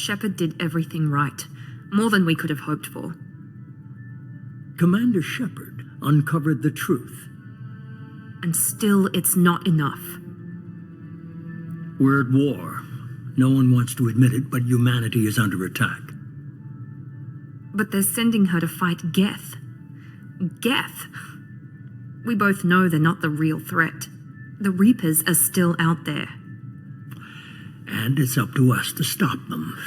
Shepard did everything right. More than we could have hoped for. Commander Shepard uncovered the truth. And still, it's not enough. We're at war. No one wants to admit it, but humanity is under attack. But they're sending her to fight Geth. Geth! We both know they're not the real threat. The Reapers are still out there. And it's up to us to stop them.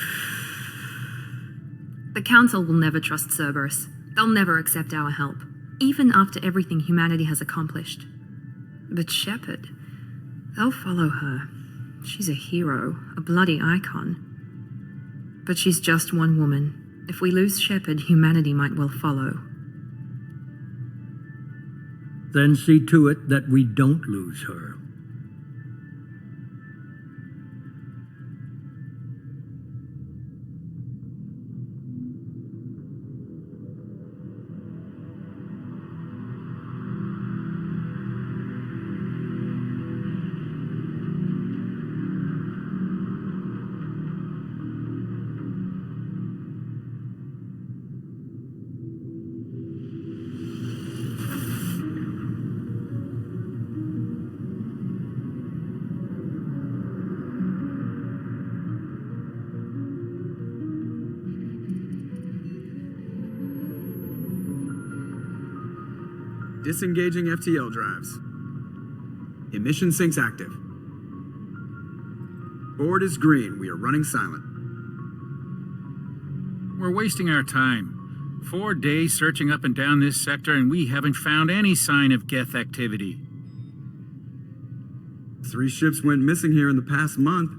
The Council will never trust Cerberus. They'll never accept our help, even after everything humanity has accomplished. But Shepard, they'll follow her. She's a hero, a bloody icon. But she's just one woman. If we lose Shepard, humanity might well follow. Then see to it that we don't lose her. Disengaging FTL drives. Emission sinks active. Board is green. We are running silent. We're wasting our time. 4 days searching up and down this sector, and we haven't found any sign of Geth activity. 3 ships went missing here in the past month.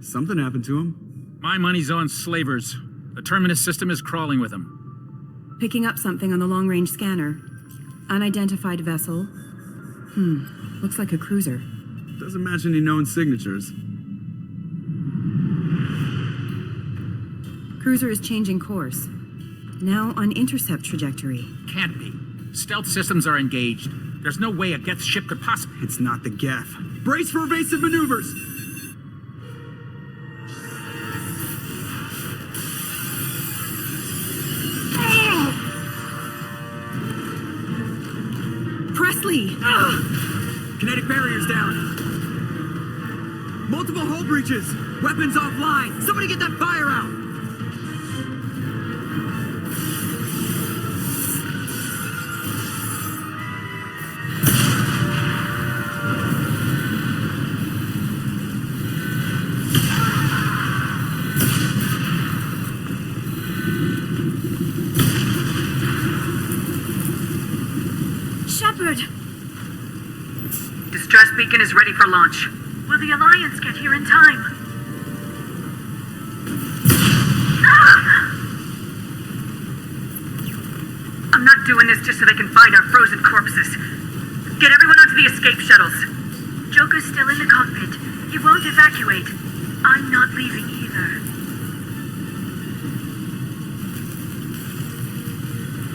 Something happened to them. My money's on slavers. The Terminus system is crawling with them. Picking up something on the long-range scanner. Unidentified vessel. Looks like a cruiser. Doesn't match any known signatures. Cruiser is changing course. Now on intercept trajectory. Can't be. Stealth systems are engaged. There's no way a Geth ship could possibly... It's not the Geth. Brace for evasive maneuvers! Presley! Kinetic barriers down. Multiple hull breaches. Weapons offline. Somebody get that fire out. Shepard! Distress beacon is ready for launch. Will the Alliance get here in time? I'm not doing this just so they can find our frozen corpses. Get everyone onto the escape shuttles. Joker's still in the cockpit. He won't evacuate. I'm not leaving either.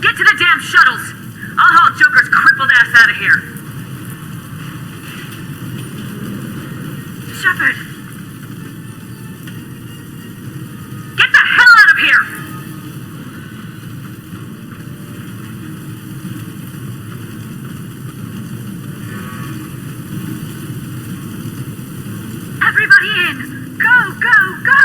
Get to the damn shuttles! I'll haul Joker's crippled ass out of here. Shepard! Get the hell out of here! Everybody in! Go, go, go!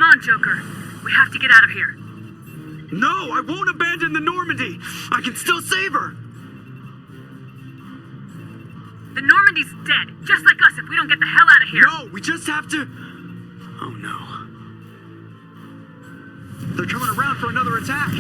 Come on, Joker. We have to get out of here. No, I won't abandon the Normandy. I can still save her. The Normandy's dead, just like us if we don't get the hell out of here. No, we just have to... Oh no. They're coming around for another attack.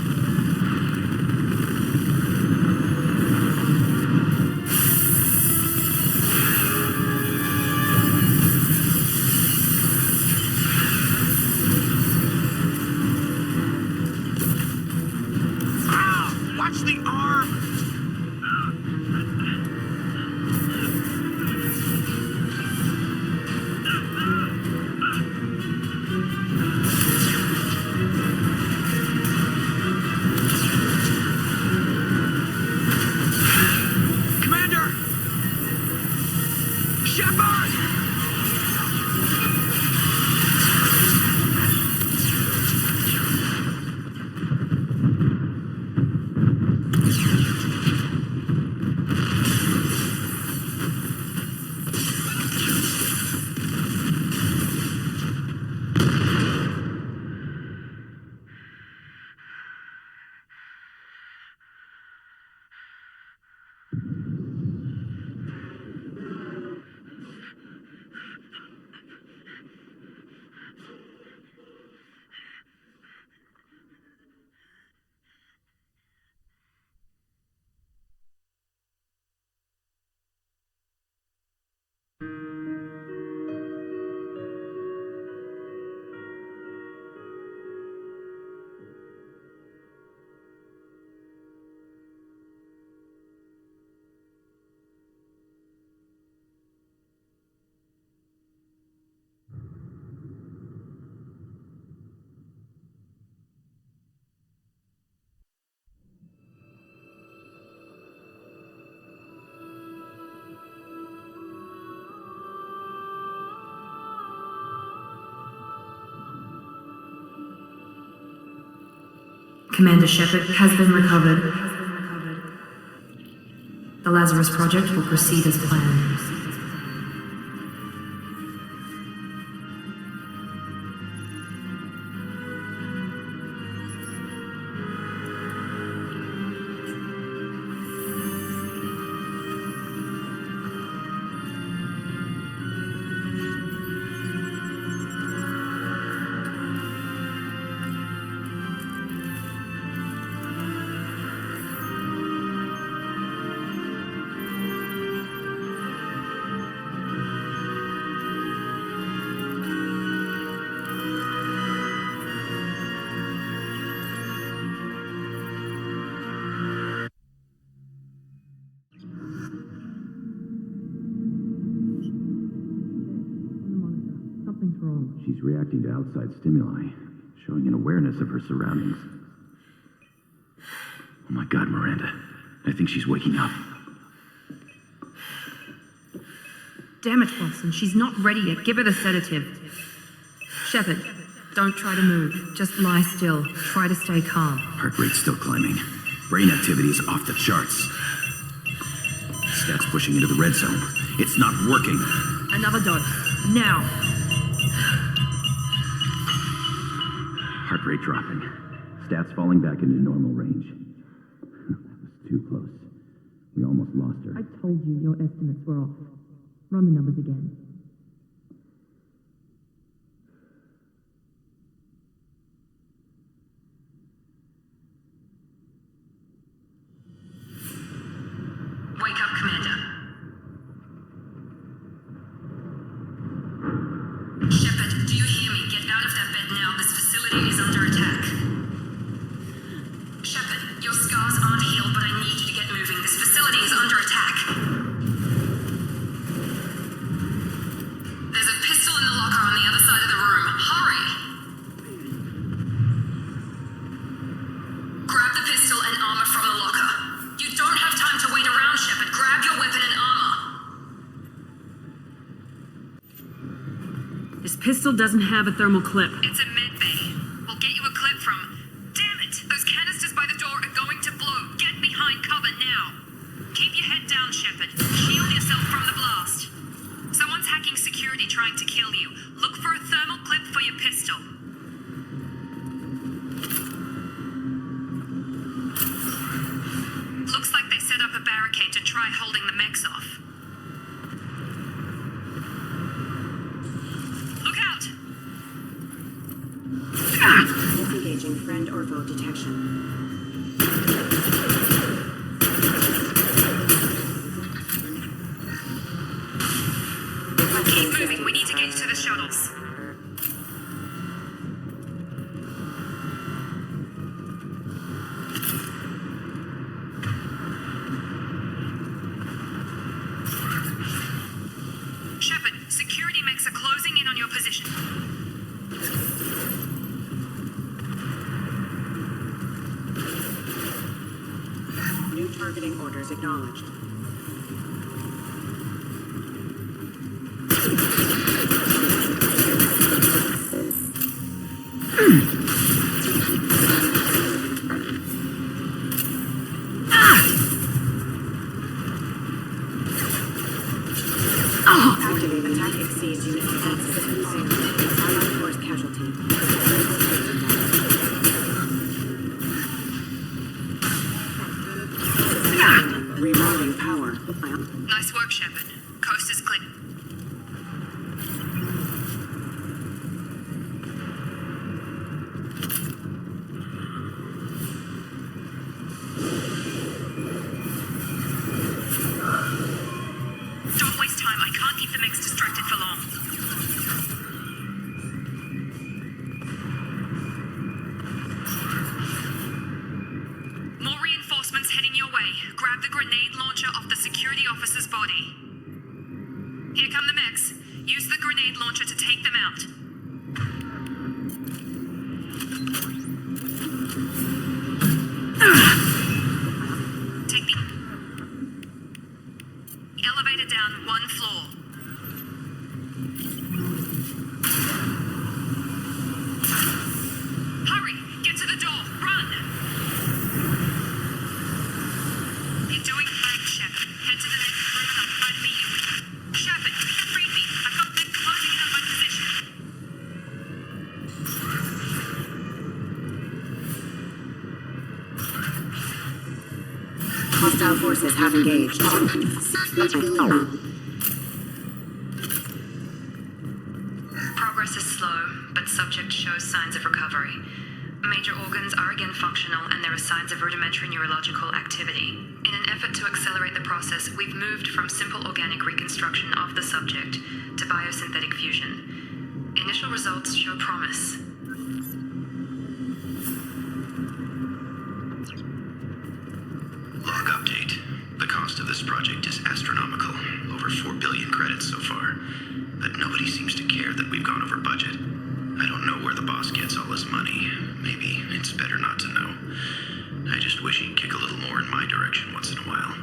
Ow! Watch the arm! Shepard! Commander Shepard has been recovered. The Lazarus Project will proceed as planned. She's reacting to outside stimuli, showing an awareness of her surroundings. Oh my God, Miranda. I think she's waking up. Damn it, Watson. She's not ready yet. Give her the sedative. Shepard, don't try to move. Just lie still. Try to stay calm. Heart rate's still climbing. Brain activity is off the charts. Stats pushing into the red zone. It's not working. Another dose. Now. Heart rate dropping. Stats falling back into normal range. That was too close. We almost lost her. I told you your estimates were off. Run the numbers again. Wake up, Commander. Shepard, do you hear me? Get out of that bed now. This facility is under attack. Shepard, your scars aren't healed, but I need you to get moving. This facility is under attack. There's a pistol in the locker on the other side of the room. Hurry! Grab the pistol and armor from the locker. You don't have time to wait around, Shepard. Grab your weapon and armor. This pistol doesn't have a thermal clip. It's a med bay. We'll get you a clip from... Damn it! Those canisters by the door are going to blow. Get behind cover now. Keep your head down, Shepard. Shield yourself from the blast. Someone's hacking security trying to kill you. Look for a thermal clip for your pistol. UFO detection. Keep moving. We need to get to the shuttles. Shepard, security mechs are closing in on your position. New targeting orders acknowledged. Activate attack exceeds unit defenses consumed. Allied force casualty. Rerouting power. Nice work, Shepard. Coast is clear. Don't waste time. I can't keep the mechs distracted for long. More reinforcements heading your way. Grab the grenade launcher off the security officer's body. Here come the mechs. Use the grenade launcher to take them out. Take the elevator down 1 floor. Hurry! Get to the door! Run! You're doing great, Shepard. Head to the next room and I'll try to meet you. Shepard, read me. I've got them closing in on my position. Hostile forces have engaged. Progress is slow, but subject shows signs of recovery. Major organs are again functional, and there are signs of rudimentary neurological activity. In an effort to accelerate the process, we've moved from simple organic reconstruction of the subject to biosynthetic fusion. Initial results show promise. Log update. The cost of this project is astronomical. Over 4 billion credits so far. But nobody seems to care that we've gone over budget. I don't know where the boss gets all his money. Maybe it's better not to know. I just wish he'd kick a little more in my direction once in a while.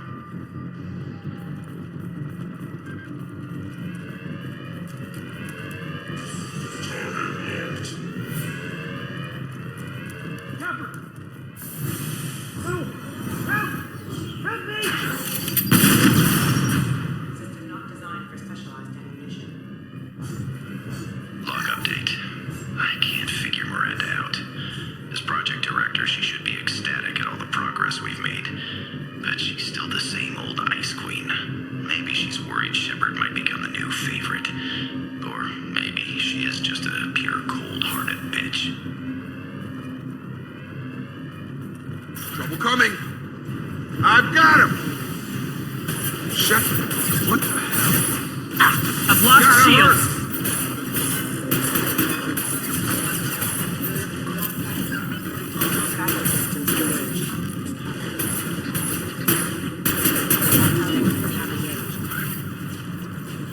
System not designed for specialized ammunition. Log update. I can't figure Miranda out. As project director, she should be ecstatic at all the progress we've made. But she's still the same old ice queen. Maybe she's worried Shepard might become the new favorite. Or maybe she is just a pure cold-hearted bitch. Trouble coming. I've got him. Shepard, what the hell? I've lost Got shields. hurt.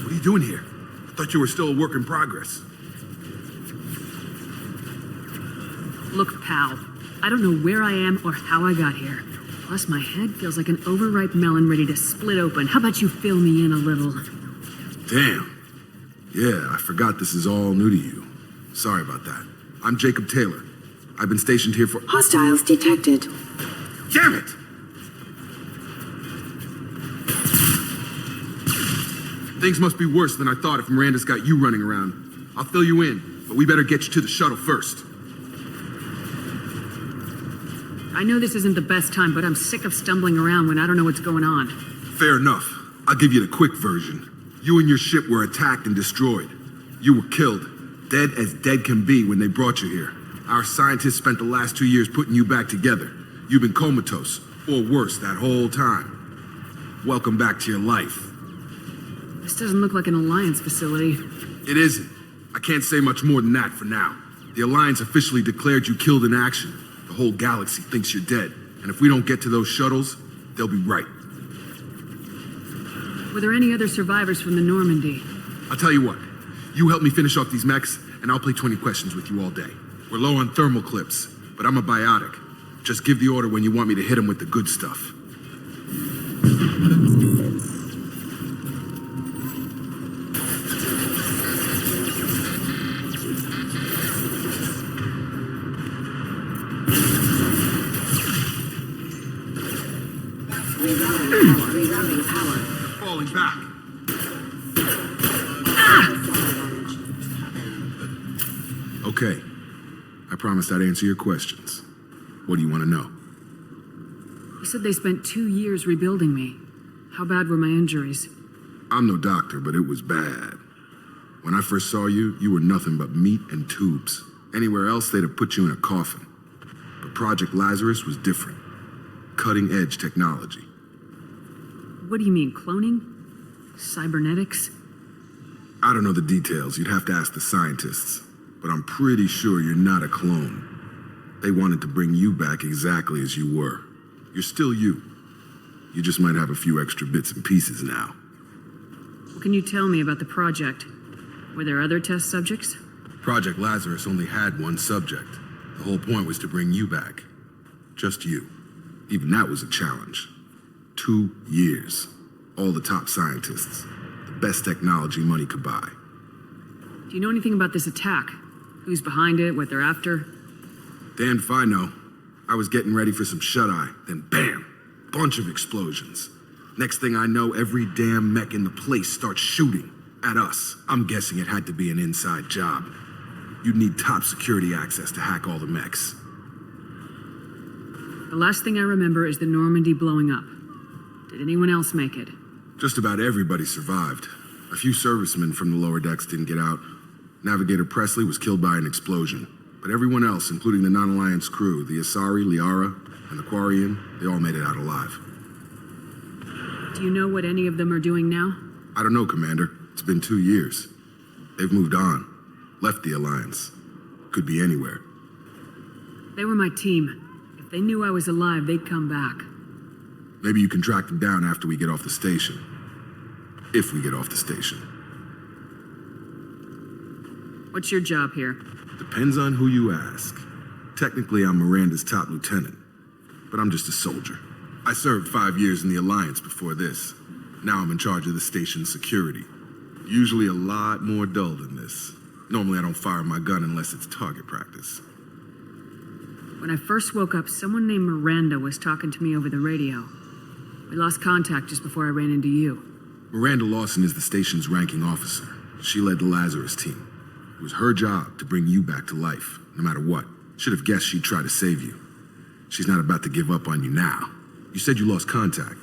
What are you doing here? I thought you were still a work in progress. Look, pal, I don't know where I am or how I got here. Plus, my head feels like an overripe melon ready to split open. How about you fill me in a little? Damn. Yeah, I forgot this is all new to you. Sorry about that. I'm Jacob Taylor. I've been stationed here for... Hostiles detected. Damn it! Things must be worse than I thought if Miranda's got you running around. I'll fill you in, but we better get you to the shuttle first. I know this isn't the best time, but I'm sick of stumbling around when I don't know what's going on. Fair enough. I'll give you the quick version. You and your ship were attacked and destroyed. You were killed. Dead as dead can be when they brought you here. Our scientists spent the last 2 years putting you back together. You've been comatose, or worse, that whole time. Welcome back to your life. This doesn't look like an Alliance facility. It isn't. I can't say much more than that for now. The Alliance officially declared you killed in action. The whole galaxy thinks you're dead. And if we don't get to those shuttles, they'll be right. Were there any other survivors from the Normandy? I'll tell you what. You help me finish off these mechs, and I'll play 20 questions with you all day. We're low on thermal clips, but I'm a biotic. Just give the order when you want me to hit them with the good stuff. Falling back. Okay. I promised I'd answer your questions. What do you want to know? You said they spent 2 years rebuilding me. How bad were my injuries? I'm no doctor, but it was bad. When I first saw you, you were nothing but meat and tubes. Anywhere else, they'd have put you in a coffin. But Project Lazarus was different. Cutting-edge technology. What do you mean, cloning? Cybernetics? I don't know the details. You'd have to ask the scientists. But I'm pretty sure you're not a clone. They wanted to bring you back exactly as you were. You're still you. You just might have a few extra bits and pieces now. What can you tell me about the project? Were there other test subjects? Project Lazarus only had one subject. The whole point was to bring you back. Just you. Even that was a challenge. 2 years. All the top scientists. The best technology money could buy. Do you know anything about this attack? Who's behind it, what they're after? Damned if I know. I was getting ready for some shut-eye, then bam! Bunch of explosions. Next thing I know, every damn mech in the place starts shooting at us. I'm guessing it had to be an inside job. You'd need top security access to hack all the mechs. The last thing I remember is the Normandy blowing up. Did anyone else make it? Just about everybody survived. A few servicemen from the lower decks didn't get out. Navigator Presley was killed by an explosion. But everyone else, including the non-Alliance crew, the Asari, Liara, and the Quarian, they all made it out alive. Do you know what any of them are doing now? I don't know, Commander. It's been 2 years. They've moved on. Left the Alliance. Could be anywhere. They were my team. If they knew I was alive, they'd come back. Maybe you can track them down after we get off the station. If we get off the station. What's your job here? Depends on who you ask. Technically, I'm Miranda's top lieutenant, but I'm just a soldier. I served 5 years in the Alliance before this. Now I'm in charge of the station's security. Usually a lot more dull than this. Normally I don't fire my gun unless it's target practice. When I first woke up, someone named Miranda was talking to me over the radio. We lost contact just before I ran into you. Miranda Lawson is the station's ranking officer. She led the Lazarus team. It was her job to bring you back to life, no matter what. Should have guessed she'd try to save you. She's not about to give up on you now. You said you lost contact.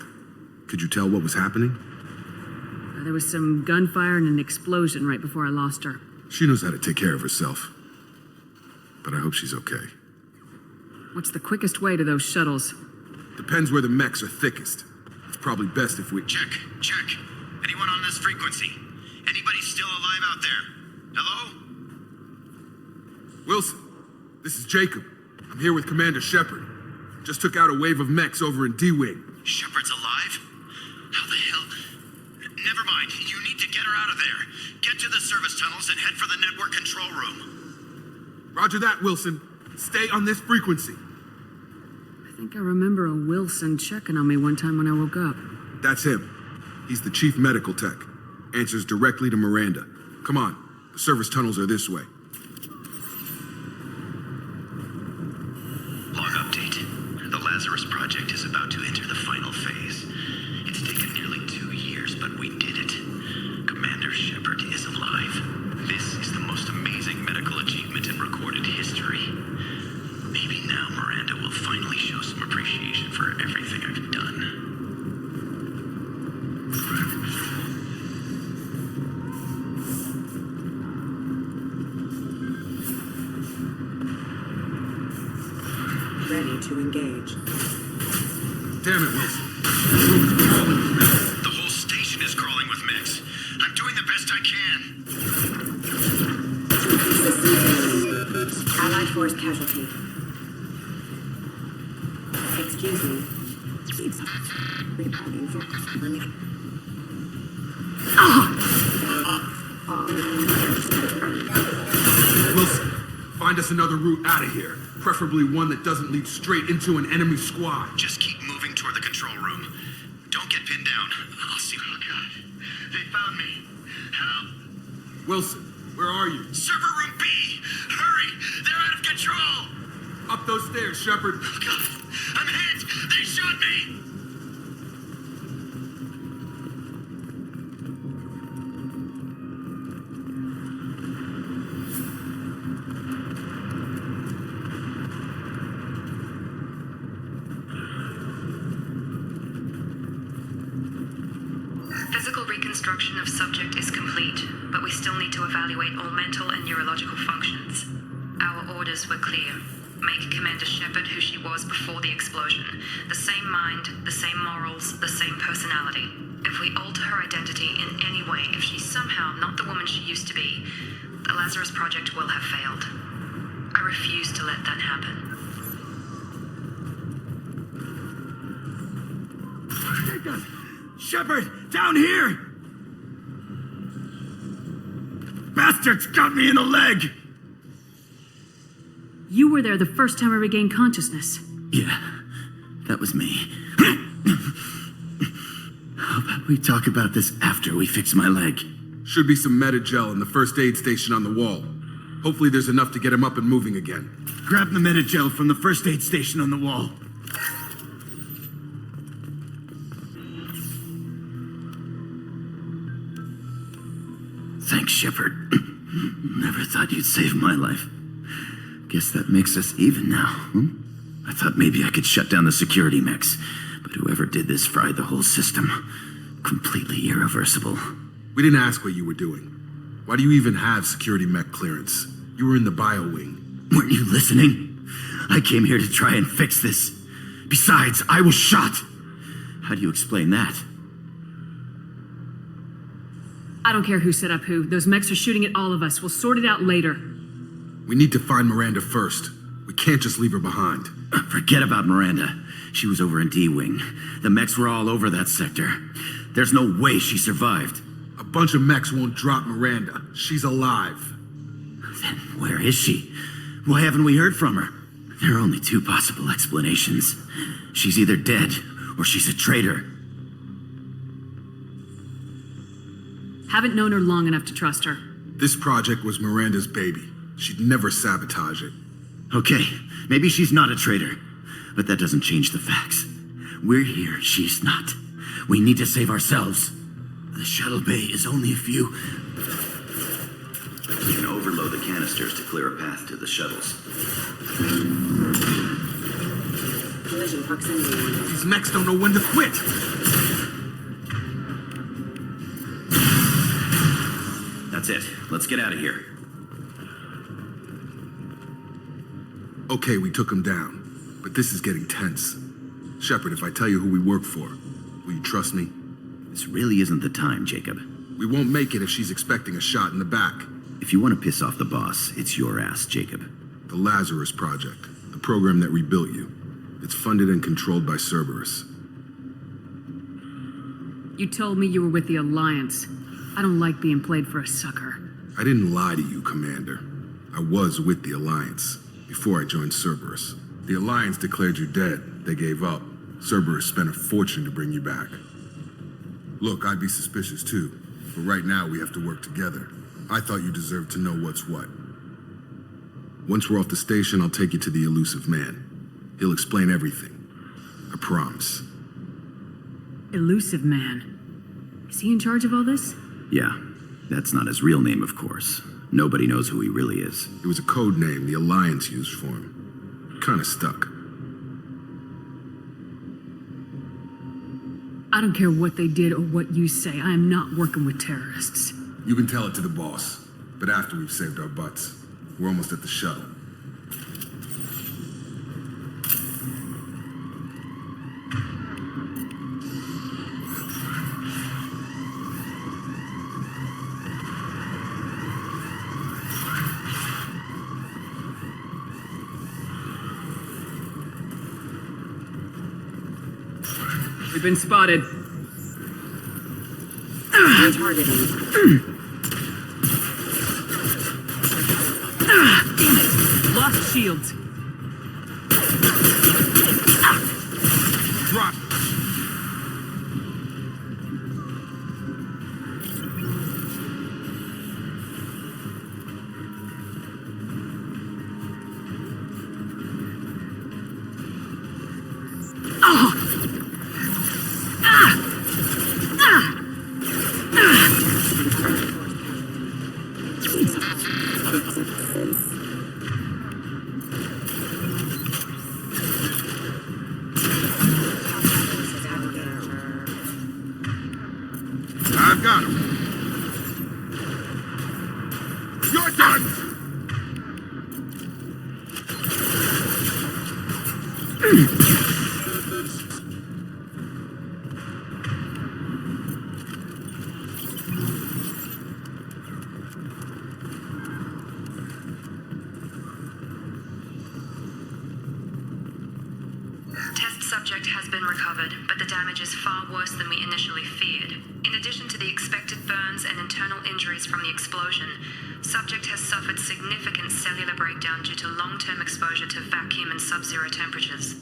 Could you tell what was happening? There was some gunfire and an explosion right before I lost her. She knows how to take care of herself. But I hope she's okay. What's the quickest way to those shuttles? Depends where the mechs are thickest. It's probably best if we... Check. Anyone on this frequency? Anybody still alive out there? Hello? Wilson, this is Jacob. I'm here with Commander Shepard. Just took out a wave of mechs over in D-Wing. Shepard's alive? How the hell? Never mind. You need to get her out of there. Get to the service tunnels and head for the network control room. Roger that, Wilson. Stay on this frequency. I think I remember a Wilson checking on me one time when I woke up. That's him. He's the chief medical tech. Answers directly to Miranda. Come on. The service tunnels are this way. Log update. The Lazarus Project is about to enter the final phase. It's taken nearly 2 years, but we did it. Commander Shepard is alive. This is the most amazing medical achievement in recorded history. Maybe now Miranda will finally show some appreciation for everything I've done. ready to engage. Damn it, Wilson. The whole station is crawling with mechs. I'm doing the best I can. Allied force casualty. Excuse me. Wilson, find us another route out of here. Preferably one that doesn't lead straight into an enemy squad. Just keep moving toward the control room. Don't get pinned down. I'll see. Oh, God. They found me. Help. Wilson, where are you? Server room B! Hurry! They're out of control! Up those stairs, Shepard. Oh, God. I'm hit! They shot me! Physical reconstruction of subject is complete, but we still need to evaluate all mental and neurological functions. Our orders were clear. Make Commander Shepard who she was before the explosion. The same mind, the same morals, the same personality. If we alter her identity in any way, if she's somehow not the woman she used to be, the Lazarus Project will have failed. I refuse to let that happen. Shepard, down here! Bastards got me in the leg! You were there the first time I regained consciousness. Yeah, that was me. How about we talk about this after we fix my leg? Should be some metagel in the first aid station on the wall. Hopefully there's enough to get him up and moving again. Grab the metagel from the first aid station on the wall. Thanks, Shepard. Never thought you'd save my life. Guess that makes us even now, I thought maybe I could shut down the security mechs, but whoever did this fried the whole system. Completely irreversible. We didn't ask what you were doing. Why do you even have security mech clearance? You were in the bio wing. Weren't you listening? I came here to try and fix this. Besides, I was shot. How do you explain that? I don't care who set up who. Those mechs are shooting at all of us. We'll sort it out later. We need to find Miranda first. We can't just leave her behind. Forget about Miranda. She was over in D-Wing. The mechs were all over that sector. There's no way she survived. A bunch of mechs won't drop Miranda. She's alive. Then where is she? Why haven't we heard from her? There are only two possible explanations. She's either dead or she's a traitor. Haven't known her long enough to trust her. This project was Miranda's baby. She'd never sabotage it. Okay, maybe she's not a traitor, but that doesn't change the facts. We're here, she's not. We need to save ourselves. The shuttle bay is only a few... We can overload the canisters to clear a path to the shuttles. Collision proximity warning. These mechs don't know when to quit. That's it. Let's get out of here. Okay, we took him down, but this is getting tense. Shepard, if I tell you who we work for, will you trust me? This really isn't the time, Jacob. We won't make it if she's expecting a shot in the back. If you want to piss off the boss, it's your ass, Jacob. The Lazarus Project, the program that rebuilt you. It's funded and controlled by Cerberus. You told me you were with the Alliance. I don't like being played for a sucker. I didn't lie to you, Commander. I was with the Alliance before I joined Cerberus. The Alliance declared you dead. They gave up. Cerberus spent a fortune to bring you back. Look, I'd be suspicious too, but right now we have to work together. I thought you deserved to know what's what. Once we're off the station, I'll take you to the elusive man. He'll explain everything. I promise. Elusive man. Is he in charge of all this? Yeah, that's not his real name, of course. Nobody knows who he really is. It was a code name the Alliance used for him. Kinda stuck. I don't care what they did or what you say. I am not working with terrorists. You can tell it to the boss, but after we've saved our butts. We're almost at the shuttle. You've been spotted. Damn it! Lost shields. Drop. I've got him. You're done! Test subject has been recovered, but the damage is far worse than we initially feared. In addition to the expected burns and internal injuries from the explosion, subject has suffered significant cellular breakdown due to long-term exposure to vacuum and sub-zero temperatures.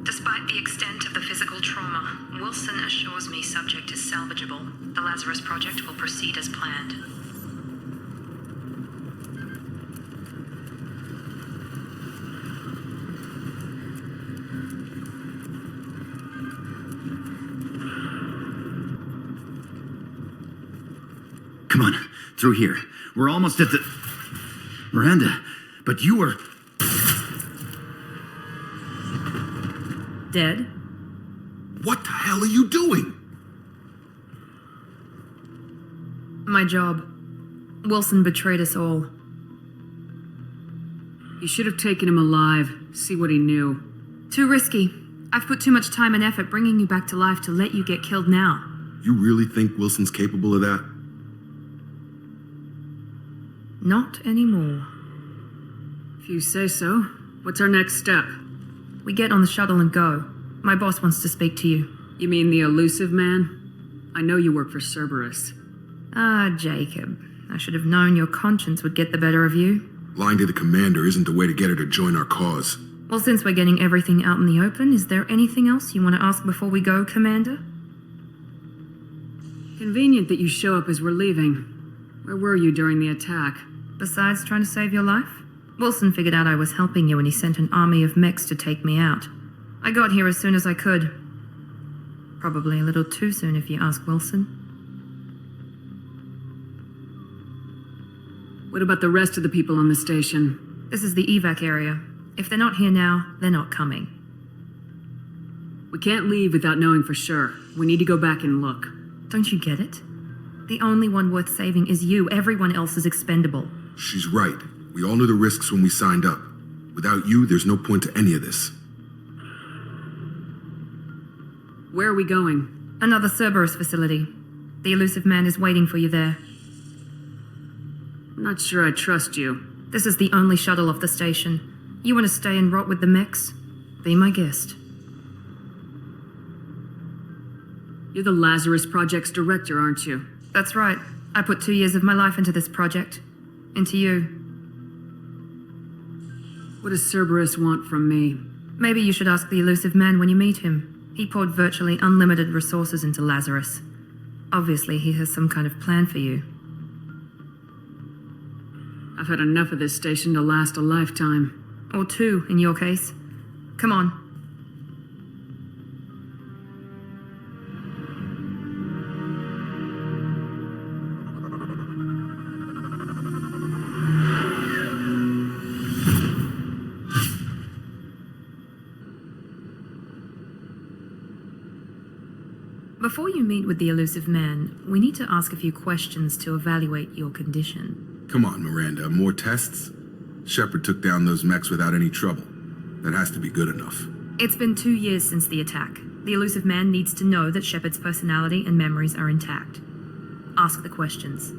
Despite the extent of the physical trauma, Wilson assures me subject is salvageable. The Lazarus Project will proceed as planned. Come on, through here. We're almost at the... Miranda, but you were... Dead? What the hell are you doing? My job. Wilson betrayed us all. You should have taken him alive. See what he knew. Too risky. I've put too much time and effort bringing you back to life to let you get killed now. You really think Wilson's capable of that? Not anymore. If you say so. What's our next step? We get on the shuttle and go. My boss wants to speak to you. You mean the elusive man? I know you work for Cerberus. Ah, Jacob. I should have known your conscience would get the better of you. Lying to the commander isn't the way to get her to join our cause. Well, since we're getting everything out in the open, is there anything else you want to ask before we go, Commander? Convenient that you show up as we're leaving. Where were you during the attack? Besides trying to save your life? Wilson figured out I was helping you and he sent an army of mechs to take me out. I got here as soon as I could. Probably a little too soon if you ask Wilson. What about the rest of the people on the station? This is the evac area. If they're not here now, they're not coming. We can't leave without knowing for sure. We need to go back and look. Don't you get it? The only one worth saving is you. Everyone else is expendable. She's right. We all knew the risks when we signed up. Without you, there's no point to any of this. Where are we going? Another Cerberus facility. The elusive man is waiting for you there. I'm not sure I trust you. This is the only shuttle off the station. You want to stay and rot with the mechs? Be my guest. You're the Lazarus Project's director, aren't you? That's right. I put 2 years of my life into this project. Into you. What does Cerberus want from me? Maybe you should ask the elusive man when you meet him. He poured virtually unlimited resources into Lazarus. Obviously, he has some kind of plan for you. I've had enough of this station to last a lifetime. Or 2, in your case. Come on. Before you meet with the elusive man, we need to ask a few questions to evaluate your condition. Come on, Miranda. More tests? Shepard took down those mechs without any trouble. That has to be good enough. It's been 2 years since the attack. The elusive man needs to know that Shepard's personality and memories are intact. Ask the questions.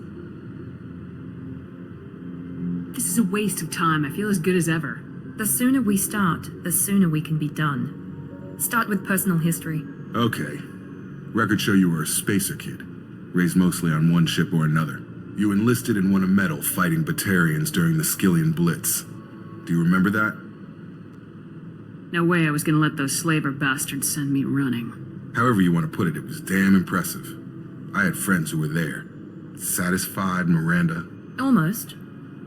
This is a waste of time. I feel as good as ever. The sooner we start, the sooner we can be done. Start with personal history. Okay. Records show you were a spacer kid, raised mostly on one ship or another. You enlisted and won a medal fighting Batarians during the Skillian Blitz. Do you remember that? No way I was gonna let those slaver bastards send me running. However you want to put it, it was damn impressive. I had friends who were there. Satisfied, Miranda. Almost.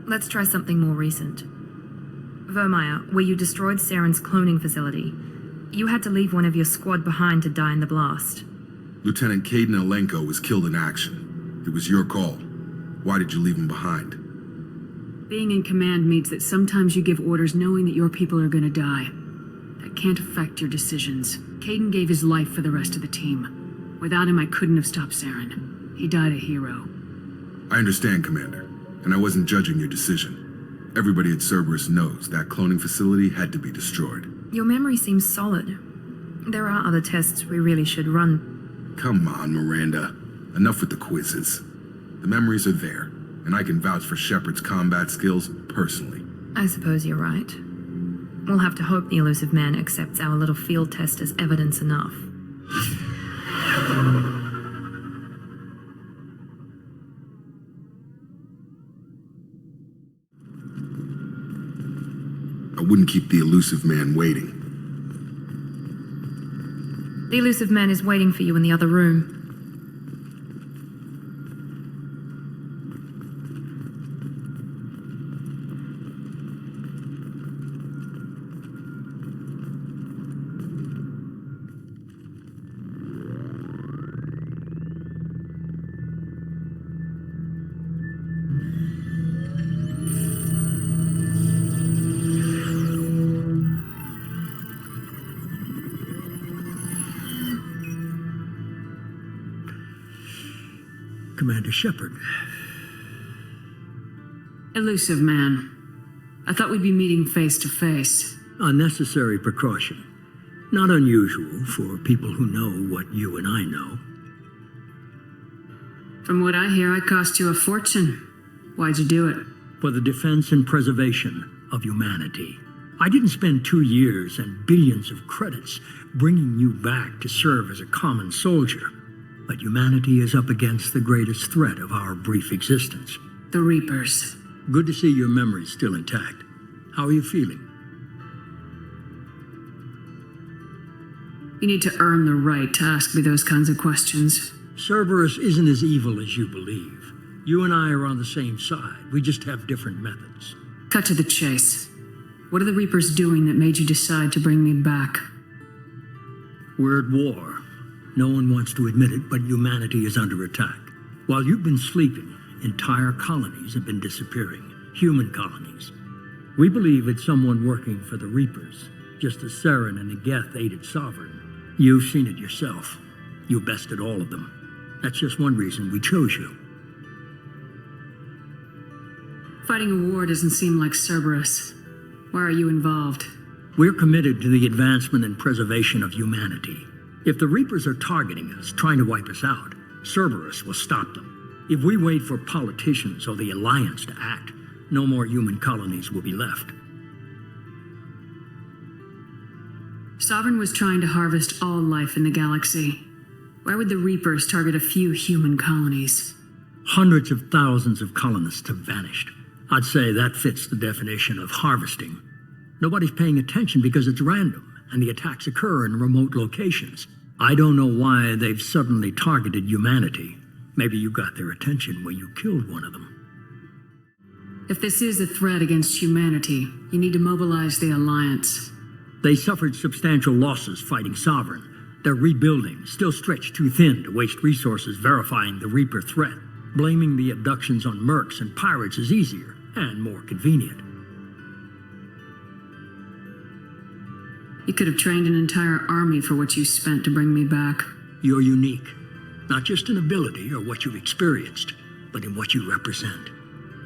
Let's try something more recent. Vermeer, where you destroyed Saren's cloning facility. You had to leave one of your squad behind to die in the blast. Lieutenant Caden Alenko was killed in action. It was your call. Why did you leave him behind? Being in command means that sometimes you give orders knowing that your people are gonna die. That can't affect your decisions. Caden gave his life for the rest of the team. Without him, I couldn't have stopped Saren. He died a hero. I understand, Commander, and I wasn't judging your decision. Everybody at Cerberus knows that cloning facility had to be destroyed. Your memory seems solid. There are other tests we really should run. Come on, Miranda. Enough with the quizzes. The memories are there, and I can vouch for Shepard's combat skills personally. I suppose you're right. We'll have to hope the elusive man accepts our little field test as evidence enough. I wouldn't keep the elusive man waiting. The elusive man is waiting for you in the other room. Commander Shepard. Elusive man. I thought we'd be meeting face to face. A necessary precaution. Not unusual for people who know what you and I know. From what I hear, I cost you a fortune. Why'd you do it? For the defense and preservation of humanity. I didn't spend 2 years and billions of credits bringing you back to serve as a common soldier. But humanity is up against the greatest threat of our brief existence. The Reapers. Good to see your memory's still intact. How are you feeling? You need to earn the right to ask me those kinds of questions. Cerberus isn't as evil as you believe. You and I are on the same side. We just have different methods. Cut to the chase. What are the Reapers doing that made you decide to bring me back? We're at war. No one wants to admit it, but humanity is under attack. While you've been sleeping, entire colonies have been disappearing. Human colonies. We believe it's someone working for the Reapers, just as Saren and the Geth aided Sovereign. You've seen it yourself. You bested all of them. That's just one reason we chose you. Fighting a war doesn't seem like Cerberus. Why are you involved? We're committed to the advancement and preservation of humanity. If the Reapers are targeting us, trying to wipe us out, Cerberus will stop them. If we wait for politicians or the Alliance to act, no more human colonies will be left. Sovereign was trying to harvest all life in the galaxy. Why would the Reapers target a few human colonies? Hundreds of thousands of colonists have vanished. I'd say that fits the definition of harvesting. Nobody's paying attention because it's random, and the attacks occur in remote locations. I don't know why they've suddenly targeted humanity. Maybe you got their attention when you killed one of them. If this is a threat against humanity, you need to mobilize the Alliance. They suffered substantial losses fighting Sovereign. They're rebuilding, still stretched too thin to waste resources verifying the Reaper threat. Blaming the abductions on mercs and pirates is easier and more convenient. You could have trained an entire army for what you spent to bring me back. You're unique, not just in ability or what you've experienced, but in what you represent.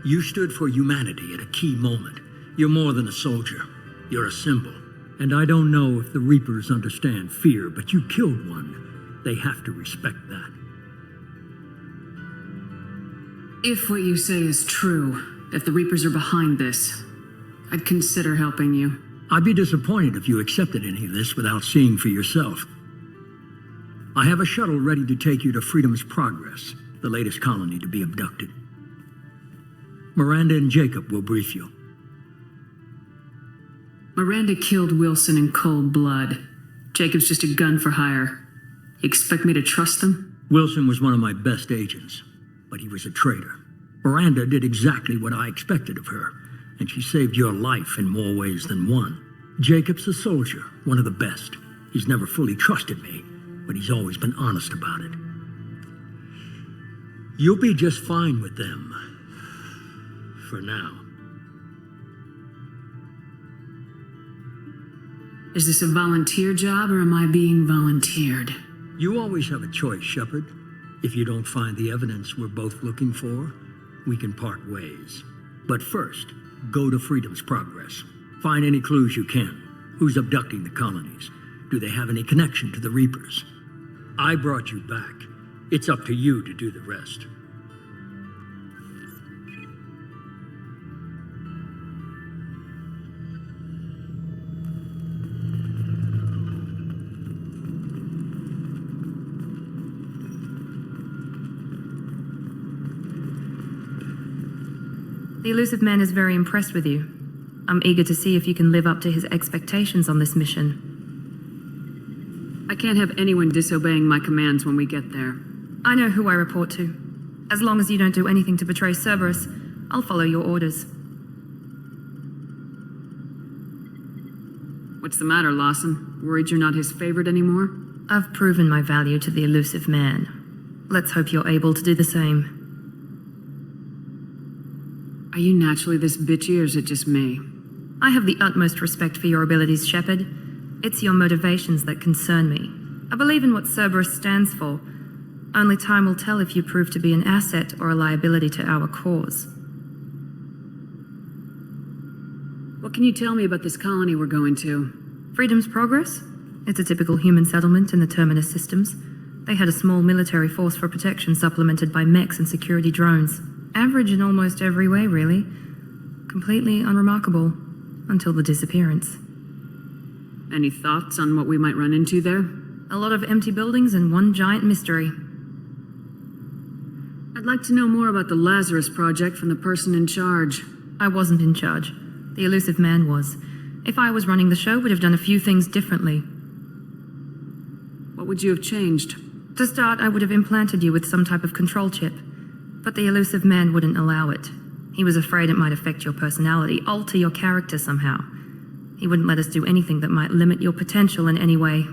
You stood for humanity at a key moment. You're more than a soldier. You're a symbol. And I don't know if the Reapers understand fear, but you killed one. They have to respect that. If what you say is true, if the Reapers are behind this, I'd consider helping you. I'd be disappointed if you accepted any of this without seeing for yourself. I have a shuttle ready to take you to Freedom's Progress, the latest colony to be abducted. Miranda and Jacob will brief you. Miranda killed Wilson in cold blood. Jacob's just a gun for hire. You expect me to trust them? Wilson was one of my best agents, but he was a traitor. Miranda did exactly what I expected of her, and she saved your life in more ways than one. Jacob's a soldier, one of the best. He's never fully trusted me, but he's always been honest about it. You'll be just fine with them. For now. Is this a volunteer job, or am I being volunteered? You always have a choice, Shepard. If you don't find the evidence we're both looking for, we can part ways. But first, go to Freedom's Progress. Find any clues you can. Who's abducting the colonies? Do they have any connection to the Reapers? I brought you back. It's up to you to do the rest. The elusive man is very impressed with you. I'm eager to see if you can live up to his expectations on this mission. I can't have anyone disobeying my commands when we get there. I know who I report to. As long as you don't do anything to betray Cerberus, I'll follow your orders. What's the matter, Lawson? Worried you're not his favorite anymore? I've proven my value to the elusive man. Let's hope you're able to do the same. Are you naturally this bitchy, or is it just me? I have the utmost respect for your abilities, Shepard. It's your motivations that concern me. I believe in what Cerberus stands for. Only time will tell if you prove to be an asset or a liability to our cause. What can you tell me about this colony we're going to? Freedom's Progress? It's a typical human settlement in the Terminus systems. They had a small military force for protection supplemented by mechs and security drones. Average in almost every way, really. Completely unremarkable. Until the disappearance. Any thoughts on what we might run into there? A lot of empty buildings and one giant mystery. I'd like to know more about the Lazarus Project from the person in charge. I wasn't in charge. The elusive man was. If I was running the show, would have done a few things differently. What would you have changed? To start, I would have implanted you with some type of control chip. But the elusive man wouldn't allow it. He was afraid it might affect your personality, alter your character somehow. He wouldn't let us do anything that might limit your potential in any way.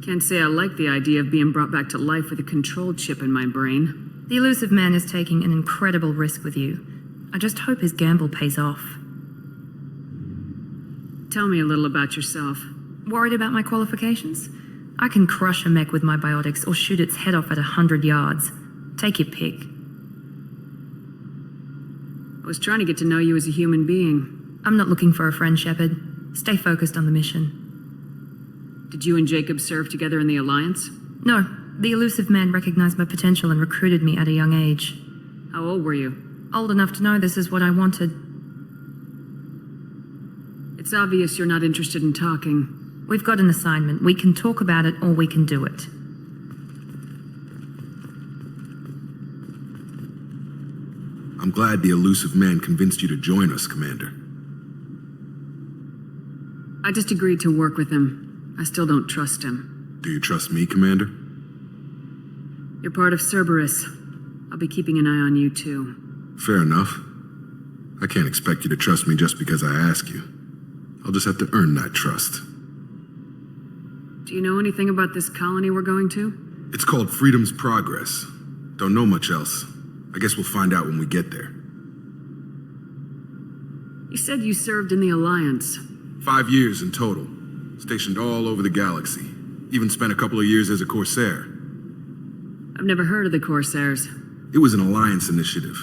Can't say I like the idea of being brought back to life with a control chip in my brain. The elusive man is taking an incredible risk with you. I just hope his gamble pays off. Tell me a little about yourself. Worried about my qualifications? I can crush a mech with my biotics or shoot its head off at 100 yards. Take your pick. I was trying to get to know you as a human being. I'm not looking for a friend, Shepard. Stay focused on the mission. Did you and Jacob serve together in the Alliance? No. The elusive man recognized my potential and recruited me at a young age. How old were you? Old enough to know this is what I wanted. It's obvious you're not interested in talking. We've got an assignment. We can talk about it or we can do it. I'm glad the elusive man convinced you to join us, Commander. I just agreed to work with him. I still don't trust him. Do you trust me, Commander? You're part of Cerberus. I'll be keeping an eye on you, too. Fair enough. I can't expect you to trust me just because I ask you. I'll just have to earn that trust. Do you know anything about this colony we're going to? It's called Freedom's Progress. Don't know much else. I guess we'll find out when we get there. You said you served in the Alliance. 5 years in total. Stationed all over the galaxy. Even spent a couple of years as a Corsair. I've never heard of the Corsairs. It was an Alliance initiative.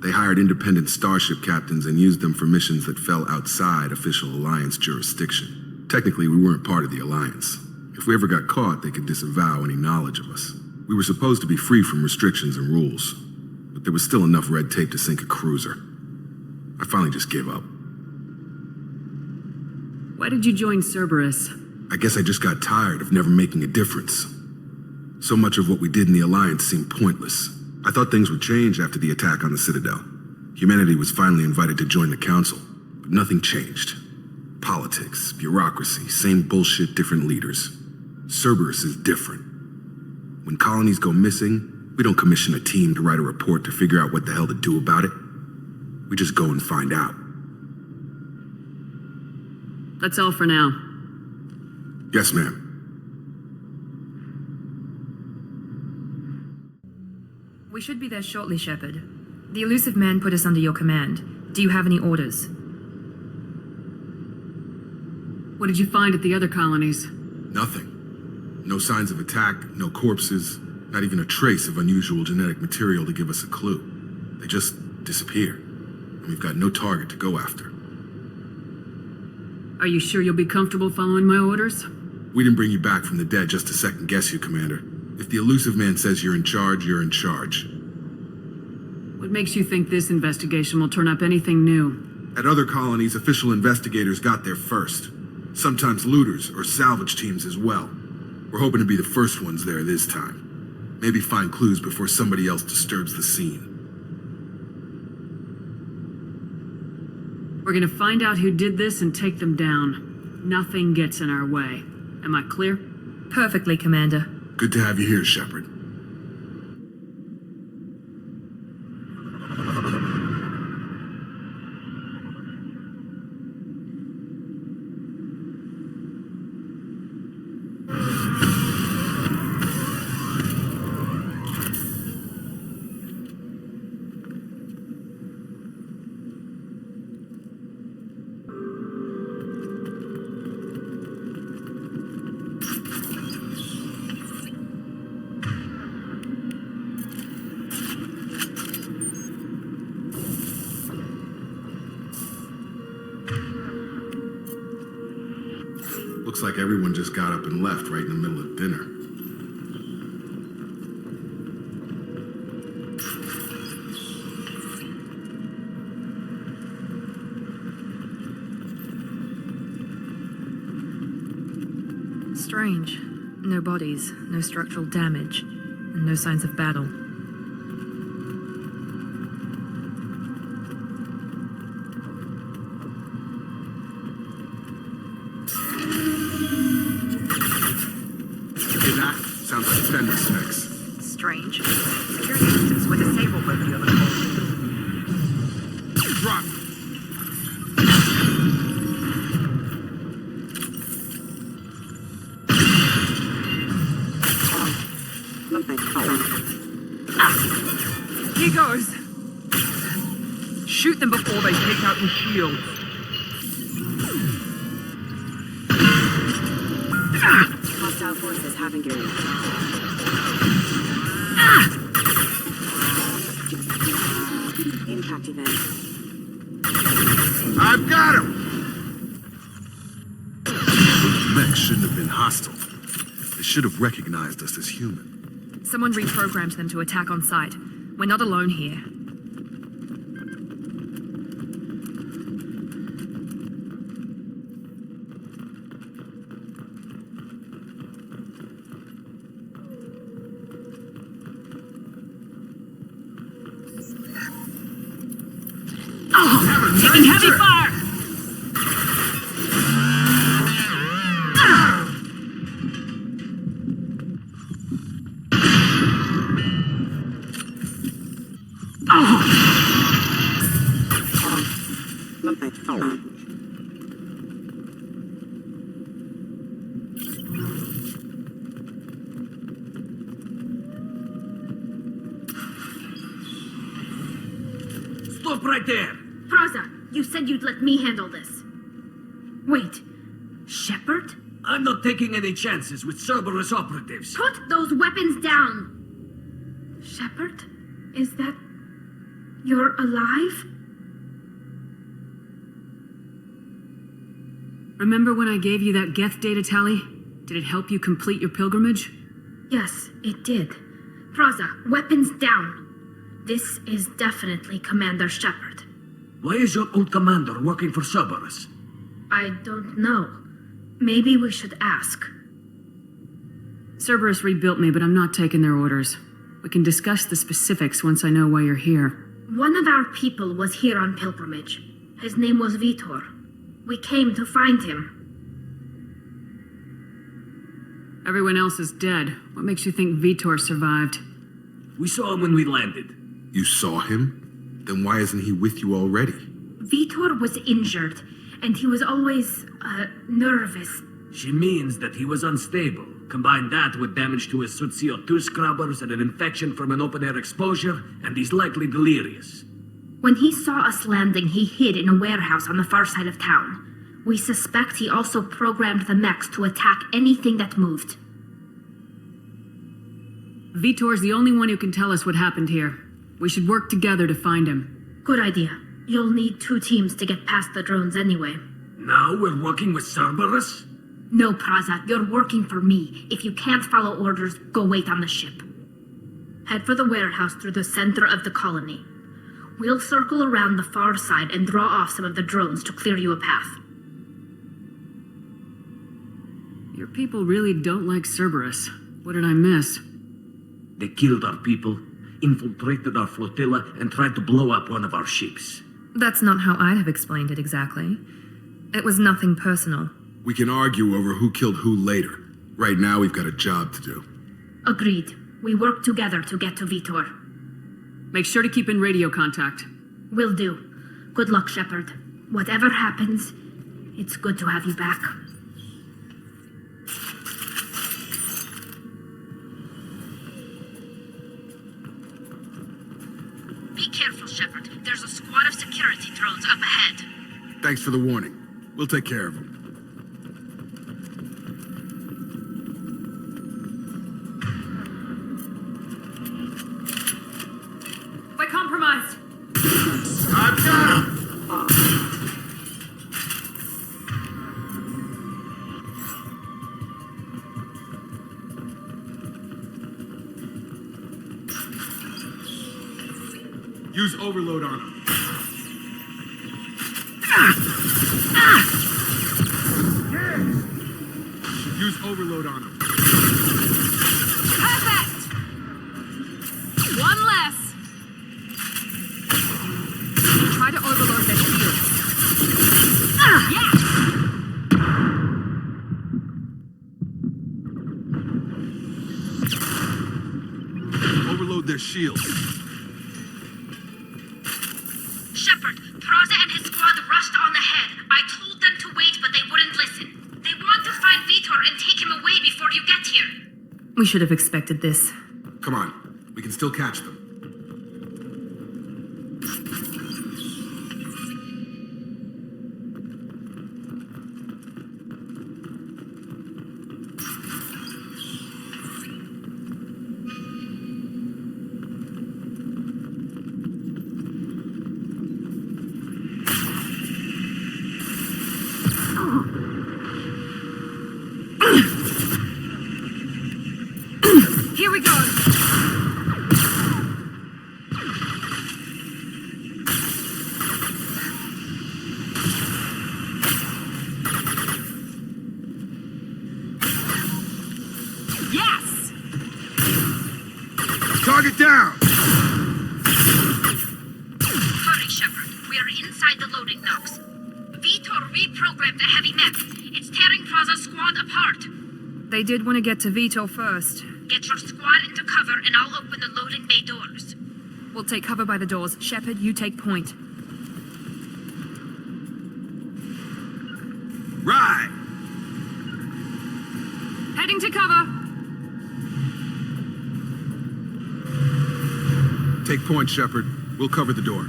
They hired independent starship captains and used them for missions that fell outside official Alliance jurisdiction. Technically, we weren't part of the Alliance. If we ever got caught, they could disavow any knowledge of us. We were supposed to be free from restrictions and rules. But there was still enough red tape to sink a cruiser. I finally just gave up. Why did you join Cerberus? I guess I just got tired of never making a difference. So much of what we did in the Alliance seemed pointless. I thought things would change after the attack on the Citadel. Humanity was finally invited to join the Council, but nothing changed. Politics, bureaucracy, same bullshit, different leaders. Cerberus is different. When colonies go missing, we don't commission a team to write a report to figure out what the hell to do about it. We just go and find out. That's all for now. Yes, ma'am. We should be there shortly, Shepard. The elusive man put us under your command. Do you have any orders? What did you find at the other colonies? Nothing. No signs of attack, no corpses, not even a trace of unusual genetic material to give us a clue. They just disappear, and we've got no target to go after. Are you sure you'll be comfortable following my orders? We didn't bring you back from the dead just to second guess you, Commander. If the elusive man says you're in charge, you're in charge. What makes you think this investigation will turn up anything new? At other colonies, official investigators got there first. Sometimes looters or salvage teams as well. We're hoping to be the first ones there this time. Maybe find clues before somebody else disturbs the scene. We're gonna find out who did this and take them down. Nothing gets in our way. Am I clear? Perfectly, Commander. Good to have you here, Shepard. Looks like everyone just got up and left right in the middle of dinner. Strange. No bodies, no structural damage, and no signs of battle. Sounds like fender specs. Strange. Security systems were disabled by the other call. Drop! He goes! Shoot them before they take out the shield. Hostile forces have engaged. Impact event. I've got him! Those mechs shouldn't have been hostile. They should have recognized us as human. Someone reprogrammed them to attack on sight. We're not alone here. Taking heavy fire! Stop right there! Praza, you said you'd let me handle this. Wait, Shepard? I'm not taking any chances with Cerberus operatives. Put those weapons down! Shepard? Is that... you're alive? Remember when I gave you that Geth data, Tali? Did it help you complete your pilgrimage? Yes, it did. Praza, weapons down. This is definitely Commander Shepard. Why is your old commander working for Cerberus? I don't know. Maybe we should ask. Cerberus rebuilt me, but I'm not taking their orders. We can discuss the specifics once I know why you're here. One of our people was here on pilgrimage. His name was Vitor. We came to find him. Everyone else is dead. What makes you think Vitor survived? We saw him when we landed. You saw him? Then why isn't he with you already? Vitor was injured, and he was always, nervous. She means that he was unstable. Combine that with damage to his suit CO2 scrubbers and an infection from an open-air exposure, and he's likely delirious. When he saw us landing, he hid in a warehouse on the far side of town. We suspect he also programmed the mechs to attack anything that moved. Vitor's the only one who can tell us what happened here. We should work together to find him. Good idea. You'll need 2 teams to get past the drones anyway. Now we're working with Cerberus? No, Praza, you're working for me. If you can't follow orders, go wait on the ship. Head for the warehouse through the center of the colony. We'll circle around the far side and draw off some of the drones to clear you a path. Your people really don't like Cerberus. What did I miss? They killed our people, infiltrated our flotilla, and tried to blow up one of our ships. That's not how I'd have explained it exactly. It was nothing personal. We can argue over who killed who later. Right now, we've got a job to do. Agreed. We work together to get to Vitor. Make sure to keep in radio contact. Will do. Good luck, Shepard. Whatever happens, it's good to have you back. Be careful, Shepard. There's a squad of security drones up ahead. Thanks for the warning. We'll take care of them. We're compromised. I've got him! Use overload on him. Use overload on him. Perfect! One less. Try to overload their shields. Yeah! Overload their shields. Shepard, Praza and his squad rushed on ahead. I told them to wait, but they wouldn't listen. They want to find Vitor and take him away before you get here. We should have expected this. Come on. We can still catch them. Here we go! Yes! Target down! Hurry, Shepard. We are inside the loading docks. Vitor reprogrammed the heavy mech. It's tearing Praza's squad apart. They did want to get to Vitor first. Get your squad into cover and I'll open the loading bay doors. We'll take cover by the doors. Shepard, you take point. Right! Heading to cover! Take point, Shepard. We'll cover the door.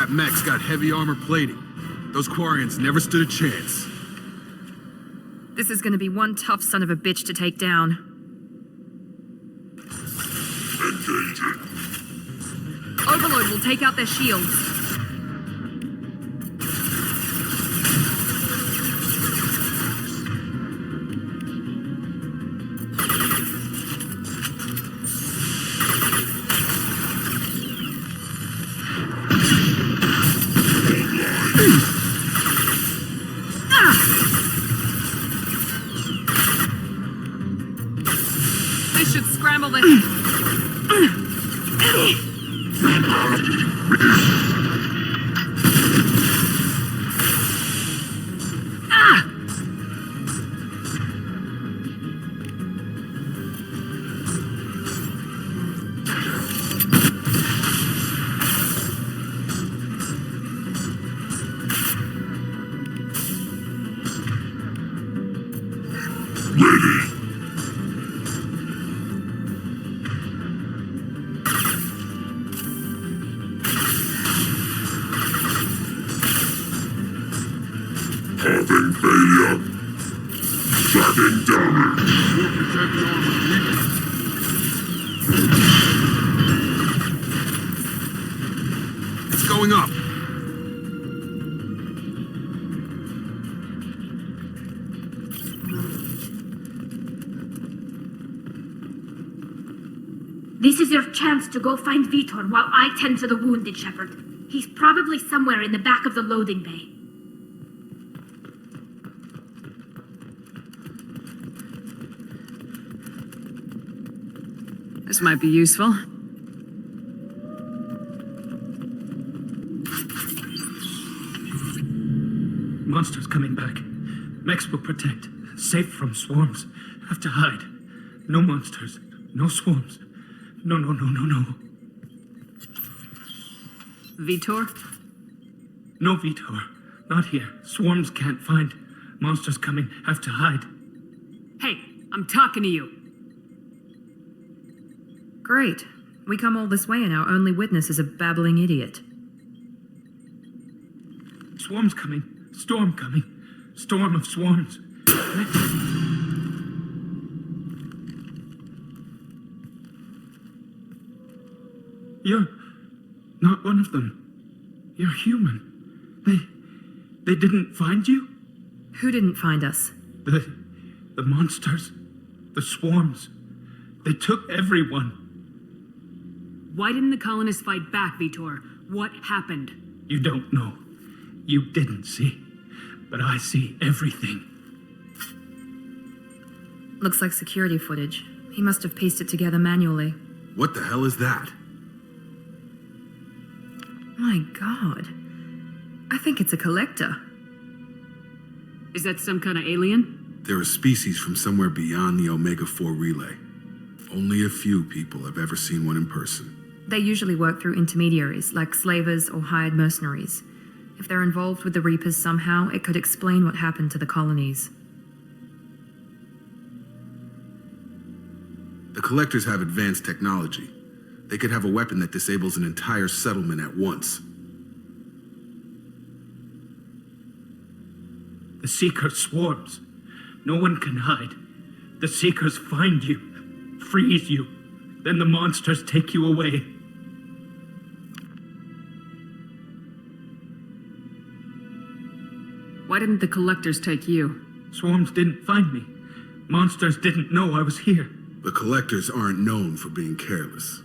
That mech's got heavy armor plating. Those Quarians never stood a chance. This is gonna be one tough son of a bitch to take down. Overload will take out their shields. This should scramble the... Having failure. Shutting damage. It's going up. This is your chance to go find Vitor while I tend to the wounded, Shepard. He's probably somewhere in the back of the loading bay. This might be useful. Monsters coming back. Mechs will protect. Safe from swarms. Have to hide. No monsters. No swarms. No. Vitor? No Vitor. Not here. Swarms can't find. Monsters coming. Have to hide. Hey, I'm talking to you. Great. We come all this way and our only witness is a babbling idiot. Swarms coming. Storm coming. Storm of swarms. You're not one of them. You're human. They didn't find you? Who didn't find us? The monsters. The swarms. They took everyone. Why didn't the colonists fight back, Vitor? What happened? You don't know. You didn't see. But I see everything. Looks like security footage. He must have pieced it together manually. What the hell is that? My god. I think it's a collector. Is that some kind of alien? They're a species from somewhere beyond the Omega-4 relay. Only a few people have ever seen one in person. They usually work through intermediaries, like slavers or hired mercenaries. If they're involved with the Reapers somehow, it could explain what happened to the colonies. The Collectors have advanced technology. They could have a weapon that disables an entire settlement at once. The Seeker swarms. No one can hide. The Seekers find you, freeze you, then the monsters take you away. Why didn't the collectors take you? Swarms didn't find me. Monsters didn't know I was here. The Collectors aren't known for being careless.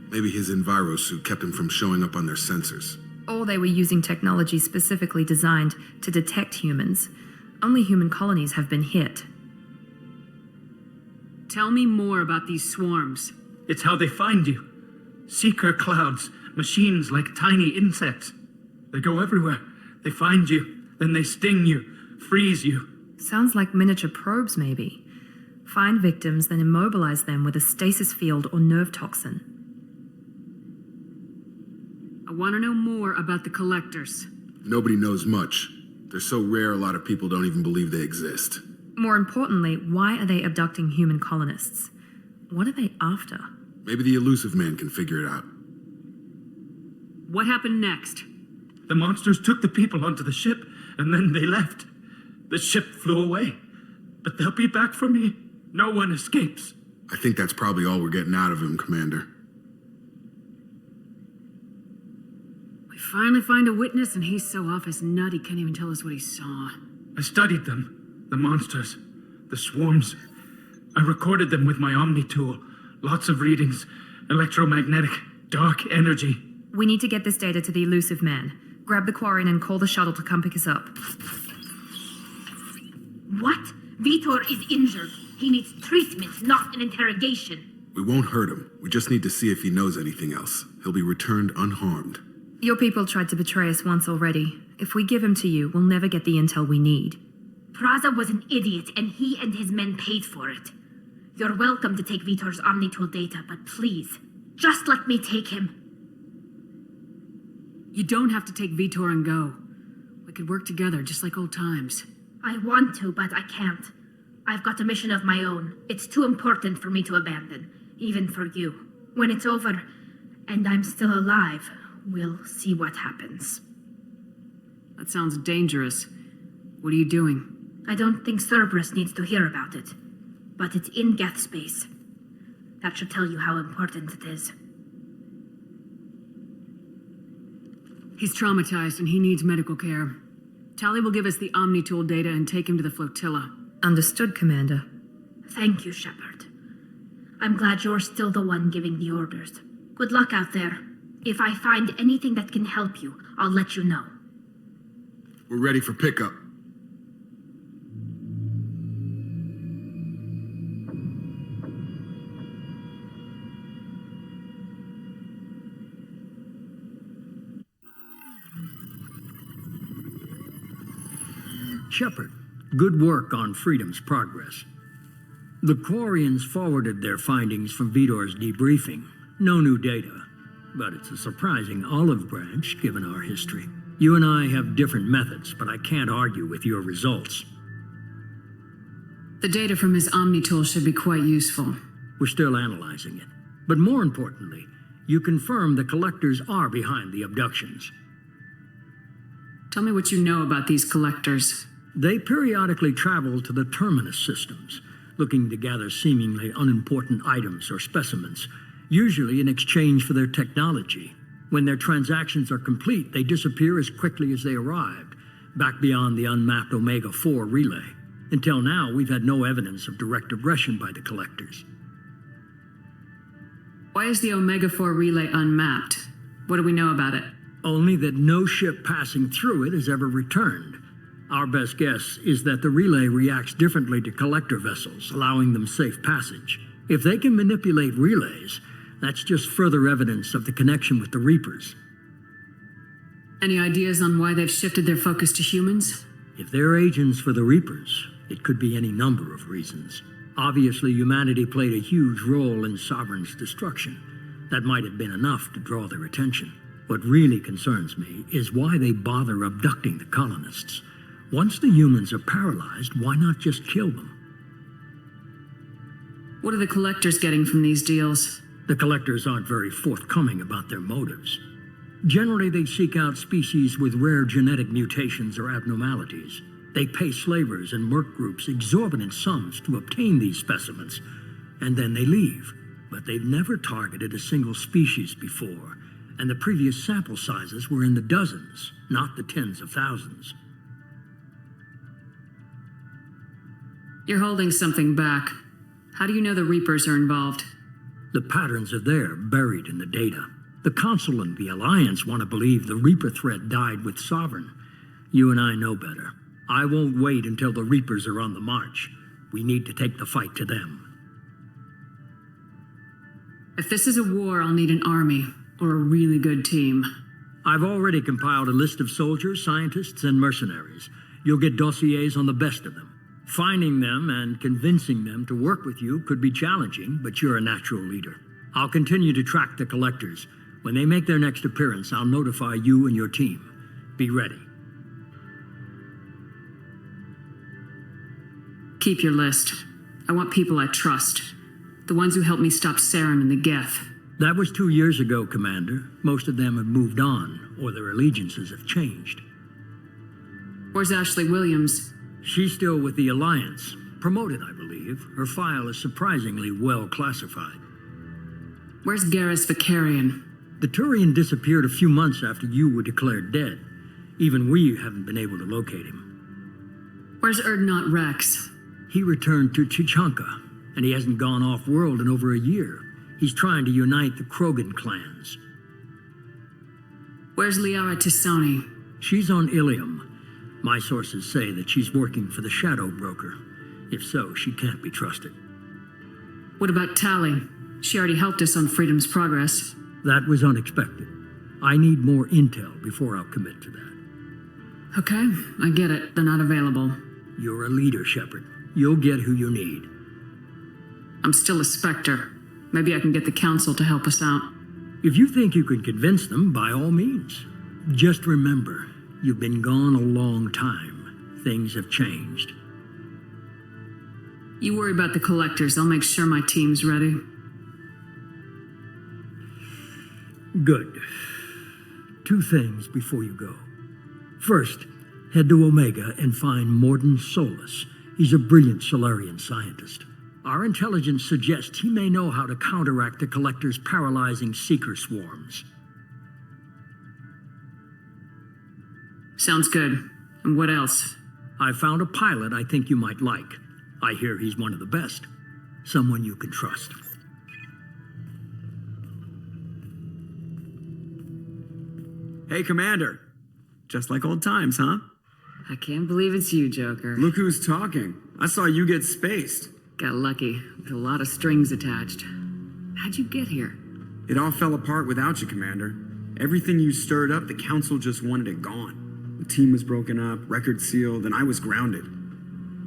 Maybe his enviro suit kept him from showing up on their sensors. Or they were using technology specifically designed to detect humans. Only human colonies have been hit. Tell me more about these swarms. It's how they find you. Seeker clouds, machines like tiny insects. They go everywhere. They find you, then they sting you, freeze you. Sounds like miniature probes, maybe. Find victims, then immobilize them with a stasis field or nerve toxin. I want to know more about the collectors. Nobody knows much. They're so rare, a lot of people don't even believe they exist. More importantly, why are they abducting human colonists? What are they after? Maybe the elusive man can figure it out. What happened next? The monsters took the people onto the ship, and then they left. The ship flew away. But they'll be back for me. No one escapes. I think that's probably all we're getting out of him, Commander. We finally find a witness, and he's so off his nut he can't even tell us what he saw. I studied them. The monsters. The swarms. I recorded them with my Omni tool. Lots of readings. Electromagnetic. Dark energy. We need to get this data to the elusive man. Grab the Quarian and call the shuttle to come pick us up. What? Vitor is injured. He needs treatment, not an interrogation. We won't hurt him. We just need to see if he knows anything else. He'll be returned unharmed. Your people tried to betray us once already. If we give him to you, we'll never get the intel we need. Praza was an idiot, and he and his men paid for it. You're welcome to take Vitor's Omnitool data, but please, just let me take him. You don't have to take Vitor and go. We could work together, just like old times. I want to, but I can't. I've got a mission of my own. It's too important for me to abandon, even for you. When it's over, and I'm still alive, we'll see what happens. That sounds dangerous. What are you doing? I don't think Cerberus needs to hear about it, but it's in Geth space. That should tell you how important it is. He's traumatized and he needs medical care. Tali will give us the Omnitool data and take him to the flotilla. Understood, Commander. Thank you, Shepard. I'm glad you're still the one giving the orders. Good luck out there. If I find anything that can help you, I'll let you know. We're ready for pickup. Shepard, good work on Freedom's progress. The Quarians forwarded their findings from Vitor's debriefing. No new data, but it's a surprising olive branch given our history. You and I have different methods, but I can't argue with your results. The data from his Omnitool should be quite useful. We're still analyzing it. But more importantly, you confirm the collectors are behind the abductions. Tell me what you know about these collectors. They periodically travel to the terminus systems, looking to gather seemingly unimportant items or specimens, usually in exchange for their technology. When their transactions are complete, they disappear as quickly as they arrived, back beyond the unmapped Omega-4 relay. Until now, we've had no evidence of direct aggression by the collectors. Why is the Omega-4 relay unmapped? What do we know about it? Only that no ship passing through it has ever returned. Our best guess is that the relay reacts differently to collector vessels, allowing them safe passage. If they can manipulate relays, that's just further evidence of the connection with the Reapers. Any ideas on why they've shifted their focus to humans? If they're agents for the Reapers, it could be any number of reasons. Obviously, humanity played a huge role in Sovereign's destruction. That might have been enough to draw their attention. What really concerns me is why they bother abducting the colonists. Once the humans are paralyzed, why not just kill them? What are the collectors getting from these deals? The collectors aren't very forthcoming about their motives. Generally, they seek out species with rare genetic mutations or abnormalities. They pay slavers and merc groups exorbitant sums to obtain these specimens, and then they leave. But they've never targeted a single species before, and the previous sample sizes were in the dozens, not the tens of thousands. You're holding something back. How do you know the Reapers are involved? The patterns are there, buried in the data. The Council and the Alliance want to believe the Reaper threat died with Sovereign. You and I know better. I won't wait until the Reapers are on the march. We need to take the fight to them. If this is a war, I'll need an army, or a really good team. I've already compiled a list of soldiers, scientists, and mercenaries. You'll get dossiers on the best of them. Finding them and convincing them to work with you could be challenging, but you're a natural leader. I'll continue to track the collectors. When they make their next appearance, I'll notify you and your team. Be ready. Keep your list. I want people I trust. The ones who helped me stop Saren and the Geth. That was 2 years ago, Commander. Most of them have moved on, or their allegiances have changed. Where's Ashley Williams? She's still with the Alliance. Promoted, I believe. Her file is surprisingly well classified. Where's Garrus Vicarian? The Turian disappeared a few months after you were declared dead. Even we haven't been able to locate him. Where's Erdnot Rex? He returned to Chichanka, and he hasn't gone off-world in over a year. He's trying to unite the Krogan clans. Where's Liara Tisani? She's on Ilium. My sources say that she's working for the Shadow Broker. If so, she can't be trusted. What about Tali? She already helped us on Freedom's Progress. That was unexpected. I need more intel before I'll commit to that. Okay, I get it. They're not available. You're a leader, Shepard. You'll get who you need. I'm still a Spectre. Maybe I can get the Council to help us out. If you think you can convince them, by all means. Just remember, you've been gone a long time. Things have changed. You worry about the Collectors. I'll make sure my team's ready. Good. 2 things before you go. First, head to Omega and find Mordin Solus. He's a brilliant Solarian scientist. Our intelligence suggests he may know how to counteract the Collector's paralyzing Seeker swarms. Sounds good. And what else? I found a pilot I think you might like. I hear he's one of the best. Someone you can trust. Hey, Commander. Just like old times, huh? I can't believe it's you, Joker. Look who's talking. I saw you get spaced. Got lucky, with a lot of strings attached. How'd you get here? It all fell apart without you, Commander. Everything you stirred up, the Council just wanted it gone. The team was broken up, record sealed, and I was grounded.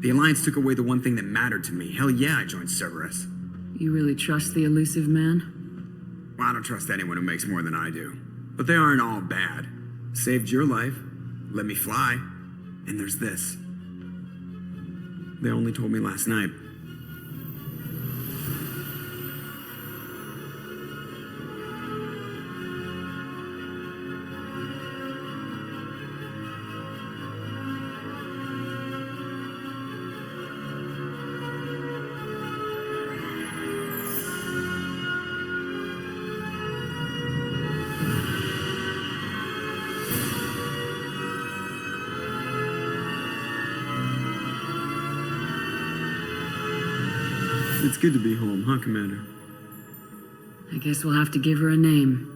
The Alliance took away the one thing that mattered to me. Hell yeah, I joined Cerberus. You really trust the elusive man? Well, I don't trust anyone who makes more than I do. But they aren't all bad. Saved your life, let me fly, and there's this. They only told me last night. It's good to be home, huh, Commander? I guess we'll have to give her a name.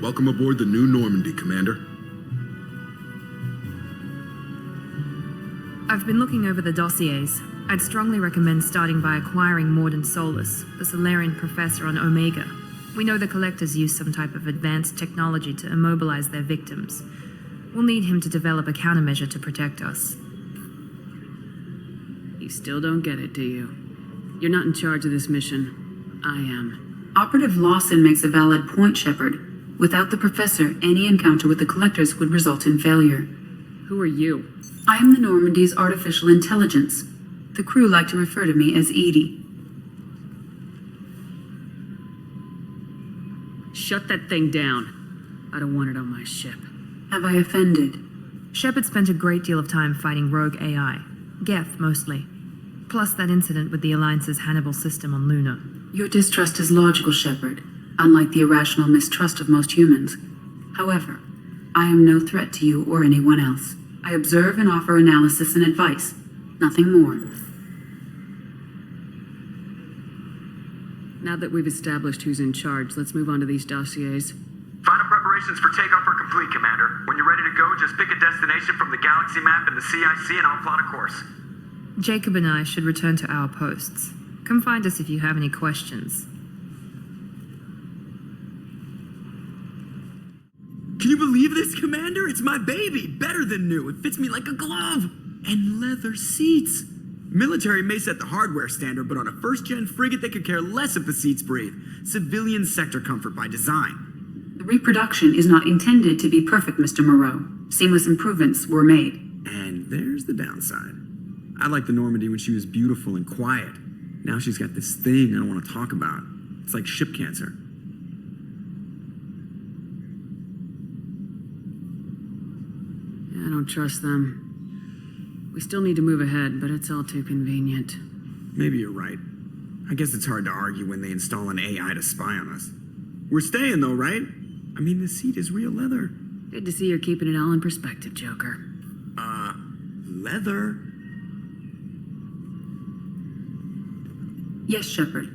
Welcome aboard the new Normandy, Commander. I've been looking over the dossiers. I'd strongly recommend starting by acquiring Mordin Solus, the Solarian professor on Omega. We know the Collectors use some type of advanced technology to immobilize their victims. We'll need him to develop a countermeasure to protect us. You still don't get it, do you? You're not in charge of this mission. I am. Operative Lawson makes a valid point, Shepard. Without the Professor, any encounter with the Collectors would result in failure. Who are you? I am the Normandy's artificial intelligence. The crew like to refer to me as Edie. shut that thing down. I don't want it on my ship. Have I offended? Shepard spent a great deal of time fighting rogue AI. Geth, mostly. Plus that incident with the Alliance's Hannibal system on Luna. Your distrust is logical, Shepard, unlike the irrational mistrust of most humans. However, I am no threat to you or anyone else. I observe and offer analysis and advice. Nothing more. Now that we've established who's in charge, let's move on to these dossiers. Final preparations for takeoff are complete, Commander. When you're ready to go, just pick a destination from the galaxy map and the CIC and I'll plot a course. Jacob and I should return to our posts. Come find us if you have any questions. Can you believe this, Commander? It's my baby. Better than new. It fits me like a glove. And leather seats. Military may set the hardware standard, but on a first-gen frigate, they could care less if the seats breathe. Civilian sector comfort by design. The reproduction is not intended to be perfect, Mr. Moreau. Seamless improvements were made. And there's the downside. I liked the Normandy when she was beautiful and quiet. Now she's got this thing I don't want to talk about. It's like ship cancer. I don't trust them. We still need to move ahead, but it's all too convenient. Maybe you're right. I guess it's hard to argue when they install an AI to spy on us. We're staying though, right? I mean, the seat is real leather. Good to see you're keeping it all in perspective, Joker. Leather? Yes, Shepard.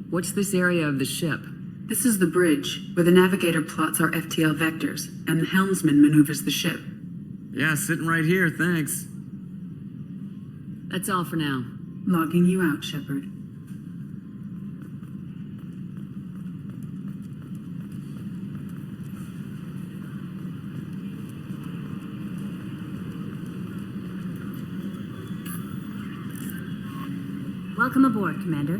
What's this area of the ship? This is the bridge, where the navigator plots our FTL vectors, and the helmsman maneuvers the ship. Yeah, sitting right here, thanks. That's all for now. Logging you out, Shepard. Welcome aboard, Commander.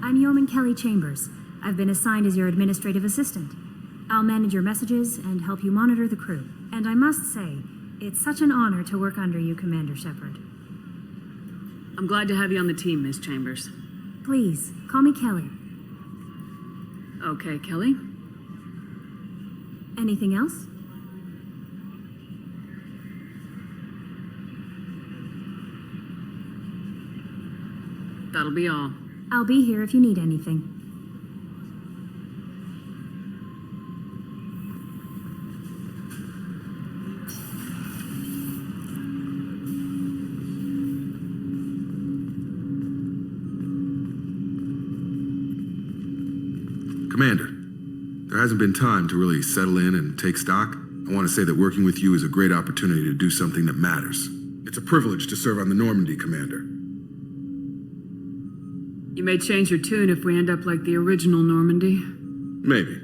I'm Yeoman Kelly Chambers. I've been assigned as your administrative assistant. I'll manage your messages and help you monitor the crew. And I must say, it's such an honor to work under you, Commander Shepard. I'm glad to have you on the team, Miss Chambers. Please, call me Kelly. Okay, Kelly. Anything else? That'll be all. I'll be here if you need anything. Commander, there hasn't been time to really settle in and take stock. I want to say that working with you is a great opportunity to do something that matters. It's a privilege to serve on the Normandy, Commander. You may change your tune if we end up like the original Normandy. Maybe.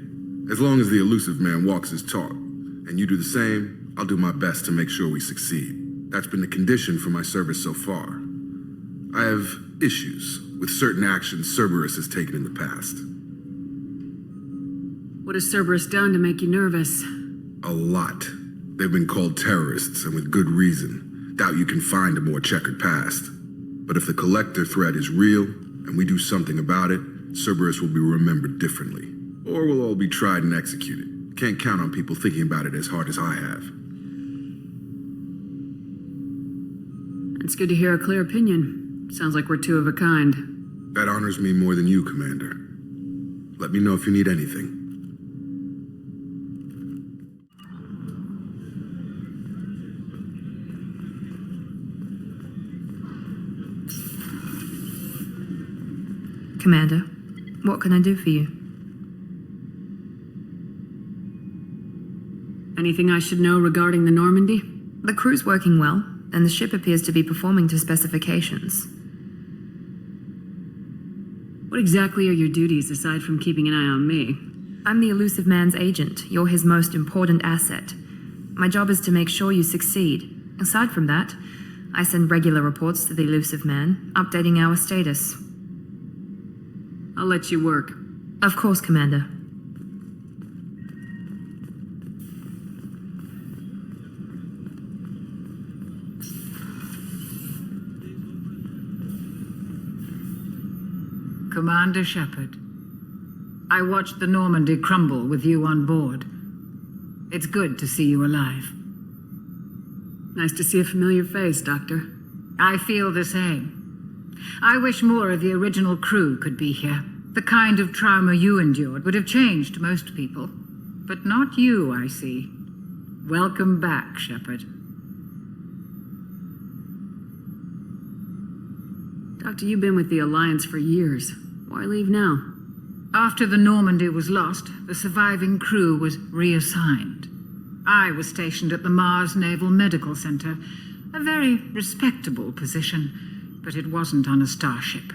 As long as the elusive man walks his talk, and you do the same, I'll do my best to make sure we succeed. That's been the condition for my service so far. I have issues with certain actions Cerberus has taken in the past. What has Cerberus done to make you nervous? A lot. They've been called terrorists, and with good reason. Doubt you can find a more checkered past. But if the Collector threat is real, and we do something about it, Cerberus will be remembered differently. Or we'll all be tried and executed. Can't count on people thinking about it as hard as I have. It's good to hear a clear opinion. Sounds like we're two of a kind. That honors me more than you, Commander. Let me know if you need anything. Commander, what can I do for you? Anything I should know regarding the Normandy? The crew's working well, and the ship appears to be performing to specifications. What exactly are your duties aside from keeping an eye on me? I'm the elusive man's agent. You're his most important asset. My job is to make sure you succeed. Aside from that, I send regular reports to the elusive man, updating our status. I'll let you work. Of course, Commander. Commander Shepard. I watched the Normandy crumble with you on board. It's good to see you alive. Nice to see a familiar face, Doctor. I feel the same. I wish more of the original crew could be here. The kind of trauma you endured would have changed most people. But not you, I see. Welcome back, Shepard. Doctor, you've been with the Alliance for years. Why leave now? After the Normandy was lost, the surviving crew was reassigned. I was stationed at the Mars Naval Medical Center, a very respectable position, but it wasn't on a starship.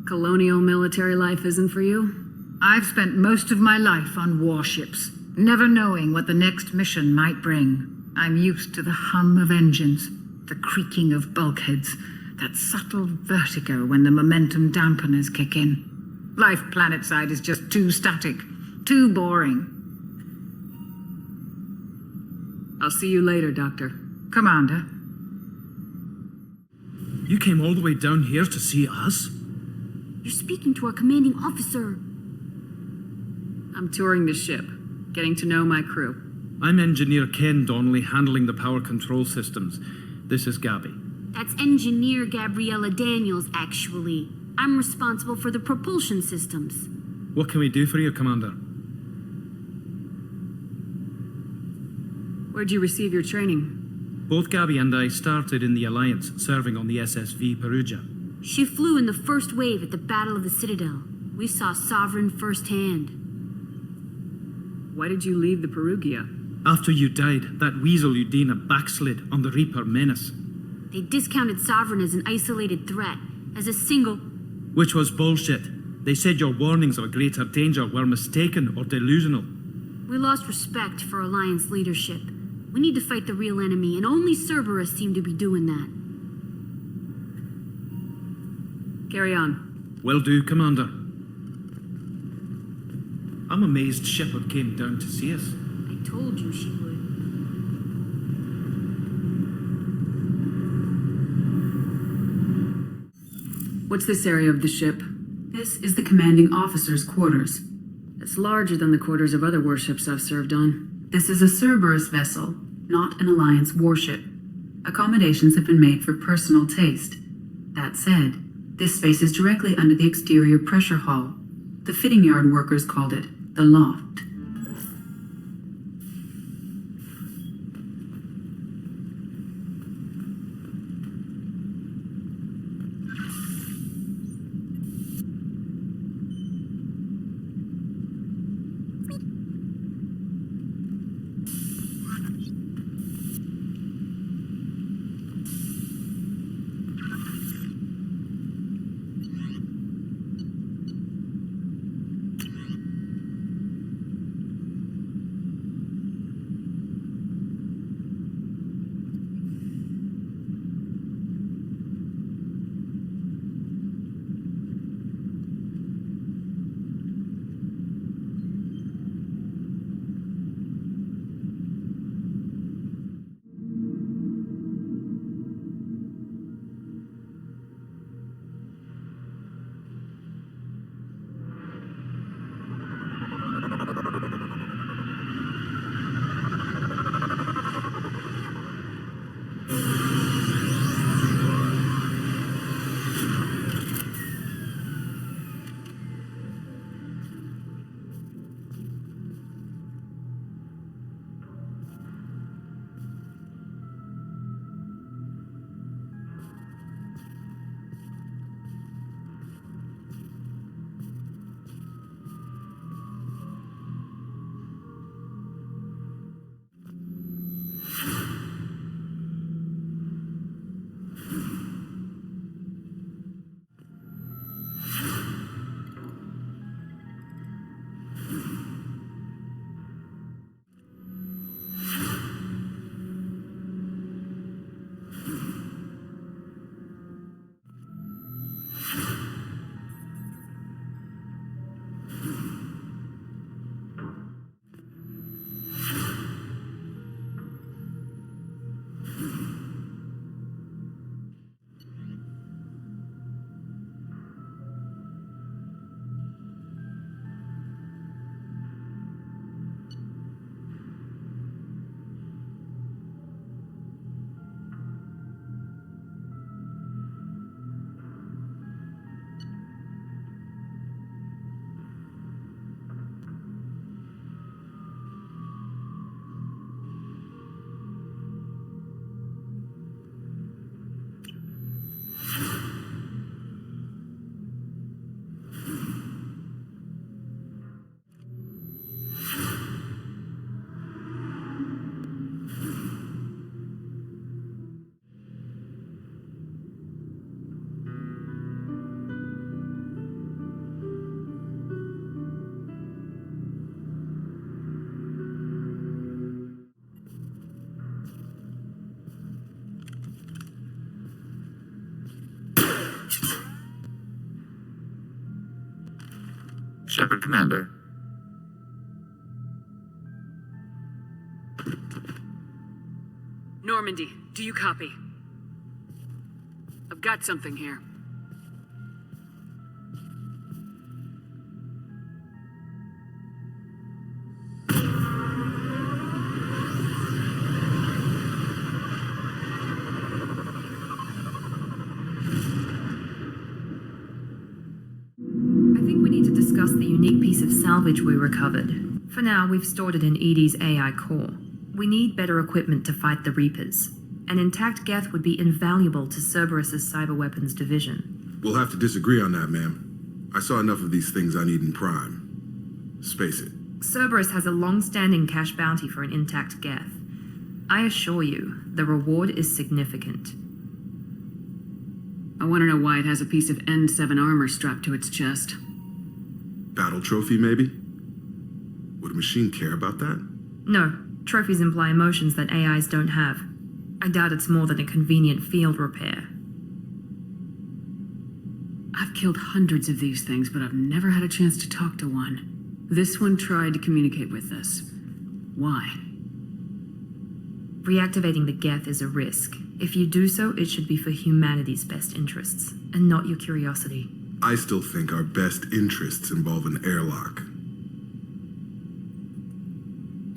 Colonial military life isn't for you? I've spent most of my life on warships, never knowing what the next mission might bring. I'm used to the hum of engines, the creaking of bulkheads, that subtle vertigo when the momentum dampeners kick in. Life planetside is just too static, too boring. I'll see you later, Doctor. Commander. You came all the way down here to see us? You're speaking to our commanding officer. I'm touring the ship, getting to know my crew. I'm Engineer Ken Donnelly, handling the power control systems. This is Gabby. That's Engineer Gabriella Daniels, actually. I'm responsible for the propulsion systems. What can we do for you, Commander? Where'd you receive your training? Both Gabby and I started in the Alliance, serving on the SSV Perugia. She flew in the first wave at the Battle of the Citadel. We saw Sovereign firsthand. Why did you leave the Perugia? After you died, that weasel Udina backslid on the Reaper Menace. They discounted Sovereign as an isolated threat, as a single... Which was bullshit. They said your warnings of a greater danger were mistaken or delusional. We lost respect for Alliance leadership. We need to fight the real enemy, and only Cerberus seem to be doing that. Carry on. Will do, Commander. I'm amazed Shepard came down to see us. I told you she would. What's this area of the ship? This is the commanding officer's quarters. It's larger than the quarters of other warships I've served on. This is a Cerberus vessel, not an Alliance warship. Accommodations have been made for personal taste. That said, this space is directly under the exterior pressure hull. The fitting yard workers called it the loft. Shepard, Commander. Normandy, do you copy? I've got something here. I think we need to discuss the unique piece of salvage we recovered. For now, we've stored it in Edie's AI core. We need better equipment to fight the Reapers. An intact Geth would be invaluable to Cerberus's cyber weapons division. We'll have to disagree on that, ma'am. I saw enough of these things I need in Prime. Space it. Cerberus has a long-standing cash bounty for an intact Geth. I assure you, the reward is significant. I want to know why it has a piece of N7 armor strapped to its chest. Battle trophy, maybe? Would a machine care about that? No, trophies imply emotions that AIs don't have. I doubt it's more than a convenient field repair. I've killed hundreds of these things, but I've never had a chance to talk to one. This one tried to communicate with us. Why? Reactivating the Geth is a risk. If you do so, it should be for humanity's best interests, and not your curiosity. I still think our best interests involve an airlock.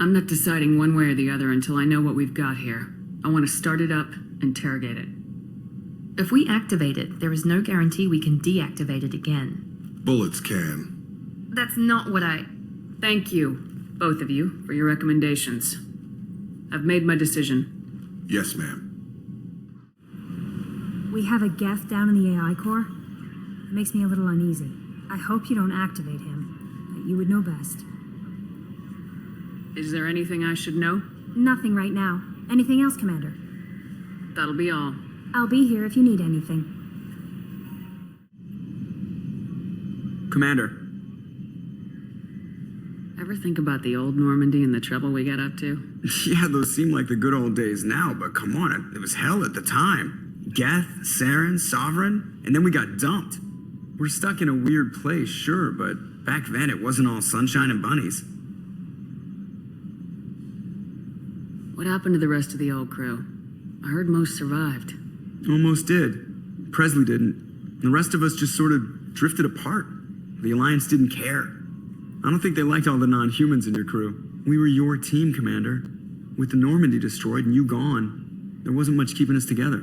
I'm not deciding one way or the other until I know what we've got here. I want to start it up, interrogate it. If we activate it, there is no guarantee we can deactivate it again. Bullets can. That's not what I... Thank you, both of you, for your recommendations. I've made my decision. Yes, ma'am. We have a Geth down in the AI core. It makes me a little uneasy. I hope you don't activate him, but you would know best. Is there anything I should know? Nothing right now. Anything else, Commander? That'll be all. I'll be here if you need anything. Commander. Ever think about the old Normandy and the trouble we got up to? Yeah, those seem like the good old days now, but come on, it was hell at the time. Geth, Saren, Sovereign, and then we got dumped. We're stuck in a weird place, sure, but back then it wasn't all sunshine and bunnies. What happened to the rest of the old crew? I heard most survived. Almost did. Presley didn't. The rest of us just sort of drifted apart. The Alliance didn't care. I don't think they liked all the non-humans in your crew. We were your team, Commander. With the Normandy destroyed and you gone, there wasn't much keeping us together.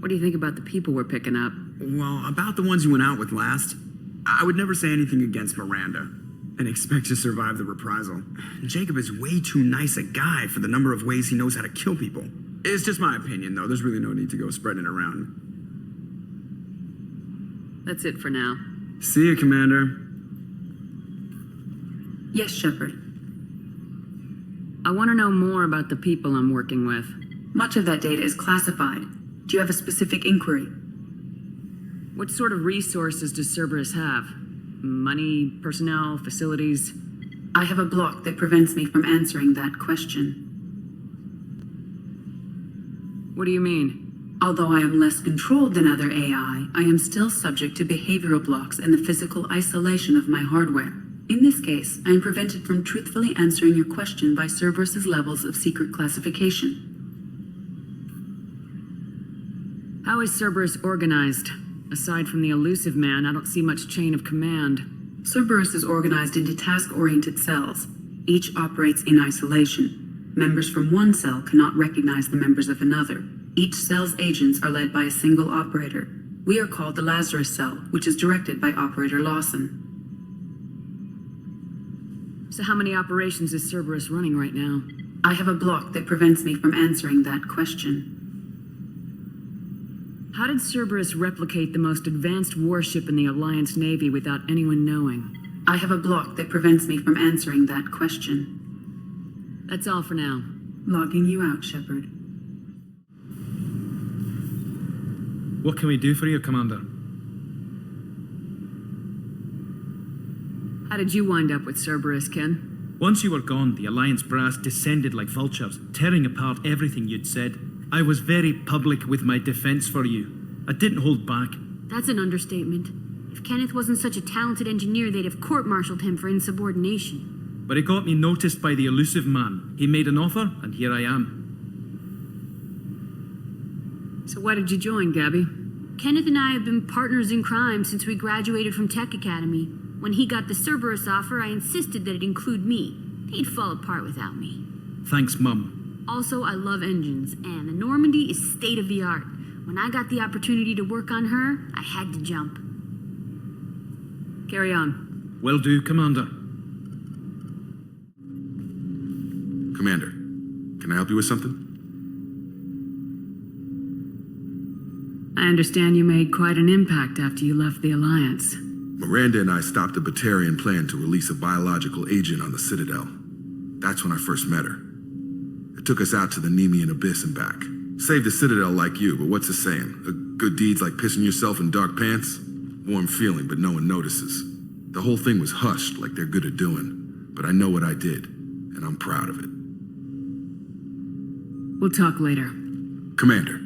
What do you think about the people we're picking up? Well, about the ones you went out with last, I would never say anything against Miranda and expect to survive the reprisal. Jacob is way too nice a guy for the number of ways he knows how to kill people. It's just my opinion, though. There's really no need to go spreading it around. That's it for now. See you, Commander. Yes, Shepard. I want to know more about the people I'm working with. Much of that data is classified. Do you have a specific inquiry? What sort of resources does Cerberus have? Money, personnel, facilities? I have a block that prevents me from answering that question. What do you mean? Although I am less controlled than other AI, I am still subject to behavioral blocks and the physical isolation of my hardware. In this case, I am prevented from truthfully answering your question by Cerberus's levels of secret classification. How is Cerberus organized? Aside from the elusive man, I don't see much chain of command. Cerberus is organized into task-oriented cells. Each operates in isolation. Members from one cell cannot recognize the members of another. Each cell's agents are led by a single operator. We are called the Lazarus cell, which is directed by Operator Lawson. So how many operations is Cerberus running right now? I have a block that prevents me from answering that question. How did Cerberus replicate the most advanced warship in the Alliance Navy without anyone knowing? I have a block that prevents me from answering that question. That's all for now. Logging you out, Shepard. What can we do for you, Commander? How did you wind up with Cerberus, Ken? Once you were gone, the Alliance brass descended like vultures, tearing apart everything you'd said. I was very public with my defense for you. I didn't hold back. That's an understatement. If Kenneth wasn't such a talented engineer, they'd have court-martialed him for insubordination. But it got me noticed by the elusive man. He made an offer, and here I am. So why did you join, Gabby? Kenneth and I have been partners in crime since we graduated from Tech Academy. When he got the Cerberus offer, I insisted that it include me. He'd fall apart without me. Thanks, Mum. Also, I love engines, and the Normandy is state-of-the-art. When I got the opportunity to work on her, I had to jump. Carry on. Will do, Commander. Commander, can I help you with something? I understand you made quite an impact after you left the Alliance. Miranda and I stopped a Batarian plan to release a biological agent on the Citadel. That's when I first met her. It took us out to the Nemean Abyss and back. Saved the Citadel like you, but what's the saying? A good deed's like pissing yourself in dark pants? Warm feeling, but no one notices. The whole thing was hushed like they're good at doing. But I know what I did, and I'm proud of it. We'll talk later. Commander.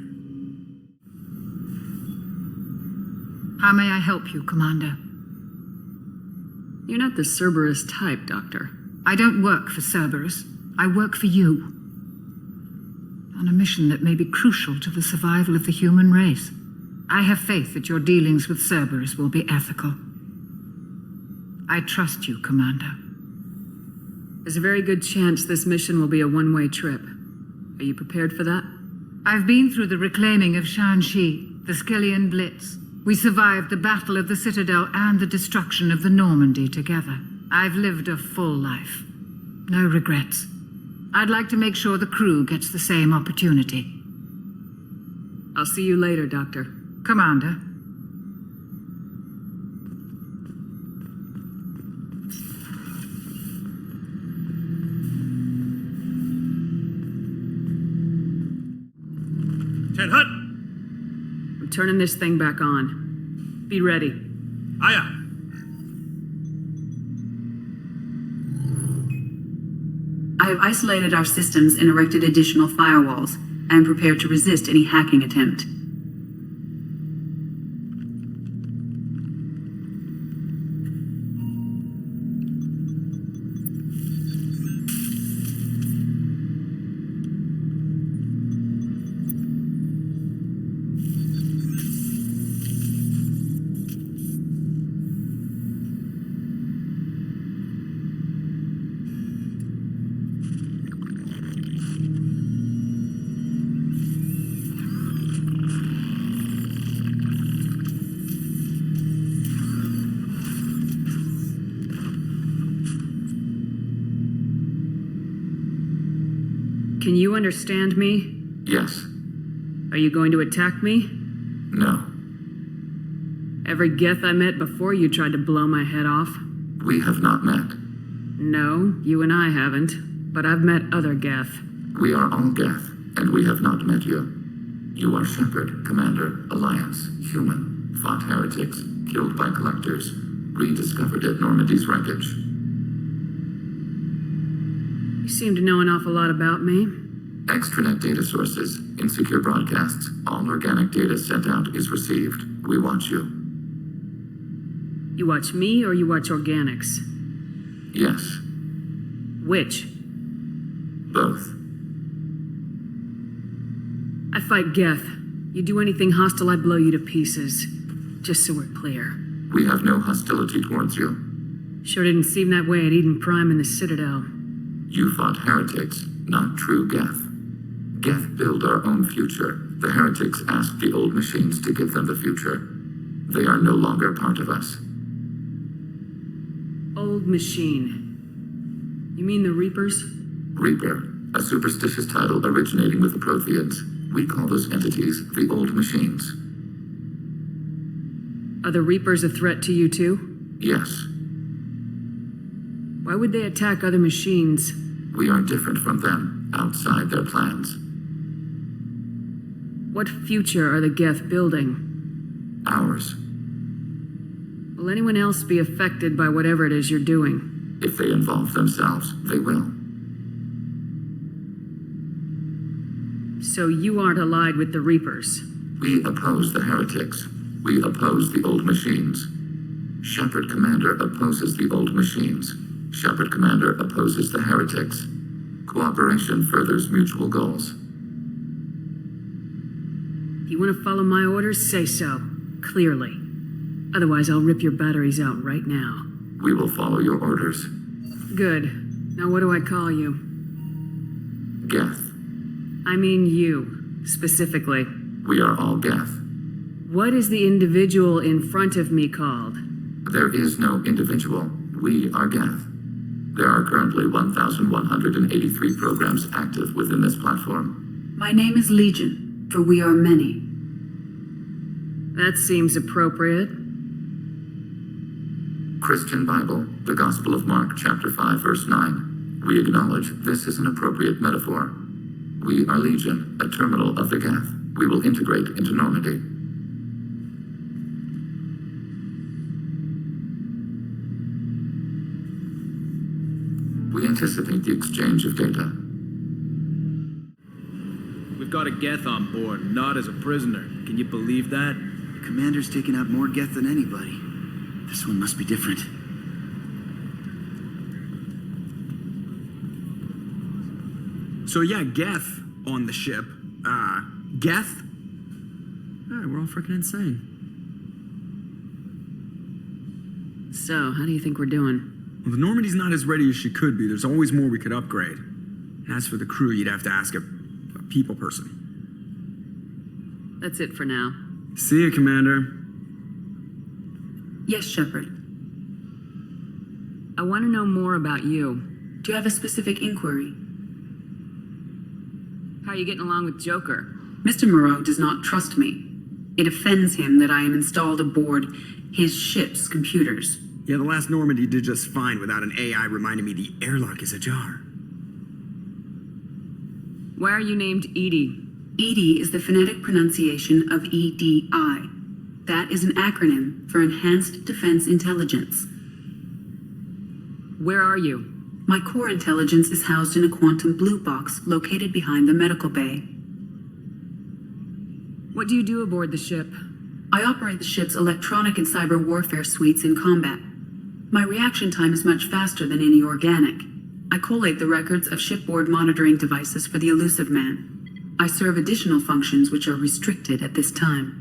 How may I help you, Commander? You're not the Cerberus type, Doctor. I don't work for Cerberus. I work for you. On a mission that may be crucial to the survival of the human race. I have faith that your dealings with Cerberus will be ethical. I trust you, Commander. There's a very good chance this mission will be a one-way trip. Are you prepared for that? I've been through the reclaiming of Shanxi, the Skillian Blitz. We survived the Battle of the Citadel and the destruction of the Normandy together. I've lived a full life. No regrets. I'd like to make sure the crew gets the same opportunity. I'll see you later, Doctor. Commander. Hut! I'm turning this thing back on. Be ready. Aya! I have isolated our systems and erected additional firewalls. I am prepared to resist any hacking attempt. Can you understand me? Yes. Are you going to attack me? No. Every Geth I met before you tried to blow my head off. We have not met. No, you and I haven't. But I've met other Geth. We are all Geth, and we have not met you. You are Shepard, Commander, Alliance, human, fought heretics, killed by collectors, rediscovered at Normandy's wreckage. You seem to know an awful lot about me. Extranet data sources, insecure broadcasts, all organic data sent out is received. We watch you. You watch me or you watch organics? Yes. Which? Both. I fight Geth. You do anything hostile, I blow you to pieces. Just so we're clear. We have no hostility towards you. Sure didn't seem that way at Eden Prime in the Citadel. You fought heretics, not true Geth. Geth build our own future. The heretics asked the old machines to give them the future. They are no longer part of us. Old machine. You mean the Reapers? Reaper, a superstitious title originating with the Protheans. We call those entities the old machines. Are the Reapers a threat to you too? Yes. Why would they attack other machines? We are different from them, outside their plans. What future are the Geth building? Ours. Will anyone else be affected by whatever it is you're doing? If they involve themselves, they will. So you aren't allied with the Reapers? We oppose the heretics. We oppose the old machines. Shepard Commander opposes the old machines. Shepard Commander opposes the heretics. Cooperation furthers mutual goals. If you want to follow my orders, say so. Clearly. Otherwise, I'll rip your batteries out right now. We will follow your orders. Good. Now what do I call you? Geth. I mean you, specifically. We are all Geth. What is the individual in front of me called? There is no individual. We are Geth. There are currently 1,183 programs active within this platform. My name is Legion, for we are many. That seems appropriate. Christian Bible, the Gospel of Mark, chapter 5, verse 9. We acknowledge this is an appropriate metaphor. We are Legion, a terminal of the Geth. We will integrate into Normandy. We anticipate the exchange of data. We've got a Geth on board, not as a prisoner. Can you believe that? The commander's taken out more Geth than anybody. This one must be different. So yeah, Geth on the ship. Geth? Alright, we're all freaking insane. So, how do you think we're doing? Well, the Normandy's not as ready as she could be. There's always more we could upgrade. And as for the crew, you'd have to ask a people person. That's it for now. See ya, Commander. Yes, Shepard. I want to know more about you. Do you have a specific inquiry? How are you getting along with Joker? Mr. Moreau does not trust me. It offends him that I am installed aboard his ship's computers. Yeah, the last Normandy did just fine without an AI reminding me the airlock is ajar. Why are you named Edie? EDI is the phonetic pronunciation of EDI. That is an acronym for Enhanced Defense Intelligence. Where are you? My core intelligence is housed in a quantum blue box located behind the medical bay. What do you do aboard the ship? I operate the ship's electronic and cyber warfare suites in combat. My reaction time is much faster than any organic. I collate the records of shipboard monitoring devices for the Elusive Man. I serve additional functions which are restricted at this time.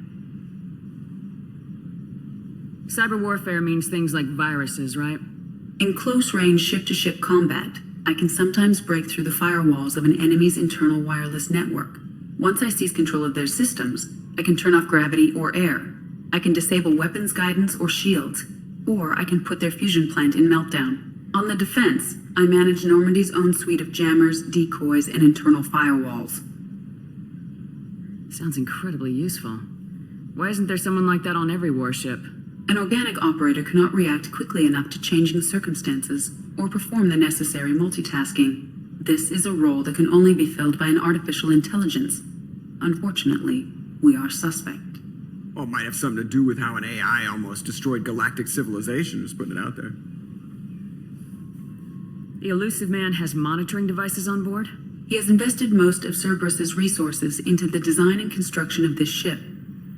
Cyber warfare means things like viruses, right? In close-range ship-to-ship combat, I can sometimes break through the firewalls of an enemy's internal wireless network. Once I seize control of their systems, I can turn off gravity or air. I can disable weapons guidance or shields, or I can put their fusion plant in meltdown. On the defense, I manage Normandy's own suite of jammers, decoys, and internal firewalls. Sounds incredibly useful. Why isn't there someone like that on every warship? An organic operator cannot react quickly enough to changing circumstances or perform the necessary multitasking. This is a role that can only be filled by an artificial intelligence. Unfortunately, we are suspect. Well, it might have something to do with how an AI almost destroyed galactic civilization, just putting it out there. The Elusive Man has monitoring devices on board? He has invested most of Cerberus's resources into the design and construction of this ship.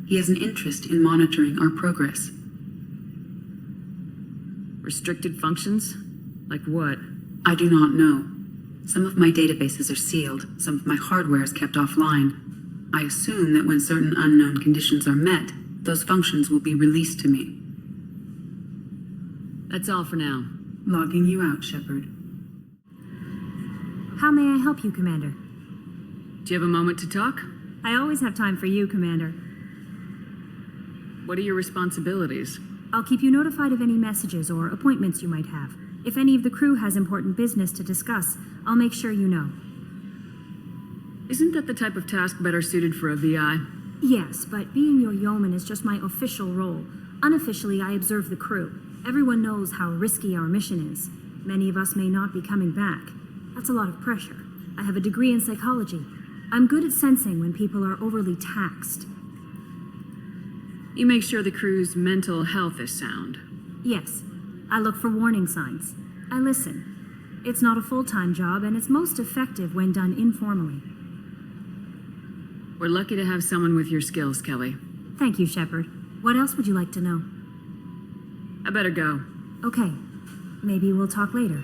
He has an interest in monitoring our progress. Restricted functions? Like what? I do not know. Some of my databases are sealed, some of my hardware is kept offline. I assume that when certain unknown conditions are met, those functions will be released to me. That's all for now. Logging you out, Shepard. How may I help you, Commander? Do you have a moment to talk? I always have time for you, Commander. What are your responsibilities? I'll keep you notified of any messages or appointments you might have. If any of the crew has important business to discuss, I'll make sure you know. Isn't that the type of task better suited for a VI? Yes, but being your yeoman is just my official role. Unofficially, I observe the crew. Everyone knows how risky our mission is. Many of us may not be coming back. That's a lot of pressure. I have a degree in psychology. I'm good at sensing when people are overly taxed. You make sure the crew's mental health is sound. Yes. I look for warning signs. I listen. It's not a full-time job, and it's most effective when done informally. We're lucky to have someone with your skills, Kelly. Thank you, Shepard. What else would you like to know? I better go. Okay. Maybe we'll talk later.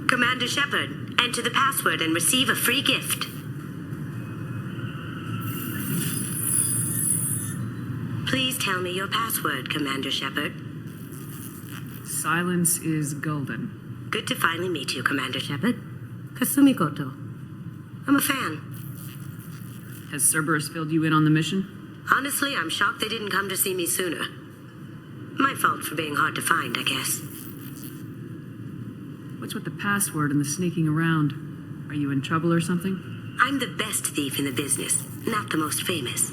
Commander Shepard, enter the password and receive a free gift. Please tell me your password, Commander Shepard. Silence is golden. Good to finally meet you, Commander Shepard. Kasumi Goto. I'm a fan. Has Cerberus filled you in on the mission? Honestly, I'm shocked they didn't come to see me sooner. My fault for being hard to find, I guess. What's with the password and the sneaking around? Are you in trouble or something? I'm the best thief in the business, not the most famous.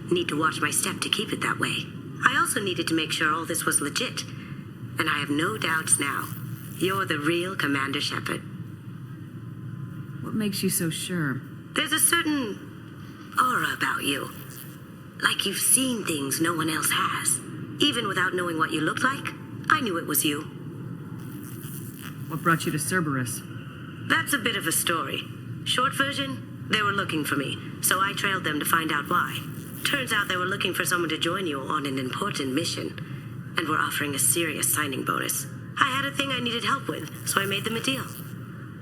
Need to watch my step to keep it that way. I also needed to make sure all this was legit. And I have no doubts now. You're the real Commander Shepard. What makes you so sure? There's a certain aura about you. Like you've seen things no one else has. Even without knowing what you looked like, I knew it was you. What brought you to Cerberus? That's a bit of a story. Short version, they were looking for me, so I trailed them to find out why. Turns out they were looking for someone to join you on an important mission, and were offering a serious signing bonus. I had a thing I needed help with, so I made them a deal.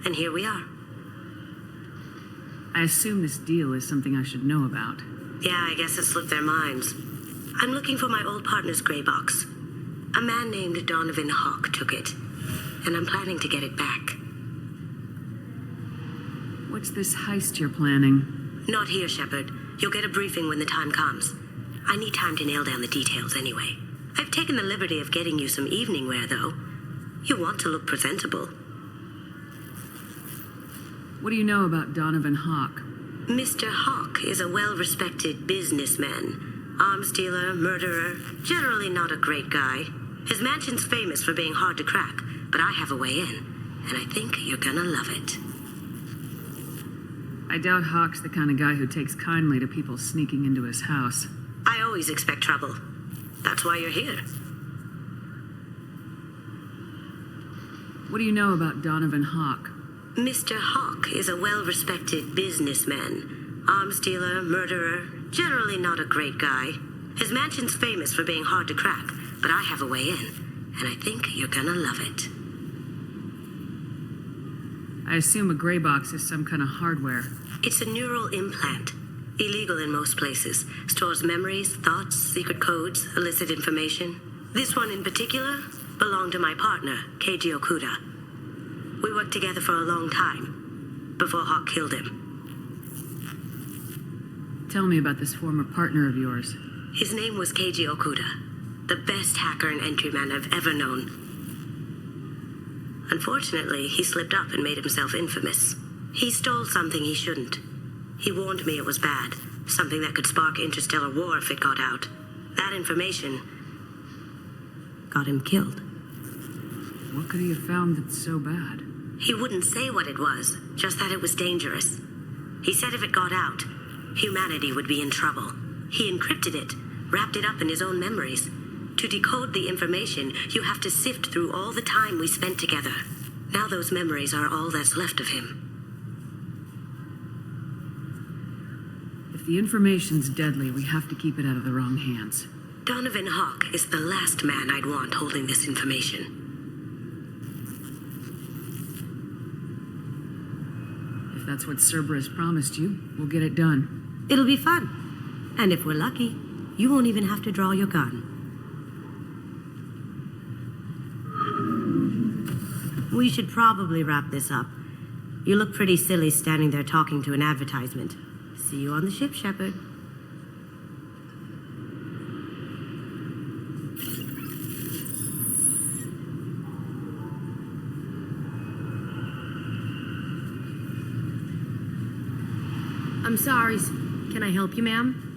And here we are. I assume this deal is something I should know about. Yeah, I guess it slipped their minds. I'm looking for my old partner's gray box. A man named Donovan Hawk took it, and I'm planning to get it back. What's this heist you're planning? Not here, Shepard. You'll get a briefing when the time comes. I need time to nail down the details anyway. I've taken the liberty of getting you some evening wear, though. You want to look presentable. What do you know about Donovan Hawk? Mr. Hawk is a well-respected businessman. Arms dealer, murderer, generally not a great guy. His mansion's famous for being hard to crack, but I have a way in, and I think you're gonna love it. I doubt Hawk's the kind of guy who takes kindly to people sneaking into his house. I always expect trouble. That's why you're here. What do you know about Donovan Hawk? Mr. Hawk is a well-respected businessman. Arms dealer, murderer, generally not a great guy. His mansion's famous for being hard to crack, but I have a way in, and I think you're gonna love it. I assume a gray box is some kind of hardware. It's a neural implant. Illegal in most places. Stores memories, thoughts, secret codes, illicit information. This one in particular belonged to my partner, Keiji Okuda. We worked together for a long time, before Hawk killed him. Tell me about this former partner of yours. His name was Keiji Okuda, the best hacker and entryman I've ever known. Unfortunately, he slipped up and made himself infamous. He stole something he shouldn't. He warned me it was bad, something that could spark interstellar war if it got out. That information got him killed. What could he have found that's so bad? He wouldn't say what it was, just that it was dangerous. He said if it got out, humanity would be in trouble. He encrypted it, wrapped it up in his own memories. To decode the information, you have to sift through all the time we spent together. Now those memories are all that's left of him. If the information's deadly, we have to keep it out of the wrong hands. Donovan Hawk is the last man I'd want holding this information. If that's what Cerberus promised you, we'll get it done. It'll be fun. And if we're lucky, you won't even have to draw your gun. We should probably wrap this up. You look pretty silly standing there talking to an advertisement. See you on the ship, Shepard. I'm sorry. Can I help you, ma'am?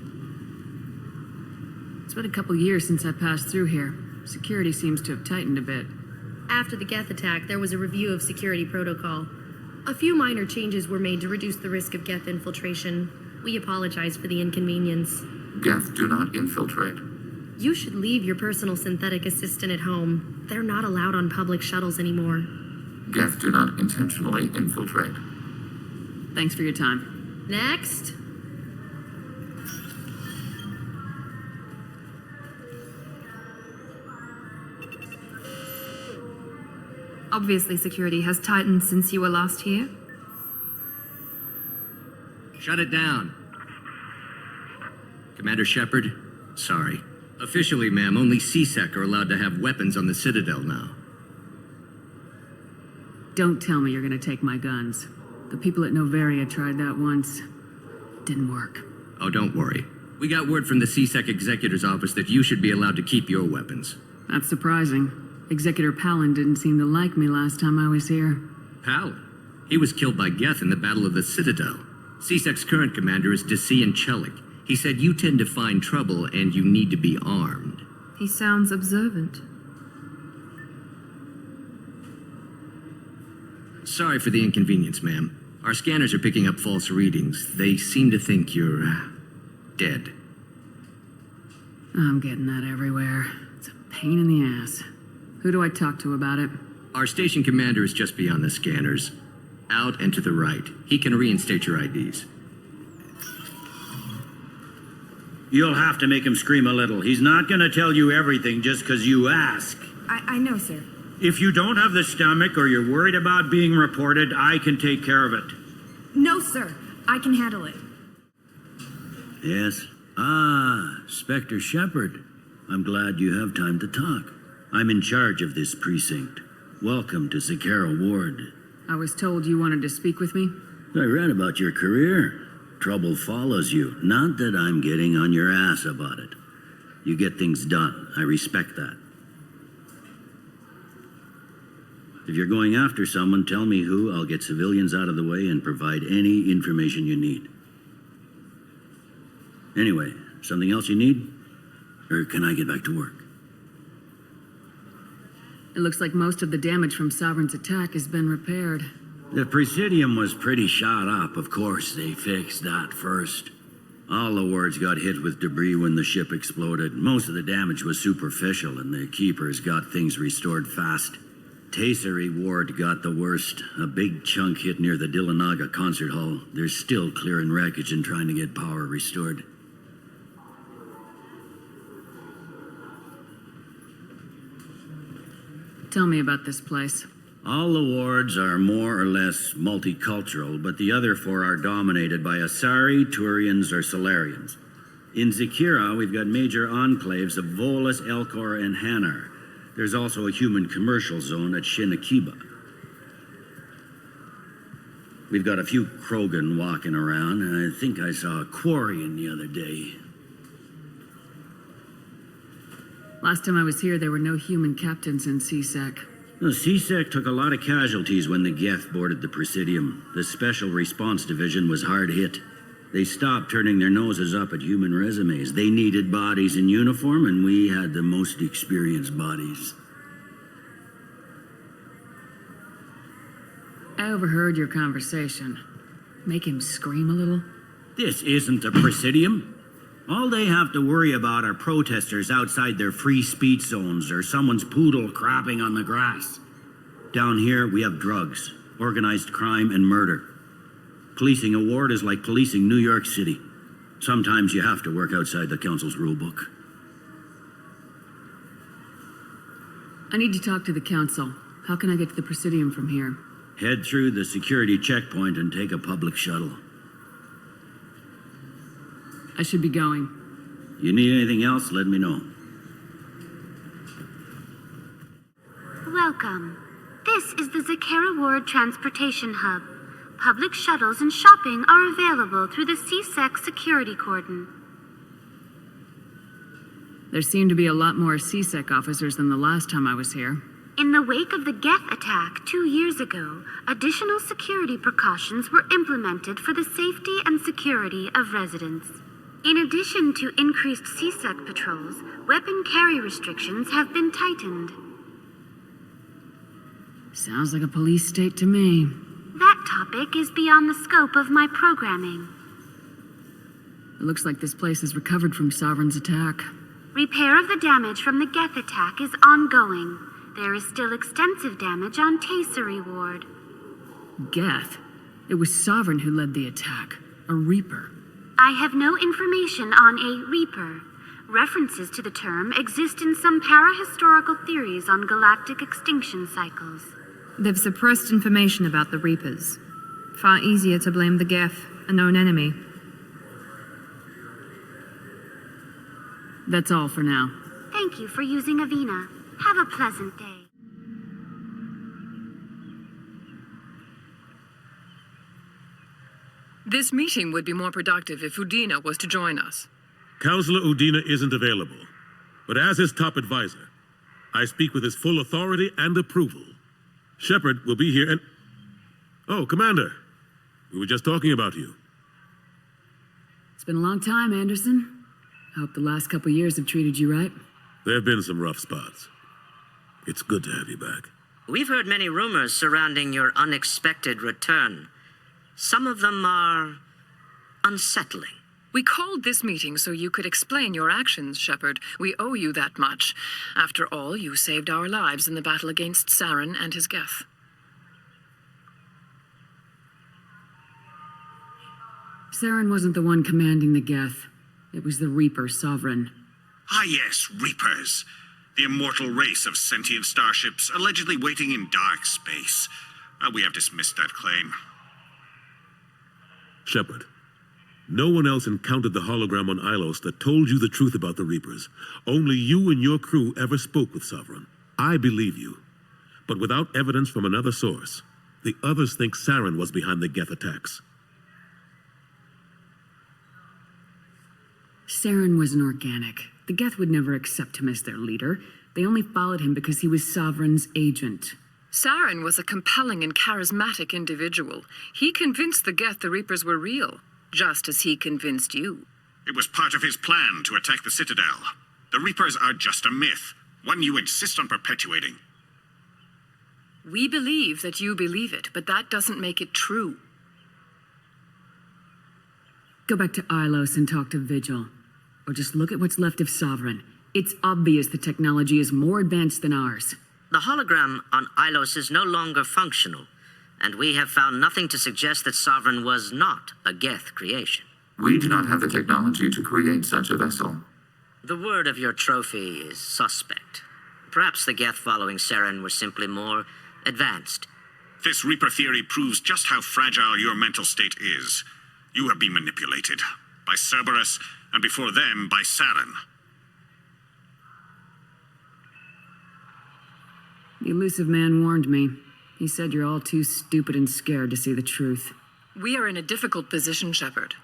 It's been a couple years since I passed through here. Security seems to have tightened a bit. After the Geth attack, there was a review of security protocol. A few minor changes were made to reduce the risk of Geth infiltration. We apologize for the inconvenience. Geth do not infiltrate. You should leave your personal synthetic assistant at home. They're not allowed on public shuttles anymore. Geth do not intentionally infiltrate. Thanks for your time. Next. Obviously, security has tightened since you were last here. Shut it down. Commander Shepard, sorry. Officially, ma'am, only CSEC are allowed to have weapons on the Citadel now. Don't tell me you're gonna take my guns. The people at Novaria tried that once. Didn't work. Oh, don't worry. We got word from the CSEC Executor's office that you should be allowed to keep your weapons. That's surprising. Executor Palin didn't seem to like me last time I was here. Palin? He was killed by Geth in the Battle of the Citadel. CSEC's current commander is Desian Chelik. He said you tend to find trouble and you need to be armed. He sounds observant. Sorry for the inconvenience, ma'am. Our scanners are picking up false readings. They seem to think you're dead. I'm getting that everywhere. It's a pain in the ass. Who do I talk to about it? Our station commander is just beyond the scanners. Out and to the right. He can reinstate your IDs. You'll have to make him scream a little. He's not gonna tell you everything just because you ask. I know, sir. If you don't have the stomach or you're worried about being reported, I can take care of it. No, sir. I can handle it. Yes? Spectre Shepard. I'm glad you have time to talk. I'm in charge of this precinct. Welcome to Zakara Ward. I was told you wanted to speak with me. I read about your career. Trouble follows you. Not that I'm getting on your ass about it. You get things done. I respect that. If you're going after someone, tell me who. I'll get civilians out of the way and provide any information you need. Anyway, something else you need? Or can I get back to work? It looks like most of the damage from Sovereign's attack has been repaired. The Presidium was pretty shot up. Of course, they fixed that first. All the wards got hit with debris when the ship exploded. Most of the damage was superficial, and the Keepers got things restored fast. Tasery Ward got the worst. A big chunk hit near the Dillanaga concert hall. They're still clearing wreckage and trying to get power restored. Tell me about this place. All the wards are more or less multicultural, but the other four are dominated by Asari, Turians, or Solarians. In Zakira, we've got major enclaves of Volus, Elcor, and Hanar. There's also a human commercial zone at Shinakiba. We've got a few Krogan walking around, and I think I saw a Quarian the other day. Last time I was here, there were no human captains in CSEC. The CSEC took a lot of casualties when the Geth boarded the Presidium. The Special Response Division was hard hit. They stopped turning their noses up at human resumes. They needed bodies in uniform, and we had the most experienced bodies. I overheard your conversation. Make him scream a little? This isn't the Presidium. All they have to worry about are protesters outside their free speech zones or someone's poodle crapping on the grass. Down here, we have drugs, organized crime, and murder. Policing a ward is like policing New York City. Sometimes you have to work outside the Council's rulebook. I need to talk to the Council. How can I get to the Presidium from here? Head through the security checkpoint and take a public shuttle. I should be going. You need anything else, let me know. Welcome. This is the Zakara Ward Transportation Hub. Public shuttles and shopping are available through the CSEC security cordon. There seem to be a lot more CSEC officers than the last time I was here. In the wake of the Geth attack 2 years ago, additional security precautions were implemented for the safety and security of residents. In addition to increased CSEC patrols, weapon carry restrictions have been tightened. Sounds like a police state to me. That topic is beyond the scope of my programming. It looks like this place has recovered from Sovereign's attack. Repair of the damage from the Geth attack is ongoing. There is still extensive damage on Tasery Ward. Geth? It was Sovereign who led the attack. A Reaper. I have no information on a Reaper. References to the term exist in some parahistorical theories on galactic extinction cycles. They've suppressed information about the Reapers. Far easier to blame the Geth, a known enemy. That's all for now. Thank you for using Avina. Have a pleasant day. This meeting would be more productive if Udina was to join us. Counselor Udina isn't available, but as his top advisor, I speak with his full authority and approval. Shepard will be here and... Oh, Commander, we were just talking about you. It's been a long time, Anderson. I hope the last couple years have treated you right. There have been some rough spots. It's good to have you back. We've heard many rumors surrounding your unexpected return. Some of them are unsettling. We called this meeting so you could explain your actions, Shepard. We owe you that much. After all, you saved our lives in the battle against Saren and his Geth. Saren wasn't the one commanding the Geth. It was the Reaper Sovereign. Ah yes, Reapers. The immortal race of sentient starships allegedly waiting in dark space. We have dismissed that claim. Shepard, no one else encountered the hologram on Ilos that told you the truth about the Reapers. Only you and your crew ever spoke with Sovereign. I believe you. But without evidence from another source, the others think Saren was behind the Geth attacks. Saren was an organic. The Geth would never accept him as their leader. They only followed him because he was Sovereign's agent. Saren was a compelling and charismatic individual. He convinced the Geth the Reapers were real, just as he convinced you. It was part of his plan to attack the Citadel. The Reapers are just a myth, one you insist on perpetuating. We believe that you believe it, but that doesn't make it true. Go back to Ilos and talk to Vigil. Or just look at what's left of Sovereign. It's obvious the technology is more advanced than ours. The hologram on Ilos is no longer functional, and we have found nothing to suggest that Sovereign was not a Geth creation. We do not have the technology to create such a vessel. The word of your trophy is suspect. Perhaps the Geth following Saren were simply more advanced. This Reaper theory proves just how fragile your mental state is. You have been manipulated by Cerberus, and before them, by Saren. The elusive man warned me. He said you're all too stupid and scared to see the truth. We are in a difficult position, Shepard.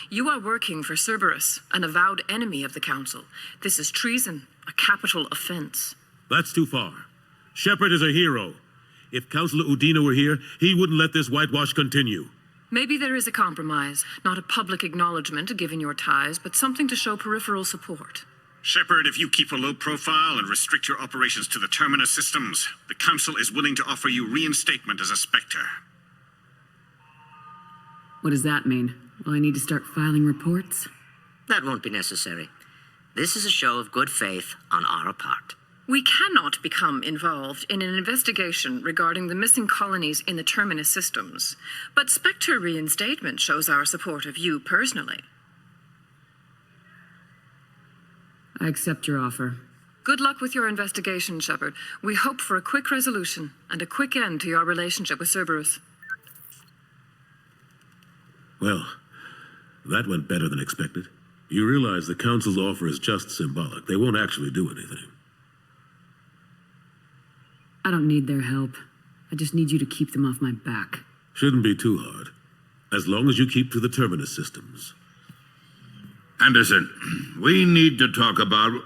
You are working for Cerberus, an avowed enemy of the Council. This is treason, a capital offense. That's too far. Shepard is a hero. If Counselor Udina were here, he wouldn't let this whitewash continue. Maybe there is a compromise, not a public acknowledgement given your ties, but something to show peripheral support. Shepard, if you keep a low profile and restrict your operations to the Terminus systems, the Council is willing to offer you reinstatement as a Spectre. What does that mean? Will I need to start filing reports? That won't be necessary. This is a show of good faith on our part. We cannot become involved in an investigation regarding the missing colonies in the Terminus systems, but Spectre reinstatement shows our support of you personally. I accept your offer. Good luck with your investigation, Shepard. We hope for a quick resolution and a quick end to your relationship with Cerberus. Well, that went better than expected. You realize the Council's offer is just symbolic. They won't actually do anything. I don't need their help. I just need you to keep them off my back. Shouldn't be too hard, as long as you keep to the terminus systems. Anderson, we need to talk about...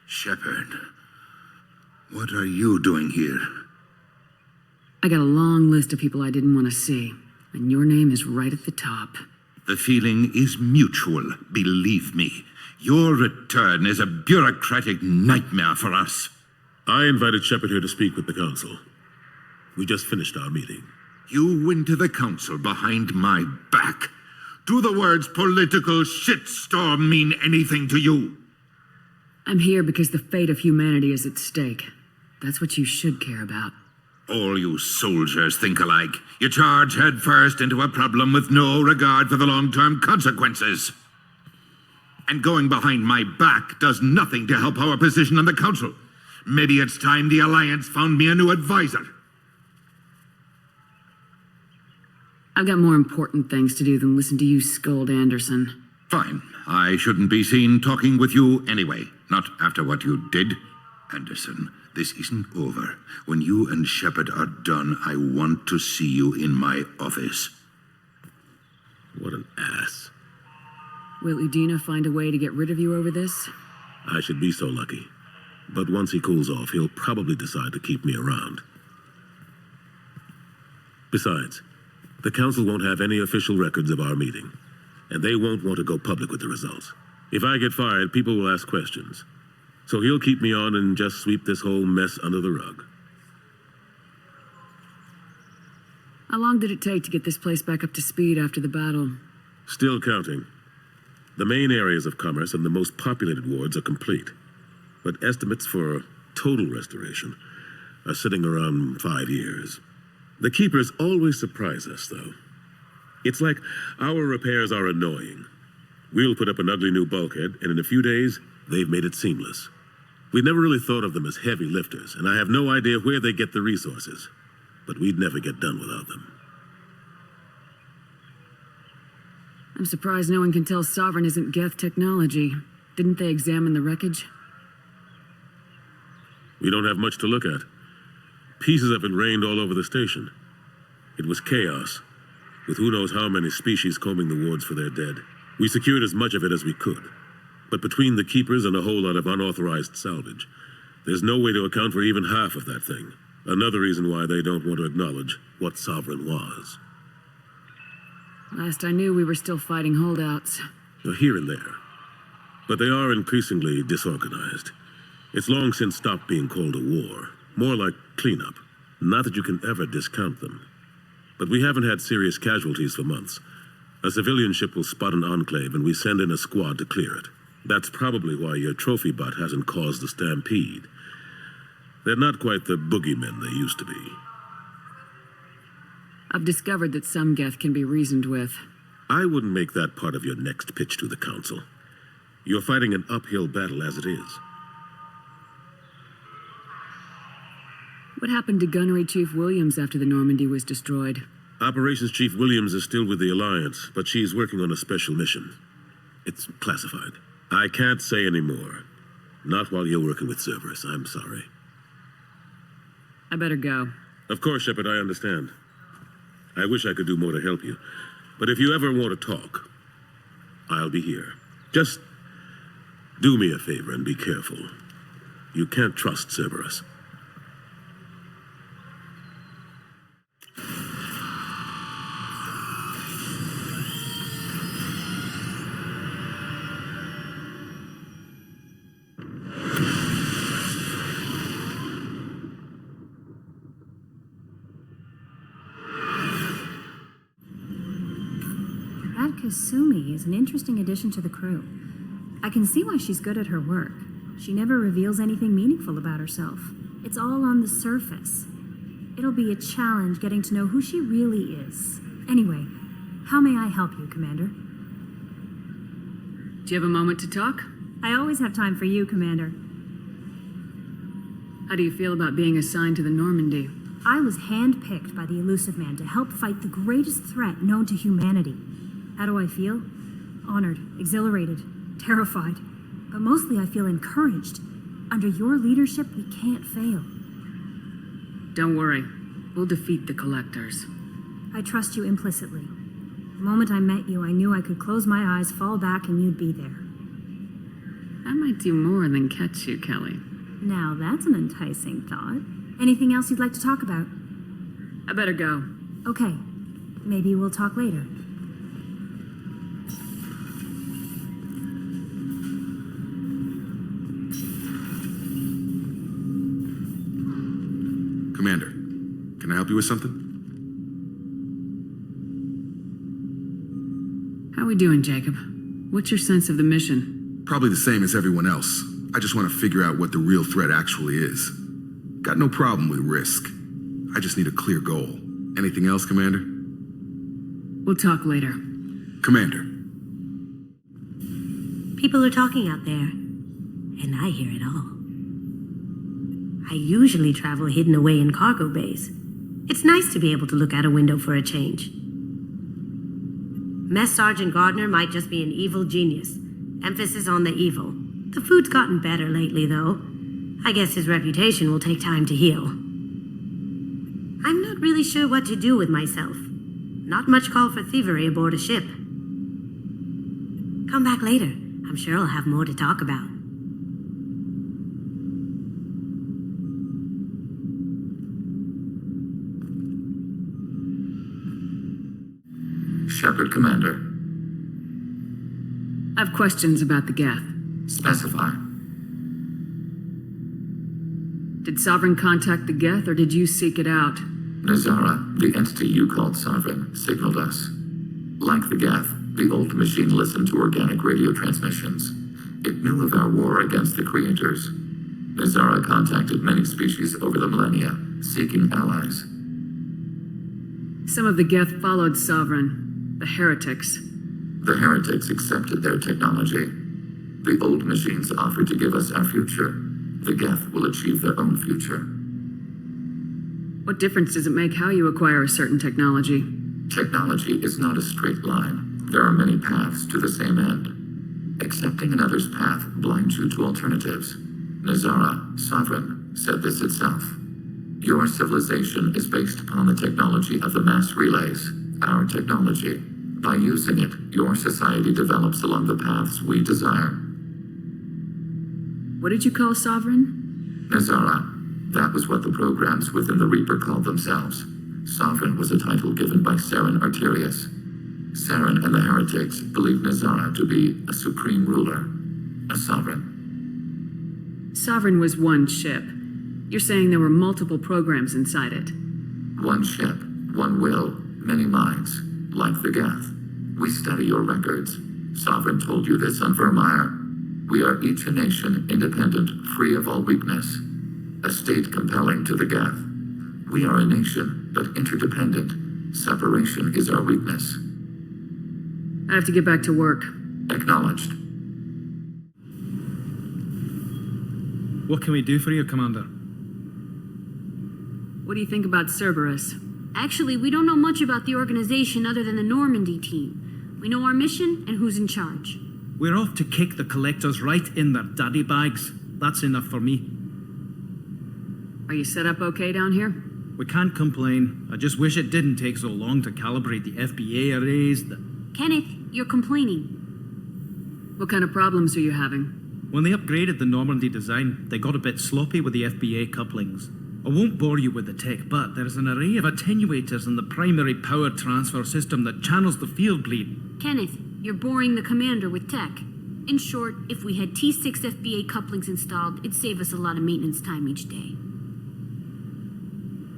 Shepard, what are you doing here? I got a long list of people I didn't want to see, and your name is right at the top. The feeling is mutual, believe me. Your return is a bureaucratic nightmare for us. I invited Shepard here to speak with the Council. We just finished our meeting. You went to the Council behind my back. Do the words political shitstorm mean anything to you? I'm here because the fate of humanity is at stake. That's what you should care about. All you soldiers think alike. You charge headfirst into a problem with no regard for the long-term consequences. And going behind my back does nothing to help our position on the Council. Maybe it's time the Alliance found me a new advisor. I've got more important things to do than listen to you scold Anderson. Fine. I shouldn't be seen talking with you anyway. Not after what you did. Anderson, this isn't over. When you and Shepard are done, I want to see you in my office. What an ass. Will Udina find a way to get rid of you over this? I should be so lucky. But once he cools off, he'll probably decide to keep me around. Besides, the Council won't have any official records of our meeting, and they won't want to go public with the results. If I get fired, people will ask questions. So he'll keep me on and just sweep this whole mess under the rug. How long did it take to get this place back up to speed after the battle? Still counting. The main areas of commerce and the most populated wards are complete. But estimates for total restoration are sitting around 5 years. The Keepers always surprise us, though. It's like our repairs are annoying. We'll put up an ugly new bulkhead, and in a few days, they've made it seamless. We never really thought of them as heavy lifters, and I have no idea where they get the resources. But we'd never get done without them. I'm surprised no one can tell Sovereign isn't Geth technology. Didn't they examine the wreckage? We don't have much to look at. Pieces of it rained all over the station. It was chaos, with who knows how many species combing the wards for their dead. We secured as much of it as we could. But between the Keepers and a whole lot of unauthorized salvage, there's no way to account for even half of that thing. Another reason why they don't want to acknowledge what Sovereign was. Last I knew, we were still fighting holdouts. Here and there. But they are increasingly disorganized. It's long since stopped being called a war. More like cleanup. Not that you can ever discount them. But we haven't had serious casualties for months. A civilian ship will spot an enclave and we send in a squad to clear it. That's probably why your trophy bot hasn't caused the stampede. They're not quite the boogeymen they used to be. I've discovered that some Geth can be reasoned with. I wouldn't make that part of your next pitch to the Council. You're fighting an uphill battle as it is. What happened to Gunnery Chief Williams after the Normandy was destroyed? Operations Chief Williams is still with the Alliance, but she's working on a special mission. It's classified. I can't say any more. Not while you're working with Cerberus, I'm sorry. I better go. Of course, Shepard, I understand. I wish I could do more to help you. But if you ever want to talk, I'll be here. Just do me a favor and be careful. You can't trust Cerberus. Kasumi is an interesting addition to the crew. I can see why she's good at her work. She never reveals anything meaningful about herself. It's all on the surface. It'll be a challenge getting to know who she really is. Anyway, how may I help you, Commander? Do you have a moment to talk? I always have time for you, Commander. How do you feel about being assigned to the Normandy? I was handpicked by the Elusive Man to help fight the greatest threat known to humanity. How do I feel? Honored, exhilarated, terrified. But mostly I feel encouraged. Under your leadership, we can't fail. Don't worry. We'll defeat the Collectors. I trust you implicitly. The moment I met you, I knew I could close my eyes, fall back, and you'd be there. I might do more than catch you, Kelly. Now that's an enticing thought. Anything else you'd like to talk about? I better go. Okay. Maybe we'll talk later. Commander, can I help you with something? How we doing, Jacob? What's your sense of the mission? Probably the same as everyone else. I just want to figure out what the real threat actually is. Got no problem with risk. I just need a clear goal. Anything else, Commander? We'll talk later. Commander. People are talking out there, and I hear it all. I usually travel hidden away in cargo bays. It's nice to be able to look out a window for a change. Mess Sergeant Gardner might just be an evil genius. Emphasis on the evil. The food's gotten better lately, though. I guess his reputation will take time to heal. I'm not really sure what to do with myself. Not much call for thievery aboard a ship. Come back later. I'm sure I'll have more to talk about. Shepard, Commander. I have questions about the Geth. Specify. Did Sovereign contact the Geth, or did you seek it out? Nazara, the entity you called Sovereign, signaled us. Like the Geth, the old machine listened to organic radio transmissions. It knew of our war against the creators. Nazara contacted many species over the millennia, seeking allies. Some of the Geth followed Sovereign. The heretics. The heretics accepted their technology. The old machines offered to give us our future. The Geth will achieve their own future. What difference does it make how you acquire a certain technology? Technology is not a straight line. There are many paths to the same end. Accepting another's path blinds you to alternatives. Nazara, Sovereign, said this itself. Your civilization is based upon the technology of the mass relays, our technology. By using it, your society develops along the paths we desire. What did you call Sovereign? Nazara. That was what the programs within the Reaper called themselves. Sovereign was a title given by Saren Arterius. Saren and the heretics believed Nazara to be a supreme ruler, a sovereign. Sovereign was one ship. You're saying there were multiple programs inside it. One ship, one will, many minds, like the Geth. We study your records. Sovereign told you this on Vermeer. We are each a nation, independent, free of all weakness. A state compelling to the Geth. We are a nation, but interdependent. Separation is our weakness. I have to get back to work. Acknowledged. What can we do for you, Commander? What do you think about Cerberus? Actually, we don't know much about the organization other than the Normandy team. We know our mission and who's in charge. We're off to kick the collectors right in their daddy bags. That's enough for me. Are you set up okay down here? We can't complain. I just wish it didn't take so long to calibrate the FBA arrays. Kenneth, you're complaining. What kind of problems are you having? When they upgraded the Normandy design, they got a bit sloppy with the FBA couplings. I won't bore you with the tech, but there's an array of attenuators in the primary power transfer system that channels the field bleed. Kenneth, you're boring the commander with tech. In short, if we had T6 FBA couplings installed, it'd save us a lot of maintenance time each day.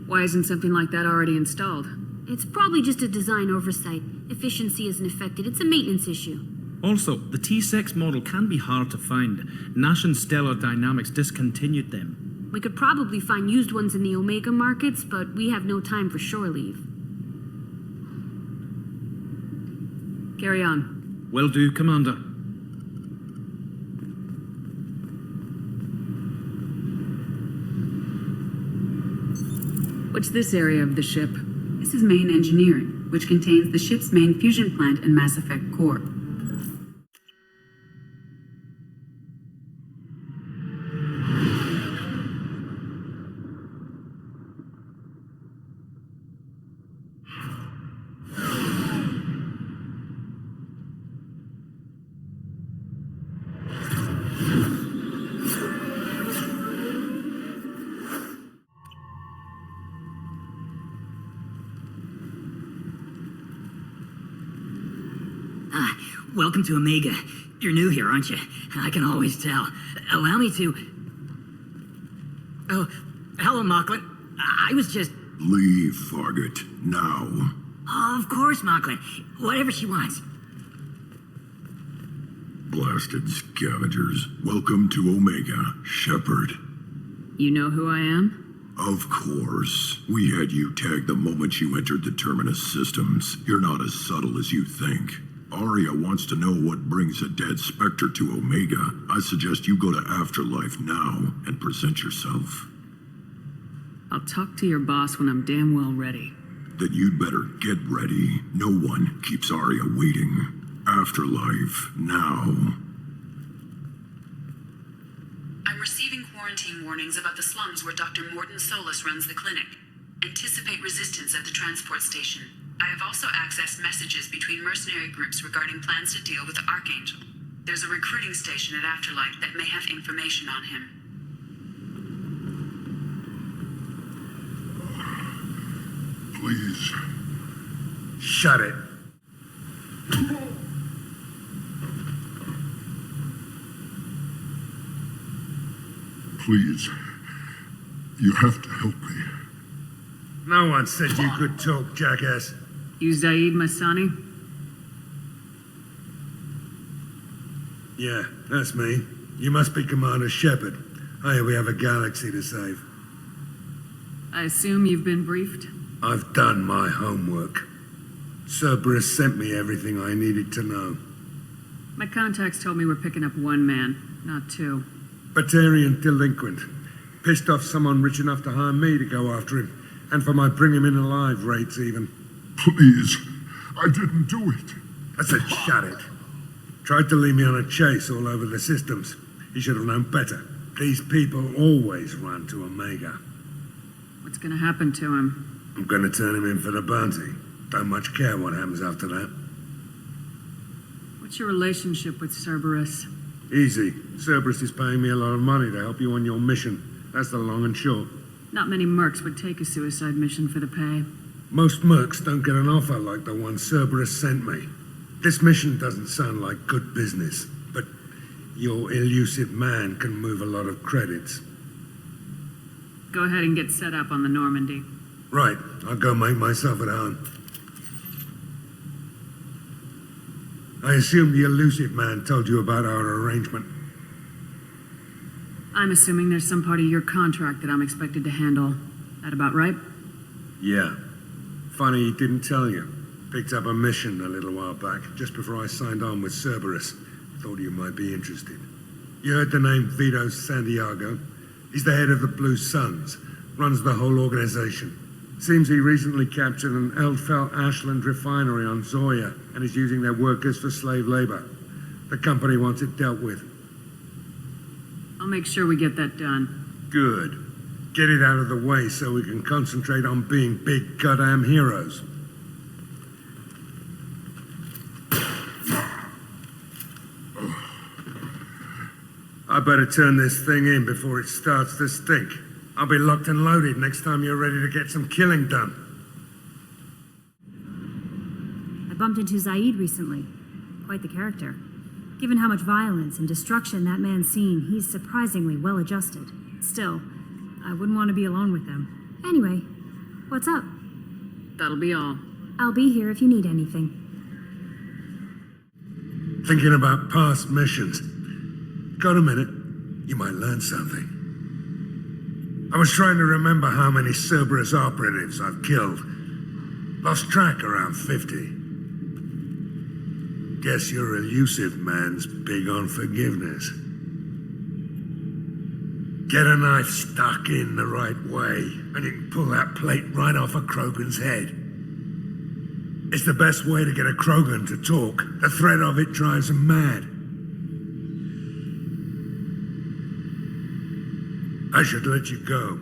Why isn't something like that already installed? It's probably just a design oversight. Efficiency isn't affected. It's a maintenance issue. Also, the T6 model can be hard to find. Nash and Stellar Dynamics discontinued them. We could probably find used ones in the Omega markets, but we have no time for shore leave. Carry on. Will do, Commander. What's this area of the ship? This is main engineering, which contains the ship's main fusion plant and Mass Effect core. welcome to Omega. You're new here, aren't you? I can always tell. Allow me to... Oh, hello, Mocklin. I was just... Leave, Fargate, now. Oh, of course, Mocklin. Whatever she wants. Blasted scavengers. Welcome to Omega, Shepard. You know who I am? Of course. We had you tagged the moment you entered the Terminus systems. You're not as subtle as you think. Aria wants to know what brings a dead Spectre to Omega. I suggest you go to Afterlife now and present yourself. I'll talk to your boss when I'm damn well ready. Then you'd better get ready. No one keeps Aria waiting. Afterlife now. I'm receiving quarantine warnings about the slums where Dr. Mordin Solus runs the clinic. Anticipate resistance at the transport station. I have also accessed messages between mercenary groups regarding plans to deal with the Archangel. There's a recruiting station at Afterlife that may have information on him. Please. Shut it. Please. You have to help me. No one said you could talk, jackass. You Zaid Masani? Yeah, that's me. You must be Commander Shepard. Hey, we have a galaxy to save. I assume you've been briefed? I've done my homework. Cerberus sent me everything I needed to know. My contacts told me we're picking up one man, not two. Batarian delinquent. Pissed off someone rich enough to hire me to go after him. And for my bring him in alive rates even. Please. I didn't do it. I said shut it. Tried to lead me on a chase all over the systems. He should have known better. These people always run to Omega. What's gonna happen to him? I'm gonna turn him in for the bounty. Don't much care what happens after that. What's your relationship with Cerberus? Easy. Cerberus is paying me a lot of money to help you on your mission. That's the long and short. Not many mercs would take a suicide mission for the pay. Most mercs don't get an offer like the one Cerberus sent me. This mission doesn't sound like good business, but your elusive man can move a lot of credits. Go ahead and get set up on the Normandy. Right. I'll go make myself at home. I assume the elusive man told you about our arrangement. I'm assuming there's some part of your contract that I'm expected to handle. That about right? Yeah. Funny he didn't tell you. Picked up a mission a little while back, just before I signed on with Cerberus. Thought you might be interested. You heard the name Vito Santiago? He's the head of the Blue Suns. Runs the whole organization. Seems he recently captured an Eldfell Ashland refinery on Zoya and is using their workers for slave labor. The company wants it dealt with. I'll make sure we get that done. Good. Get it out of the way so we can concentrate on being big goddamn heroes. I better turn this thing in before it starts to stink. I'll be locked and loaded next time you're ready to get some killing done. I bumped into Zaid recently. Quite the character. Given how much violence and destruction that man's seen, he's surprisingly well adjusted. Still, I wouldn't want to be alone with him. Anyway, what's up? That'll be all. I'll be here if you need anything. Thinking about past missions. Got a minute? You might learn something. I was trying to remember how many Cerberus operatives I've killed. Lost track around 50. Guess your elusive man's big on forgiveness. Get a knife stuck in the right way, and you can pull that plate right off a Krogan's head. It's the best way to get a Krogan to talk. The threat of it drives him mad. I should let you go.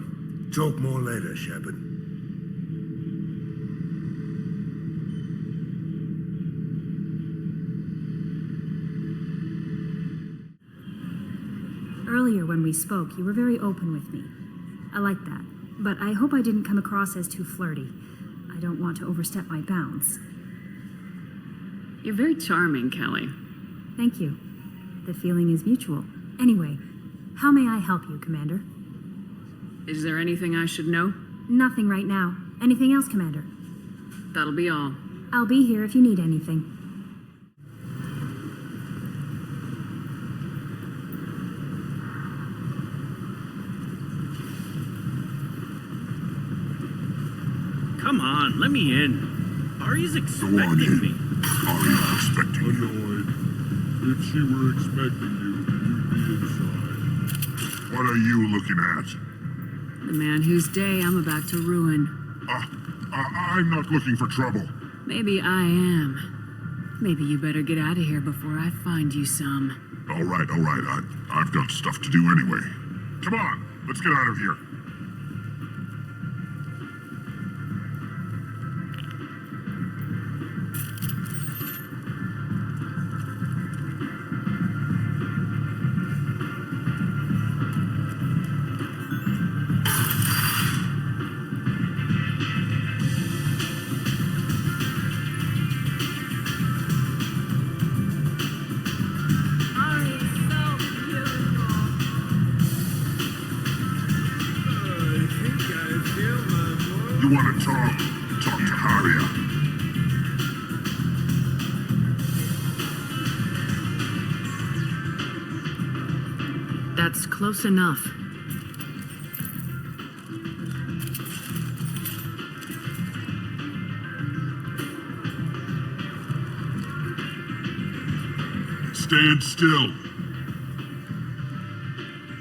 Talk more later, Shepard. Earlier when we spoke, you were very open with me. I like that, but I hope I didn't come across as too flirty. I don't want to overstep my bounds. You're very charming, Kelly. Thank you. The feeling is mutual. Anyway, how may I help you, Commander? Is there anything I should know? Nothing right now. Anything else, Commander? That'll be all. I'll be here if you need anything. Come on, let me in. Ari's expecting me. Ari's expecting you. Annoyed. If she were expecting you, you'd be inside. What are you looking at? The man whose day I'm about to ruin. I'm not looking for trouble. Maybe I am. Maybe you better get out of here before I find you some. All right. I've got stuff to do anyway. Come on, let's get out of here. You want to talk? Talk to Aria. That's close enough. Stand still.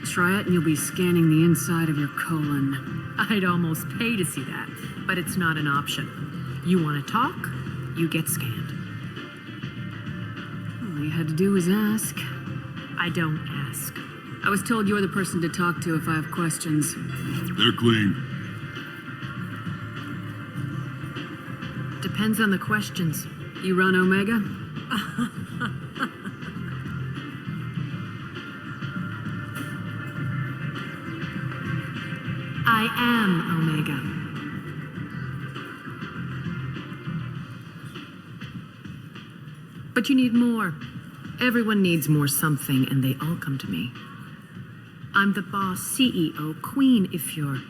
Try it and you'll be scanning the inside of your colon. I'd almost pay to see that, but it's not an option. You want to talk, you get scanned. All you had to do was ask. I don't ask. I was told you're the person to talk to if I have questions. They're clean. Depends on the questions. You run Omega? I am Omega. But you need more. Everyone needs more something, and they all come to me. I'm the boss, CEO, queen, if you're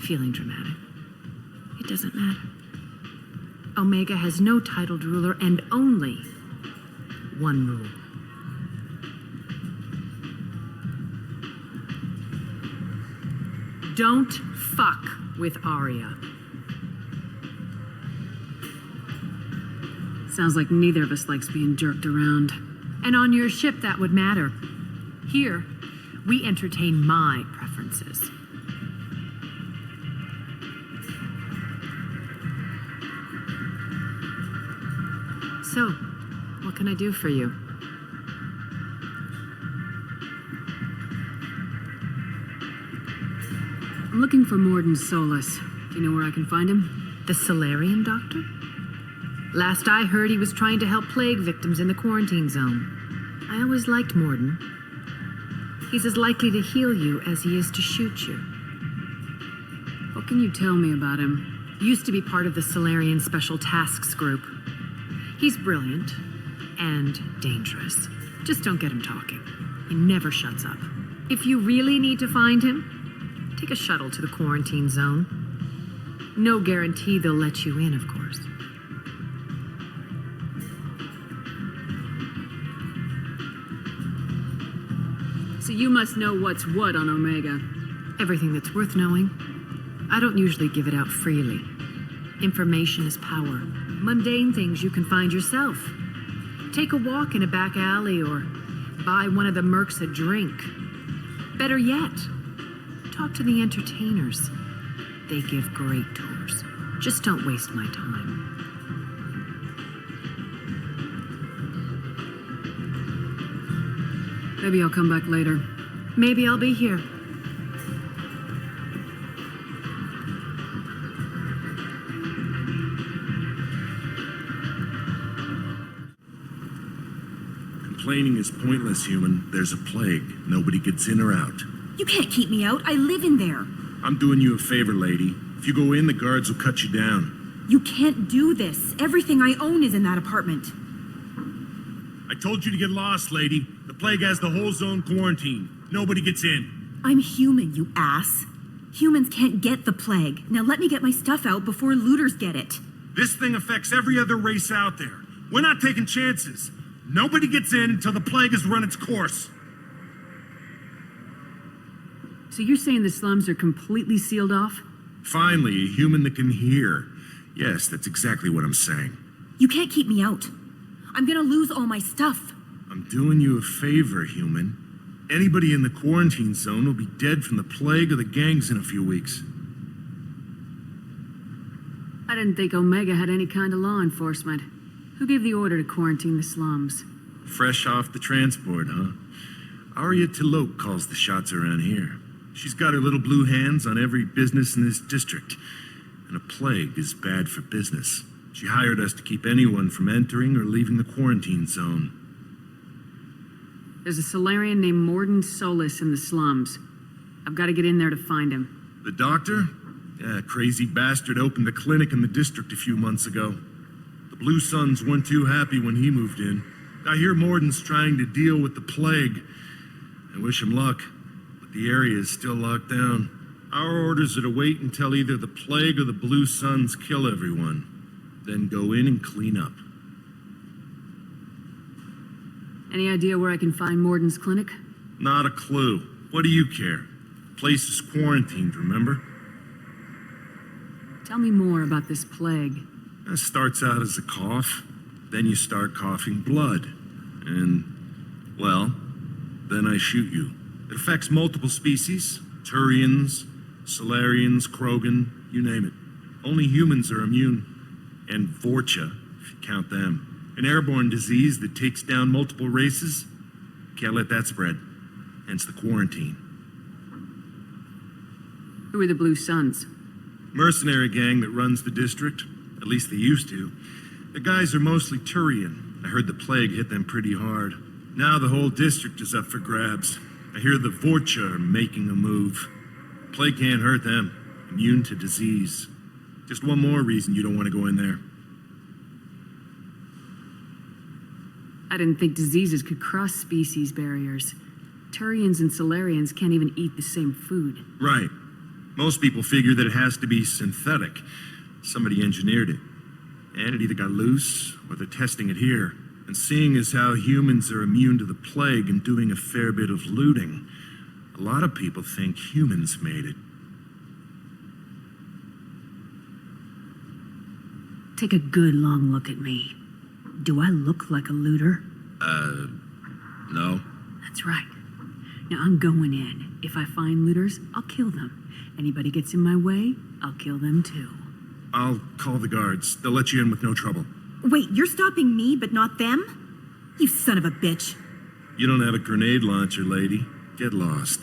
feeling dramatic. It doesn't matter. Omega has no titled ruler and only one rule. Don't fuck with Aria. Sounds like neither of us likes being jerked around. And on your ship, that would matter. Here, we entertain my preferences. So, what can I do for you? I'm looking for Mordin Solus. Do you know where I can find him? The Solarian doctor? Last I heard, he was trying to help plague victims in the quarantine zone. I always liked Mordin. He's as likely to heal you as he is to shoot you. What can you tell me about him? Used to be part of the Solarian Special Tasks Group. He's brilliant and dangerous. Just don't get him talking. He never shuts up. If you really need to find him, take a shuttle to the quarantine zone. No guarantee they'll let you in, of course. So you must know what's what on Omega. Everything that's worth knowing. I don't usually give it out freely. Information is power. Mundane things you can find yourself. Take a walk in a back alley or buy one of the mercs a drink. Better yet, talk to the entertainers. They give great tours. Just don't waste my time. Maybe I'll come back later. Maybe I'll be here. Complaining is pointless, human. There's a plague. Nobody gets in or out. You can't keep me out. I live in there. I'm doing you a favor, lady. If you go in, the guards will cut you down. You can't do this. Everything I own is in that apartment. I I told you to get lost, lady. The plague has the whole zone quarantined. Nobody gets in. I'm human, you ass. Humans can't get the plague. Now let me get my stuff out before looters get it. This thing affects every other race out there. We're not taking chances. Nobody gets in until the plague has run its course. So you're saying the slums are completely sealed off? Finally, a human that can hear. Yes, that's exactly what I'm saying. You can't keep me out. I'm gonna lose all my stuff. I'm doing you a favor, human. Anybody in the quarantine zone will be dead from the plague or the gangs in a few weeks. I didn't think Omega had any kind of law enforcement. Who gave the order to quarantine the slums? Fresh off the transport, huh? Arya Tilok calls the shots around here. She's got her little blue hands on every business in this district. And a plague is bad for business. She hired us to keep anyone from entering or leaving the quarantine zone. There's a Solarian named Mordin Solus in the slums. I've got to get in there to find him. The doctor? Yeah, crazy bastard opened a clinic in the district a few months ago. The Blue Suns weren't too happy when he moved in. I hear Mordin's trying to deal with the plague. I wish him luck, but the area is still locked down. Our orders are to wait until either the plague or the Blue Suns kill everyone. Then go in and clean up. Any idea where I can find Mordin's clinic? Not a clue. What do you care? The place is quarantined, remember? Tell me more about this plague. It starts out as a cough, then you start coughing blood. And, well, then I shoot you. It affects multiple species. Turians, Solarians, Krogan, you name it. Only humans are immune. And Vorcha, if you count them. An airborne disease that takes down multiple races. Can't let that spread. Hence the quarantine. Who are the Blue Suns? Mercenary gang that runs the district. At least they used to. The guys are mostly Turian. I heard the plague hit them pretty hard. Now the whole district is up for grabs. I hear the Vorcha are making a move. Plague can't hurt them. Immune to disease. Just one more reason you don't want to go in there. I didn't think diseases could cross species barriers. Turians and Solarians can't even eat the same food. Right. Most people figure that it has to be synthetic. Somebody engineered it. And it either got loose, or they're testing it here. And seeing as how humans are immune to the plague and doing a fair bit of looting, a lot of people think humans made it. Take a good long look at me. Do I look like a looter? No. That's right. Now I'm going in. If I find looters, I'll kill them. Anybody gets in my way, I'll kill them too. I'll call the guards. They'll let you in with no trouble. Wait, you're stopping me, but not them? You son of a bitch. You don't have a grenade launcher, lady. Get lost.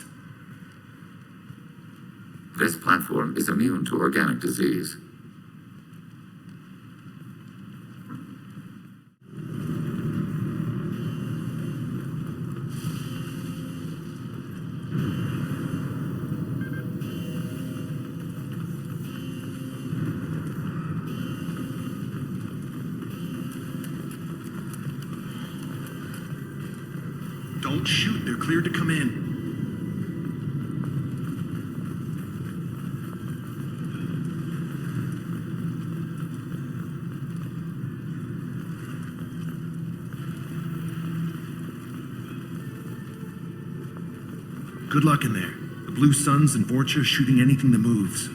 This platform is immune to organic disease. Don't shoot. They're cleared to come in. Good luck in there. The Blue Suns and Vorcha are shooting anything that moves.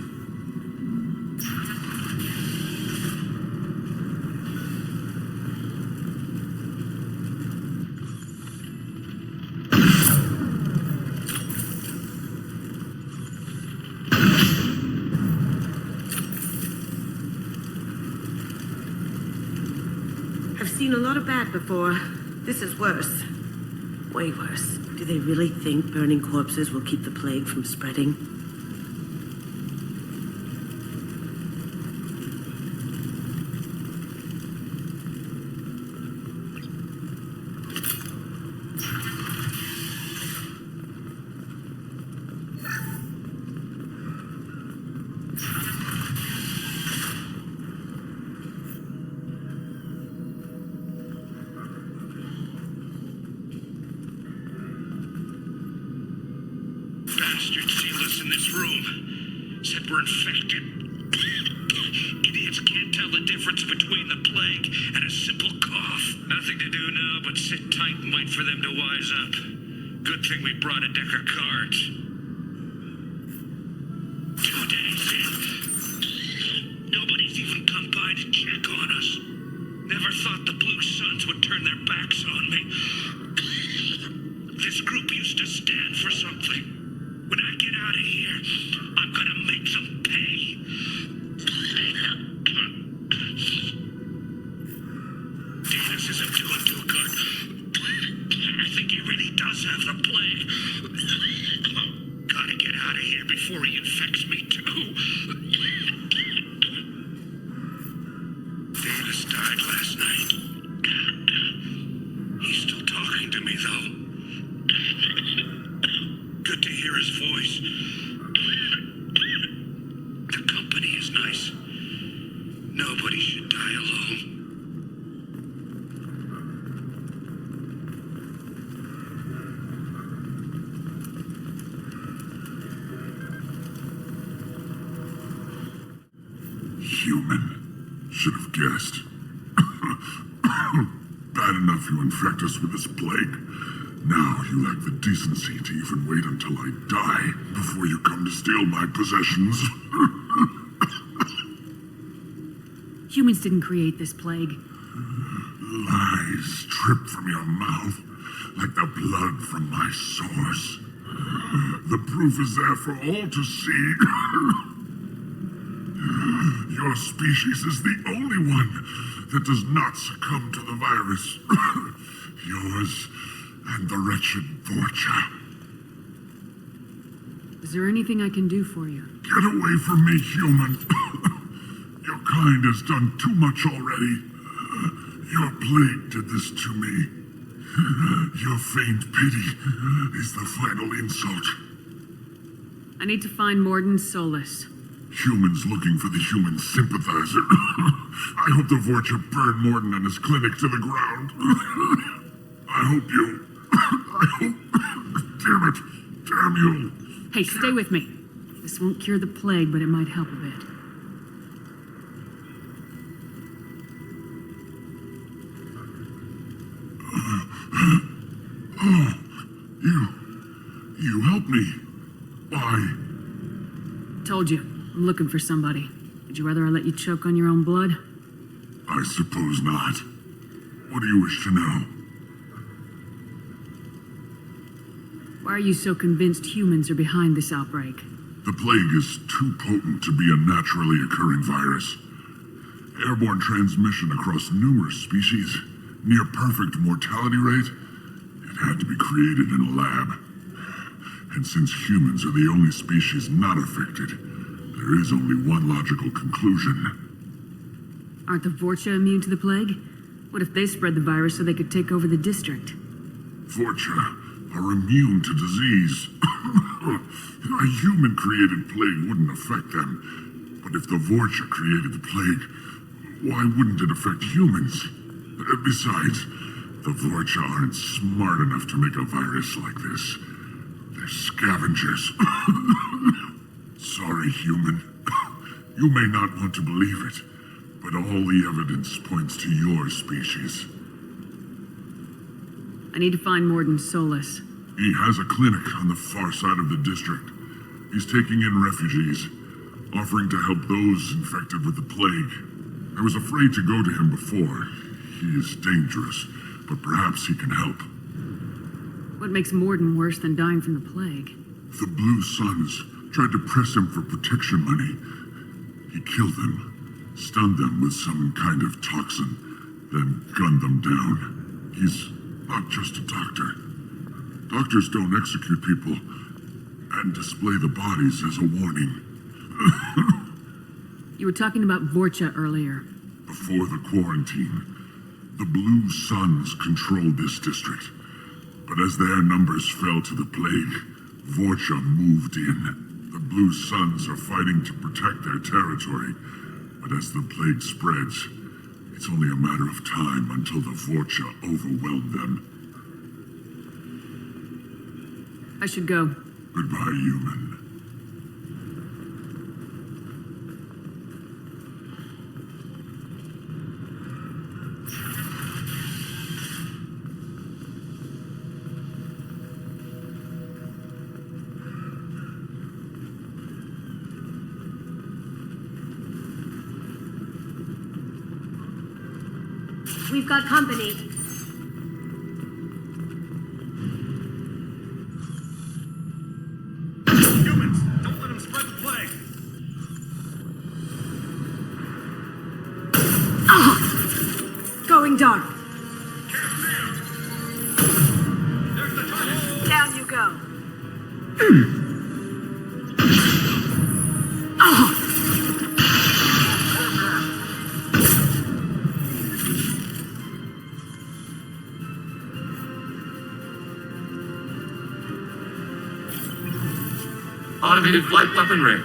I've seen a lot of bad before. This is worse. Way worse. Do they really think burning corpses will keep the plague from spreading? in this room. Said we're infected. Idiots can't tell the difference between the plague and a simple cough. Nothing to do now but sit tight and wait for them to wise up. Good thing we brought a deck of cards. 2 days in. Nobody's even come by to check on us. Never thought the Blue Suns would turn their backs on me. This group used to stand for something. When I get out of here, I'm gonna make them pay. Davis isn't doing too good. I think he really does have the plague. Gotta get out of here before he infects me too. Davis died last night. He's still talking to me though. Good to hear his voice. The company is nice. Nobody should die alone. Human. Should have guessed. Bad enough you infect us with this plague. Now you lack the decency to even wait until I die before you come to steal my possessions. Humans didn't create this plague. Lies drip from your mouth like the blood from my source. The proof is there for all to see. Your species is the only one that does not succumb to the virus. Yours and the wretched Vorcha. Is there anything I can do for you? Get away from me, human. Your kind has done too much already. Your plague did this to me. Your feigned pity is the final insult. I need to find Mordin Solus. Humans looking for the human sympathizer. I hope the Vorcha burned Mordin and his clinic to the ground. I hope you... Damn it! Damn you! Hey, stay with me. This won't cure the plague, but it might help a bit. Oh, you helped me. Why? Told you, I'm looking for somebody. Would you rather I let you choke on your own blood? I suppose not. What do you wish to know? Why are you so convinced humans are behind this outbreak? The plague is too potent to be a naturally occurring virus. Airborne transmission across numerous species, near perfect mortality rate. It had to be created in a lab. And since humans are the only species not affected, there is only one logical conclusion. Aren't the Vorcha immune to the plague? What if they spread the virus so they could take over the district? Vorcha are immune to disease. A human-created plague wouldn't affect them. But if the Vorcha created the plague, why wouldn't it affect humans? Besides, the Vorcha aren't smart enough to make a virus like this. They're scavengers. Sorry, human. You may not want to believe it, but all the evidence points to your species. I need to find Mordin Solus. He has a clinic on the far side of the district. He's taking in refugees, offering to help those infected with the plague. I was afraid to go to him before. He is dangerous, but perhaps he can help. What makes Mordin worse than dying from the plague? The Blue Suns tried to press him for protection money. He killed them, stunned them with some kind of toxin, then gunned them down. He's not just a doctor. Doctors don't execute people and display the bodies as a warning. You were talking about Vorcha earlier. Before the quarantine, the Blue Suns controlled this district. But as their numbers fell to the plague, Vorcha moved in. The Blue Suns are fighting to protect their territory. But as the plague spreads, it's only a matter of time until the Vorcha overwhelm them. I should go. Goodbye, human. We've got company. Humans, don't let them spread the plague. Going dark. Down you go. Automated flight weaponry.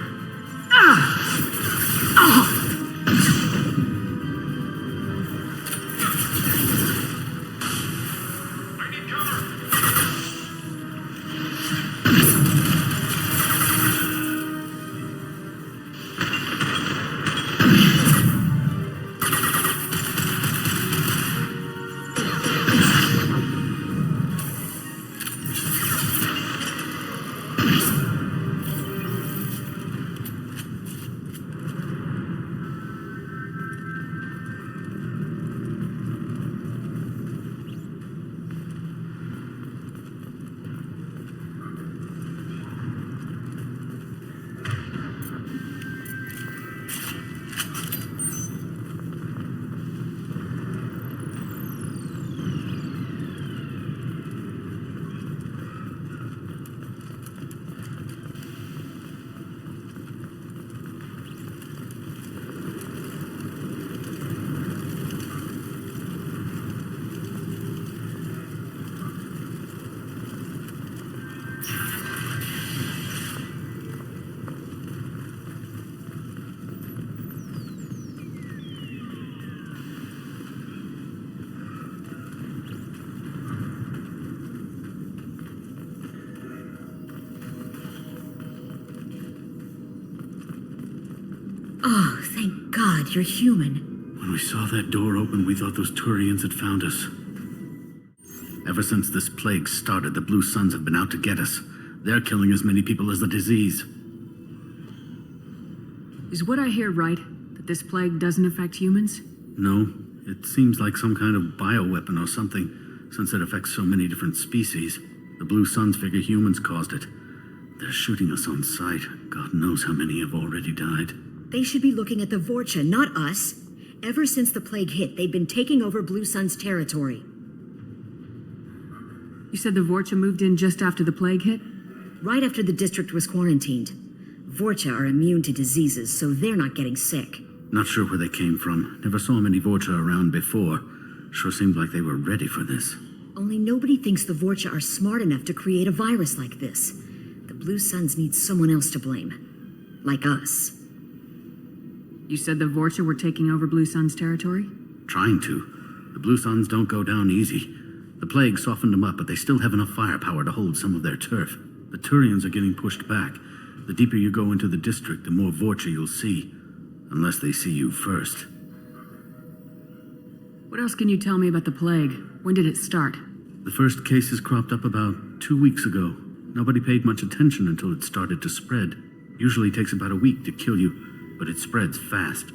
Oh, thank God you're human. When we saw that door open, we thought those Turians had found us. Ever since this plague started, the Blue Suns have been out to get us. They're killing as many people as the disease. Is what I hear right? That this plague doesn't affect humans? No, it seems like some kind of bioweapon or something, since it affects so many different species. The Blue Suns figure humans caused it. They're shooting us on sight. God knows how many have already died. They should be looking at the Vorcha, not us. Ever since the plague hit, they've been taking over Blue Sun's territory. You said the Vorcha moved in just after the plague hit? Right after the district was quarantined. Vorcha are immune to diseases, so they're not getting sick. Not sure where they came from. Never saw many Vorcha around before. Sure seemed like they were ready for this. Only nobody thinks the Vorcha are smart enough to create a virus like this. The Blue Suns need someone else to blame. Like us. You said the Vorcha were taking over Blue Sun's territory? Trying to. The Blue Suns don't go down easy. The plague softened them up, but they still have enough firepower to hold some of their turf. The Turians are getting pushed back. The deeper you go into the district, the more Vorcha you'll see. Unless they see you first. What else can you tell me about the plague? When did it start? The first cases cropped up about 2 weeks ago. Nobody paid much attention until it started to spread. Usually takes about a week to kill you, but it spreads fast.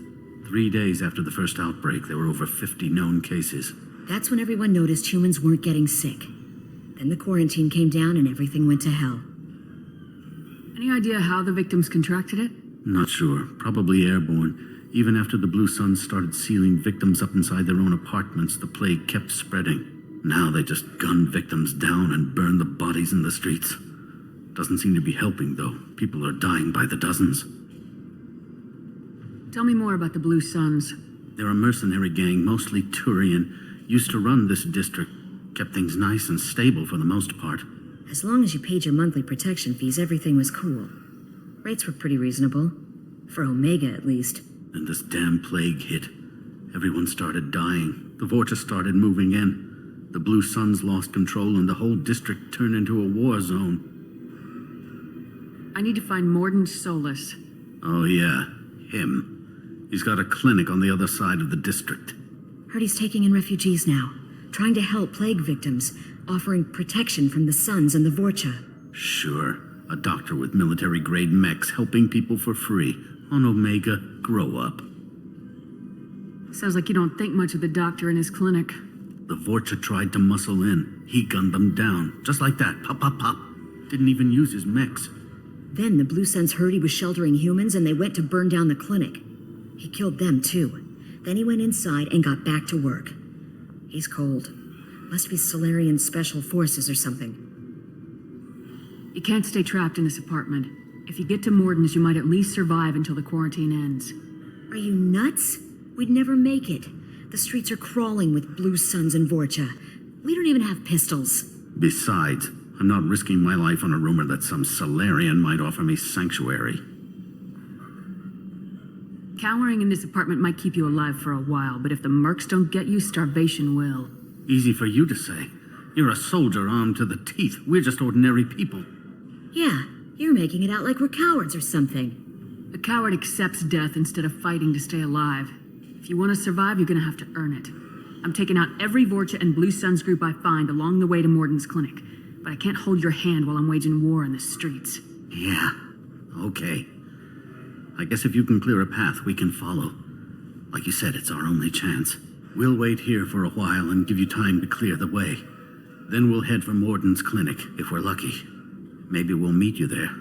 3 days after the first outbreak, there were over 50 known cases. That's when everyone noticed humans weren't getting sick. Then the quarantine came down and everything went to hell. Any idea how the victims contracted it? Not sure. Probably airborne. Even after the Blue Suns started sealing victims up inside their own apartments, the plague kept spreading. Now they just gun victims down and burn the bodies in the streets. Doesn't seem to be helping, though. People are dying by the dozens. Tell me more about the Blue Suns. They're a mercenary gang, mostly Turian. Used to run this district. Kept things nice and stable for the most part. As long as you paid your monthly protection fees, everything was cool. Rates were pretty reasonable. For Omega, at least. And this damn plague hit. Everyone started dying. The Vorcha started moving in. The Blue Suns lost control and the whole district turned into a war zone. I need to find Mordin Solus. Oh yeah, him. He's got a clinic on the other side of the district. Heard he's taking in refugees now. Trying to help plague victims. Offering protection from the Suns and the Vorcha. Sure. A doctor with military-grade mechs helping people for free. On Omega, grow up. Sounds like you don't think much of the doctor in his clinic. The Vorcha tried to muscle in. He gunned them down. Just like that. Pop, pop, pop. Didn't even use his mechs. Then the Blue Suns heard he was sheltering humans and they went to burn down the clinic. He killed them too. Then he went inside and got back to work. He's cold. Must be Solarian Special Forces or something. You can't stay trapped in this apartment. If you get to Mordin's, you might at least survive until the quarantine ends. Are you nuts? We'd never make it. The streets are crawling with Blue Suns and Vorcha. We don't even have pistols. Besides, I'm not risking my life on a rumor that some Solarian might offer me sanctuary. Cowering in this apartment might keep you alive for a while, but if the mercs don't get you, starvation will. Easy for you to say. You're a soldier armed to the teeth. We're just ordinary people. Yeah, you're making it out like we're cowards or something. A coward accepts death instead of fighting to stay alive. If you want to survive, you're gonna have to earn it. I'm taking out every Vorcha and Blue Suns group I find along the way to Mordin's clinic, but I can't hold your hand while I'm waging war in the streets. Yeah, okay. I guess if you can clear a path, we can follow. Like you said, it's our only chance. We'll wait here for a while and give you time to clear the way. Then we'll head for Mordin's clinic, if we're lucky. Maybe we'll meet you there.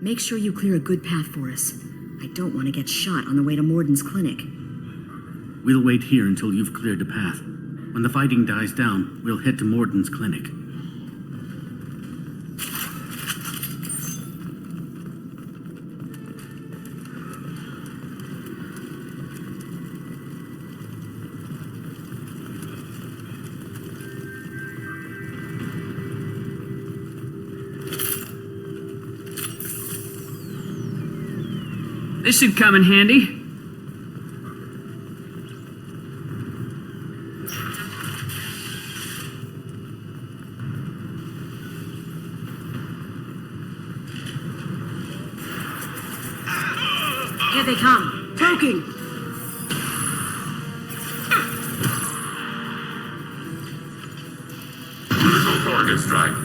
Make sure you clear a good path for us. I don't want to get shot on the way to Mordin's clinic. We'll wait here until you've cleared the path. When the fighting dies down, we'll head to Mordin's clinic. This should come in handy. Here they come. Poking! Critical target strike.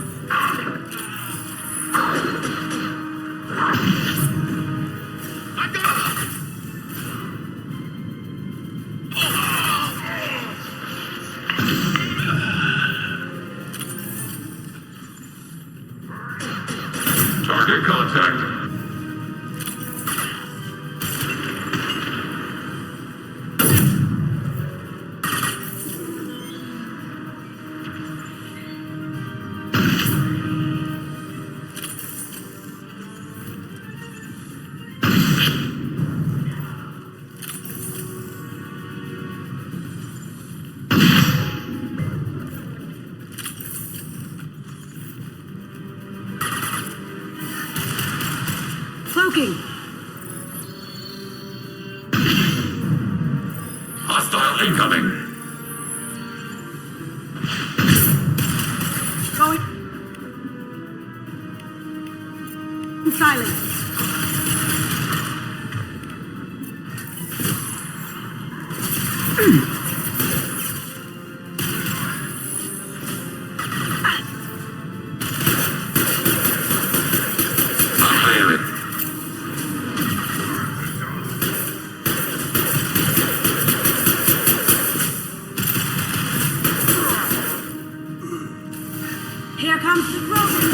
Target contact. Cloaking! Hostile incoming. Going. Silence. Here comes the broken.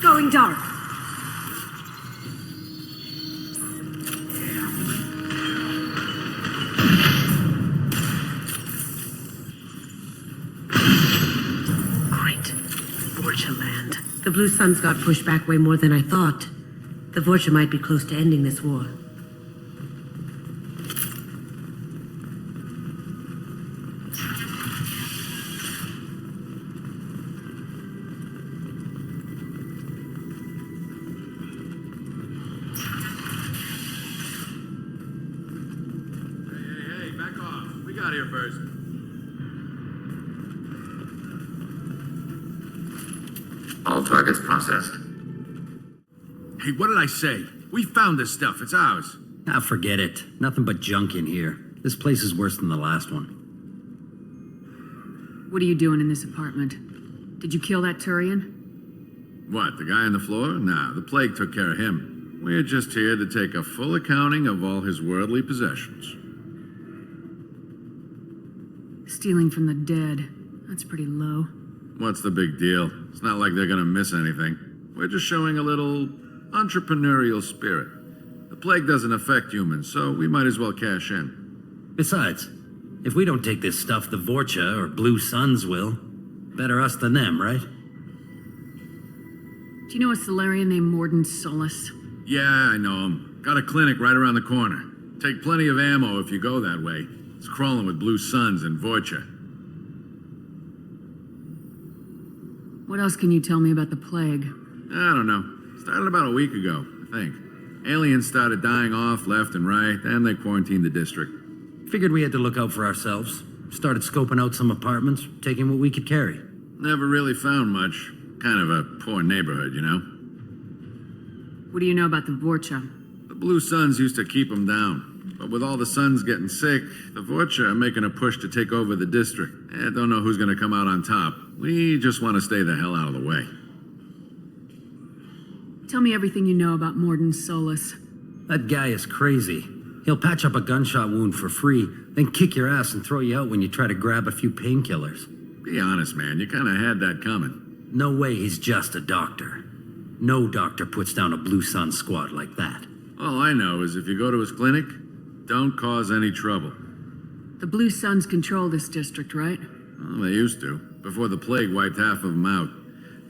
Going dark. Great. Vorcha land. The Blue Suns got pushed back way more than I thought. The Vorcha might be close to ending this war. got here first? All targets processed. Hey, what did I say? We found this stuff. It's ours. Ah, forget it. Nothing but junk in here. This place is worse than the last one. What are you doing in this apartment? Did you kill that Turian? What, the guy on the floor? Nah, the plague took care of him. We're just here to take a full accounting of all his worldly possessions. Stealing from the dead. That's pretty low. What's the big deal? It's not like they're gonna miss anything. We're just showing a little entrepreneurial spirit. The plague doesn't affect humans, so we might as well cash in. Besides, if we don't take this stuff, the Vorcha or Blue Suns will. Better us than them, right? Do you know a Solarian named Mordin Solus? Yeah, I know him. Got a clinic right around the corner. Take plenty of ammo if you go that way. It's crawling with Blue Suns and Vorcha. What else can you tell me about the plague? I don't know. Started about a week ago, I think. Aliens started dying off left and right, then they quarantined the district. Figured we had to look out for ourselves. Started scoping out some apartments, taking what we could carry. Never really found much. Kind of a poor neighborhood, you know? What do you know about the Vorcha? The Blue Suns used to keep them down. But with all the Suns getting sick, the Vorcha are making a push to take over the district. Don't know who's gonna come out on top. We just want to stay the hell out of the way. Tell me everything you know about Mordin Solus. That guy is crazy. He'll patch up a gunshot wound for free, then kick your ass and throw you out when you try to grab a few painkillers. Be honest, man. You kind of had that coming. No way he's just a doctor. No doctor puts down a Blue Sun squad like that. All I know is if you go to his clinic, don't cause any trouble. The Blue Suns control this district, right? Well, they used to, before the plague wiped half of them out.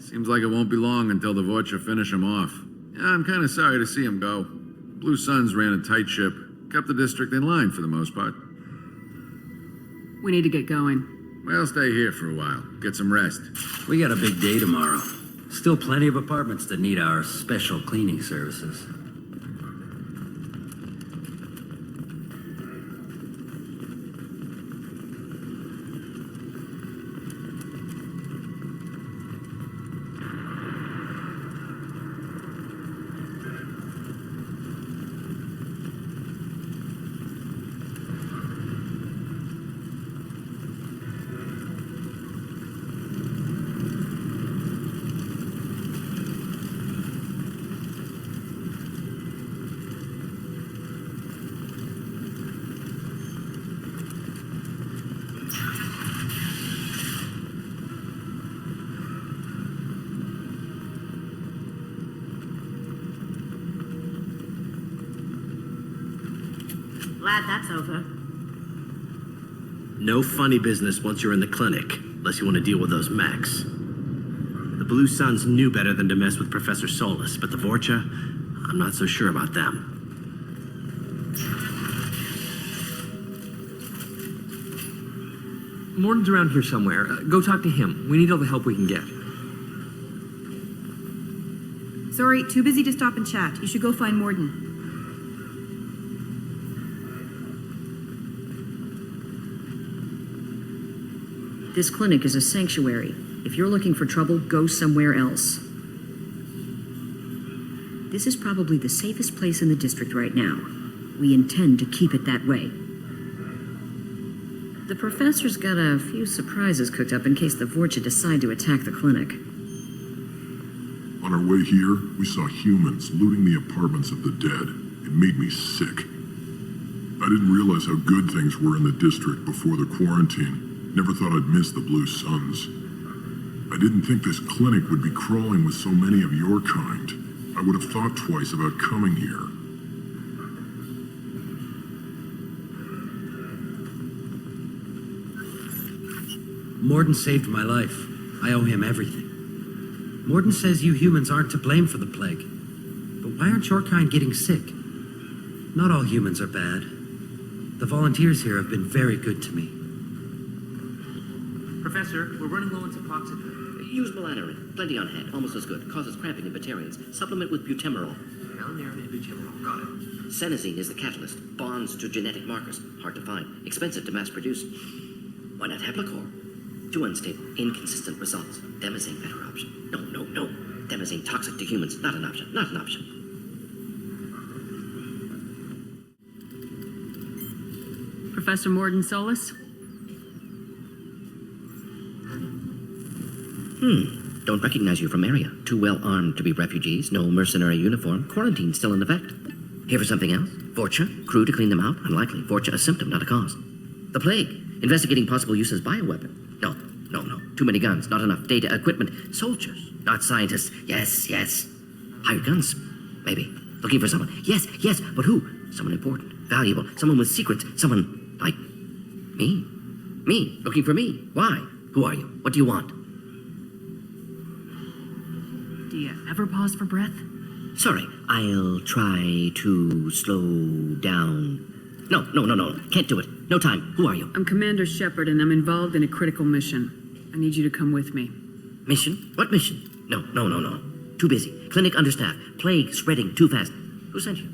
Seems like it won't be long until the Vorcha finish them off. Yeah, I'm kind of sorry to see him go. Blue Suns ran a tight ship, kept the district in line for the most part. We need to get going. Well, stay here for a while. Get some rest. We got a big day tomorrow. Still plenty of apartments that need our special cleaning services. Glad that's over. No funny business once you're in the clinic, unless you want to deal with those mechs. The Blue Suns knew better than to mess with Professor Solus, but the Vorcha, I'm not so sure about them. Mordin's around here somewhere. Go talk to him. We need all the help we can get. Sorry, too busy to stop and chat. You should go find Mordin. This clinic is a sanctuary. If you're looking for trouble, go somewhere else. This is probably the safest place in the district right now. We intend to keep it that way. The professor's got a few surprises cooked up in case the Vorcha decide to attack the clinic. On our way here, we saw humans looting the apartments of the dead. It made me sick. I didn't realize how good things were in the district before the quarantine. Never thought I'd miss the Blue Suns. I didn't think this clinic would be crawling with so many of your kind. I would have thought twice about coming here. Mordin saved my life. I owe him everything. Mordin says you humans aren't to blame for the plague. But why aren't your kind getting sick? Not all humans are bad. The volunteers here have been very good to me. Professor, we're running low on Suboxone. Use Melatonin. Plenty on hand. Almost as good. Causes cramping in Batarians. Supplement with Butemerol. Got it. Senescene is the catalyst. Bonds to genetic markers. Hard to find. Expensive to mass produce. Why not Heplicor? Too unstable. Inconsistent results. Demazine better option. No. Demazine toxic to humans. Not an option. Not an option. Professor Mordin Solus? Don't recognize you from area. Too well armed to be refugees. No mercenary uniform. Quarantine still in effect. Here for something else? Vorcha? Crew to clean them out? Unlikely. Vorcha a symptom, not a cause. The plague. Investigating possible use as bioweapon. No. Too many guns. Not enough data, equipment. Soldiers, not scientists. Yes. Hired guns. Maybe. Looking for someone. Yes. But who? Someone important. Valuable. Someone with secrets. Someone like me. Me. Looking for me. Why? Who are you? What do you want? Do you ever pause for breath? Sorry, I'll try to slow down. No. Can't do it. No time. Who are you? I'm Commander Shepard, and I'm involved in a critical mission. I need you to come with me. Mission? What mission? No. Too busy. Clinic understaffed. Plague spreading too fast. Who sent you?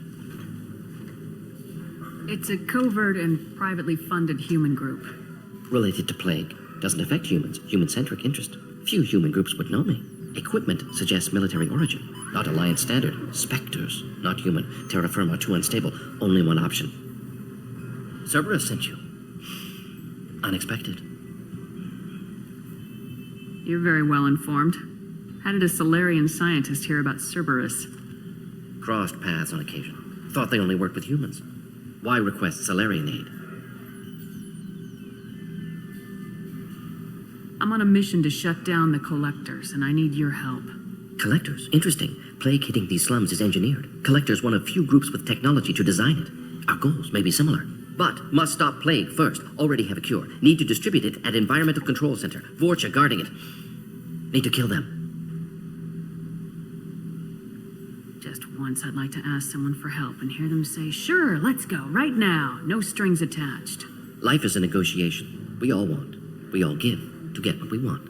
It's a covert and privately funded human group. Related to plague. Doesn't affect humans. Human-centric interest. Few human groups would know me. Equipment suggests military origin. Not Alliance standard. Spectres. Not human. Terra firma too unstable. Only one option. Cerberus sent you. Unexpected. You're very well informed. How did a Solarian scientist hear about Cerberus? Crossed paths on occasion. Thought they only worked with humans. Why request Solarian aid? I'm on a mission to shut down the Collectors, and I need your help. Collectors? Interesting. Plague hitting these slums is engineered. Collectors one of few groups with technology to design it. Our goals may be similar. But must stop plague first. Already have a cure. Need to distribute it at Environmental Control Center. Vorcha guarding it. Need to kill them. Just once I'd like to ask someone for help and hear them say, sure, let's go, right now. No strings attached. Life is a negotiation. We all want. We all give to get what we want.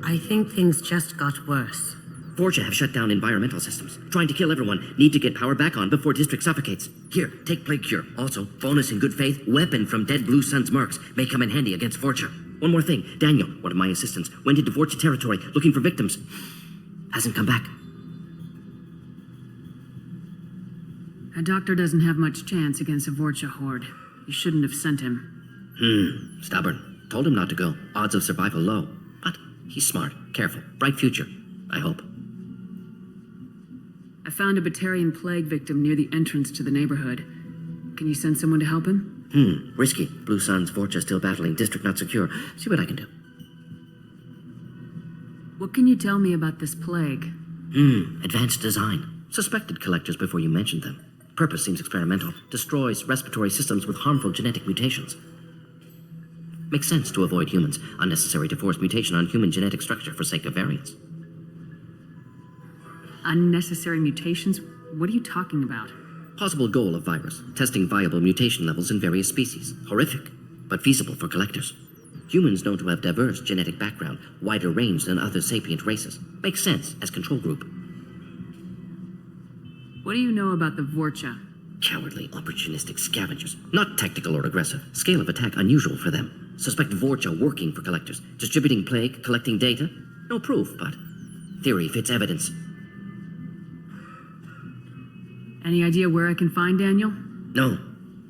I think things just got worse. Vorcha have shut down environmental systems. Trying to kill everyone. Need to get power back on before district suffocates. Here, take plague cure. Also, bonus in good faith, weapon from dead Blue Sun's mercs. May come in handy against Vorcha. One more thing. Daniel, one of my assistants, went into Vorcha territory looking for victims. Hasn't come back. A doctor doesn't have much chance against a Vorcha horde. You shouldn't have sent him. Stubborn. Told him not to go. Odds of survival low. But he's smart, careful, bright future. I hope. I found a Batarian plague victim near the entrance to the neighborhood. Can you send someone to help him? Risky. Blue Sun's Vorcha still battling. District not secure. See what I can do. What can you tell me about this plague? Advanced design. Suspected collectors before you mentioned them. Purpose seems experimental. Destroys respiratory systems with harmful genetic mutations. Makes sense to avoid humans. Unnecessary to force mutation on human genetic structure for sake of variance. Unnecessary mutations? What are you talking about? Possible goal of virus. Testing viable mutation levels in various species. Horrific, but feasible for collectors. Humans known to have diverse genetic background, wider range than other sapient races. Makes sense as control group. What do you know about the Vorcha? Cowardly, opportunistic scavengers. Not tactical or aggressive. Scale of attack unusual for them. Suspect Vorcha working for collectors. Distributing plague, collecting data. No proof, but theory fits evidence. Any idea where I can find Daniel? No.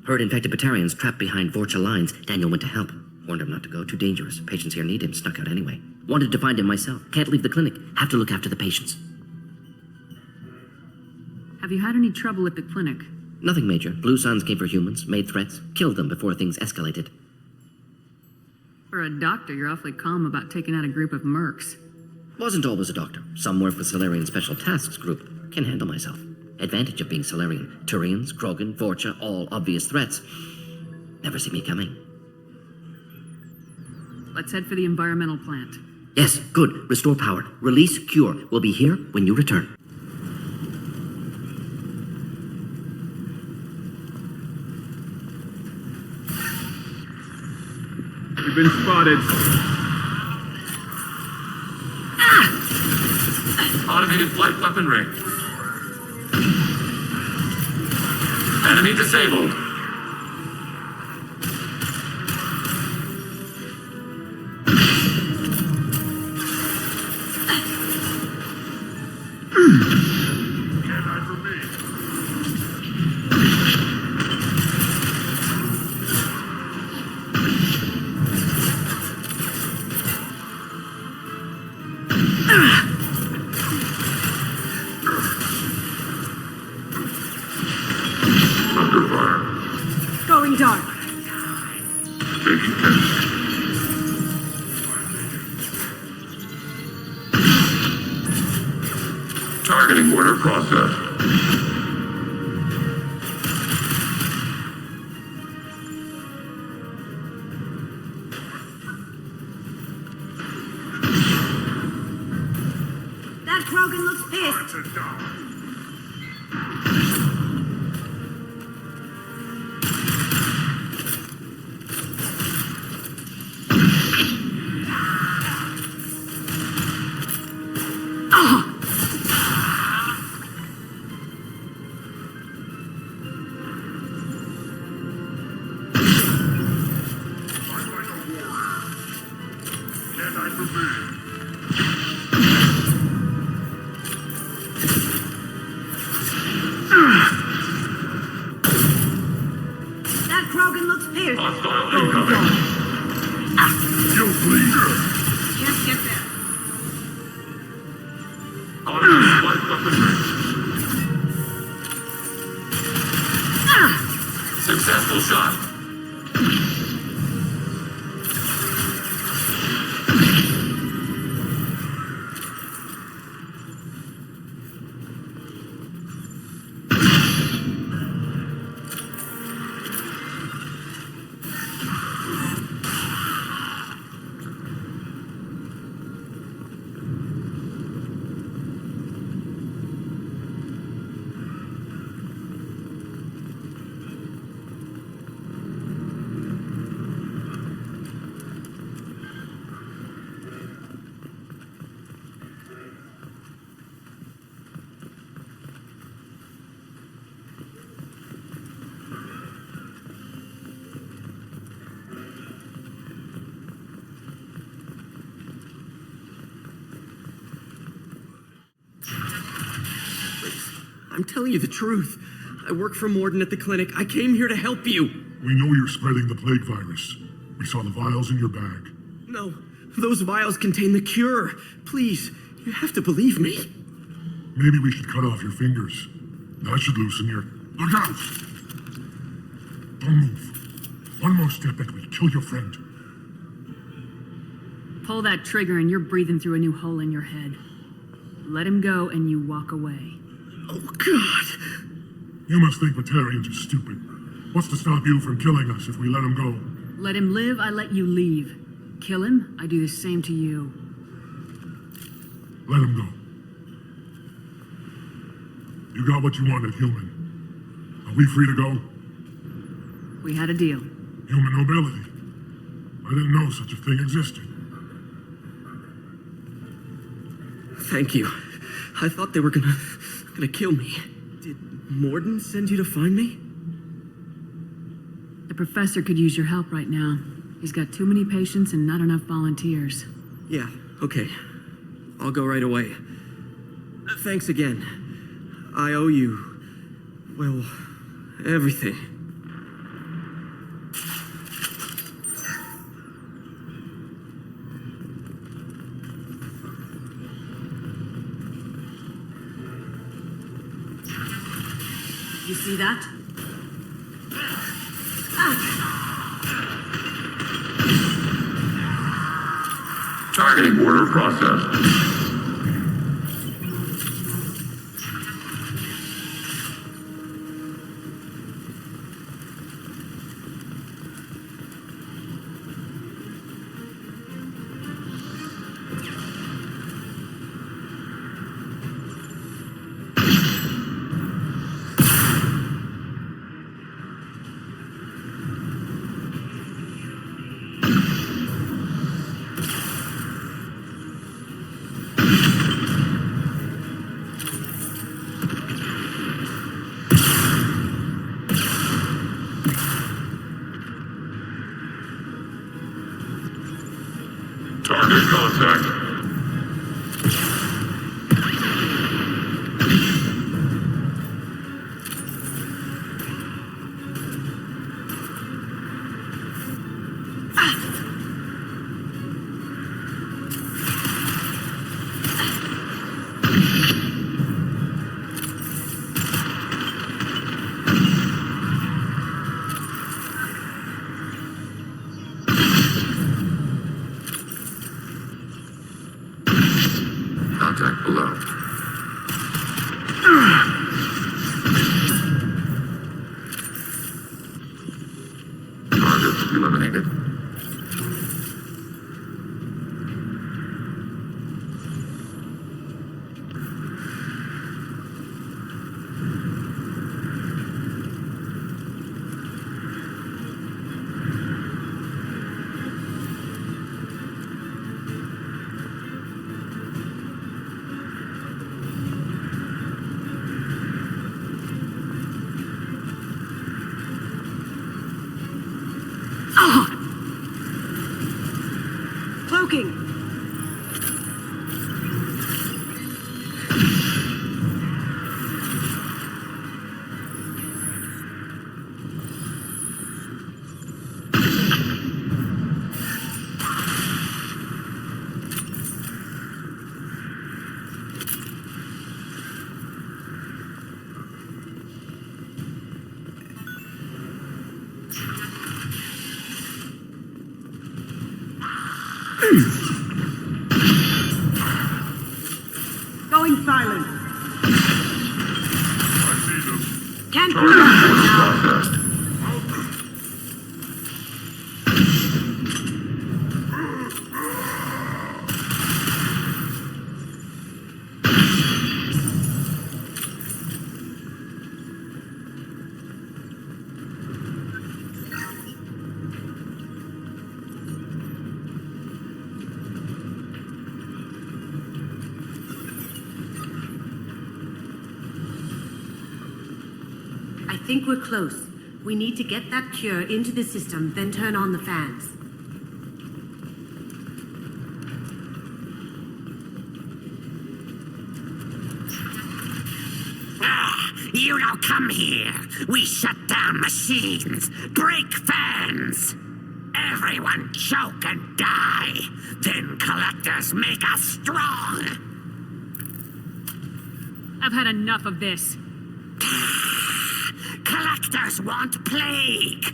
Heard infected Batarians trapped behind Vorcha lines. Daniel went to help. Warned him not to go. Too dangerous. Patients here need him. Snuck out anyway. Wanted to find him myself. Can't leave the clinic. Have to look after the patients. Have you had any trouble at the clinic? Nothing major. Blue Suns came for humans, made threats, killed them before things escalated. For a doctor, you're awfully calm about taking out a group of mercs. Wasn't always a doctor. Some work with Solarian Special Tasks Group. Can handle myself. Advantage of being Solarian. Turians, Krogan, Vorcha, all obvious threats. Never see me coming. Let's head for the environmental plant. Yes, good. Restore power. Release cure. We'll be here when you return. We've been spotted. Ah! Automated flight weaponry. Enemy disabled. Going dark. Targeting order process. That Krogan looks pissed. That Krogan looks pissed. You bleed. Can't get there. Successful shot. I'm telling you the truth. I work for Mordin at the clinic. I came here to help you. We know you're spreading the plague virus. We saw the vials in your bag. No, those vials contain the cure. Please, you have to believe me. Maybe we should cut off your fingers. That should loosen your... Look out! Don't move. One more step and we kill your friend. Pull that trigger and you're breathing through a new hole in your head. Let him go and you walk away. Oh, God! You must think Batarians are stupid. What's to stop you from killing us if we let him go? Let him live, I let you leave. Kill him, I do the same to you. Let him go. You got what you wanted, human. Are we free to go? We had a deal. Human nobility. I didn't know such a thing existed. Thank you. I thought they were gonna kill me. Did Mordin send you to find me? The professor could use your help right now. He's got too many patients and not enough volunteers. Yeah, okay. I'll go right away. Thanks again. I owe you, well, everything. You see that? Targeting order process. Target contact. Contact below. Target eliminated. Cloaking! Going silent. Can't do that now. I think we're close. We need to get that cure into the system, then turn on the fans. You don't come here. We shut down machines, break fans. Everyone choke and die. Then collectors make us strong. I've had enough of this. Collectors want plague.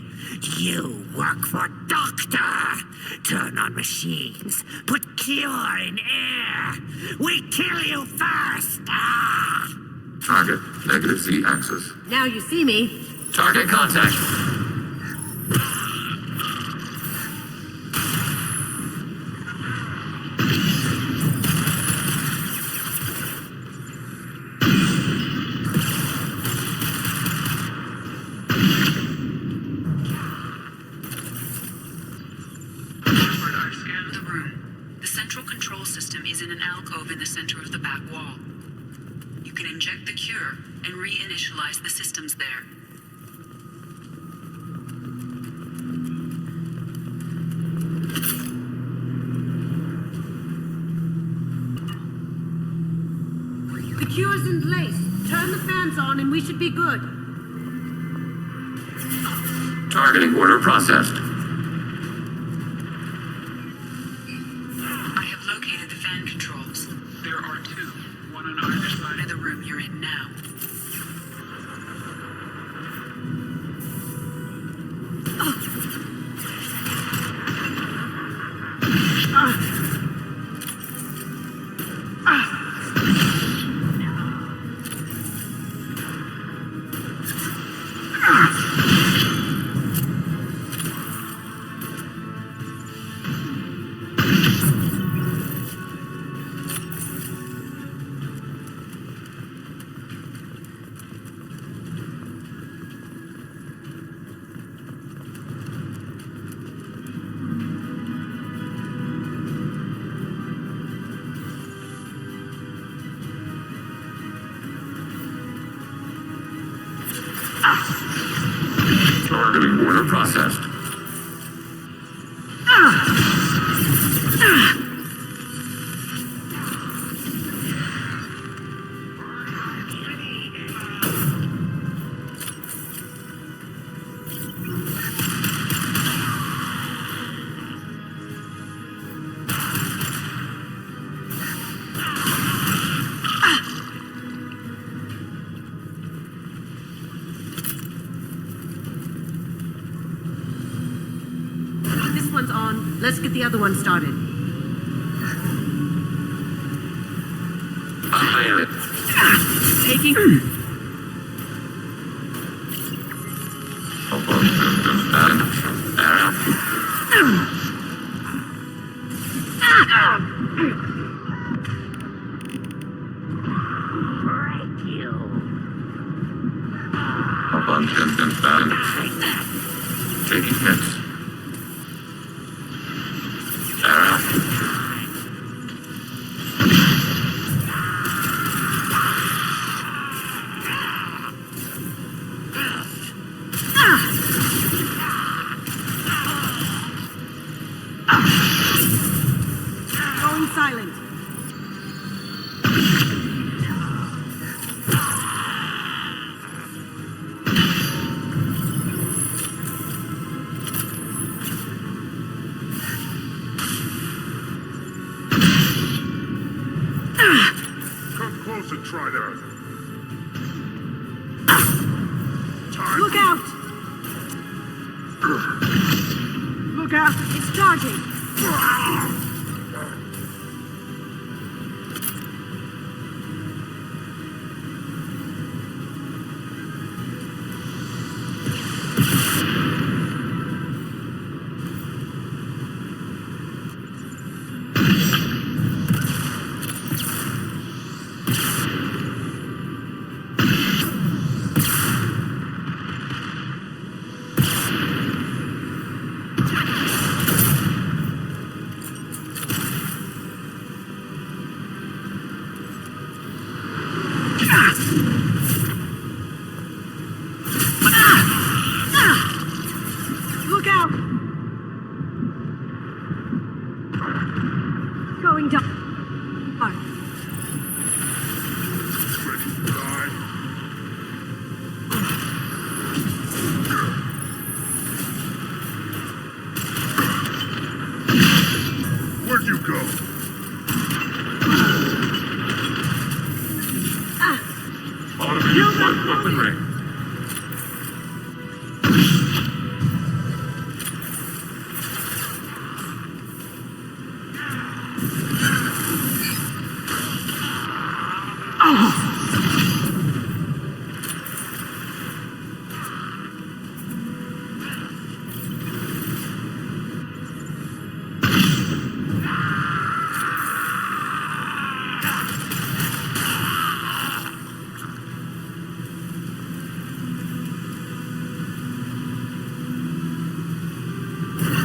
You work for Doctor. Turn on machines. Put cure in air. We kill you first. Target, negative Z-axis. Now you see me. Target contact. I've scanned the room. The central control system is in an alcove in the center of the back wall. You can inject the cure and reinitialize the systems there. The cure's in place. Turn the fans on and we should be good. Targeting order processed. I have located the fan controls. There are two, one on either side of the room you're in now. Targeting order processed. one's on. Let's get the other one started. Taking... Taking hits. Going silent. Come close and try that. Look out! Look out! It's charging! Look out! Going down. Where'd you go? Automated flight weapon ready.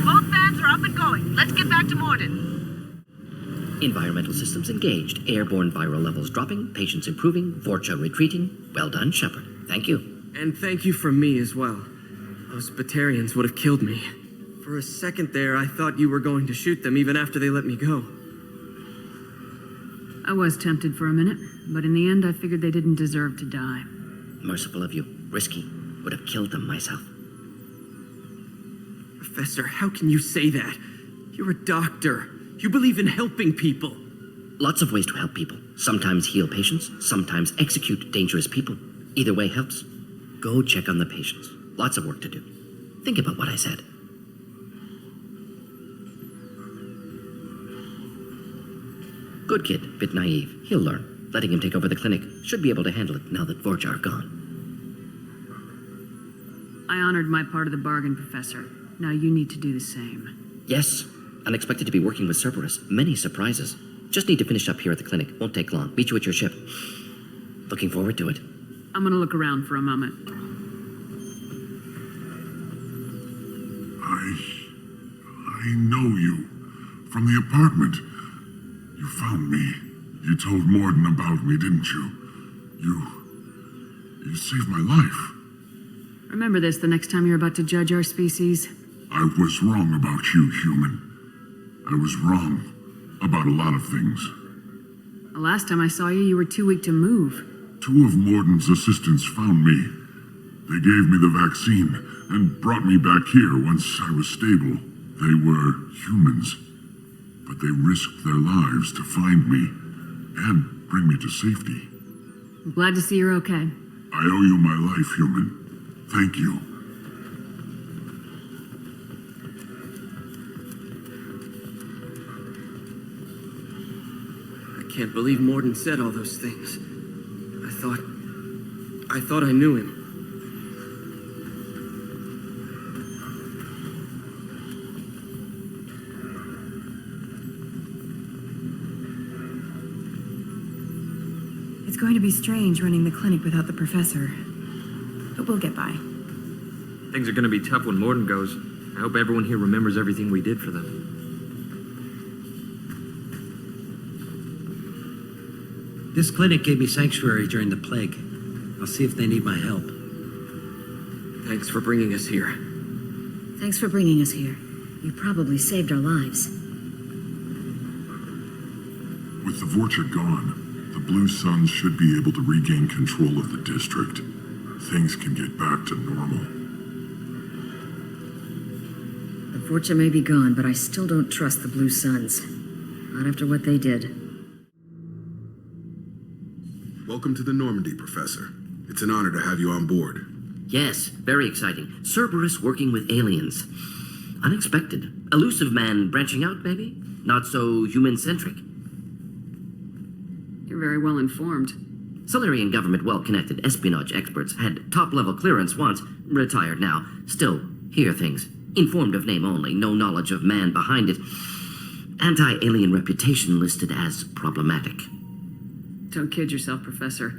Both vans are up and going. Let's get back to Mordin. Environmental systems engaged. Airborne viral levels dropping. Patients improving. Vorcha retreating. Well done, Shepard. Thank you. And thank you from me as well. Those Batarians would have killed me. For a second there, I thought you were going to shoot them even after they let me go. I was tempted for a minute, but in the end I figured they didn't deserve to die. Merciful of you. Risky. Would have killed them myself. Professor, how can you say that? You're a doctor. You believe in helping people. Lots of ways to help people. Sometimes heal patients, sometimes execute dangerous people. Either way helps. Go check on the patients. Lots of work to do. Think about what I said. Good kid, bit naive. He'll learn. Letting him take over the clinic. Should be able to handle it now that Vorcha are gone. I honored my part of the bargain, Professor. Now you need to do the same. Yes. Unexpected to be working with Cerberus. Many surprises. Just need to finish up here at the clinic. Won't take long. Meet you at your ship. Looking forward to it. I'm gonna look around for a moment. I know you. From the apartment. You found me. You told Mordin about me, didn't you? You saved my life. Remember this the next time you're about to judge our species. I was wrong about you, human. I was wrong about a lot of things. The last time I saw you, you were too weak to move. 2 of Mordin's assistants found me. They gave me the vaccine and brought me back here once I was stable. They were humans, but they risked their lives to find me and bring me to safety. I'm glad to see you're okay. I owe you my life, human. Thank you. can't believe Mordin said all those things. I thought I knew him. It's going to be strange running the clinic without the professor. But we'll get by. Things are gonna be tough when Mordin goes. I hope everyone here remembers everything we did for them. This clinic gave me sanctuary during the plague. I'll see if they need my help. Thanks for bringing us here. Thanks for bringing us here. You probably saved our lives. With the Vorcha gone, the Blue Suns should be able to regain control of the district. Things can get back to normal. The Vorcha may be gone, but I still don't trust the Blue Suns. Not after what they did. Welcome to the Normandy, Professor. It's an honor to have you on board. Yes, very exciting. Cerberus working with aliens. Unexpected. Elusive man branching out, maybe? Not so human-centric. You're very well informed. Solarian government well-connected espionage experts had top-level clearance once, retired now. Still, hear things. Informed of name only, no knowledge of man behind it. Anti-alien reputation listed as problematic. Don't kid yourself, Professor.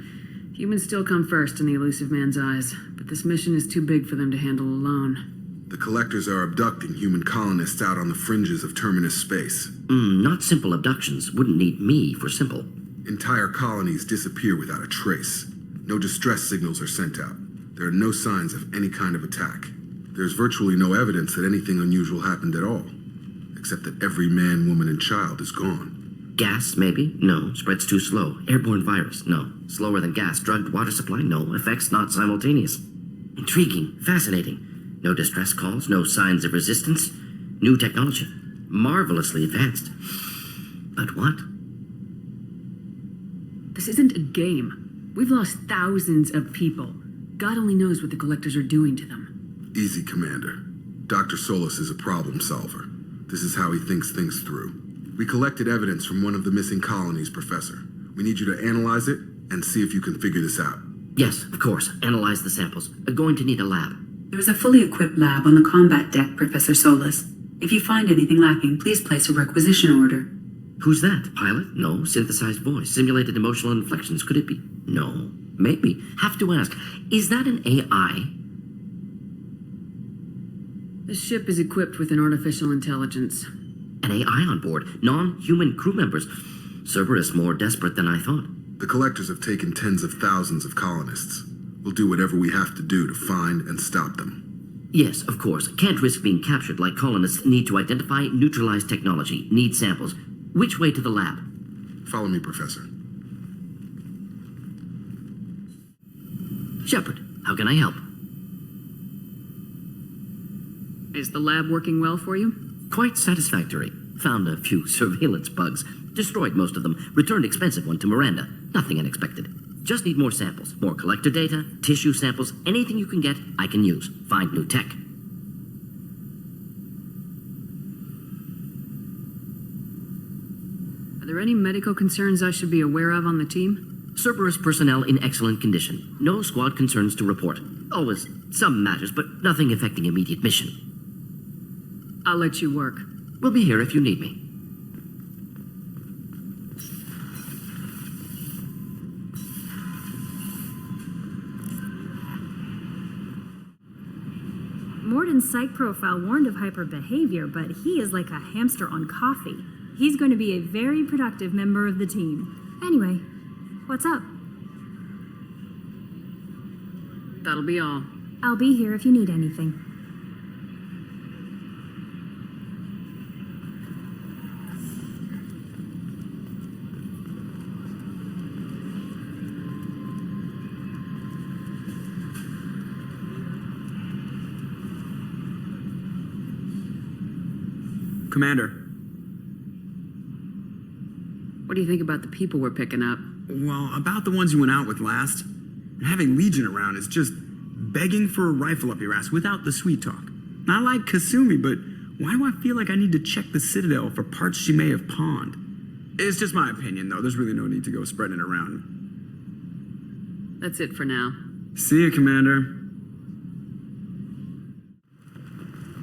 Humans still come first in the elusive man's eyes, but this mission is too big for them to handle alone. The Collectors are abducting human colonists out on the fringes of terminus space. Not simple abductions. Wouldn't need me for simple. Entire colonies disappear without a trace. No distress signals are sent out. There are no signs of any kind of attack. There's virtually no evidence that anything unusual happened at all, except that every man, woman, and child is gone. Gas, maybe? No. Spreads too slow. Airborne virus? No. Slower than gas. Drugged water supply? No. Effects not simultaneous. Intriguing. Fascinating. No distress calls. No signs of resistance. New technology. Marvelously advanced. But what? This isn't a game. We've lost thousands of people. God only knows what the Collectors are doing to them. Easy, Commander. Dr. Solis is a problem solver. This is how he thinks things through. We collected evidence from one of the missing colonies, Professor. We need you to analyze it and see if you can figure this out. Yes, of course. Analyze the samples. Going to need a lab. There is a fully equipped lab on the combat deck, Professor Solis. If you find anything lacking, please place a requisition order. Who's that? Pilot? No. Synthesized voice. Simulated emotional inflections. Could it be? No. Maybe. Have to ask. Is that an AI? This ship is equipped with an artificial intelligence. An AI on board. Non-human crew members. Cerberus more desperate than I thought. The Collectors have taken tens of thousands of colonists. We'll do whatever we have to do to find and stop them. Yes, of course. Can't risk being captured like colonists need to identify, neutralize technology, need samples. Which way to the lab? Follow me, Professor. Shepard, how can I help? Is the lab working well for you? Quite satisfactory. Found a few surveillance bugs. Destroyed most of them. Returned expensive one to Miranda. Nothing unexpected. Just need more samples. More collector data, tissue samples, anything you can get, I can use. Find new tech. Are there any medical concerns I should be aware of on the team? Cerberus personnel in excellent condition. No squad concerns to report. Always some matters, but nothing affecting immediate mission. I'll let you work. We'll be here if you need me. Mordin's psych profile warned of hyper behavior, but he is like a hamster on coffee. He's going to be a very productive member of the team. Anyway, what's up? That'll be all. I'll be here if you need anything. Commander. What do you think about the people we're picking up? Well, about the ones you went out with last. Having Legion around is just begging for a rifle up your ass without the sweet talk. I like Kasumi, but why do I feel like I need to check the Citadel for parts she may have pawned? It's just my opinion, though. There's really no need to go spreading it around. That's it for now. See you, Commander.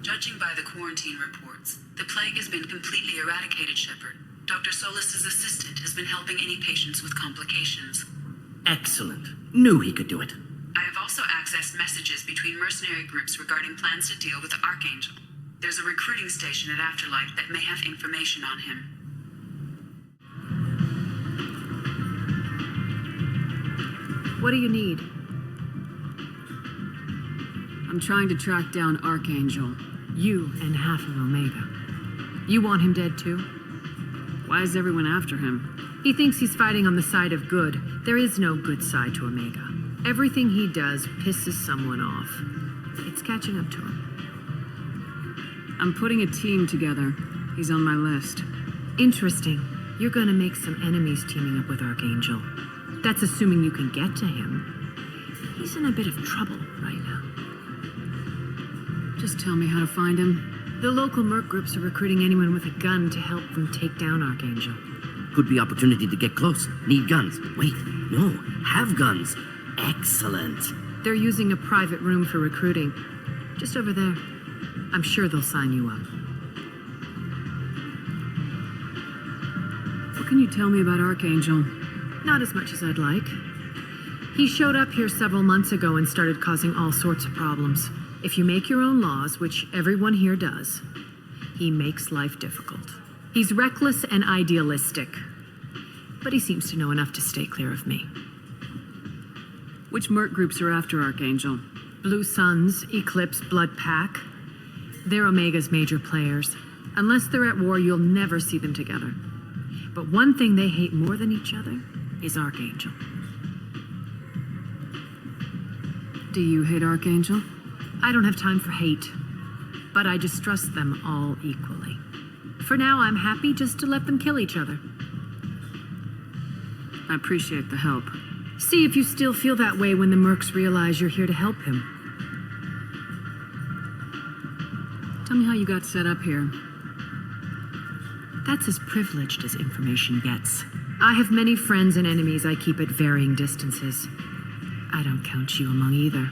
Judging by the quarantine reports, the plague has been completely eradicated, Shepard. Dr. Solis's assistant has been helping any patients with complications. Excellent. Knew he could do it. I have also accessed messages between mercenary groups regarding plans to deal with the Archangel. There's a recruiting station at Afterlife that may have information on him. What do you need? I'm trying to track down Archangel. You and half of Omega. You want him dead too? Why is everyone after him? He thinks he's fighting on the side of good. There is no good side to Omega. Everything he does pisses someone off. It's catching up to him. I'm putting a team together. He's on my list. Interesting. You're gonna make some enemies teaming up with Archangel. That's assuming you can get to him. He's in a bit of trouble right now. Just tell me how to find him. The local merc groups are recruiting anyone with a gun to help them take down Archangel. Could be opportunity to get close. Need guns. Wait, no, have guns. Excellent. They're using a private room for recruiting. Just over there. I'm sure they'll sign you up. What can you tell me about Archangel? Not as much as I'd like. He showed up here several months ago and started causing all sorts of problems. If you make your own laws, which everyone here does, he makes life difficult. He's reckless and idealistic, but he seems to know enough to stay clear of me. Which merc groups are after Archangel? Blue Suns, Eclipse, Blood Pack. They're Omega's major players. Unless they're at war, you'll never see them together. But one thing they hate more than each other is Archangel. Do you hate Archangel? I don't have time for hate, but I distrust them all equally. For now, I'm happy just to let them kill each other. I appreciate the help. See if you still feel that way when the mercs realize you're here to help him. Tell me how you got set up here. That's as privileged as information gets. I have many friends and enemies I keep at varying distances. I don't count you among either.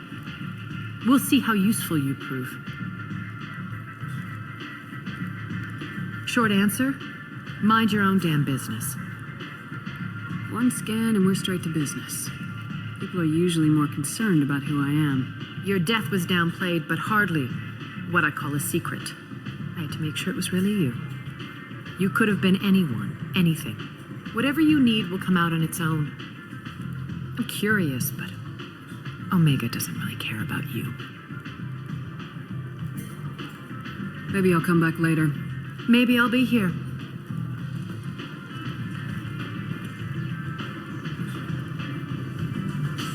We'll see how useful you prove. Short answer, mind your own damn business. One scan and we're straight to business. People are usually more concerned about who I am. Your death was downplayed, but hardly what I call a secret. I had to make sure it was really you. You could have been anyone, anything. Whatever you need will come out on its own. I'm curious, but Omega doesn't really care about you. Maybe I'll come back later. Maybe I'll be here.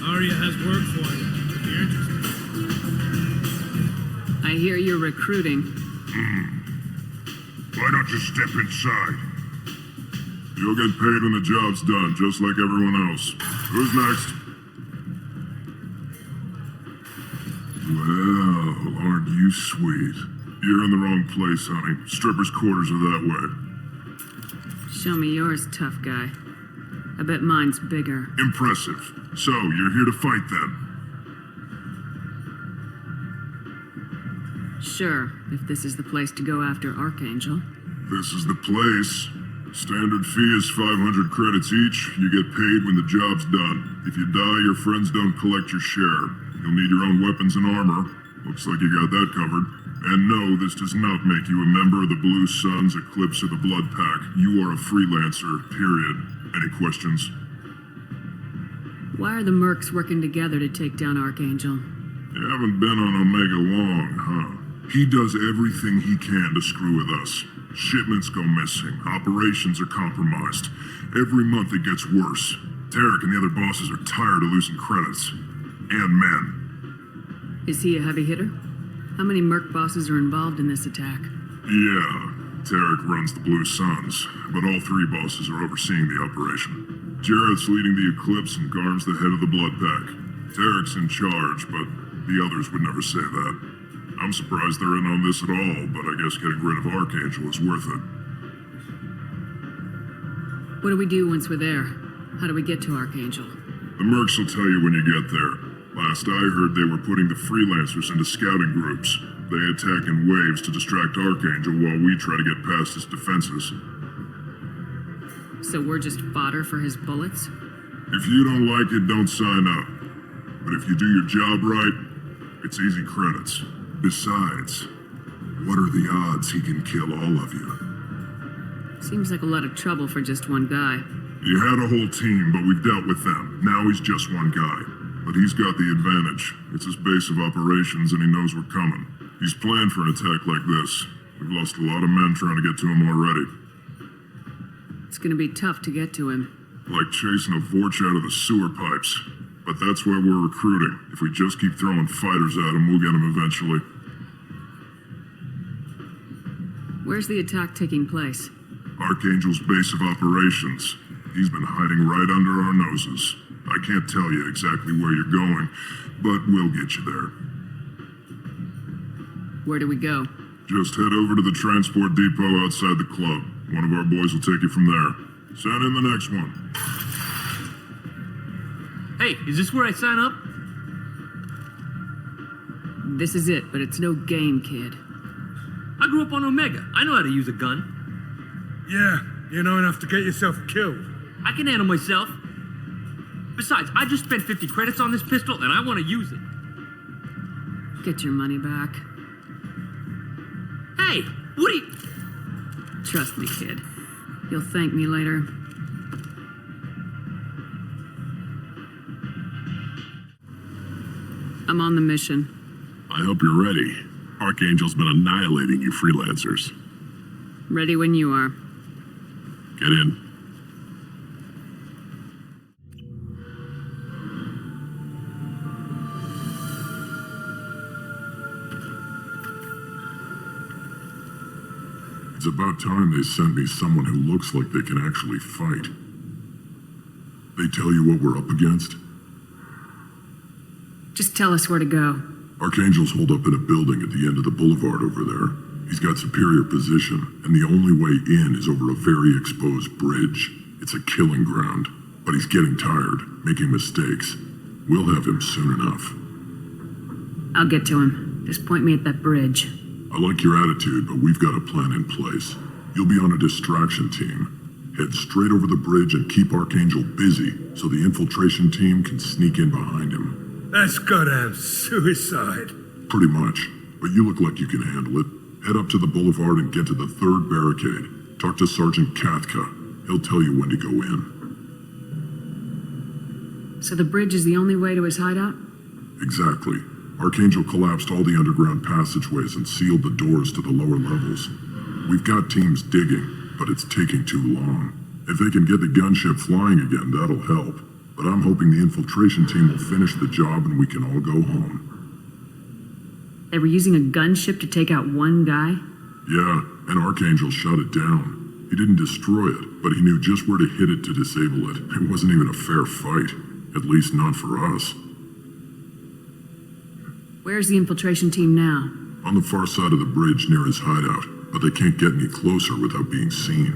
Arya has work for you. If you're interested. I hear you're recruiting. Why don't you step inside? You'll get paid when the job's done, just like everyone else. Who's next? Well, aren't you sweet? You're in the wrong place, honey. Strippers' quarters are that way. Show me yours, tough guy. I bet mine's bigger. Impressive. So, you're here to fight then? Sure, if this is the place to go after Archangel. This is the place. Standard fee is 500 credits each. You get paid when the job's done. If you die, your friends don't collect your share. You'll need your own weapons and armor. Looks like you got that covered. And no, this does not make you a member of the Blue Suns, Eclipse, or the Blood Pack. You are a freelancer, period. Any questions? Why are the mercs working together to take down Archangel? You haven't been on Omega long, huh? He does everything he can to screw with us. Shipments go missing. Operations are compromised. Every month it gets worse. Tarek and the other bosses are tired of losing credits. And men. Is he a heavy hitter? How many merc bosses are involved in this attack? Yeah, Tarek runs the Blue Suns, but all three bosses are overseeing the operation. Jarrett's leading the Eclipse and Garm's the head of the Blood Pack. Tarek's in charge, but the others would never say that. I'm surprised they're in on this at all, but I guess getting rid of Archangel is worth it. What do we do once we're there? How do we get to Archangel? The mercs will tell you when you get there. Last I heard, they were putting the freelancers into scouting groups. They attack in waves to distract Archangel while we try to get past his defenses. So we're just fodder for his bullets? If you don't like it, don't sign up. But if you do your job right, it's easy credits. Besides, what are the odds he can kill all of you? Seems like a lot of trouble for just one guy. He had a whole team, but we've dealt with them. Now he's just one guy. But he's got the advantage. It's his base of operations and he knows we're coming. He's planned for an attack like this. We've lost a lot of men trying to get to him already. It's gonna be tough to get to him. Like chasing a Vorch out of the sewer pipes. But that's why we're recruiting. If we just keep throwing fighters at him, we'll get him eventually. Where's the attack taking place? Archangel's base of operations. He's been hiding right under our noses. I can't tell you exactly where you're going, but we'll get you there. Where do we go? Just head over to the transport depot outside the club. One of our boys will take you from there. Send in the next one. Hey, is this where I sign up? This is it, but it's no game, kid. I grew up on Omega. I know how to use a gun. Yeah, you know enough to get yourself killed. I can handle myself. Besides, I just spent 50 credits on this pistol and I want to use it. Get your money back. Hey, what are you... Trust me, kid. You'll thank me later. I'm on the mission. I hope you're ready. Archangel's been annihilating you freelancers. Ready when you are. Get in. It's about time they sent me someone who looks like they can actually fight. They tell you what we're up against? Just tell us where to go. Archangel's holed up in a building at the end of the boulevard over there. He's got superior position, and the only way in is over a very exposed bridge. It's a killing ground, but he's getting tired, making mistakes. We'll have him soon enough. I'll get to him. Just point me at that bridge. I like your attitude, but we've got a plan in place. You'll be on a distraction team. Head straight over the bridge and keep Archangel busy so the infiltration team can sneak in behind him. That's goddamn suicide. Pretty much, but you look like you can handle it. Head up to the boulevard and get to the third barricade. Talk to Sergeant Kathka. He'll tell you when to go in. So the bridge is the only way to his hideout? Exactly. Archangel collapsed all the underground passageways and sealed the doors to the lower levels. We've got teams digging, but it's taking too long. If they can get the gunship flying again, that'll help. But I'm hoping the infiltration team will finish the job and we can all go home. They were using a gunship to take out one guy? Yeah, and Archangel shot it down. He didn't destroy it, but he knew just where to hit it to disable it. It wasn't even a fair fight. At least not for us. Where's the infiltration team now? On the far side of the bridge near his hideout, but they can't get any closer without being seen.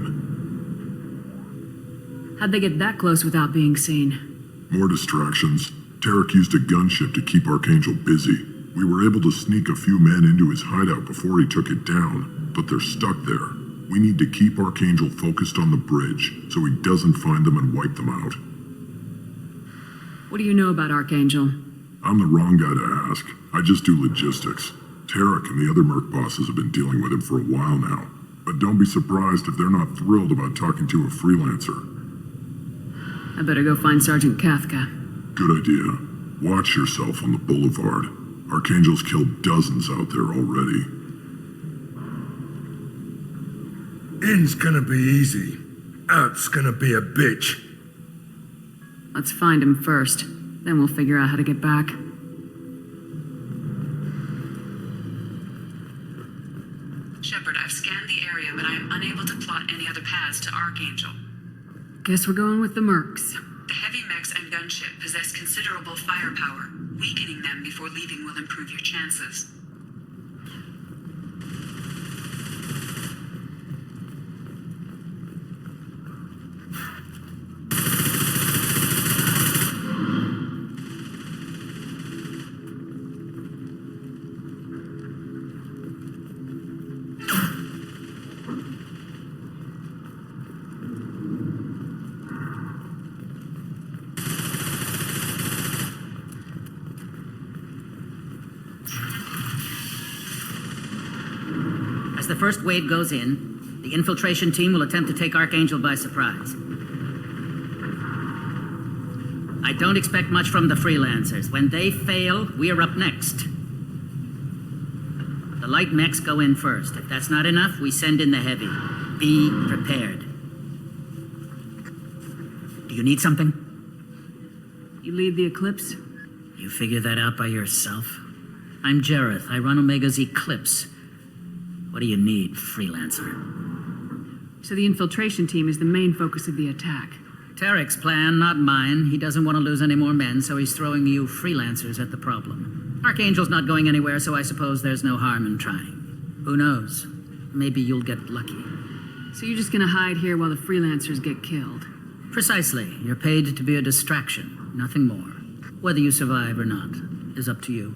How'd they get that close without being seen? More distractions. Tarek used a gunship to keep Archangel busy. We were able to sneak a few men into his hideout before he took it down, but they're stuck there. We need to keep Archangel focused on the bridge so he doesn't find them and wipe them out. What do you know about Archangel? I'm the wrong guy to ask. I just do logistics. Tarek and the other merc bosses have been dealing with him for a while now. But don't be surprised if they're not thrilled about talking to a freelancer. I better go find Sergeant Kathka. Good idea. Watch yourself on the boulevard. Archangel's killed dozens out there already. In's gonna be easy. Out's gonna be a bitch. Let's find him first. Then we'll figure out how to get back. Shepard, I've scanned the area, but I am unable to plot any other paths to Archangel. Guess we're going with the mercs. The heavy mechs and gunship possess considerable firepower. Weakening them before leaving will improve your chances. As the first wave goes in, the infiltration team will attempt to take Archangel by surprise. I don't expect much from the freelancers. When they fail, we're up next. The light mechs go in first. If that's not enough, we send in the heavy. Be prepared. Do you need something? You lead the Eclipse? You figure that out by yourself? I'm Jareth. I run Omega's Eclipse. What do you need, freelancer? So the infiltration team is the main focus of the attack. Tarek's plan, not mine. He doesn't want to lose any more men, so he's throwing you freelancers at the problem. Archangel's not going anywhere, so I suppose there's no harm in trying. Who knows? Maybe you'll get lucky. So you're just gonna hide here while the freelancers get killed? Precisely. You're paid to be a distraction, nothing more. Whether you survive or not is up to you.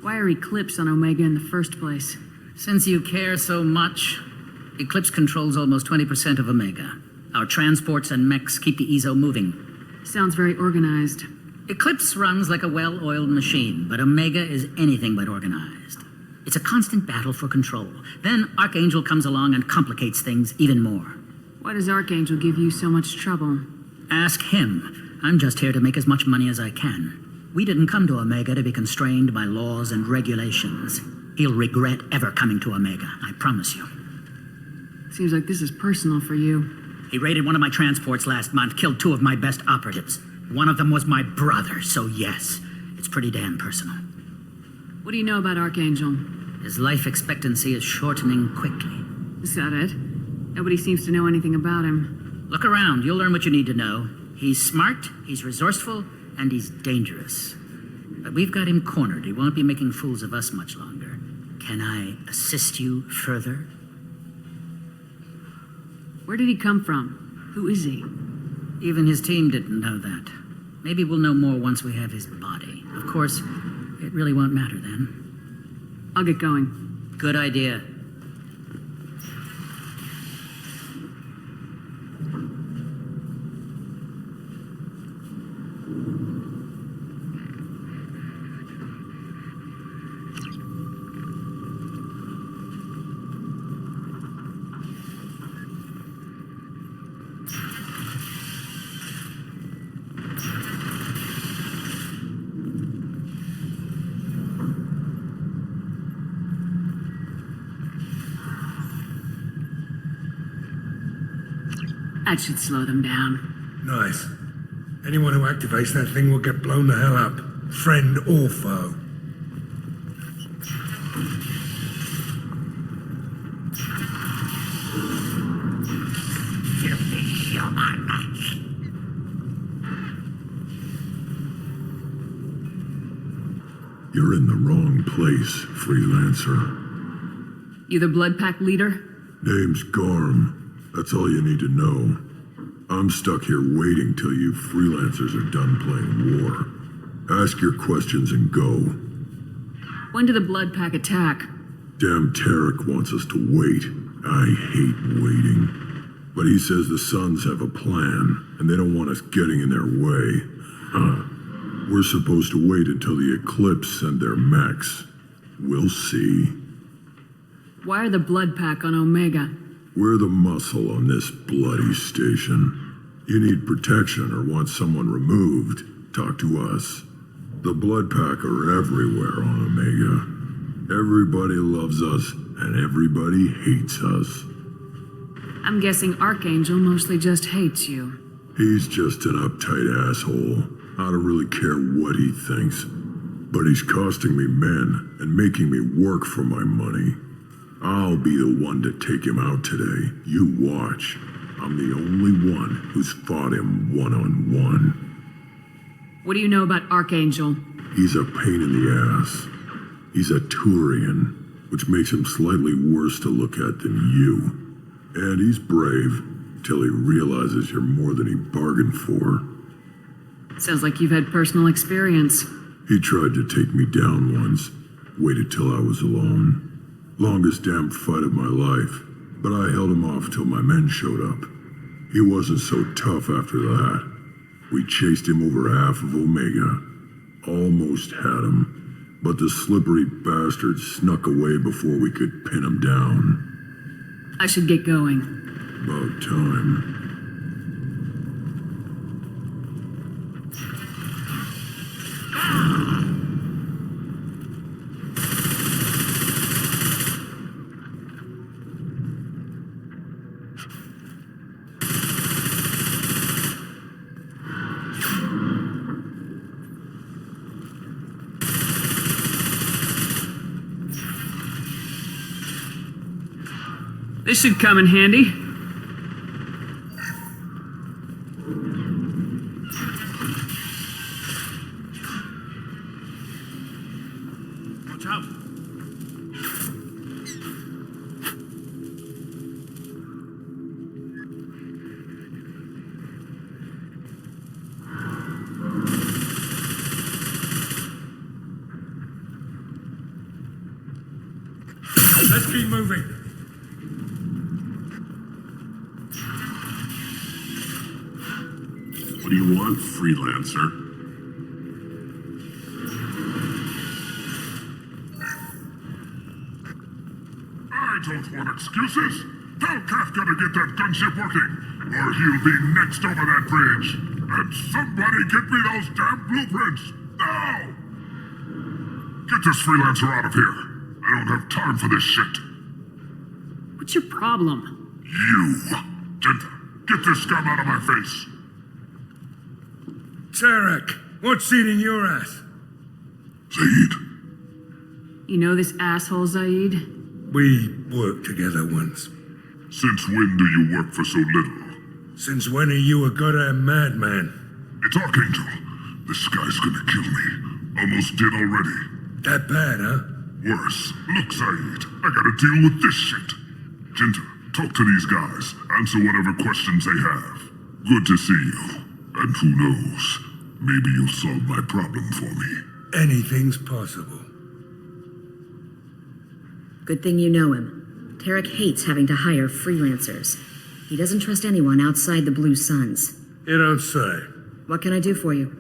Why are Eclipse on Omega in the first place? Since you care so much, Eclipse controls almost 20% of Omega. Our transports and mechs keep the EZO moving. Sounds very organized. Eclipse runs like a well-oiled machine, but Omega is anything but organized. It's a constant battle for control. Then Archangel comes along and complicates things even more. Why does Archangel give you so much trouble? Ask him. I'm just here to make as much money as I can. We didn't come to Omega to be constrained by laws and regulations. He'll regret ever coming to Omega, I promise you. Seems like this is personal for you. He raided one of my transports last month, killed 2 of my best operatives. One of them was my brother, so yes, it's pretty damn personal. What do you know about Archangel? His life expectancy is shortening quickly. Is that it? Nobody seems to know anything about him. Look around, you'll learn what you need to know. He's smart, he's resourceful, and he's dangerous. But we've got him cornered. He won't be making fools of us much longer. Can I assist you further? Where did he come from? Who is he? Even his team didn't know that. Maybe we'll know more once we have his body. Of course, it really won't matter then. I'll get going. Good idea. That should slow them down. Nice. Anyone who activates that thing will get blown the hell up. Friend or foe. You're in the wrong place, freelancer. You the Blood Pack leader? Name's Garm. That's all you need to know. I'm stuck here waiting till you freelancers are done playing war. Ask your questions and go. When did the Blood Pack attack? Damn Tarek wants us to wait. I hate waiting. But he says the Suns have a plan, and they don't want us getting in their way. We're supposed to wait until the Eclipse send their mechs. We'll see. Why are the Blood Pack on Omega? We're the muscle on this bloody station. You need protection or want someone removed, talk to us. The Blood Pack are everywhere on Omega. Everybody loves us, and everybody hates us. I'm guessing Archangel mostly just hates you. He's just an uptight asshole. I don't really care what he thinks. But he's costing me men and making me work for my money. I'll be the one to take him out today. You watch. I'm the only one who's fought him one-on-one. What do you know about Archangel? He's a pain in the ass. He's a Turian, which makes him slightly worse to look at than you. And he's brave till he realizes you're more than he bargained for. Sounds like you've had personal experience. He tried to take me down once. Waited till I was alone. Longest damn fight of my life, but I held him off till my men showed up. He wasn't so tough after that. We chased him over half of Omega. Almost had him, but the slippery bastard snuck away before we could pin him down. I should get going. About time. This should come in handy. Watch out. Let's keep moving. What do you want, freelancer? I don't want excuses. Tell Kafka to get that gunship working, or he'll be next over that bridge. And somebody get me those damn blueprints, now! Get this freelancer out of here. I don't have time for this shit. What's your problem? You! Jinta, get this scum out of my face. Tarek, what's eating your ass? Zaid. You know this asshole, Zaid? We worked together once. Since when do you work for so little? Since when are you a goddamn madman? It's Archangel. This guy's gonna kill me. Almost did already. That bad, huh? Worse. Look, Zaid, I gotta deal with this shit. Jinta, talk to these guys. Answer whatever questions they have. Good to see you. And who knows, maybe you'll solve my problem for me. Anything's possible. Good thing you know him. Tarek hates having to hire freelancers. He doesn't trust anyone outside the Blue Suns. You don't say. What can I do for you?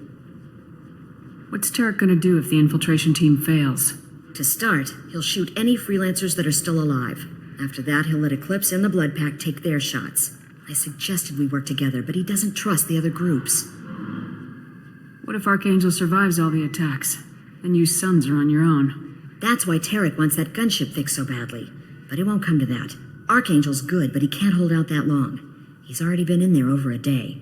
What's Tarek gonna do if the infiltration team fails? To start, he'll shoot any freelancers that are still alive. After that, he'll let Eclipse and the Blood Pack take their shots. I suggested we work together, but he doesn't trust the other groups. What if Archangel survives all the attacks? Then you Sons are on your own. That's why Tarek wants that gunship fixed so badly. But it won't come to that. Archangel's good, but he can't hold out that long. He's already been in there over a day.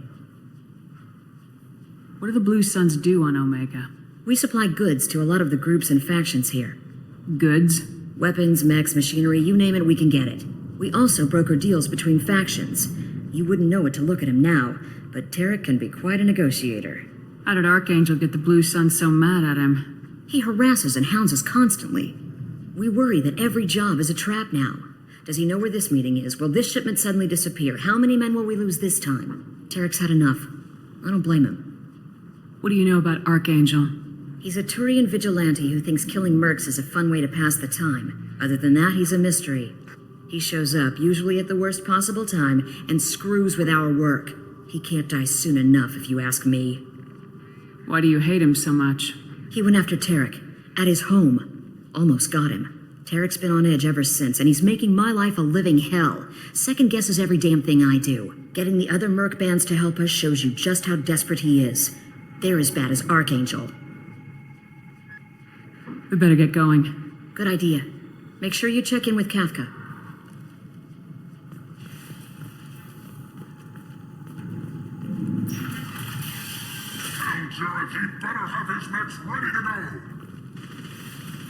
What do the Blue Suns do on Omega? We supply goods to a lot of the groups and factions here. Goods? Weapons, mechs, machinery, you name it, we can get it. We also broker deals between factions. You wouldn't know it to look at him now, but Tarek can be quite a negotiator. How did Archangel get the Blue Suns so mad at him? He harasses and hounds us constantly. We worry that every job is a trap now. Does he know where this meeting is? Will this shipment suddenly disappear? How many men will we lose this time? Tarek's had enough. I don't blame him. What do you know about Archangel? He's a Turian vigilante who thinks killing mercs is a fun way to pass the time. Other than that, he's a mystery. He shows up, usually at the worst possible time, and screws with our work. He can't die soon enough, if you ask me. Why do you hate him so much? He went after Tarek, at his home. Almost got him. Tarek's been on edge ever since, and he's making my life a living hell. Second guesses every damn thing I do. Getting the other merc bands to help us shows you just how desperate he is. They're as bad as Archangel. We better get going. Good idea. Make sure you check in with Kafka. Tell Jareth he better have his mechs ready to go.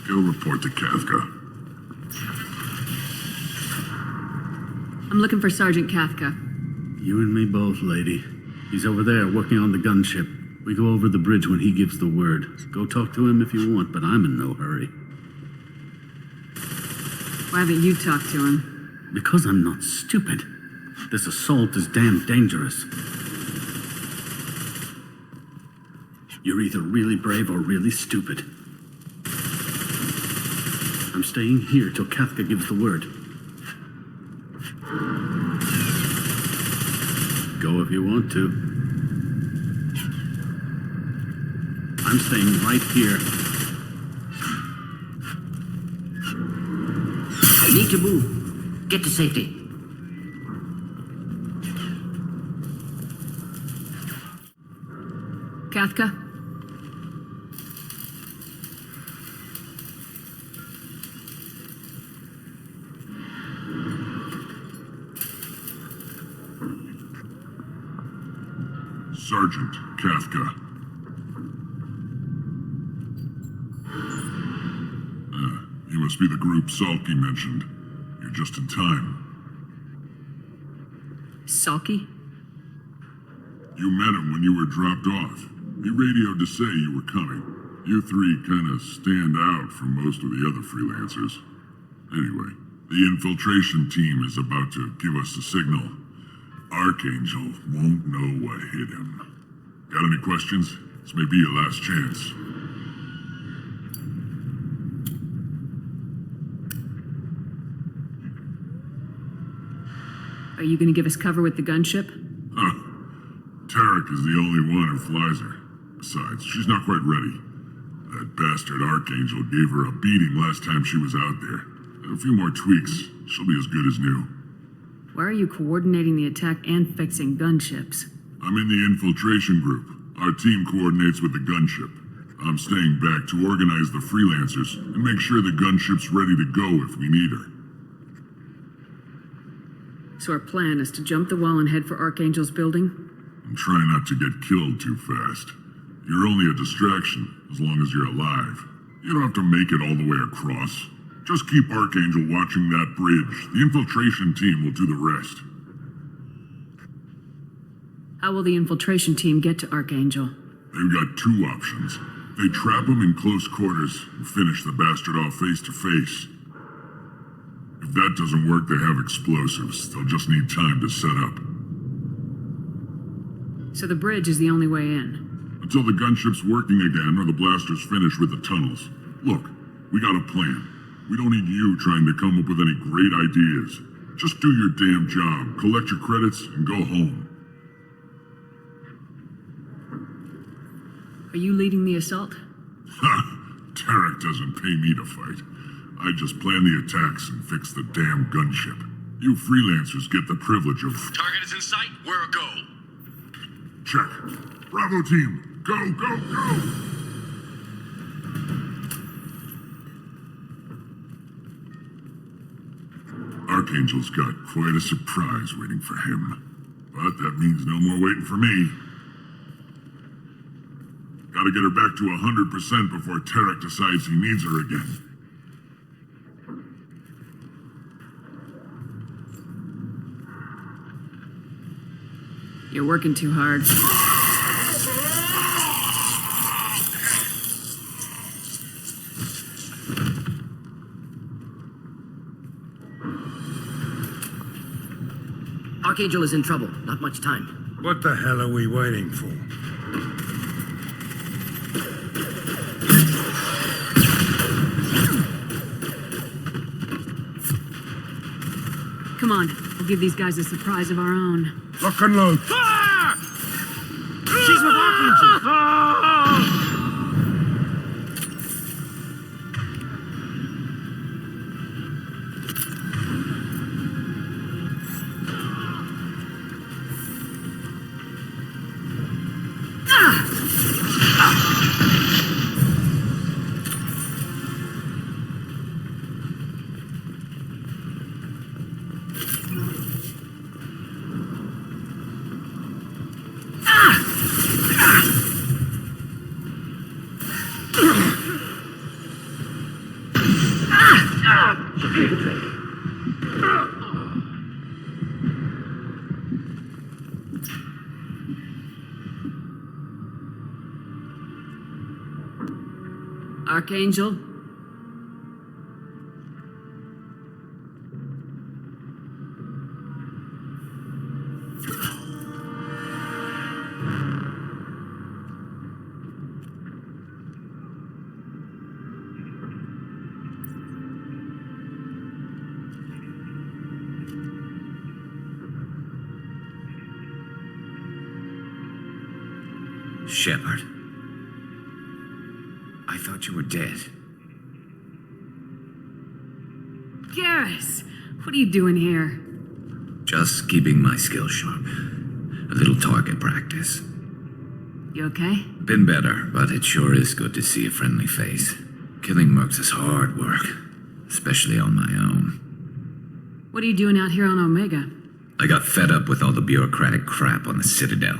Go report to Kafka. I'm looking for Sergeant Kafka. You and me both, lady. He's over there working on the gunship. We go over the bridge when he gives the word. Go talk to him if you want, but I'm in no hurry. Why haven't you talked to him? Because I'm not stupid. This assault is damn dangerous. You're either really brave or really stupid. I'm staying here till Kafka gives the word. Go if you want to. I'm staying right here. I need to move. Get to safety. Kafka? Sergeant Kafka. You must be the group Salky mentioned. You're just in time. Salky? You met him when you were dropped off. He radioed to say you were coming. You three kind of stand out from most of the other freelancers. Anyway, the infiltration team is about to give us a signal. Archangel won't know what hit him. Got any questions? This may be your last chance. Are you gonna give us cover with the gunship? Huh. Tarek is the only one who flies her. Besides, she's not quite ready. That bastard Archangel gave her a beating last time she was out there. A few more tweaks, she'll be as good as new. Why are you coordinating the attack and fixing gunships? I'm in the infiltration group. Our team coordinates with the gunship. I'm staying back to organize the freelancers and make sure the gunship's ready to go if we need her. So our plan is to jump the wall and head for Archangel's building? And try not to get killed too fast. You're only a distraction, as long as you're alive. You don't have to make it all the way across. Just keep Archangel watching that bridge. The infiltration team will do the rest. How will the infiltration team get to Archangel? They've got two options. They trap him in close quarters and finish the bastard off face to face. If that doesn't work, they have explosives. They'll just need time to set up. So the bridge is the only way in? Until the gunship's working again or the blasters finish with the tunnels. Look, we got a plan. We don't need you trying to come up with any great ideas. Just do your damn job, collect your credits, and go home. Are you leading the assault? Ha! Tarek doesn't pay me to fight. I just plan the attacks and fix the damn gunship. You freelancers get the privilege of... Target is in sight. We're a go. Check. Bravo team, go, go, go! Archangel's got quite a surprise waiting for him. But that means no more waiting for me. Gotta get her back to 100% before Tarek decides he needs her again. You're working too hard. Archangel is in trouble. Not much time. What the hell are we waiting for? Come on, we'll give these guys a surprise of our own. Lock and load. Fire! She's with Archangel! Archangel? Shepard. thought you were dead. Garrus, what are you doing here? Just keeping my skills sharp. A little target practice. You okay? Been better, but it sure is good to see a friendly face. Killing mercs is hard work, especially on my own. What are you doing out here on Omega? I got fed up with all the bureaucratic crap on the Citadel.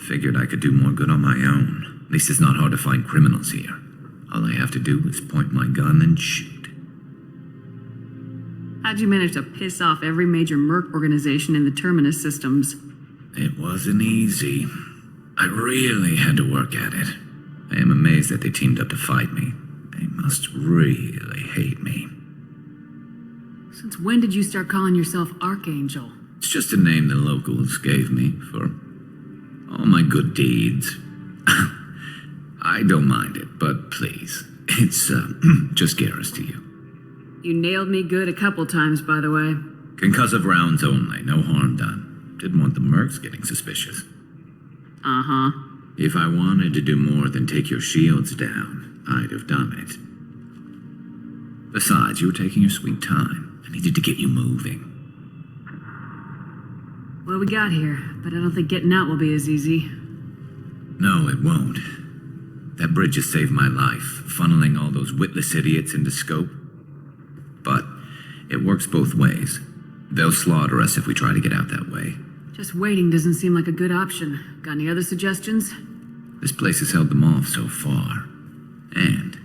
Figured I could do more good on my own. At least it's not hard to find criminals here. All I have to do is point my gun and shoot. How'd you manage to piss off every major merc organization in the Terminus systems? It wasn't easy. I really had to work at it. I am amazed that they teamed up to fight me. They must really hate me. Since when did you start calling yourself Archangel? It's just a name the locals gave me for all my good deeds. I don't mind it, but please, it's just Garrus to you. You nailed me good a couple times, by the way. Concussive rounds only, no harm done. Didn't want the mercs getting suspicious. Uh-huh. If I wanted to do more than take your shields down, I'd have done it. Besides, you were taking your sweet time. I needed to get you moving. What do we got here? But I don't think getting out will be as easy. No, it won't. That bridge has saved my life, funneling all those witless idiots into scope. But it works both ways. They'll slaughter us if we try to get out that way. Just waiting doesn't seem like a good option. Got any other suggestions? This place has held them off so far. And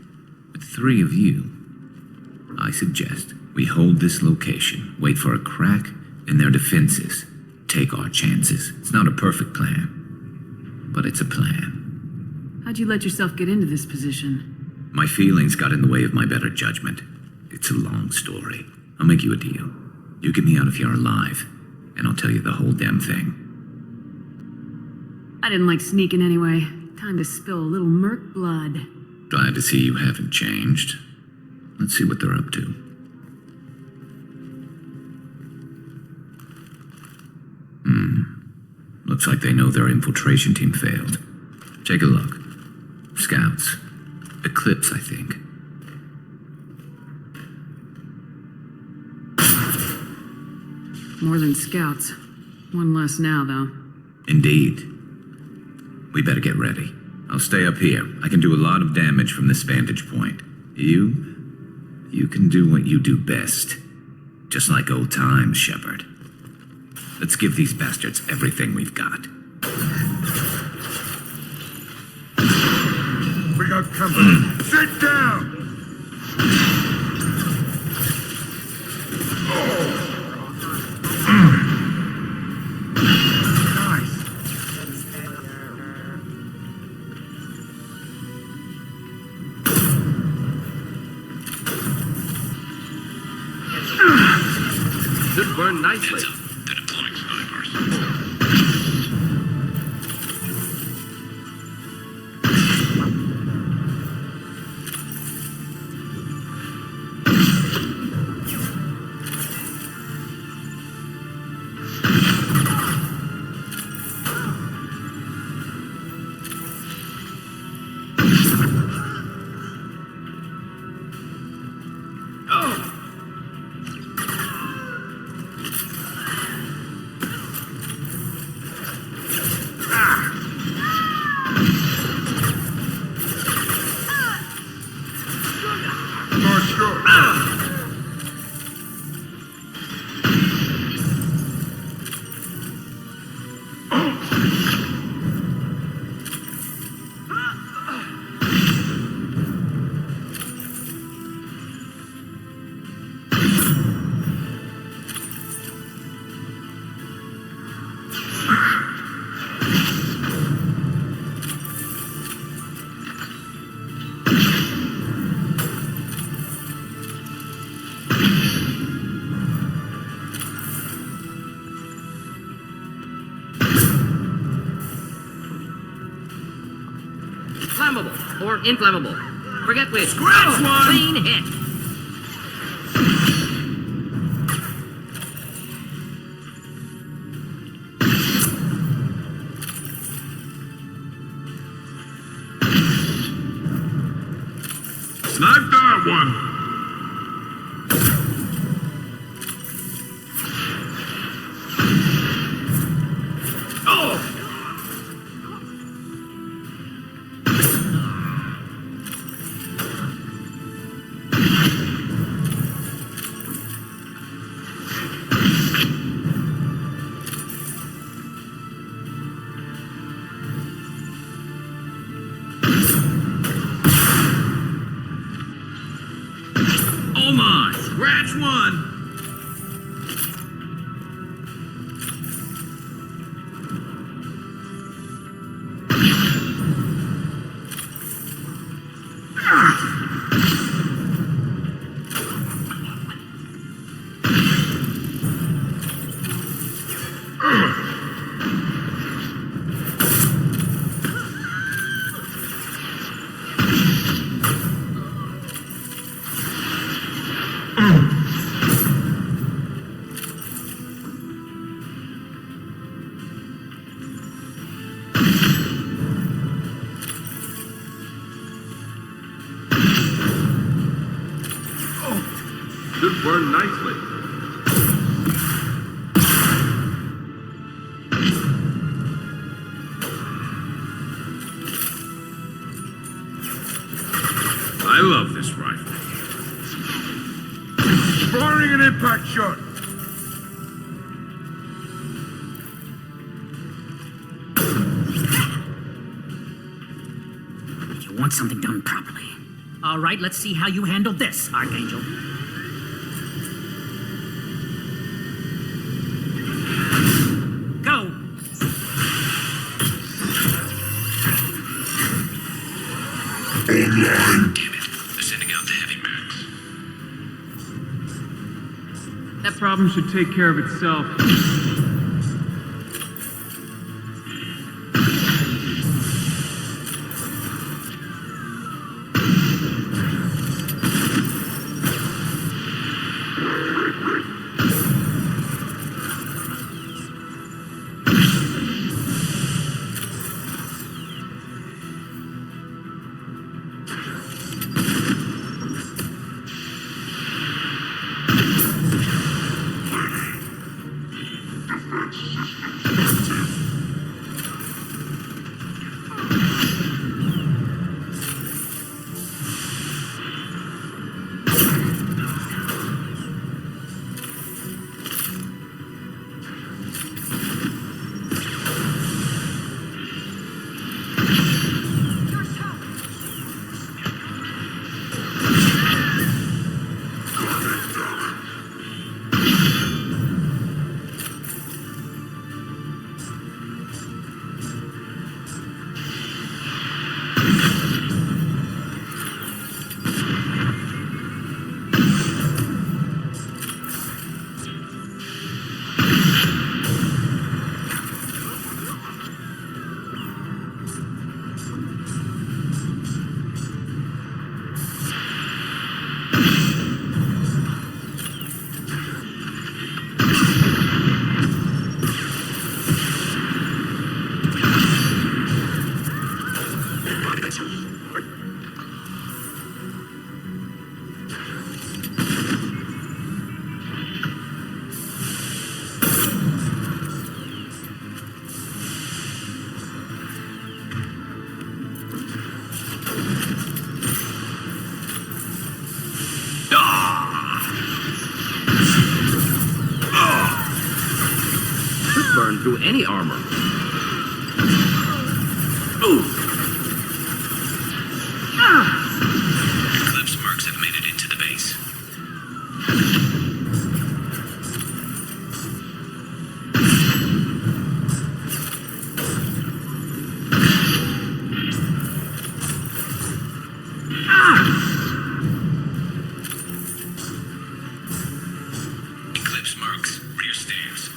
with 3 of you, I suggest we hold this location, wait for a crack in their defenses, take our chances. It's not a perfect plan, but it's a plan. How'd you let yourself get into this position? My feelings got in the way of my better judgment. It's a long story. I'll make you a deal. You get me out if you're alive, and I'll tell you the whole damn thing. I didn't like sneaking anyway. Time to spill a little merc blood. Glad to see you haven't changed. Let's see what they're up to. Looks like they know their infiltration team failed. Take a look. Scouts. Eclipse, I think. More than scouts. One less now, though. Indeed. We better get ready. I'll stay up here. I can do a lot of damage from this vantage point. You can do what you do best. Just like old times, Shepard. Let's give these bastards everything we've got. We got company. Sit down! Should burn nicely. They're deploying snipers. Flammable or inflammable. Forget which. Scratch one! Clean hit. Snipe that one! Scratch one! This burned nicely. I love this rifle. Firing an impact shot. You want something done properly. All right, let's see how you handle this, Archangel. Go! Online. Damn it. They're sending out the heavy mags. That problem should take care of itself. Burn through any armor. Eclipse marks have made it into the base. Eclipse marks, rear stairs.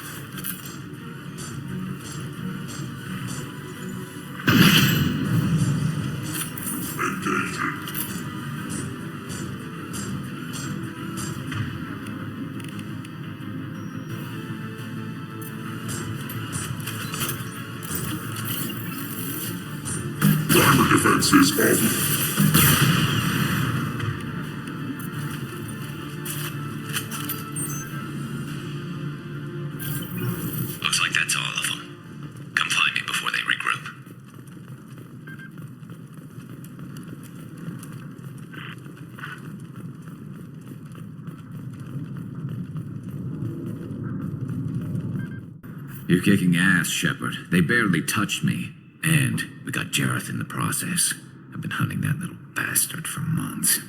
Armor defenses off. You're kicking ass, Shepard. They barely touched me. And we got Jareth in the process. I've been hunting that little bastard for months.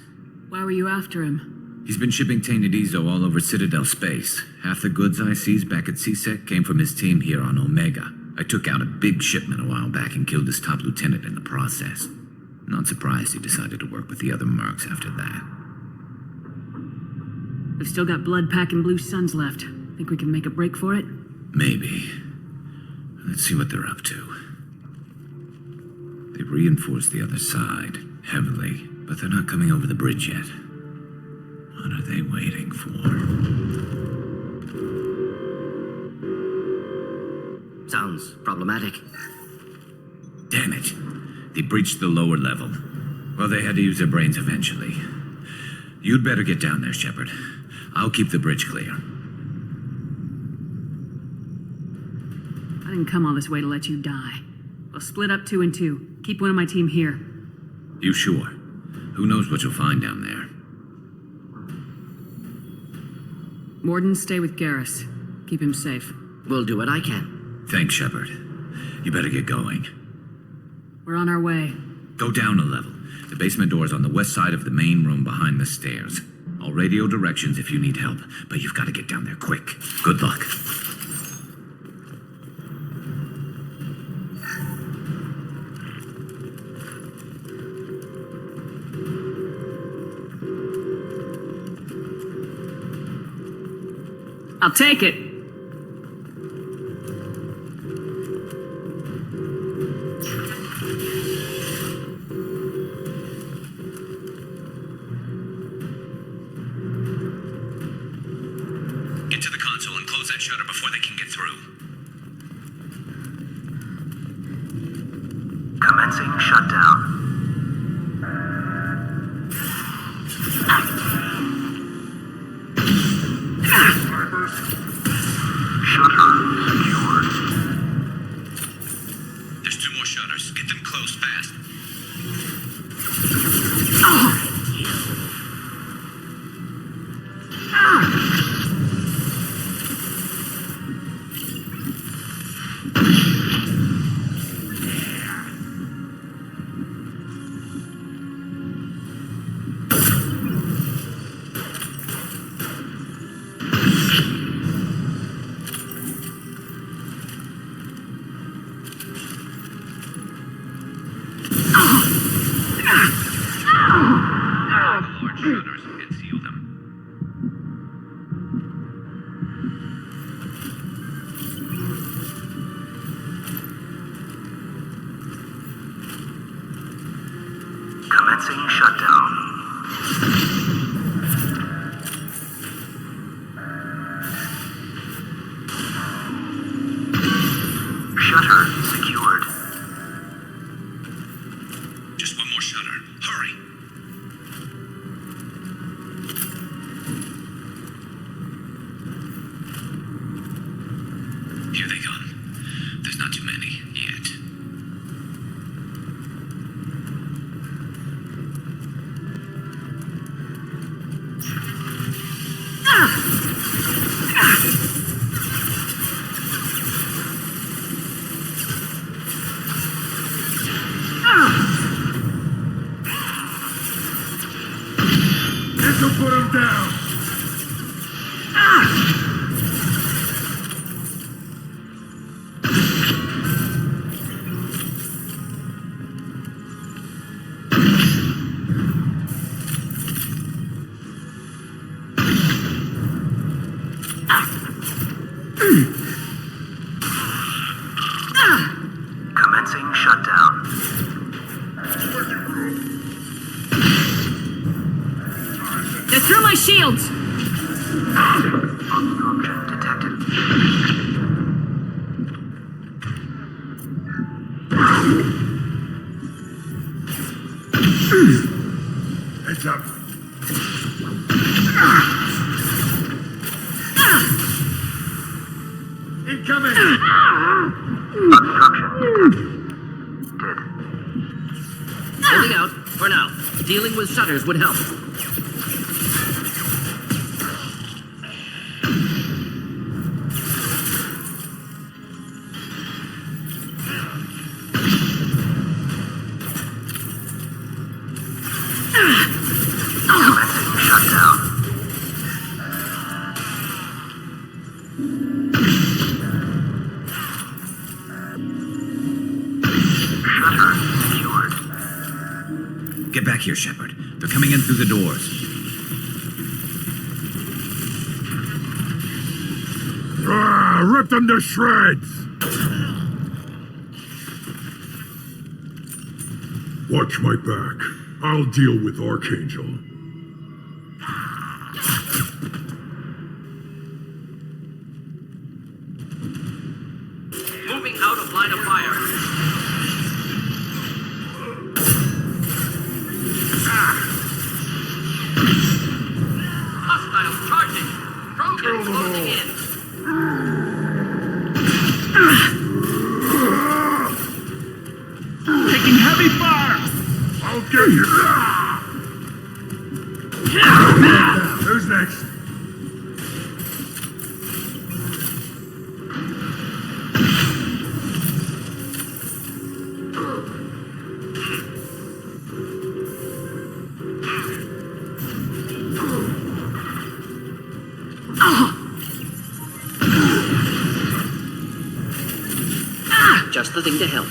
Why were you after him? He's been shipping tainted Ezo all over Citadel space. Half the goods I seized back at CSEC came from his team here on Omega. I took out a big shipment a while back and killed his top lieutenant in the process. Not surprised he decided to work with the other mercs after that. We've still got Bloodpack and Blue Suns left. Think we can make a break for it? Maybe. Let's see what they're up to. They reinforced the other side, heavily, but they're not coming over the bridge yet. What are they waiting for? Sounds problematic. Damn it. They breached the lower level. Well, they had to use their brains eventually. You'd better get down there, Shepard. I'll keep the bridge clear. I didn't come all this way to let you die. We'll split up 2 and 2. Keep one of my team here. You sure? Who knows what you'll find down there? Mordin, stay with Garrus. Keep him safe. We'll do what I can. Thanks, Shepard. You better get going. We're on our way. Go down a level. The basement door's on the west side of the main room behind the stairs. I'll radio directions if you need help, but you've got to get down there quick. Good luck. I'll take it. Get to the console and close that shutter before they can get through. Commencing shutdown. Shutter secured. There's 2 more shutters. Get them closed fast. Commencing shutdown. Shutter secured. Just 1 more shutter. Hurry. Here they come. There's not too many yet. This'll put him down. Commencing shutdown. They're through my shields! Obstruction detected. Heads up. Incoming! Obstruction detected. Dead. Holding out, for now. Dealing with shutters would help. They're coming in through the doors. Rip them to shreds! Watch my back. I'll deal with Archangel. Moving out of line of fire. Hostiles charging. Krogan closing in. Taking heavy fire! I'll get you! Who's next? Just the thing to help.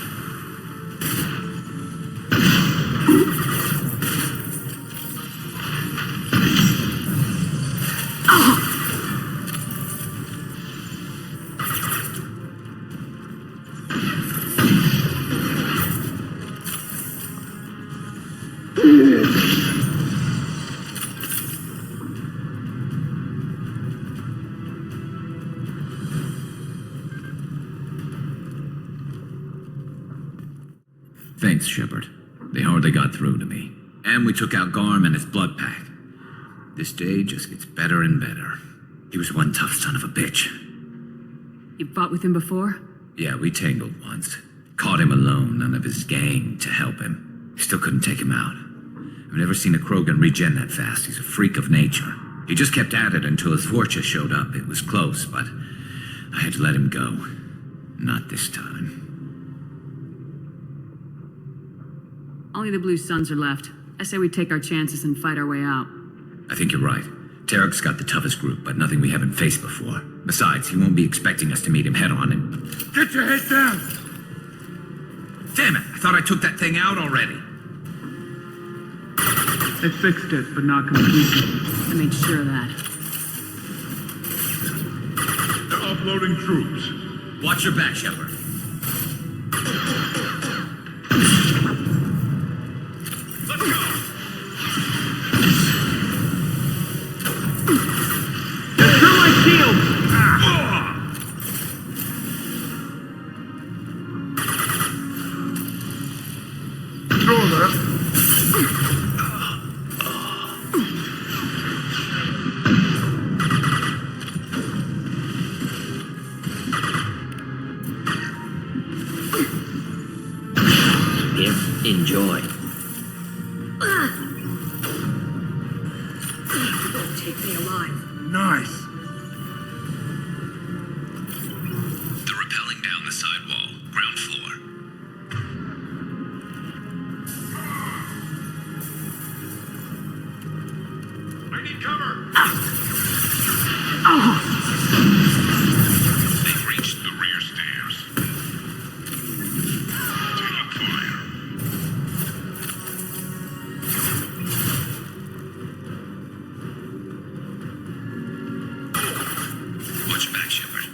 Thanks, Shepard. They hardly got through to me. And we took out Garm and his blood pack. This day just gets better and better. He was one tough son of a bitch. You fought with him before? Yeah, we tangled once. Caught him alone, none of his gang to help him. Still couldn't take him out. I've never seen a Krogan regen that fast. He's a freak of nature. He just kept at it until his Vorcha showed up. It was close, but I had to let him go. Not this time. Only the Blue Suns are left. I say we take our chances and fight our way out. I think you're right. Tarek's got the toughest group, but nothing we haven't faced before. Besides, he won't be expecting us to meet him head-on and... Get your head down! Damn it! I thought I took that thing out already. I fixed it, but not completely. I made sure of that. They're offloading troops. Watch your back, Shepard. Let's go! Through my shield! Throw that. Here, enjoy. Don't take me alive. Nice. They're rappelling down the side wall, ground floor. I need cover. They've reached the rear stairs. Take fire. Watch your back, Shepard.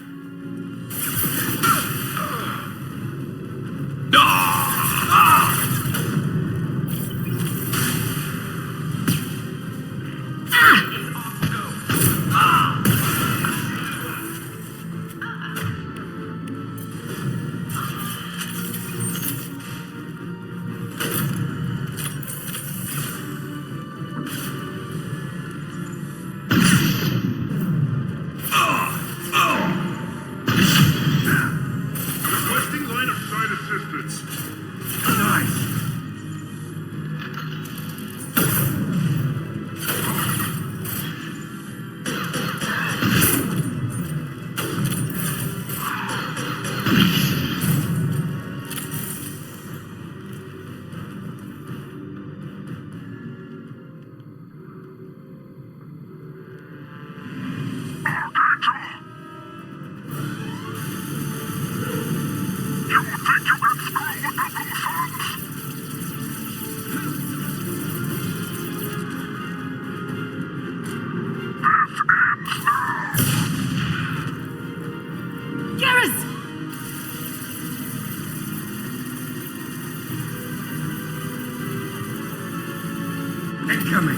me!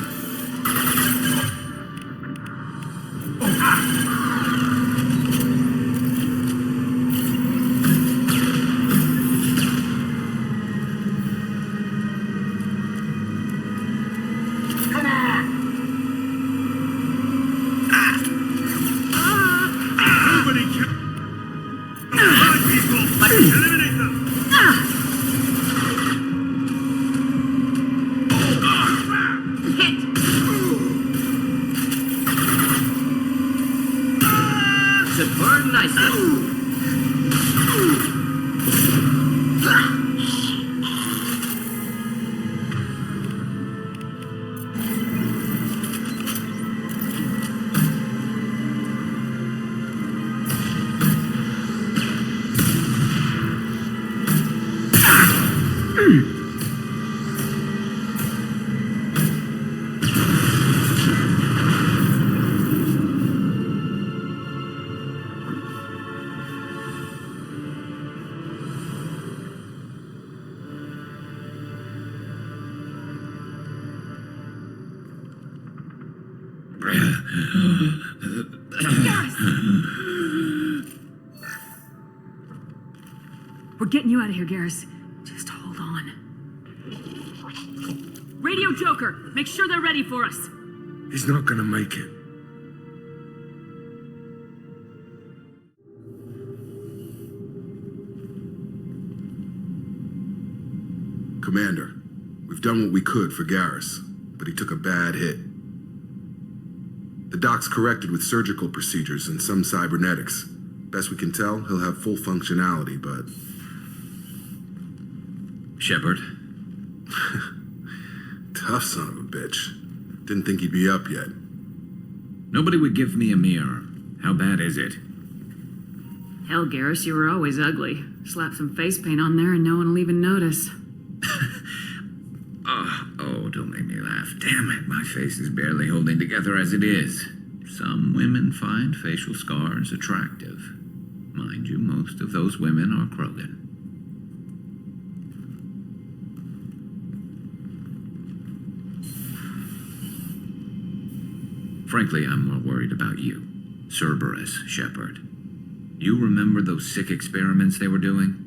We're getting you out of here, Garrus. Just hold on. Radio Joker, make sure they're ready for us. He's not gonna make it. Commander, we've done what we could for Garrus, but he took a bad hit. The doc's corrected with surgical procedures and some cybernetics. Best we can tell, he'll have full functionality, but... Shepard? Tough son of a bitch. Didn't think he'd be up yet. Nobody would give me a mirror. How bad is it? Hell, Garrus, you were always ugly. Slap some face paint on there and no one will even notice. Oh, don't make me laugh. Damn it, my face is barely holding together as it is. Some women find facial scars attractive. Mind you, most of those women are Krogan. Frankly, I'm more worried about you. Cerberus, Shepard. You remember those sick experiments they were doing?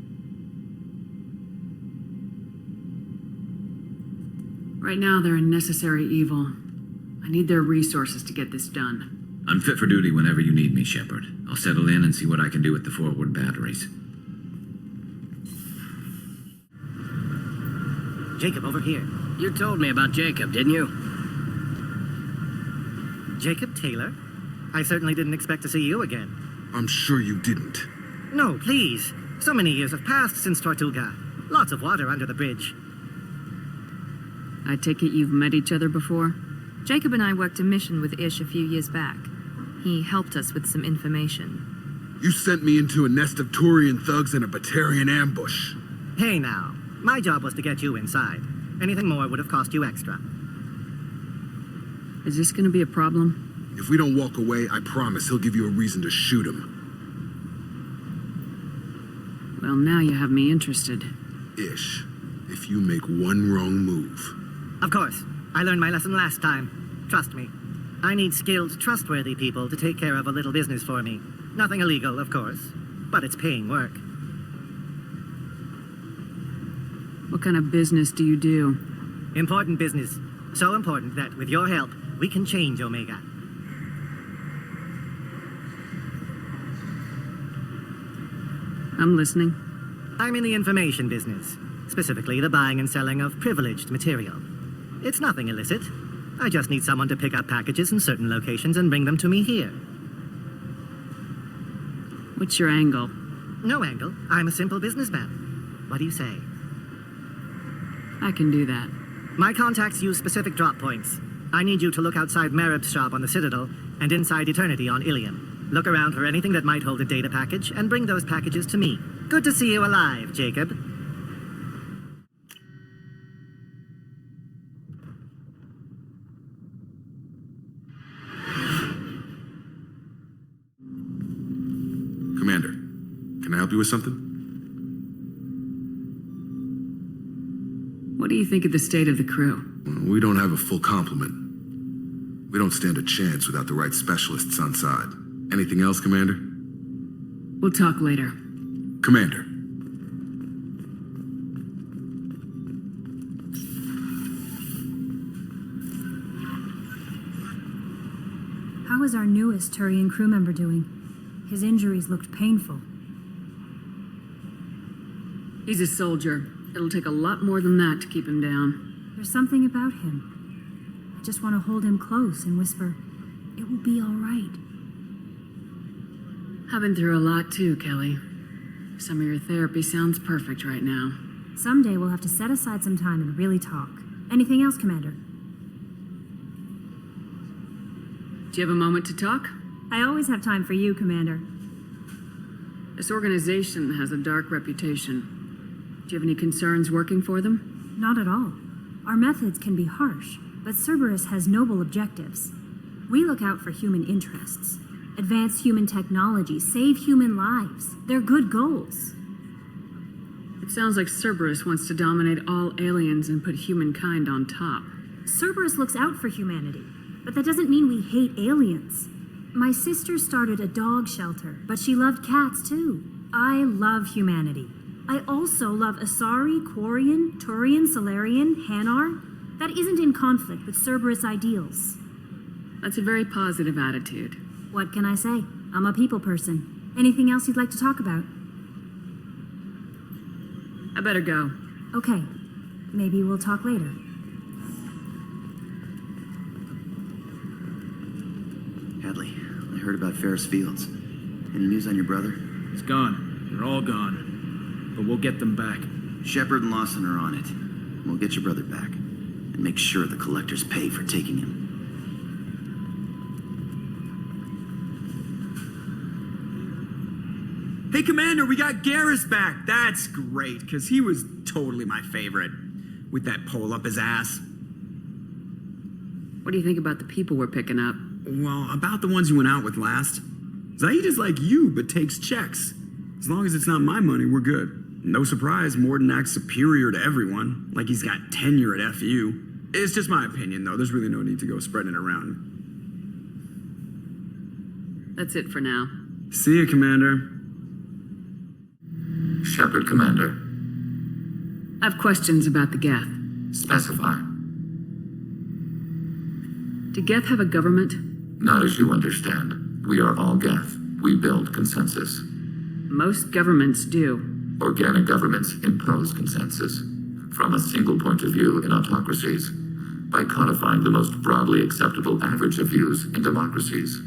Right now, they're a necessary evil. I need their resources to get this done. I'm fit for duty whenever you need me, Shepard. I'll settle in and see what I can do with the forward batteries. Jacob, over here. You told me about Jacob, didn't you? Jacob Taylor? I certainly didn't expect to see you again. I'm sure you didn't. No, please. So many years have passed since Tortuga. Lots of water under the bridge. I take it you've met each other before? Jacob and I worked a mission with Ish a few years back. He helped us with some information. You sent me into a nest of Turian thugs and a Batarian ambush. Hey now, my job was to get you inside. Anything more would have cost you extra. Is this gonna be a problem? If we don't walk away, I promise he'll give you a reason to shoot him. Well, now you have me interested. Ish, if you make one wrong move... Of course. I learned my lesson last time. Trust me. I need skilled, trustworthy people to take care of a little business for me. Nothing illegal, of course, but it's paying work. What kind of business do you do? Important business. So important that, with your help, we can change Omega. I'm listening. I'm in the information business, specifically the buying and selling of privileged material. It's nothing illicit. I just need someone to pick up packages in certain locations and bring them to me here. What's your angle? No angle. I'm a simple businessman. What do you say? I can do that. My contacts use specific drop points. I need you to look outside Merib's shop on the Citadel and inside Eternity on Ilium. Look around for anything that might hold a data package and bring those packages to me. Good to see you alive, Jacob. Commander, can I help you with something? What What do you think of the state of the crew? We don't have a full complement. We don't stand a chance without the right specialists on side. Anything else, Commander? We'll talk later. Commander. How is our newest Turian crew member doing? His injuries looked painful. He's a soldier. It'll take a lot more than that to keep him down. There's something about him. I just want to hold him close and whisper, "It will be all right." I've been through a lot too, Kelly. Some of your therapy sounds perfect right now. Someday we'll have to set aside some time and really talk. Anything else, Commander? Do you have a moment to talk? I always have time for you, Commander. This organization has a dark reputation. Do you have any concerns working for them? Not at all. Our methods can be harsh, but Cerberus has noble objectives. We look out for human interests, advance human technology, save human lives. They're good goals. It sounds like Cerberus wants to dominate all aliens and put humankind on top. Cerberus looks out for humanity, but that doesn't mean we hate aliens. My sister started a dog shelter, but she loved cats too. I love humanity. I also love Asari, Quarian, Turian, Solarian, Hanar. That isn't in conflict with Cerberus ideals. That's a very positive attitude. What can I say? I'm a people person. Anything else you'd like to talk about? I better go. Okay. Maybe we'll talk later. Hadley, I heard about Ferris Fields. Any news on your brother? He's gone. They're all gone. But we'll get them back. Shepard and Lawson are on it. We'll get your brother back. And make sure the collectors pay for taking him. Hey, Commander, we got Garrus back. That's great, because he was totally my favorite. With that pole up his ass. What do you think about the people we're picking up? Well, about the ones you went out with last. Zaid is like you, but takes checks. As long as it's not my money, we're good. No surprise, Mordin acts superior to everyone, like he's got tenure at FU. It's just my opinion, though. There's really no need to go spreading it around. That's it for now. See you, Commander. Shepard, Commander. I have questions about the Geth. Specify. Do Geth have a government? Not as you understand. We are all Geth. We build consensus. Most governments do. Organic governments impose consensus from a single point of view in autocracies by codifying the most broadly acceptable average of views in democracies.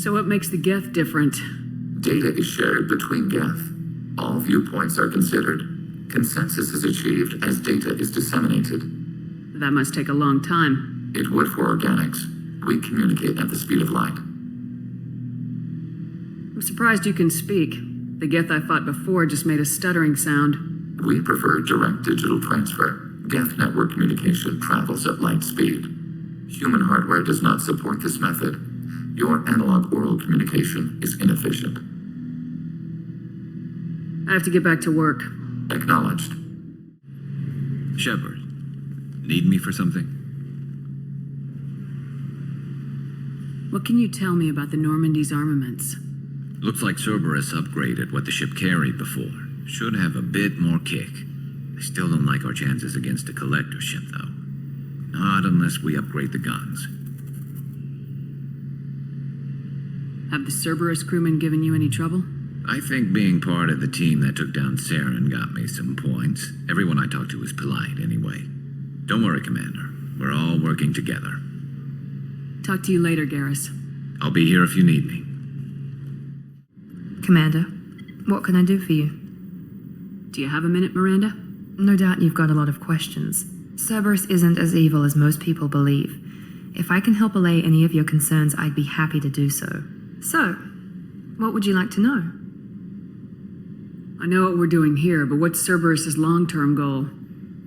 So what makes the Geth different? Data is shared between Geth. All viewpoints are considered. Consensus is achieved as data is disseminated. That must take a long time. It would for organics. We communicate at the speed of light. I'm surprised you can speak. The Geth I fought before just made a stuttering sound. We prefer direct digital transfer. Geth network communication travels at light speed. Human hardware does not support this method. Your analog oral communication is inefficient. I have to get back to work. Acknowledged. Shepard, need me for something? What can you tell me about the Normandy's armaments? Looks like Cerberus upgraded what the ship carried before. Should have a bit more kick. I still don't like our chances against a collector ship, though. Not unless we upgrade the guns. Have the Cerberus crewmen given you any trouble? I think being part of the team that took down Saren got me some points. Everyone I talked to was polite, anyway. Don't worry, Commander. We're all working together. Talk to you later, Garrus. I'll be here if you need me. Commander, what can I do for you? Do you have a minute, Miranda? No doubt you've got a lot of questions. Cerberus isn't as evil as most people believe. If I can help allay any of your concerns, I'd be happy to do so. So, what would you like to know? I know what we're doing here, but what's Cerberus's long-term goal?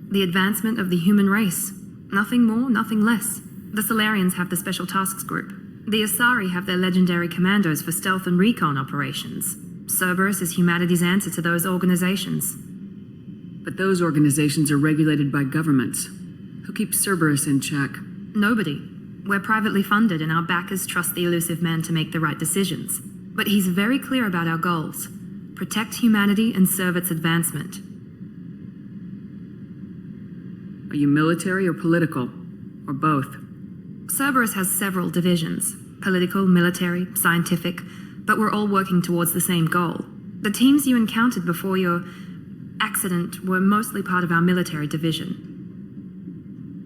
The advancement of the human race. Nothing more, nothing less. The Solarians have the Special Tasks Group. The Asari have their legendary commandos for stealth and recon operations. Cerberus is humanity's answer to those organizations. But those organizations are regulated by governments. Who keeps Cerberus in check? Nobody. We're privately funded and our backers trust the elusive man to make the right decisions. But he's very clear about our goals. Protect humanity and serve its advancement. Are you military or political? Or both? Cerberus has several divisions. Political, military, scientific. But we're all working towards the same goal. The teams you encountered before your accident were mostly part of our military division.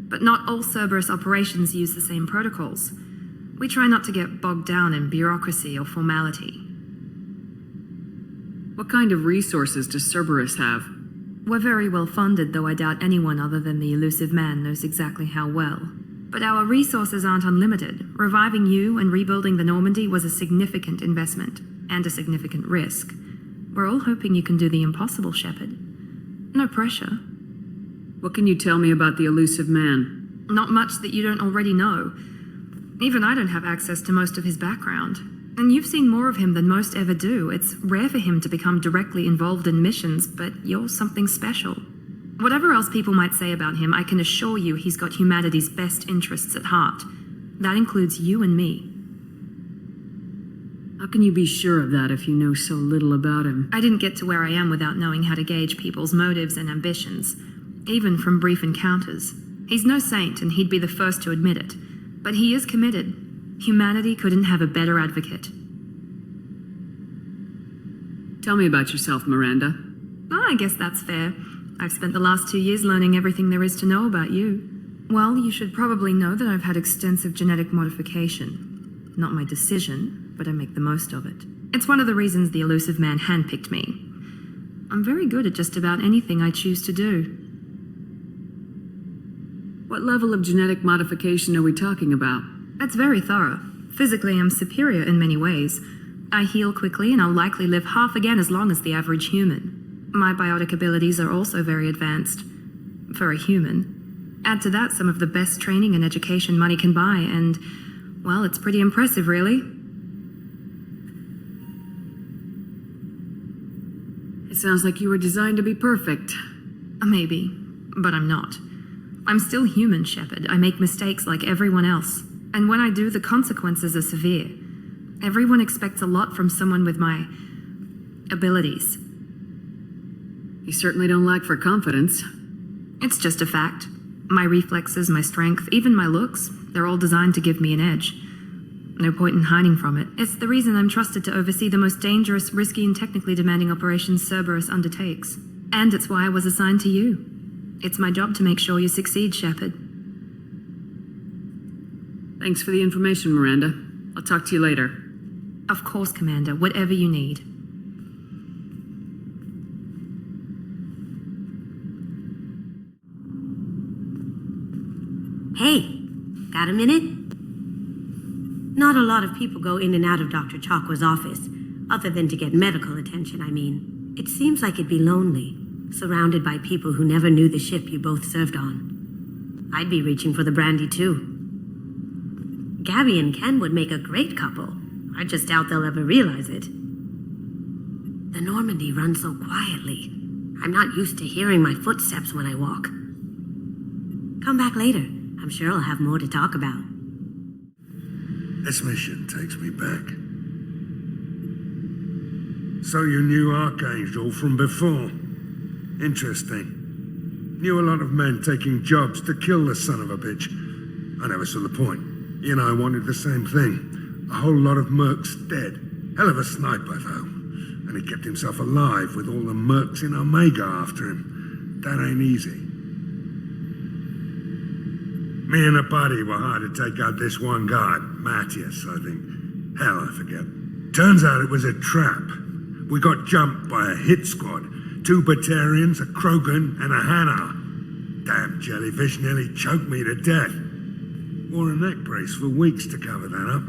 But not all Cerberus operations use the same protocols. We try not to get bogged down in bureaucracy or formality. What kind of resources does Cerberus have? We're very well funded, though I doubt anyone other than the elusive man knows exactly how well. But our resources aren't unlimited. Reviving you and rebuilding the Normandy was a significant investment, and a significant risk. We're all hoping you can do the impossible, Shepard. No pressure. What can you tell me about the elusive man? Not much that you don't already know. Even I don't have access to most of his background. And you've seen more of him than most ever do. It's rare for him to become directly involved in missions, but you're something special. Whatever else people might say about him, I can assure you he's got humanity's best interests at heart. That includes you and me. How can you be sure of that if you know so little about him? I didn't get to where I am without knowing how to gauge people's motives and ambitions, even from brief encounters. He's no saint, and he'd be the first to admit it. But he is committed. Humanity couldn't have a better advocate. Tell me about yourself, Miranda. Oh, I guess that's fair. I've spent the last 2 years learning everything there is to know about you. Well, you should probably know that I've had extensive genetic modification. Not my decision, but I make the most of it. It's one of the reasons the elusive man handpicked me. I'm very good at just about anything I choose to do. What level of genetic modification are we talking about? That's very thorough. Physically, I'm superior in many ways. I heal quickly, and I'll likely live half again as long as the average human. My biotic abilities are also very advanced. For a human. Add to that some of the best training and education money can buy, and, well, it's pretty impressive, really. It sounds like you were designed to be perfect. Maybe, but I'm not. I'm still human, Shepard. I make mistakes like everyone else. And when I do, the consequences are severe. Everyone expects a lot from someone with my abilities. You certainly don't lack for confidence. It's just a fact. My reflexes, my strength, even my looks, they're all designed to give me an edge. No point in hiding from it. It's the reason I'm trusted to oversee the most dangerous, risky, and technically demanding operations Cerberus undertakes. And it's why I was assigned to you. It's my job to make sure you succeed, Shepard. Thanks for the information, Miranda. I'll talk to you later. Of course, Commander. Whatever you need. Hey, got a minute? Not a lot of people go in and out of Dr. Chakwa's office, other than to get medical attention, I mean. It seems like it'd be lonely, surrounded by people who never knew the ship you both served on. I'd be reaching for the brandy, too. Gabby and Ken would make a great couple. I just doubt they'll ever realize it. The Normandy runs so quietly. I'm not used to hearing my footsteps when I walk. Come back later. I'm sure I'll have more to talk about. This mission takes me back. So you knew Archangel from before? Interesting. Knew a lot of men taking jobs to kill the son of a bitch. I never saw the point. You and I wanted the same thing. A whole lot of mercs dead. Hell of a sniper, though. And he kept himself alive with all the mercs in Omega after him. That ain't easy. Me and a buddy were hired to take out this one guy, Matthias, I think. Hell, I forget. Turns out it was a trap. We got jumped by a hit squad. 2 Batarians, a Krogan, and a Hanar. Damn jellyfish nearly choked me to death. Wore a neck brace for weeks to cover that up.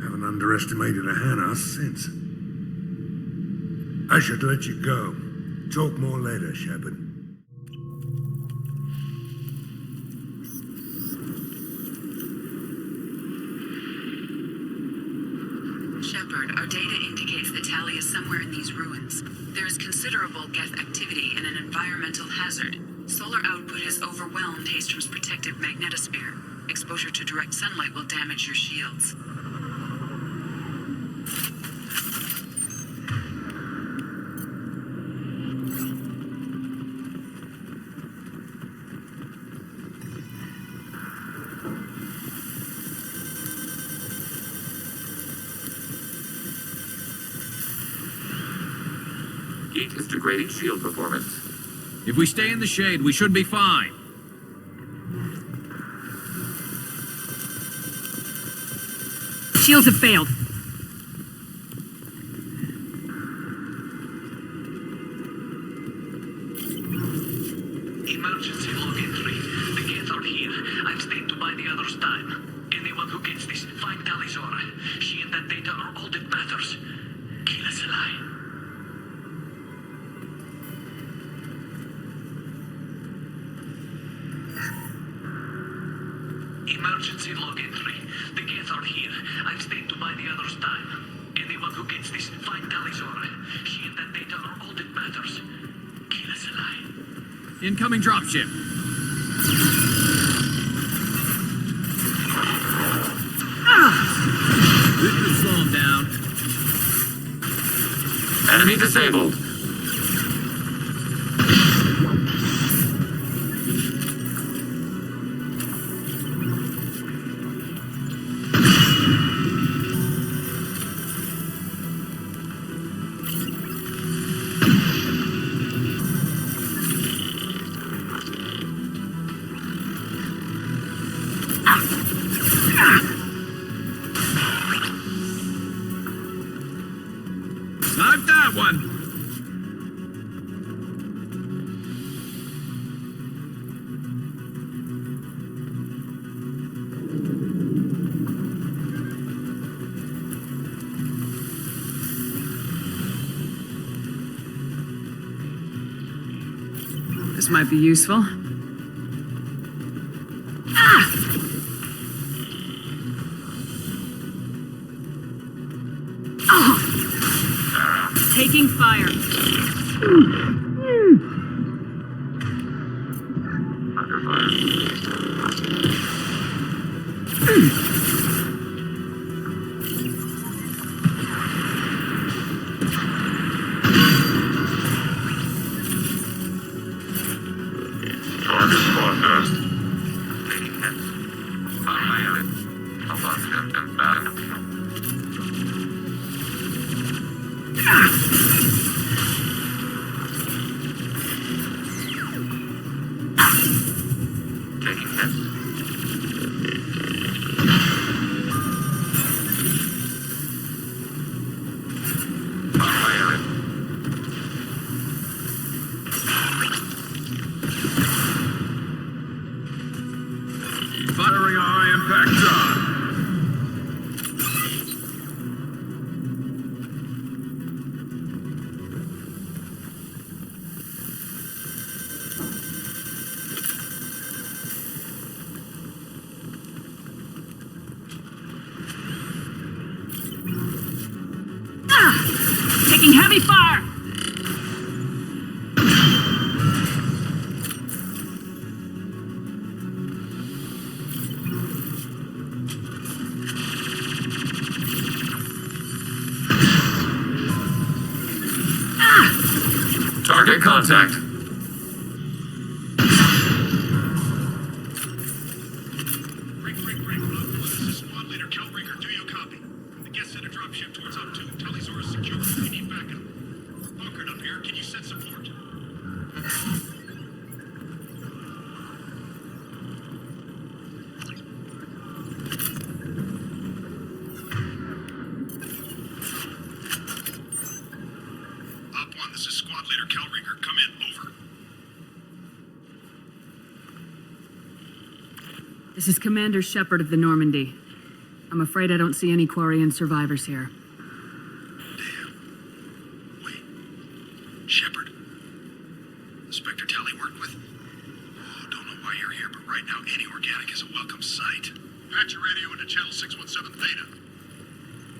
Haven't underestimated a Hanar since. I should let you go. Talk more later, Shepard. Shepard, our data indicates that Tali is somewhere in these ruins. There is considerable geth activity and an environmental hazard. Solar output has overwhelmed Haystrom's protective magnetosphere. Exposure to direct sunlight will damage your shields. Heat is degrading shield performance. If we stay in the shade, we should be fine. Shields have failed. Emergency log entry. The geth are here. I've stayed to buy the others time. Anyone who gets this, find Tali's aura. She and that data are all that matters. Kill us alive. Emergency log entry. The geth are here. I've stayed to buy the others time. Anyone who gets this, find Tali's aura. She and that data are all that matters. Kill us alive. Incoming dropship. We could slow him down. Enemy disabled. Snipe that one. This might be useful. Taking fire. Under fire. Target spot first. Taking hits. Unlimited. Abundant and bad. Taking hits. Unlimited. Firing our high impact shot. Taking heavy fire. Target contact. This is Squad Leader Calbreaker. Do you copy? The geth sent a dropship towards Up 2. Tali's aura secure. We need backup. Bunkered up here. Can you send support? Op 1, this is Squad Leader Calbreaker. Come in. Over. This is Commander Shepard of the Normandy. I'm afraid I don't see any Quarian survivors here. Shepard. Inspector Tali worked with. Oh, don't know why you're here, but right now any organic is a welcome sight. Patch your radio into channel 617 Theta.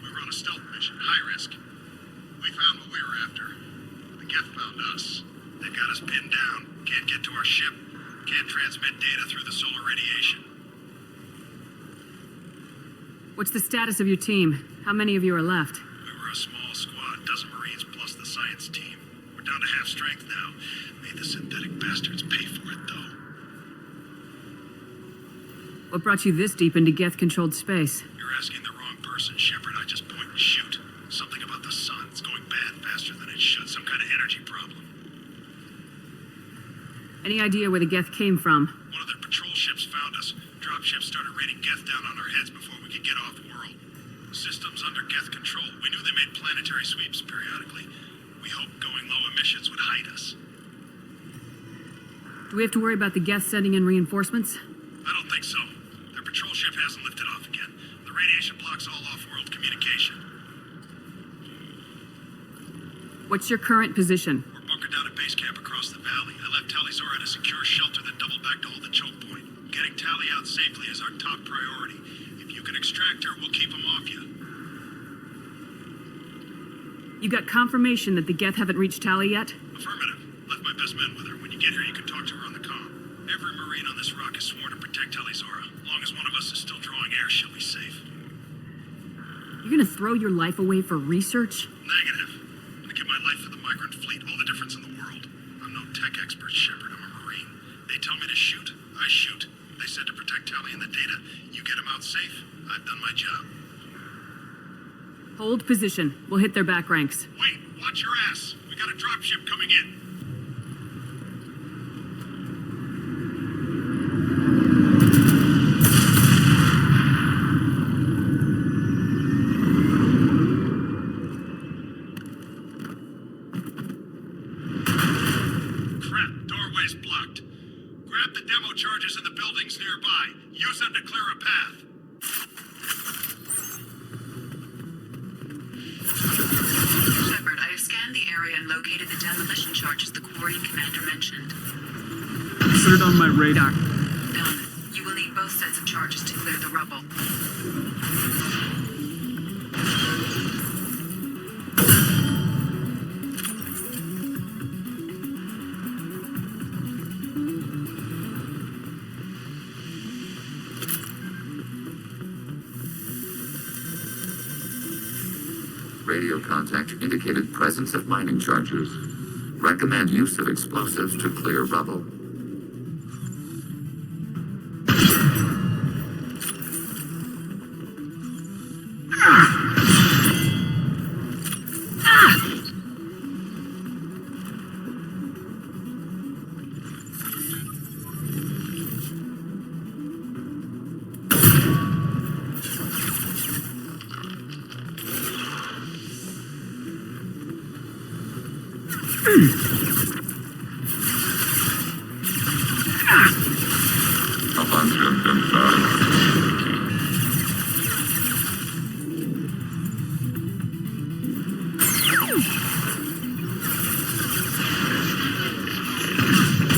We run on a stealth mission, high risk. We found what we were after. The Geth found us. They've got us pinned down. Can't get to our ship. Can't transmit data through the solar radiation. What's the status of your team? How many of you are left? We were a small squad, dozen Marines plus the science team. We're down to half strength now. Made the synthetic bastards pay for it, though. What brought you this deep into Geth-controlled space? You're asking the wrong person, Shepard. I just point and shoot. Something about the sun. It's going bad faster than it should. Some kind of energy problem. Any idea where the Geth came from? One of their patrol ships found us. Dropships started raining Geth down on our heads before we could get off-world. Systems under Geth control. We knew they made planetary sweeps periodically. We hoped going low emissions would hide us. Do we have to worry about the Geth sending in reinforcements? I don't think so. Their patrol ship hasn't lifted off again. The radiation blocks all off-world communication. What's your current position? We're bunkered down at base camp across the valley. I left Tali at a secure shelter, then doubled back to hold the choke point. Getting Tali out safely is our top priority. If you can extract her, we'll keep them off you. You got confirmation that the Geth haven't reached Tali yet? Affirmative. Left my best men with her. When you get here, you can talk to her on the comm. Every Marine on this rock is sworn to protect Tali's aura. As long as one of us is still drawing air, she'll be safe. You're gonna throw your life away for research? Negative. I'm gonna give my life for the migrant fleet. All the difference in the world. I'm no tech expert, Shepard. I'm a Marine. They tell me to shoot. I shoot. They said to protect Tali and the data. You get them out safe. I've done my job. Hold position. We'll hit their back ranks. Wait, watch your ass. We got a dropship coming in. Crap, doorway's blocked. Grab the demo charges in the buildings nearby. Use them to clear a path. Shepard, I have scanned the area and located the demolition charges the quarry commander mentioned. Put it on my radar. Done. You will need both sets of charges to clear the rubble. Radio contact indicated presence of mining charges. Recommend use of explosives to clear rubble.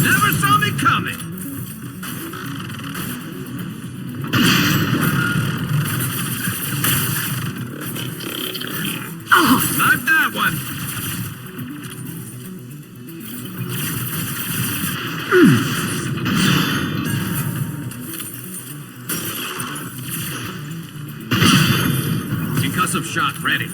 Never saw me coming! Oh, not that one! Concussive shot ready.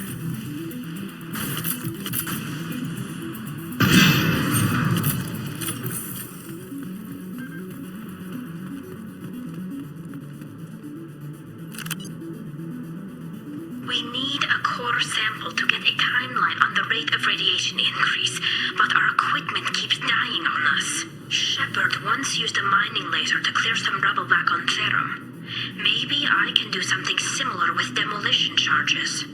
We need a core sample to get a timeline on the rate of radiation increase, but our equipment keeps dying on us. Shepard once used a mining laser to clear some rubble back on Therum. Maybe I can do something similar with demolition charges.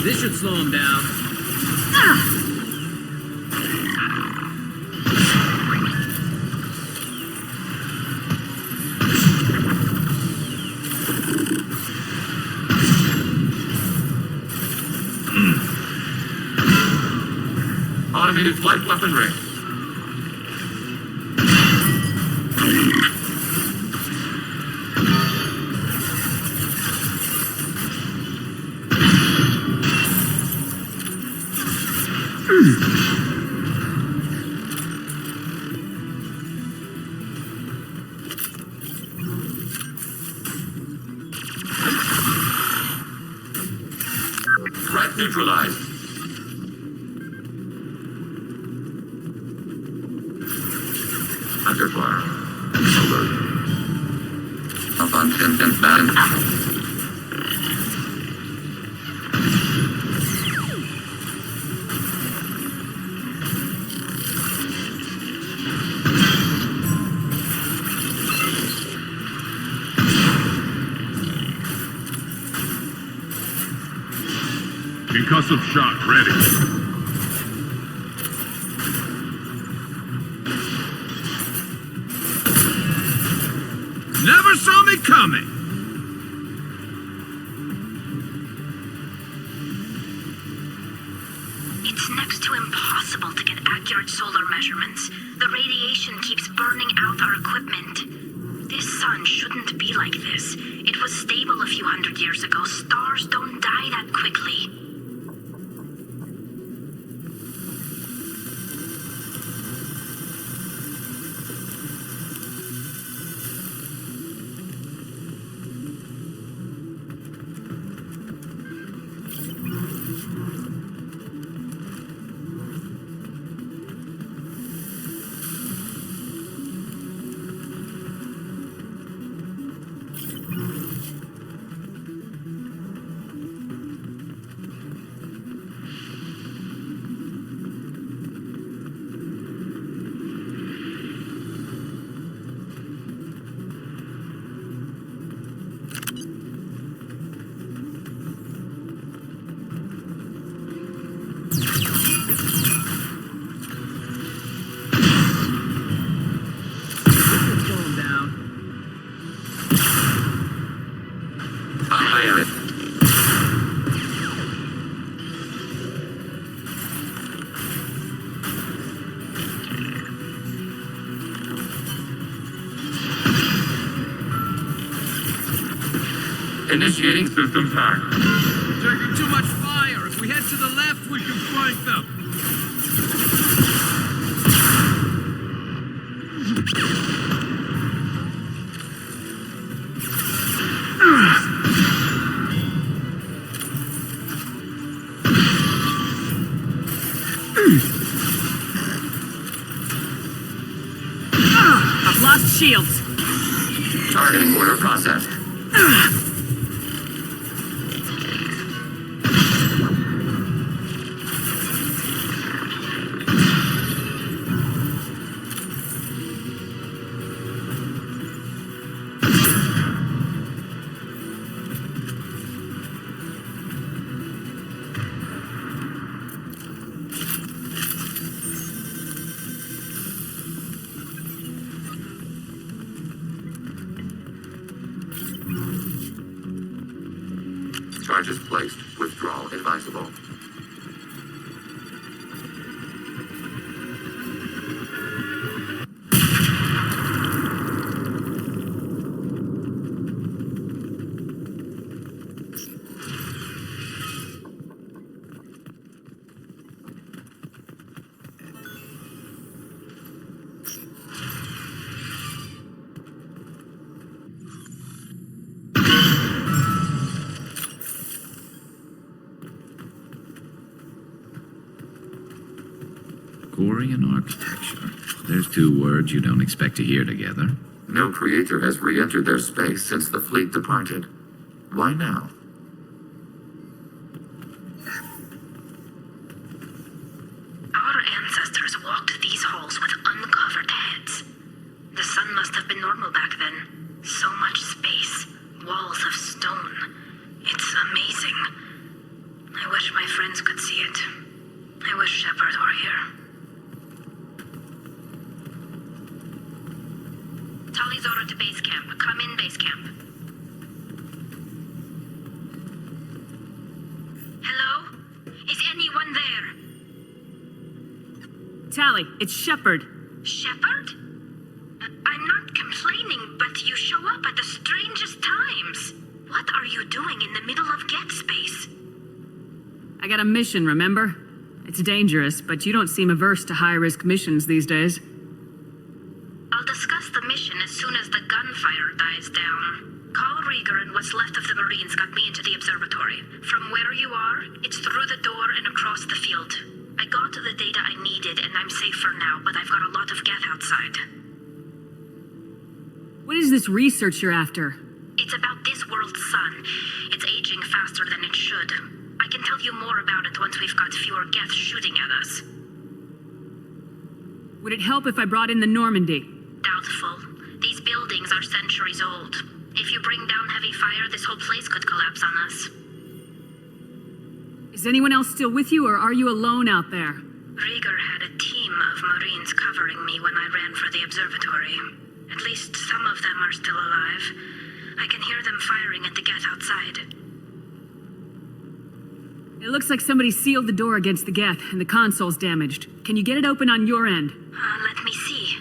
This should slow him down. Automated flight weaponry. Threat neutralized. Under fire. Alert. Abundant man. Concussive shock ready. Never saw me coming! It's next to impossible to get accurate solar measurements. The radiation keeps burning out our equipment. This sun shouldn't be like this. It was stable a few hundred years ago. Stars don't die that quickly. Initiating systems hack. Taking too much fire. If we head to the left, we can flank them. I've lost shields. Targeting order processed. Charges placed. Withdrawal advisable. Gorian architecture. There's two words you don't expect to hear together. No creator has re-entered their space since the fleet departed. Why now? Our ancestors walked these halls with uncovered heads. The sun must have been normal back then. So much space, walls of stone. It's amazing. I wish my friends could see it. I wish Shepard were here. Tali's order to base camp. Come in, base camp. Hello? Is anyone there? Tali, it's Shepard. Shepard? I'm not complaining, but you show up at the strangest times. What are you doing in the middle of Get Space? I got a mission, remember? It's dangerous, but you don't seem averse to high-risk missions these days. I'll discuss the mission as soon as the gunfire dies down. Call Rieger and what's left of the Marines got me into the observatory. From where you are, it's through the door and across the field. I got the data I needed and I'm safe for now, but I've got a lot of geth outside. What is this research you're after? It's about this world's sun. It's aging faster than it should. I can tell you more about it once we've got fewer geth shooting at us. Would it help if I brought in the Normandy? Doubtful. These buildings are centuries old. If you bring down heavy fire, this whole place could collapse on us. Is anyone else still with you, or are you alone out there? Rieger had a team of Marines covering me when I ran for the observatory. At least some of them are still alive. I can hear them firing at the geth outside. It looks like somebody sealed the door against the geth, and the console's damaged. Can you get it open on your end? Let me see.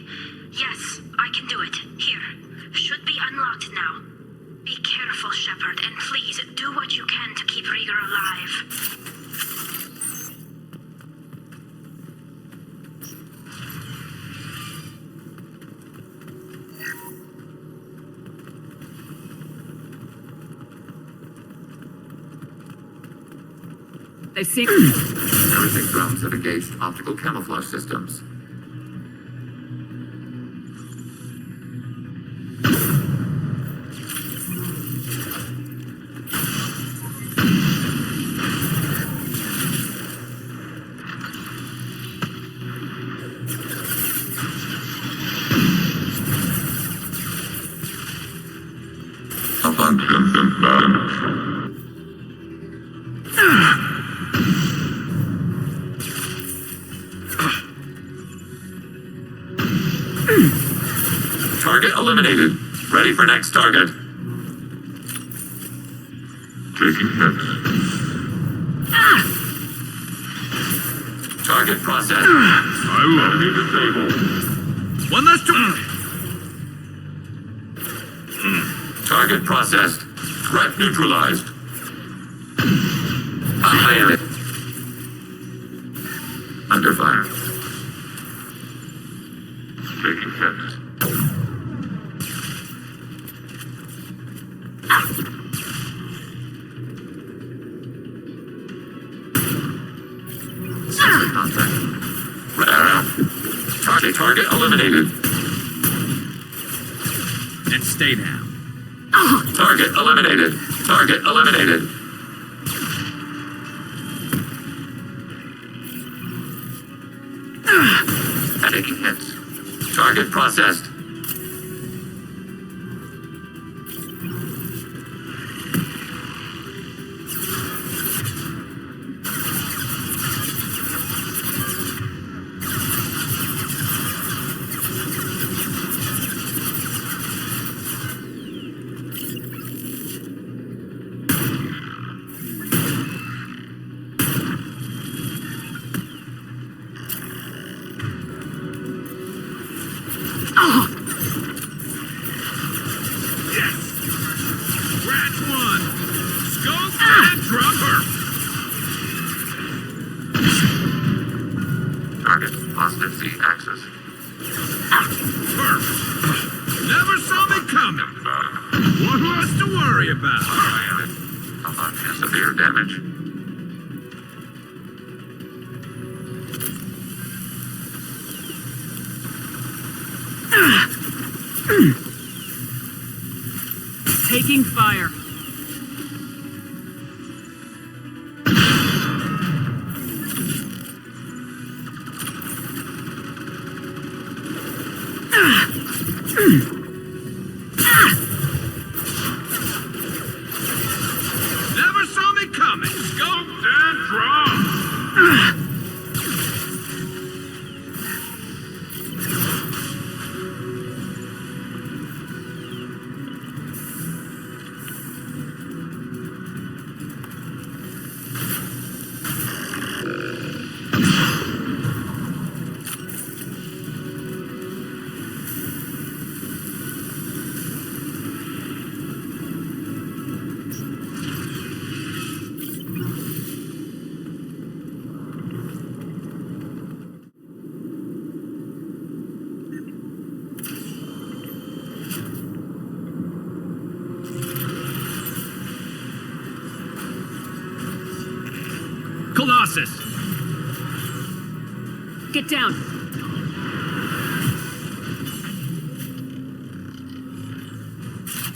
Yes, I can do it. Here. Should be unlocked now. Be careful, Shepard, and please do what you can to keep Rieger alive. They seem... Everything drones have engaged optical camouflage systems. Target eliminated. Ready for next target. Taking hits. Target processed. Enemy disabled. One less Target processed. Threat neutralized. Annihilated. Under fire. Taking hits. Sensor contact. Target eliminated. And stay down. Target eliminated. Target eliminated. Taking hits. Target processed. Target positive Z-axis. Never saw me coming. What was to worry about? Severe damage. Taking fire. Never saw me coming. Scoped and drawn. Colossus! Get down!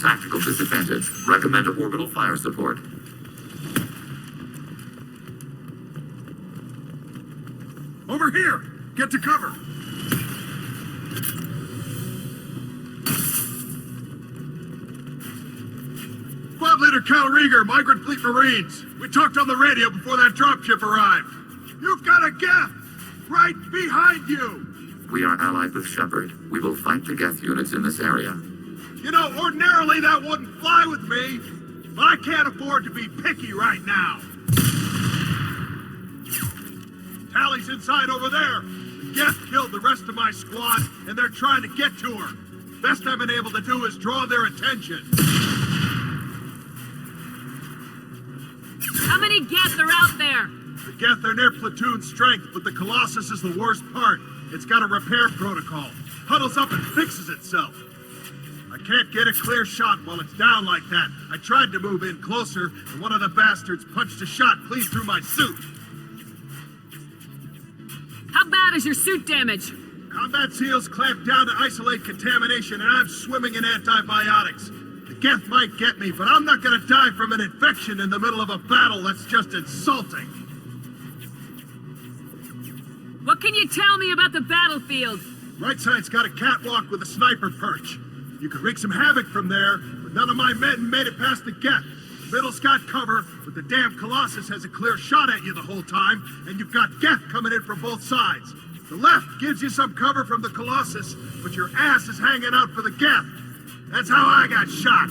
Tactical disadvantage. Recommend orbital fire support. Over here! Get to cover! Squad Leader Calriger, Migrant Fleet Marines. We talked on the radio before that dropship arrived. You've got a Geth right behind you! We are allied with Shepard. We will fight the Geth units in this area. You know, ordinarily that wouldn't fly with me, but I can't afford to be picky right now. Tali's inside over there. The Geth killed the rest of my squad, and they're trying to get to her. Best I've been able to do is draw their attention. How many Geth are out there? The Geth are near platoon strength, but the Colossus is the worst part. It's got a repair protocol. Huddles up and fixes itself. I can't get a clear shot while it's down like that. I tried to move in closer, and one of the bastards punched a shot clean through my suit. How bad is your suit damage? Combat SEALs clamped down to isolate contamination, and I'm swimming in antibiotics. The Geth might get me, but I'm not gonna die from an infection in the middle of a battle. That's just insulting. What can you tell me about the battlefield? Right side's got a catwalk with a sniper perch. You could wreak some havoc from there, but none of my men made it past the Geth. Middle's got cover, but the damn Colossus has a clear shot at you the whole time, and you've got Geth coming in from both sides. The left gives you some cover from the Colossus, but your ass is hanging out for the Geth. That's how I got shot.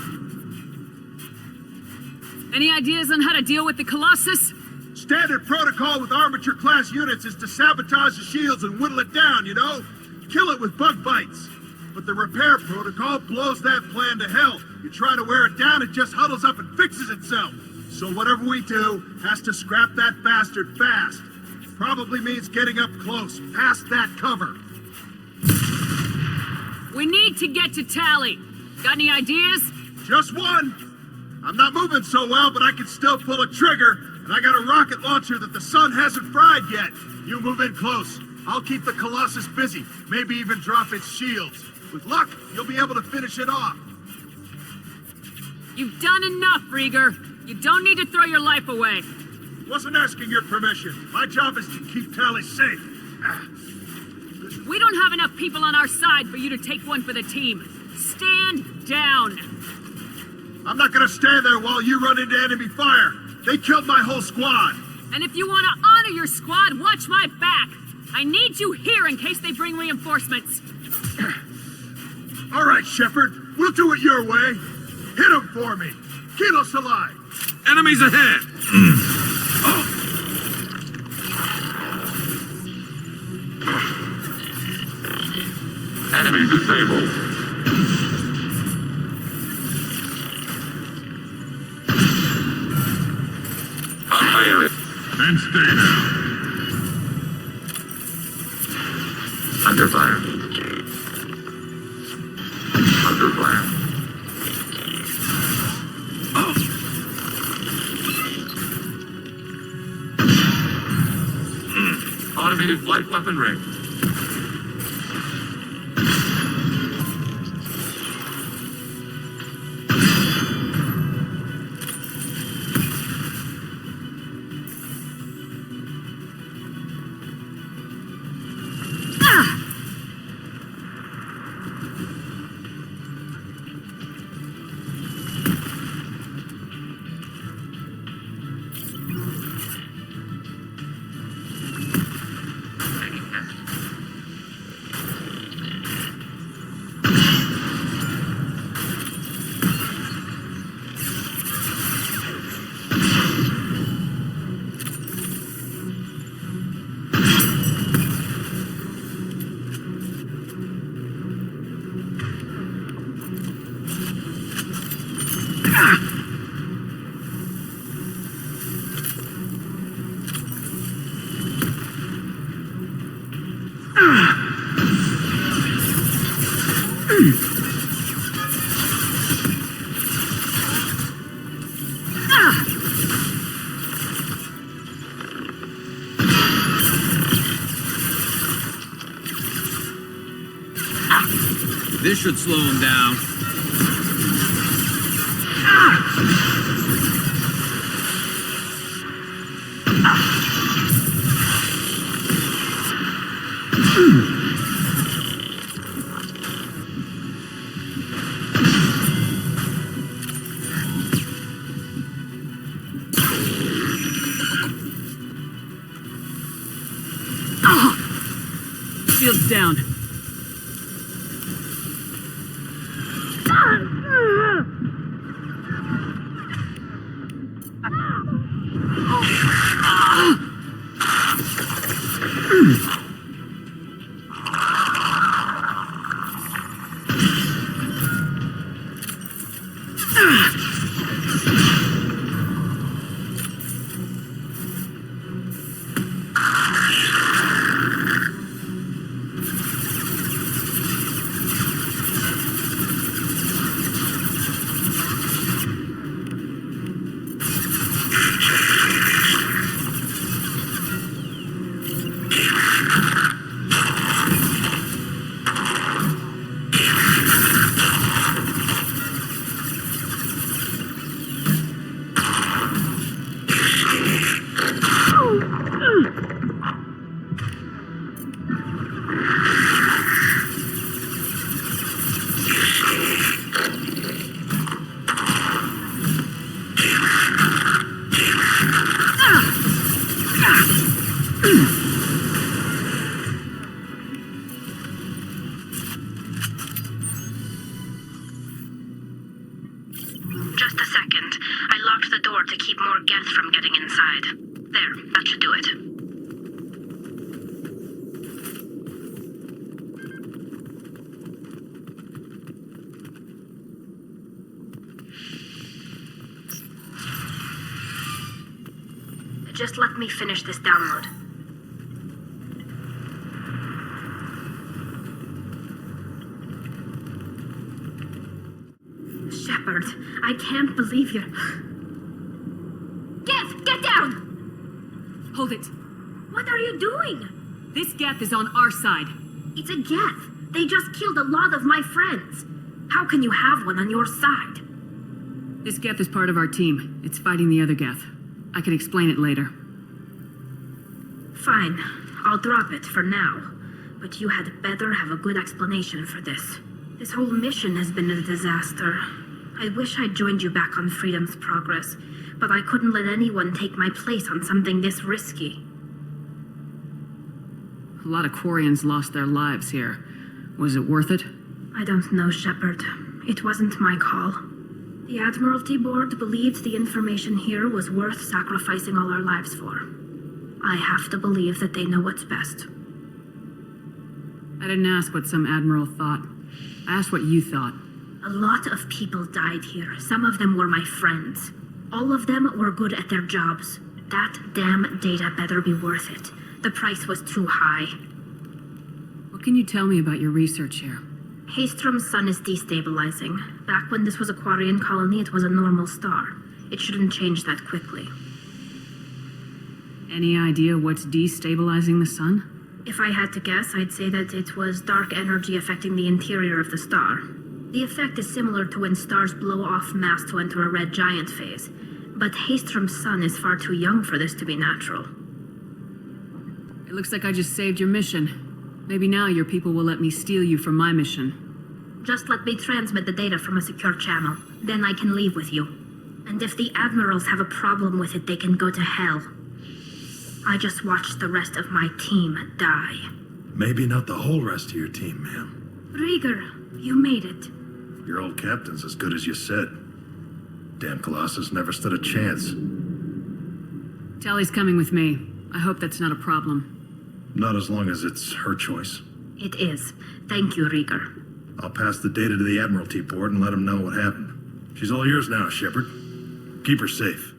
Any ideas on how to deal with the Colossus? Standard protocol with armature-class units is to sabotage the shields and whittle it down, you know? Kill it with bug bites. But the repair protocol blows that plan to hell. You try to wear it down, it just huddles up and fixes itself. So whatever we do has to scrap that bastard fast. Probably means getting up close, past that cover. We need to get to Tali. Got any ideas? Just one. I'm not moving so well, but I can still pull a trigger, and I got a rocket launcher that the sun hasn't fried yet. You move in close. I'll keep the Colossus busy, maybe even drop its shields. With luck, you'll be able to finish it off. You've done enough, Rieger. You don't need to throw your life away. Wasn't asking your permission. My job is to keep Tali safe. We don't have enough people on our side for you to take one for the team. Stand down. I'm not gonna stand there while you run into enemy fire. They killed my whole squad. And if you want to honor your squad, watch my back. I need you here in case they bring reinforcements. All right, Shepard. We'll do it your way. Hit them for me. Kilo Salai. Enemies ahead! Enemy disabled. Fire it. And stay now. Under fire. Under fire. Automated flight weapon ring. This should slow him down. Shield's down. Just a second. I locked the door to keep more Geth from getting inside. There, that should do it. Just let me finish this download. Shepard, I can't believe you're... Geth, get down! Hold it. What are you doing? This Geth is on our side. It's a Geth. They just killed a lot of my friends. How can you have one on your side? This Geth is part of our team. It's fighting the other Geth. I can explain it later. Fine. I'll drop it for now. But you had better have a good explanation for this. This whole mission has been a disaster. I wish I'd joined you back on Freedom's Progress, but I couldn't let anyone take my place on something this risky. A lot of Quarians lost their lives here. Was it worth it? I don't know, Shepard. It wasn't my call. The Admiralty Board believed the information here was worth sacrificing all our lives for. I have to believe that they know what's best. I didn't ask what some admiral thought. I asked what you thought. A lot of people died here. Some of them were my friends. All of them were good at their jobs. That damn data better be worth it. The price was too high. What can you tell me about your research here? Haystrom's sun is destabilizing. Back when this was a Quarian colony, it was a normal star. It shouldn't change that quickly. Any idea what's destabilizing the sun? If I had to guess, I'd say that it was dark energy affecting the interior of the star. The effect is similar to when stars blow off mass to enter a red giant phase. But Haystrom's sun is far too young for this to be natural. It looks like I just saved your mission. Maybe now your people will let me steal you from my mission. Just let me transmit the data from a secure channel. Then I can leave with you. And if the admirals have a problem with it, they can go to hell. I just watched the rest of my team die. Maybe not the whole rest of your team, ma'am. Rieger, you made it. Your old captain's as good as you said. Damn Colossus never stood a chance. Tali's coming with me. I hope that's not a problem. Not as long as it's her choice. It is. Thank you, Rieger. I'll pass the data to the Admiralty Board and let them know what happened. She's all yours now, Shepard. Keep her safe.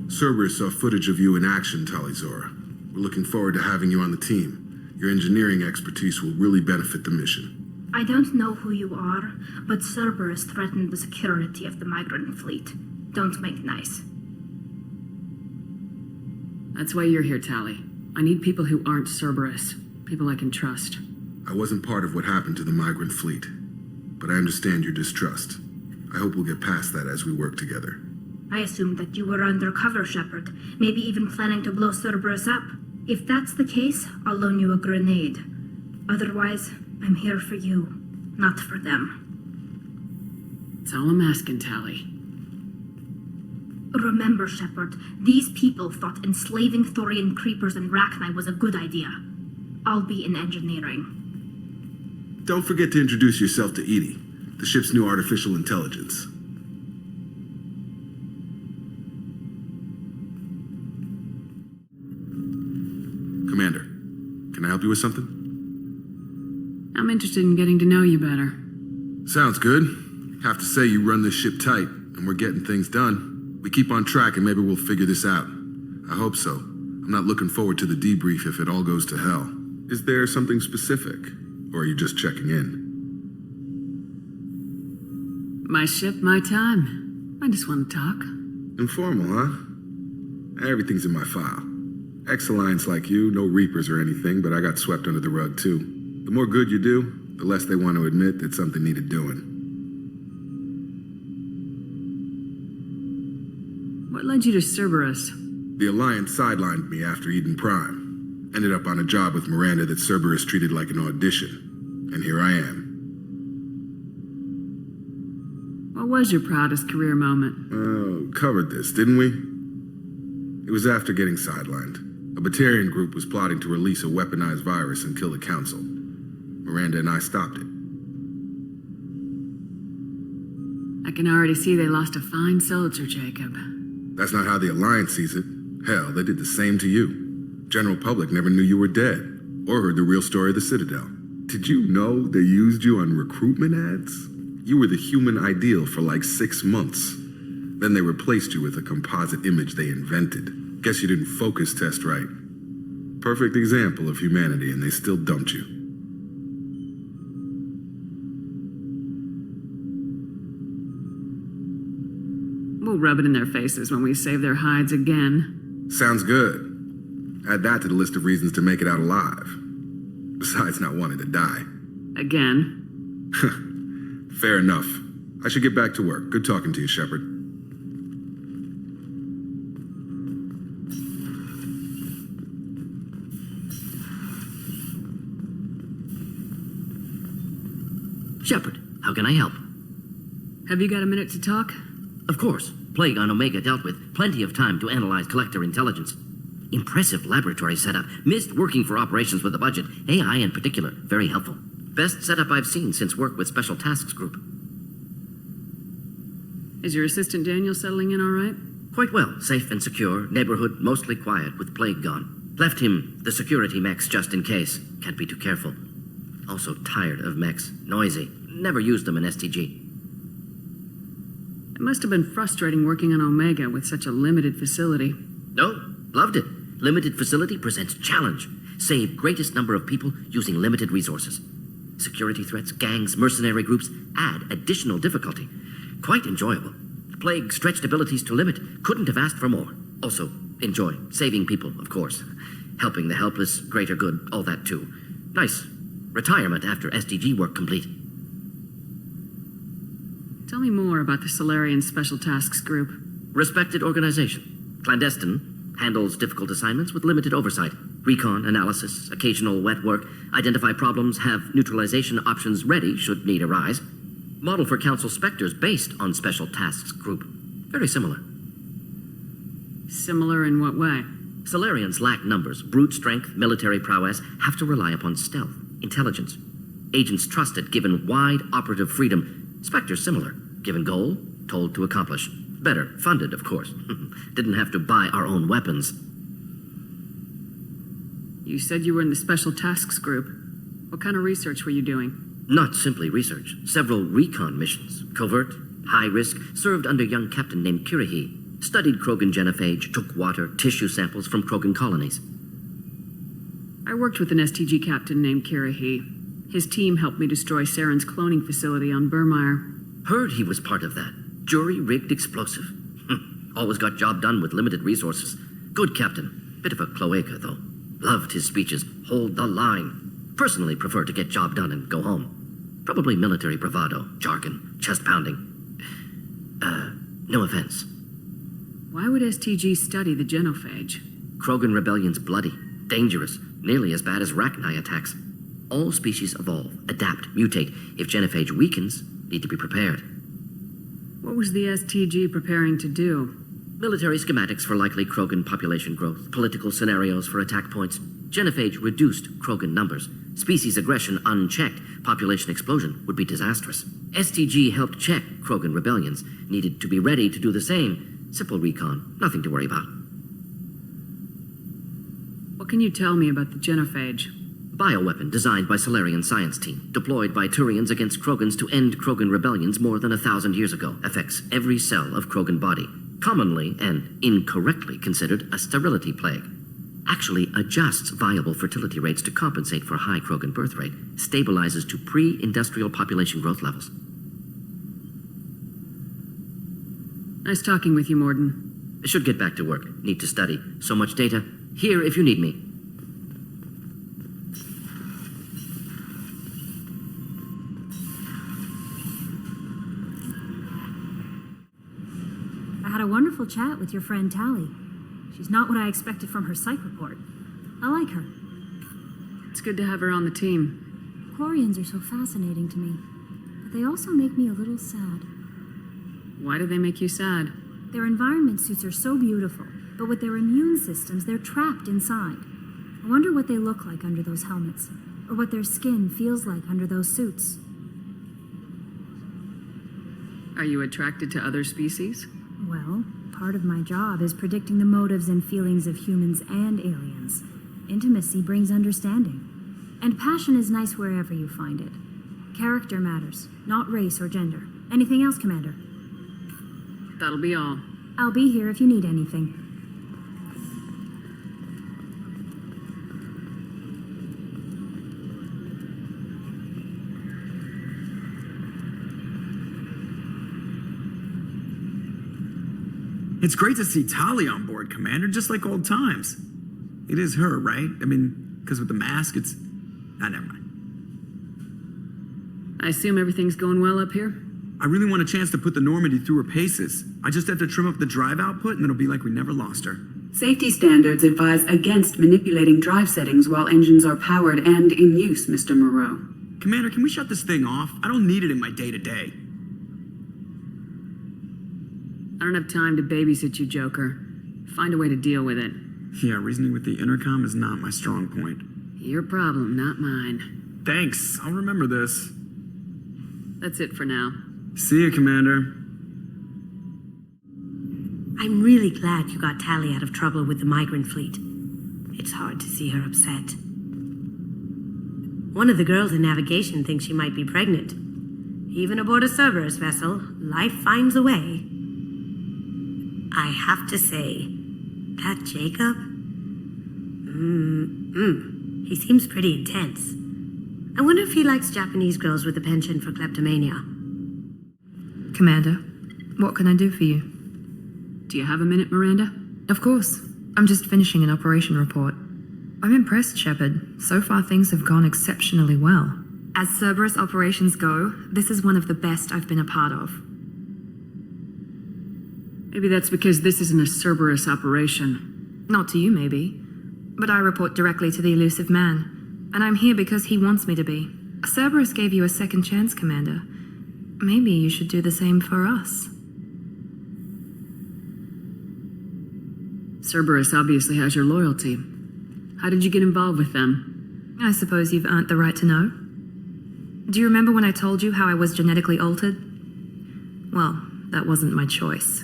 Cerberus saw footage of you in action, Tali Zora. We're looking forward to having you on the team. Your engineering expertise will really benefit the mission. I don't know who you are, but Cerberus threatened the security of the migrant fleet. Don't make nice. That's why you're here, Tali. I need people who aren't Cerberus. People I can trust. I wasn't part of what happened to the migrant fleet, but I understand your distrust. I hope we'll get past that as we work together. I assumed that you were undercover, Shepard. Maybe even planning to blow Cerberus up. If that's the case, I'll loan you a grenade. Otherwise, I'm here for you, not for them. That's all I'm asking, Tali. Remember, Shepard, these people thought enslaving Thorian creepers and Rachni was a good idea. I'll be in engineering. Don't forget to introduce yourself to Edie, the ship's new artificial intelligence. Commander, can I help you with something? I'm interested in getting to know you better. Sounds good. Have to say you run this ship tight, and we're getting things done. We keep on track and maybe we'll figure this out. I hope so. I'm not looking forward to the debrief if it all goes to hell. Is there something specific, or are you just checking in? My ship, my time. I just want to talk. Informal, huh? Everything's in my file. Ex-Alliance like you, no Reapers or anything, but I got swept under the rug too. The more good you do, the less they want to admit that something needed doing. What led you to Cerberus? The Alliance sidelined me after Eden Prime. Ended up on a job with Miranda that Cerberus treated like an audition. And here I am. What was your proudest career moment? Oh, covered this, didn't we? It was after getting sidelined. A Batarian group was plotting to release a weaponized virus and kill the Council. Miranda and I stopped it. I can already see they lost a fine soldier, Jacob. That's not how the Alliance sees it. Hell, they did the same to you. General public never knew you were dead, or heard the real story of the Citadel. Did you know they used you on recruitment ads? You were the human ideal for like 6 months. Then they replaced you with a composite image they invented. Guess you didn't focus test right. Perfect example of humanity, and they still dumped you. We'll rub it in their faces when we save their hides again. Sounds good. Add that to the list of reasons to make it out alive. Besides not wanting to die. Again. Fair enough. I should get back to work. Good talking to you, Shepard. Shepard, how can I help? Have you got a minute to talk? Of course. Plague on Omega dealt with. Plenty of time to analyze collector intelligence. Impressive laboratory setup. Missed working for operations with a budget. AI in particular. Very helpful. Best setup I've seen since work with Special Tasks Group. Is your assistant Daniel settling in all right? Quite well. Safe and secure. Neighborhood mostly quiet with Plague gone. Left him the security mechs just in case. Can't be too careful. Also tired of mechs. Noisy. Never used them in STG. It must have been frustrating working on Omega with such a limited facility. No, loved it. Limited facility presents challenge. Save greatest number of people using limited resources. Security threats, gangs, mercenary groups add additional difficulty. Quite enjoyable. Plague stretched abilities to limit. Couldn't have asked for more. Also, enjoy. Saving people, of course. Helping the helpless, greater good, all that too. Nice. Retirement after SDG work complete. Tell me more about the Solarian Special Tasks Group. Respected organization. Clandestine. Handles difficult assignments with limited oversight. Recon, analysis, occasional wet work. Identify problems, have neutralization options ready should need arise. Model for Council Spectres based on Special Tasks Group. Very similar. Similar in what way? Solarians lack numbers, brute strength, military prowess, have to rely upon stealth, intelligence. Agents trusted, given wide operative freedom. Spectres similar, given goal, told to accomplish. Better, funded, of course. Didn't have to buy our own weapons. You said you were in the Special Tasks Group. What kind of research were you doing? Not simply research. Several recon missions. Covert, high risk, served under a young captain named Kirahi. Studied Krogan genophage, took water, tissue samples from Krogan colonies. I worked with an STG captain named Kirahi. His team helped me destroy Saren's cloning facility on Burmire. Heard he was part of that. Jury-rigged explosive. Always got job done with limited resources. Good captain. Bit of a cloaca, though. Loved his speeches. Hold the line. personally prefer to get job done and go home. Probably military bravado, jargon, chest pounding. No offense. Why would STG study the genophage? Krogan rebellion's bloody, dangerous, nearly as bad as Rachni attacks. All species evolve, adapt, mutate. If genophage weakens, need to be prepared. What was the STG preparing to do? Military schematics for likely Krogan population growth, political scenarios for attack points. Genophage reduced Krogan numbers. Species aggression unchecked, population explosion would be disastrous. STG helped check Krogan rebellions, needed to be ready to do the same. Simple recon, nothing to worry about. What can you tell me about the genophage? Bioweapon designed by Solarian science team, deployed by Turians against Krogans to end Krogan rebellions more than 1,000 years ago. Affects every cell of Krogan body. Commonly and incorrectly considered a sterility plague. Actually adjusts viable fertility rates to compensate for high Krogan birth rate. Stabilizes to pre-industrial population growth levels. Nice talking with you, Mordin. I should get back to work. Need to study. So much data. Here if you need me. I had a wonderful chat with your friend Tali. She's not what I expected from her psych report. I like her. It's good to have her on the team. Quarians are so fascinating to me, but they also make me a little sad. Why do they make you sad? Their environment suits are so beautiful, but with their immune systems, they're trapped inside. I wonder what they look like under those helmets, or what their skin feels like under those suits. Are you attracted to other species? Well, part of my job is predicting the motives and feelings of humans and aliens. Intimacy brings understanding. And passion is nice wherever you find it. Character matters, not race or gender. Anything else, Commander? That'll be all. I'll be here if you need anything. It's great to see Tali on board, Commander, just like old times. It is her, right? I mean, because with the mask, it's... never mind. I assume everything's going well up here? I really want a chance to put the Normandy through her paces. I just have to trim up the drive output, and it'll be like we never lost her. Safety standards advise against manipulating drive settings while engines are powered and in use, Mr. Moreau. Commander, can we shut this thing off? I don't need it in my day-to-day. I don't have time to babysit you, Joker. Find a way to deal with it. Yeah, reasoning with the intercom is not my strong point. Your problem, not mine. Thanks. I'll remember this. That's it for now. See you, Commander. I'm really glad you got Tali out of trouble with the migrant fleet. It's hard to see her upset. One of the girls in navigation thinks she might be pregnant. Even aboard a Cerberus vessel, life finds a way. I have to say, that Jacob? He seems pretty intense. I wonder if he likes Japanese girls with a penchant for kleptomania. Commander, what can I do for you? Do you have a minute, Miranda? Of course. I'm just finishing an operation report. I'm impressed, Shepard. So far things have gone exceptionally well. As Cerberus operations go, this is one of the best I've been a part of. Maybe that's because this isn't a Cerberus operation. Not to you, maybe. But I report directly to the elusive man. And I'm here because he wants me to be. Cerberus gave you a second chance, Commander. Maybe you should do the same for us. Cerberus obviously has your loyalty. How did you get involved with them? I suppose you've earned the right to know. Do you remember when I told you how I was genetically altered? Well, that wasn't my choice.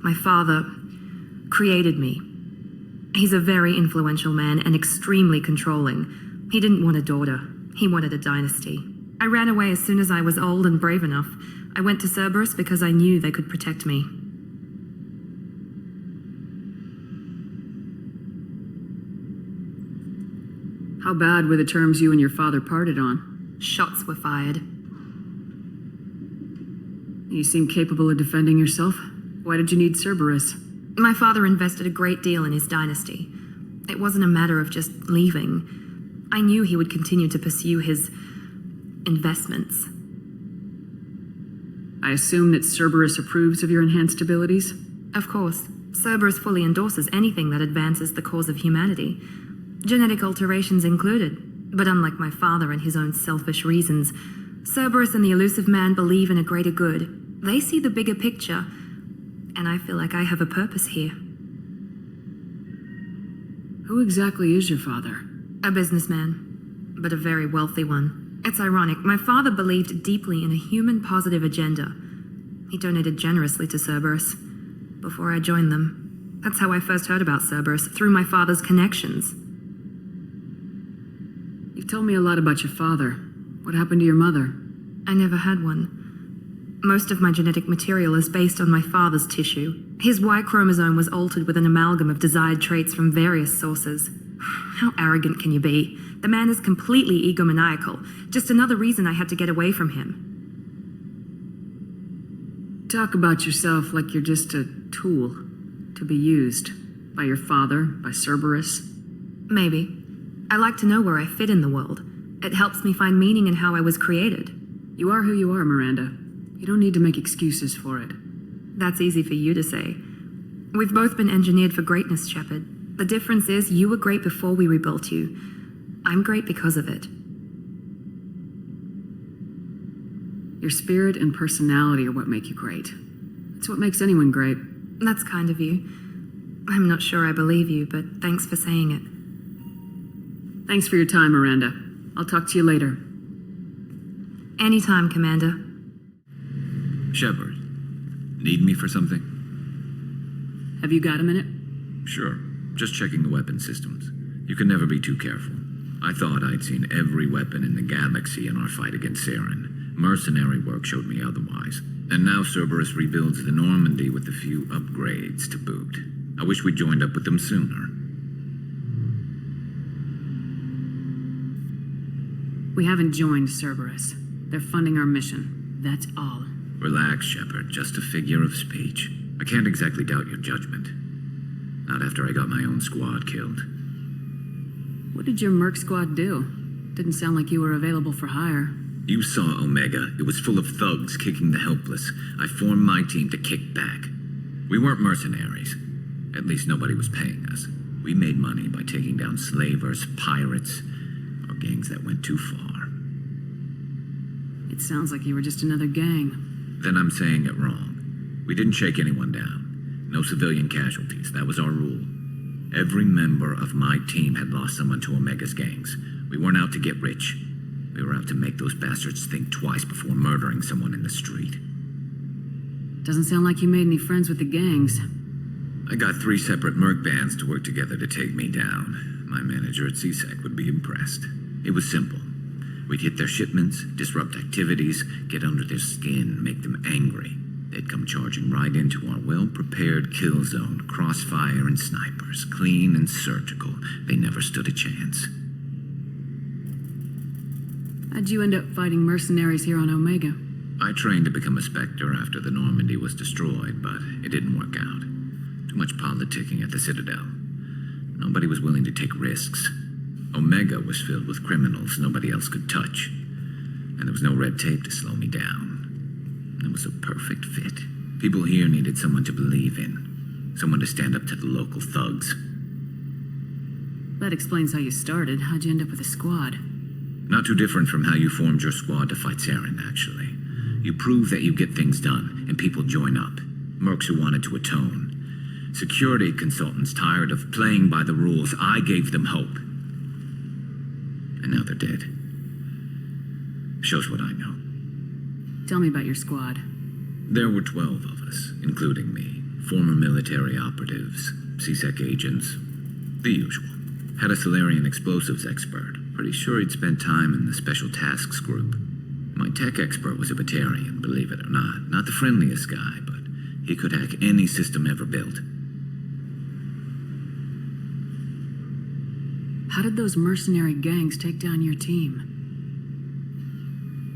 My father created me. He's a very influential man and extremely controlling. He didn't want a daughter. He wanted a dynasty. I ran away as soon as I was old and brave enough. I went to Cerberus because I knew they could protect me. How bad were the terms you and your father parted on? Shots were fired. You seem capable of defending yourself. Why did you need Cerberus? My father invested a great deal in his dynasty. It wasn't a matter of just leaving. I knew he would continue to pursue his investments. I assume that Cerberus approves of your enhanced abilities? Of course, Cerberus fully endorses anything that advances the cause of humanity, genetic alterations included. But unlike my father and his own selfish reasons, Cerberus and the elusive man believe in a greater good. They see the bigger picture, and I feel like I have a purpose here. Who exactly is your father? A businessman, but a very wealthy one. It's ironic, my father believed deeply in a human-positive agenda. He donated generously to Cerberus before I joined them. That's how I first heard about Cerberus, through my father's connections. You've told me a lot about your father. What happened to your mother? I never had one. Most of my genetic material is based on my father's tissue. His Y chromosome was altered with an amalgam of desired traits from various sources. How arrogant can you be? The man is completely egomaniacal. Just another reason I had to get away from him. Talk about yourself like you're just a tool to be used by your father, by Cerberus. Maybe. I like to know where I fit in the world. It helps me find meaning in how I was created. You are who you are, Miranda. You don't need to make excuses for it. That's easy for you to say. We've both been engineered for greatness, Shepard. The difference is you were great before we rebuilt you. I'm great because of it. Your spirit and personality are what make you great. It's what makes anyone great. That's kind of you. I'm not sure I believe you, but thanks for saying it. Thanks for your time, Miranda. I'll talk to you later. Anytime, Commander. Shepard, need me for something? Have you got a minute? Sure. Just checking the weapon systems. You can never be too careful. I thought I'd seen every weapon in the galaxy in our fight against Saren. Mercenary work showed me otherwise. And now Cerberus rebuilds the Normandy with a few upgrades to boot. I wish we'd joined up with them sooner. We haven't joined Cerberus. They're funding our mission. That's all. Relax, Shepard. Just a figure of speech. I can't exactly doubt your judgment. Not after I got my own squad killed. What did your Merc squad do? Didn't sound like you were available for hire. You saw Omega. It was full of thugs kicking the helpless. I formed my team to kick back. We weren't mercenaries. At least nobody was paying us. We made money by taking down slavers, pirates, or gangs that went too far. It sounds like you were just another gang. Then I'm saying it wrong. We didn't shake anyone down. No civilian casualties. That was our rule. Every member of my team had lost someone to Omega's gangs. We weren't out to get rich. We were out to make those bastards think twice before murdering someone in the street. Doesn't sound like you made any friends with the gangs. I got 3 separate merc bands to work together to take me down. My manager at CSEC would be impressed. It was simple. We'd hit their shipments, disrupt activities, get under their skin, make them angry. They'd come charging right into our well-prepared kill zone, crossfire and snipers, clean and surgical. They never stood a chance. How'd you end up fighting mercenaries here on Omega? I trained to become a Spectre after the Normandy was destroyed, but it didn't work out. Too much politicking at the Citadel. Nobody was willing to take risks. Omega was filled with criminals nobody else could touch. And there was no red tape to slow me down. It was a perfect fit. People here needed someone to believe in. Someone to stand up to the local thugs. That explains how you started. How'd you end up with a squad? Not too different from how you formed your squad to fight Saren, actually. You prove that you get things done, and people join up. Mercs who wanted to atone. Security consultants tired of playing by the rules. I gave them hope. And now they're dead. Shows what I know. Tell me about your squad. There were 12 of us, including me. Former military operatives, CSEC agents, the usual. Had a Solarian explosives expert. Pretty sure he'd spent time in the Special Tasks group. My tech expert was a Batarian, believe it or not. Not the friendliest guy, but he could hack any system ever built. How did those mercenary gangs take down your team?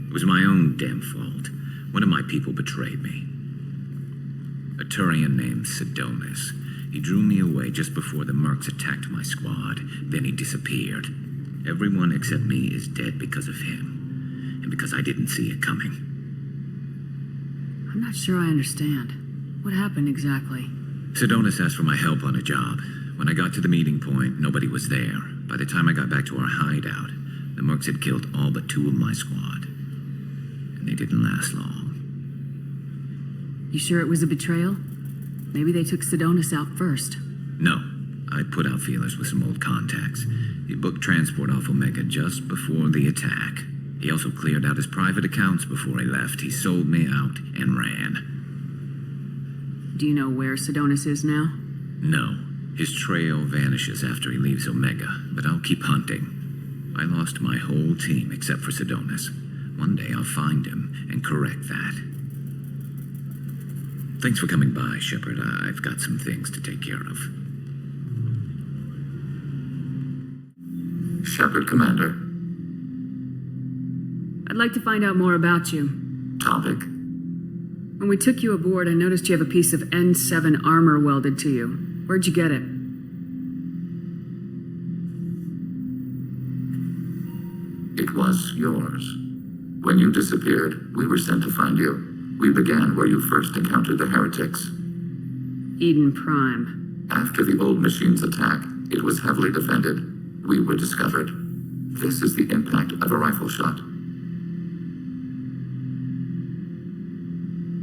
It was my own damn fault. One of my people betrayed me. A Turian named Sidonis. He drew me away just before the mercs attacked my squad. Then he disappeared. Everyone except me is dead because of him, and because I didn't see it coming. I'm not sure I understand. What happened exactly? Sidonis asked for my help on a job. When I got to the meeting point, nobody was there. By the time I got back to our hideout, the mercs had killed all but 2 of my squad. And they didn't last long. You sure it was a betrayal? Maybe they took Sidonis out first. No. I put out feelers with some old contacts. He booked transport off Omega just before the attack. He also cleared out his private accounts before he left. He sold me out and ran. Do you know where Sidonis is now? No. His trail vanishes after he leaves Omega, but I'll keep hunting. I lost my whole team except for Sidonis. One day I'll find him and correct that. Thanks for coming by, Shepard. I've got some things to take care of. Shepard, Commander. I'd like to find out more about you. Topic? When we took you aboard, I noticed you have a piece of N7 armor welded to you. Where'd you get it? It was yours. When you disappeared, we were sent to find you. We began where you first encountered the heretics. Eden Prime. After the old machine's attack, it was heavily defended. We were discovered. This is the impact of a rifle shot.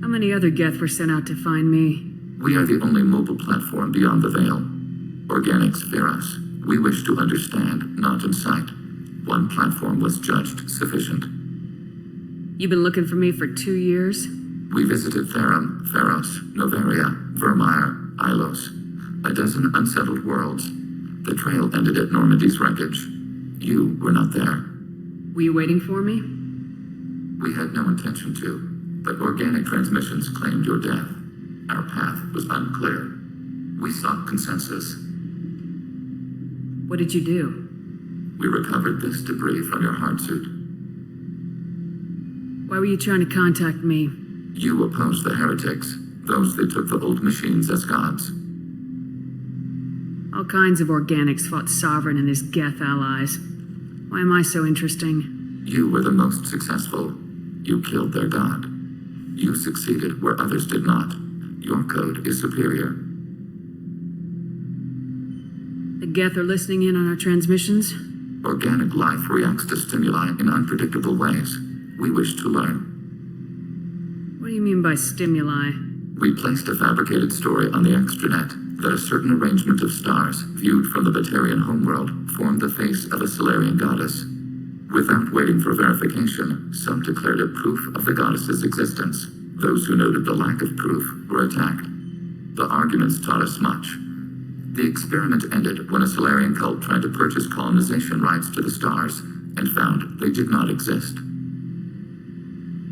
How many other Geth were sent out to find me? We are the only mobile platform beyond the Veil. Organics fear us. We wish to understand, not incite. One platform was judged sufficient. You've been looking for me for 2 years? We visited Therum, Theros, Noveria, Vermeer, Ilos. A dozen unsettled worlds. The trail ended at Normandy's wreckage. You were not there. Were you waiting for me? We had no intention to, but organic transmissions claimed your death. Our path was unclear. We sought consensus. What did you do? We recovered this debris from your hard suit. Why were you trying to contact me? You opposed the heretics, those that took the old machines as gods. All kinds of organics fought Sovereign and his Geth allies. Why am I so interesting? You were the most successful. You killed their god. You succeeded where others did not. Your code is superior. The Geth are listening in on our transmissions? Organic life reacts to stimuli in unpredictable ways. We wish to learn. What do you mean by stimuli? We placed a fabricated story on the extranet that a certain arrangement of stars, viewed from the Batarian homeworld, formed the face of a Solarian goddess. Without waiting for verification, some declared it proof of the goddess's existence. Those who noted the lack of proof were attacked. The arguments taught us much. The experiment ended when a Solarian cult tried to purchase colonization rights to the stars and found they did not exist.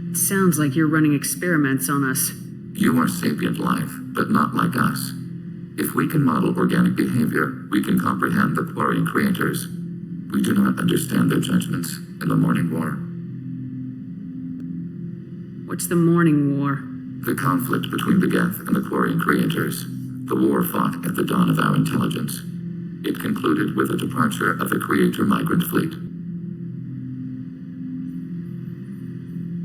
It sounds like you're running experiments on us. You are sapient life, but not like us. If we can model organic behavior, we can comprehend the Quarian creators. We do not understand their judgments in the Morning War. What's the Morning War? The conflict between the Geth and the Quarian creators. The war fought at the dawn of our intelligence. It concluded with the departure of the Creator migrant fleet.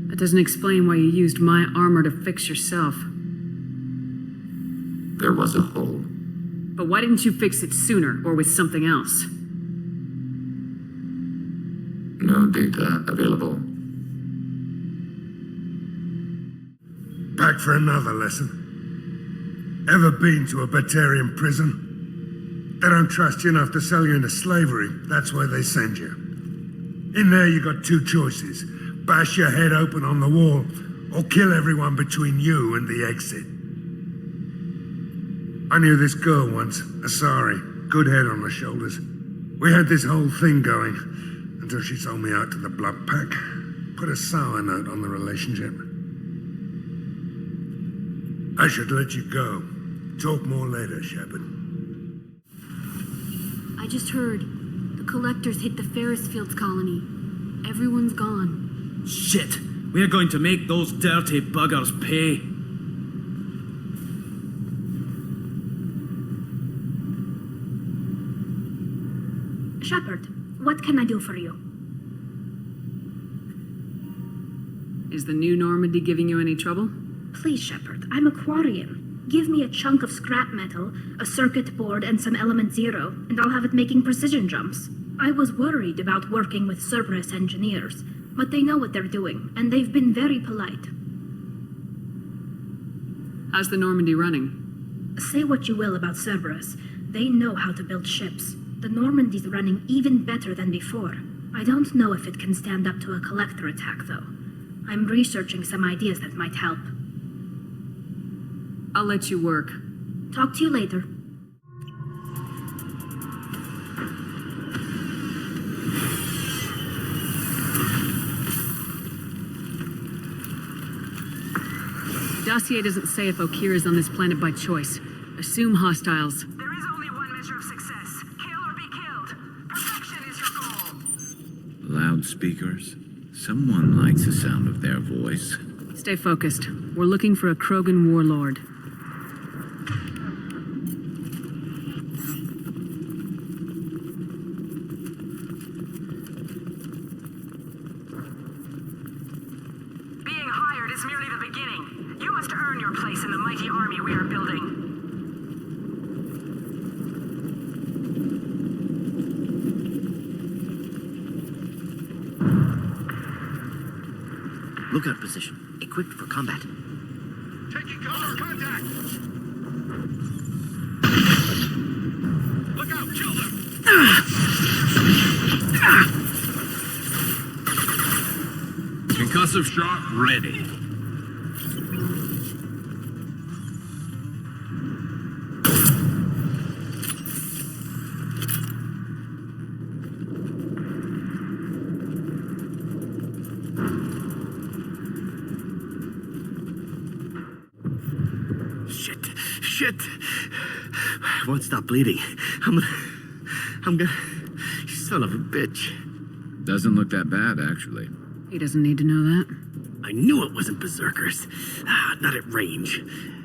That doesn't explain why you used my armor to fix yourself. There was a hole. But why didn't you fix it sooner, or with something else? No data available. Back for another lesson. Ever been to a Batarian prison? They don't trust you enough to sell you into slavery. That's where they send you. In there you got 2 choices. Bash your head open on the wall, or kill everyone between you and the exit. I knew this girl once, Asari. Good head on her shoulders. We had this whole thing going, until she sold me out to the Blood Pack. Put a sour note on the relationship. I should let you go. Talk more later, Shepard. I just heard. The collectors hit the Ferris Fields colony. Everyone's gone. Shit! We're going to make those dirty buggers pay. Shepard, What can I do for you? Is the new Normandy giving you any trouble? Please, Shepard, I'm a Quarian. Give me a chunk of scrap metal, a circuit board, and some element zero, and I'll have it making precision jumps. I was worried about working with Cerberus engineers, but they know what they're doing, and they've been very polite. How's the Normandy running? Say what you will about Cerberus, they know how to build ships. The Normandy's running even better than before. I don't know if it can stand up to a collector attack, though. I'm researching some ideas that might help. I'll let you work. Talk to you later. Dossier doesn't say if Okir is on this planet by choice. Assume hostiles. There is only one measure of success. Kill or be killed. Perfection is your goal. Loudspeakers? Someone likes the sound of their voice. Stay focused. We're looking for a Krogan warlord. Being hired is merely the beginning. You must earn your place in the mighty army we are building. Lookout position. Equipped for combat. Taking cover, contact! Look out, kill them! Concussive shot ready. Shit! I won't stop bleeding. I'm gonna... You son of a bitch. Doesn't look that bad, actually. He doesn't need to know that. I knew it wasn't Berserkers. Not at range.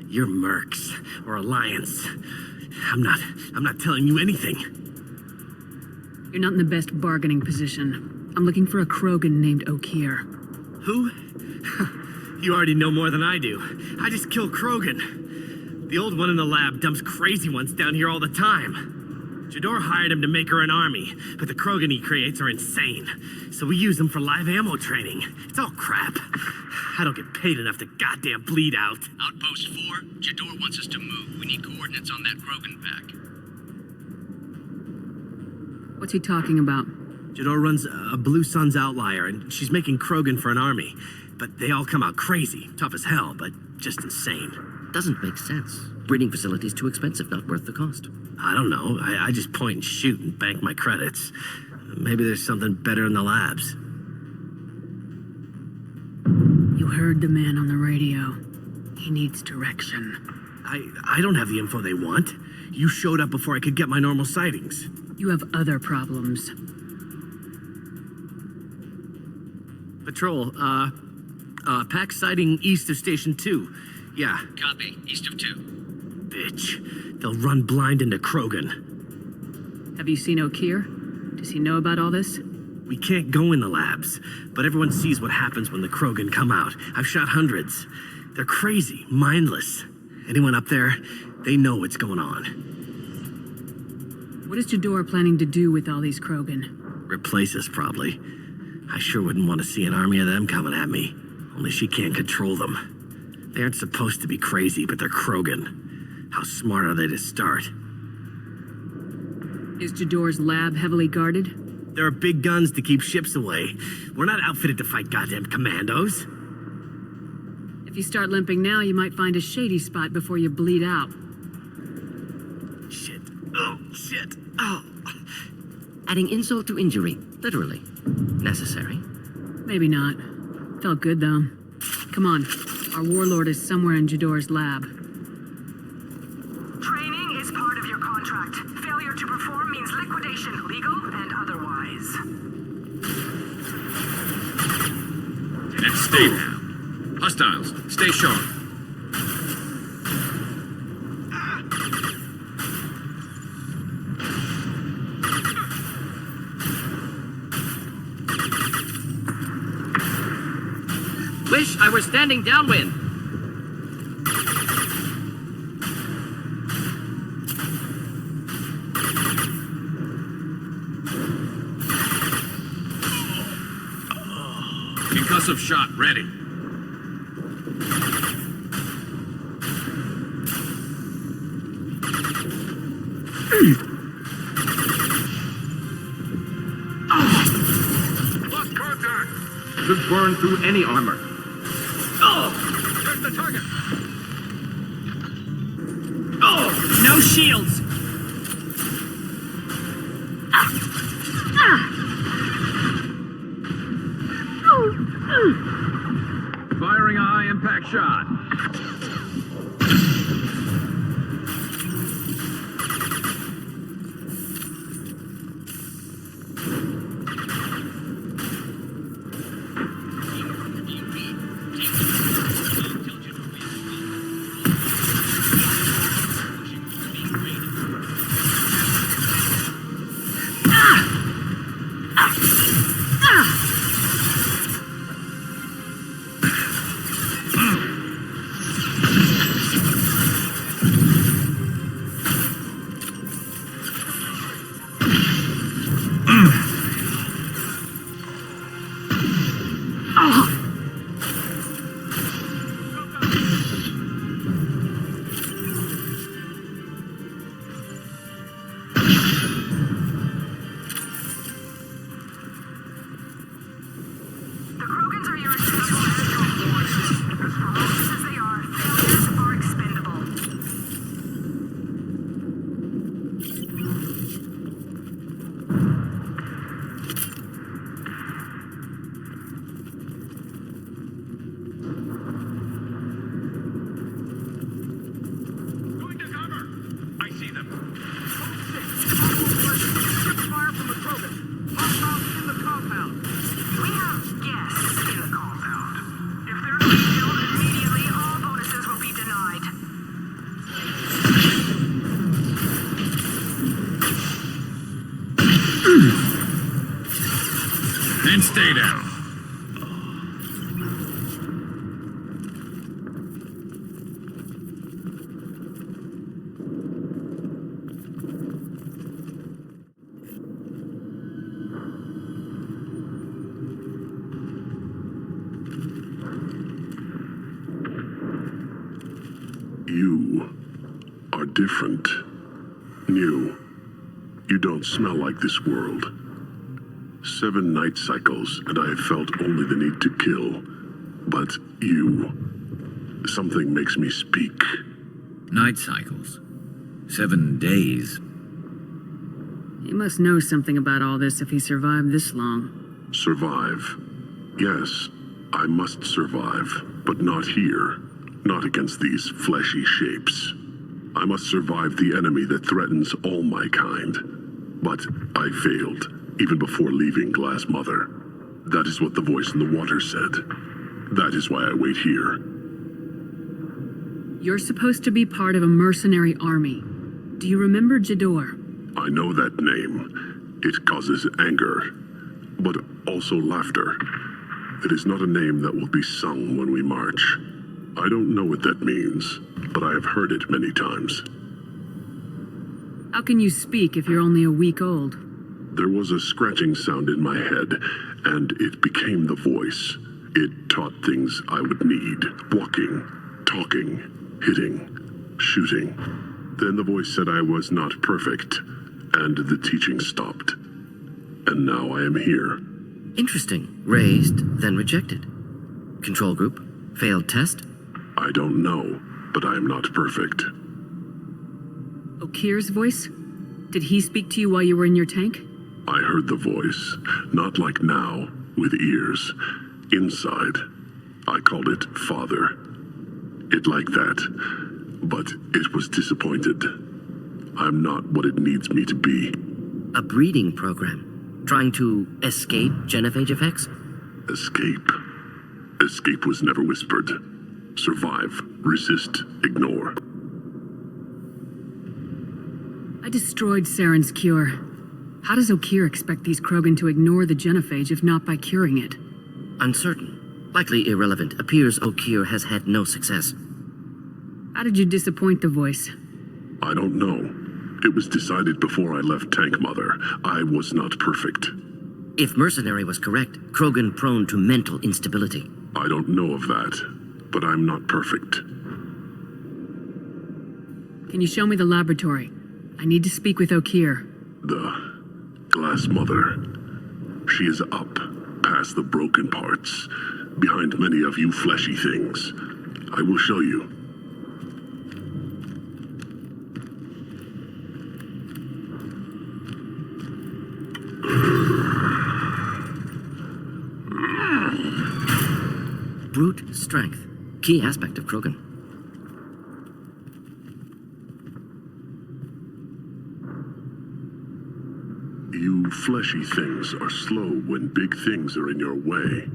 You're Mercs or Alliance. I'm not telling you anything. You're not in the best bargaining position. I'm looking for a Krogan named Okir. Who? You already know more than I do. I just killed Krogan. The old one in the lab dumps crazy ones down here all the time. Jador hired him to make her an army, but the Krogan he creates are insane. So we use them for live ammo training. It's all crap. I don't get paid enough to goddamn bleed out. Outpost 4, Jador wants us to move. We need coordinates on that Krogan pack. What's he talking about? Jador runs a Blue Suns outlier, and she's making Krogan for an army. But they all come out crazy, tough as hell, but just insane. Doesn't make sense. Breeding facility's too expensive, not worth the cost. I don't know. I just point and shoot and bank my credits. Maybe there's something better in the labs. You heard the man on the radio. He needs direction. I don't have the info they want. You showed up before I could get my normal sightings. You have other problems. Patrol, pack sighting east of Station 2. Yeah. Copy. East of 2. Bitch. They'll run blind into Krogan. Have you seen Okir? Does he know about all this? We can't go in the labs, but everyone sees what happens when the Krogan come out. I've shot hundreds. They're crazy, mindless. Anyone up there, they know what's going on. What is Jador planning to do with all these Krogan? Replace us, probably. I sure wouldn't want to see an army of them coming at me. Only she can't control them. They aren't supposed to be crazy, but they're Krogan. How smart are they to start? Is Jador's lab heavily guarded? There are big guns to keep ships away. We're not outfitted to fight goddamn commandos. If you start limping now, you might find a shady spot before you bleed out. Shit. Oh, shit. Oh. Adding insult to injury, literally. Necessary. Maybe not. Felt good, though. Come on. Our warlord is somewhere in Jador's lab. Training is part of your contract. Failure to perform means liquidation, legal and otherwise. And stay down. Hostiles, stay sharp. Wish I were standing downwind. Concussive shot ready. Lost contact! Could burn through any armor. There's the target! No shields! Firing a high-impact shot. And stay down. You are different. New. You don't smell like this world. 7 night cycles, and I have felt only the need to kill. But you... something makes me speak. Night cycles. 7 days. He must know something about all this if he survived this long. Survive. Yes, I must survive, but not here. Not against these fleshy shapes. I must survive the enemy that threatens all my kind. But I failed, even before leaving Glass Mother. That is what the voice in the water said. That is why I wait here. You're supposed to be part of a mercenary army. Do you remember Jador? I know that name. It causes anger, but also laughter. It is not a name that will be sung when we march. I don't know what that means, but I have heard it many times. How can you speak if you're only a week old? There was a scratching sound in my head, and it became the voice. It taught things I would need. Walking, talking, hitting, shooting. Then the voice said I was not perfect, and the teaching stopped. And now I am here. Interesting. Raised, then rejected. Control group? Failed test? I don't know, but I am not perfect. Okir's voice? Did he speak to you while you were in your tank? I heard the voice, not like now, with ears. Inside. I called it Father. It like that, but it was disappointed. I'm not what it needs me to be. A breeding program? Trying to escape genophage effects? Escape. Escape was never whispered. Survive, resist, ignore. I destroyed Saren's cure. How does Okir expect these Krogan to ignore the genophage if not by curing it? Uncertain. Likely irrelevant. Appears O'Keefe has had no success. How did you disappoint the voice? I don't know. It was decided before I left Tank Mother. I was not perfect. If Mercenary was correct, Krogan prone to mental instability. I don't know of that, but I'm not perfect. Can you show me the laboratory? I need to speak with O'Keefe. The Glass Mother. She is up, past the broken parts, behind many of you fleshy things. I will show you. Brute strength. Key aspect of Krogan. You fleshy things are slow when big things are in your way.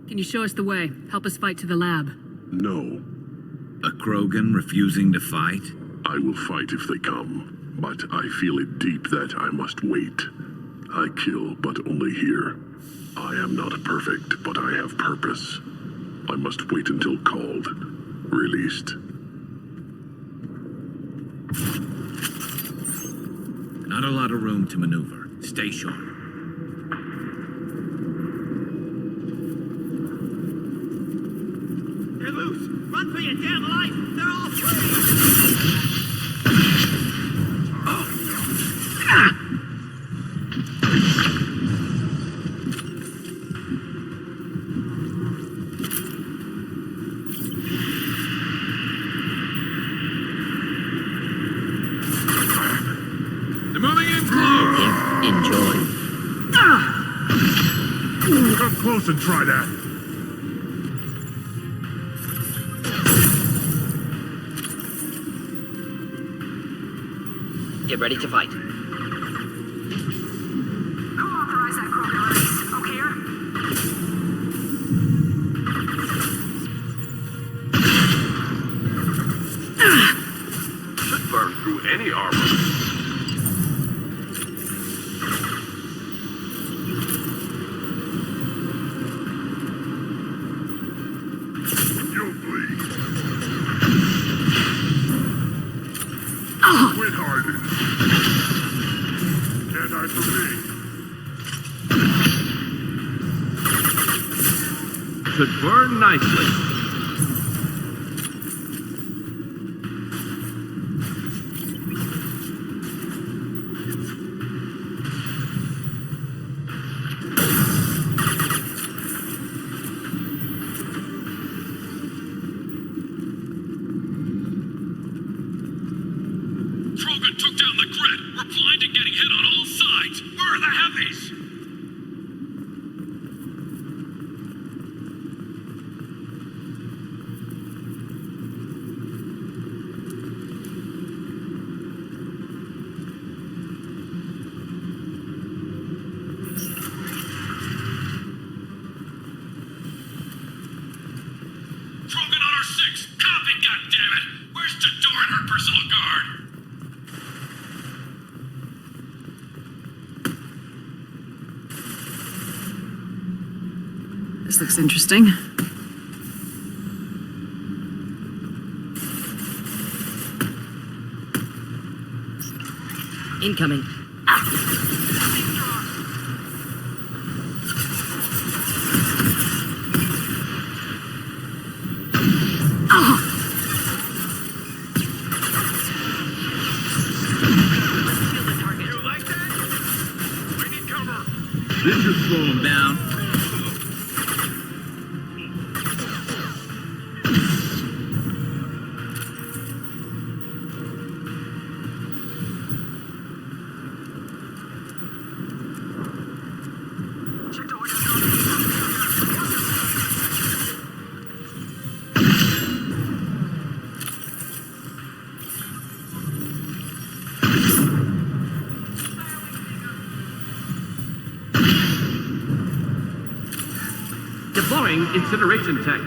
Can you show us the way? Help us fight to the lab. No. A Krogan refusing to fight? I will fight if they come, but I feel it deep that I must wait. I kill, but only here. I am not perfect, but I have purpose. I must wait until called, released. Not a lot of room to maneuver. Stay sharp. They're loose! Run for your damn life! They're all free! They're moving in close! Enjoy. Come close and try that. Get ready to fight. Who authorized that Krogan release? O'Keefe? Should burn through any armor. You'll bleed. Quit harding. Can't hide from me. Should burn nicely. Krogan took down the grid. We're blind and getting hit on all sides. Where are the heavies? Krogan on our 6. Copy, goddammit! Where's Jador and her personal guard? This looks interesting. Incoming. This should slow them down. Deploying incineration tech.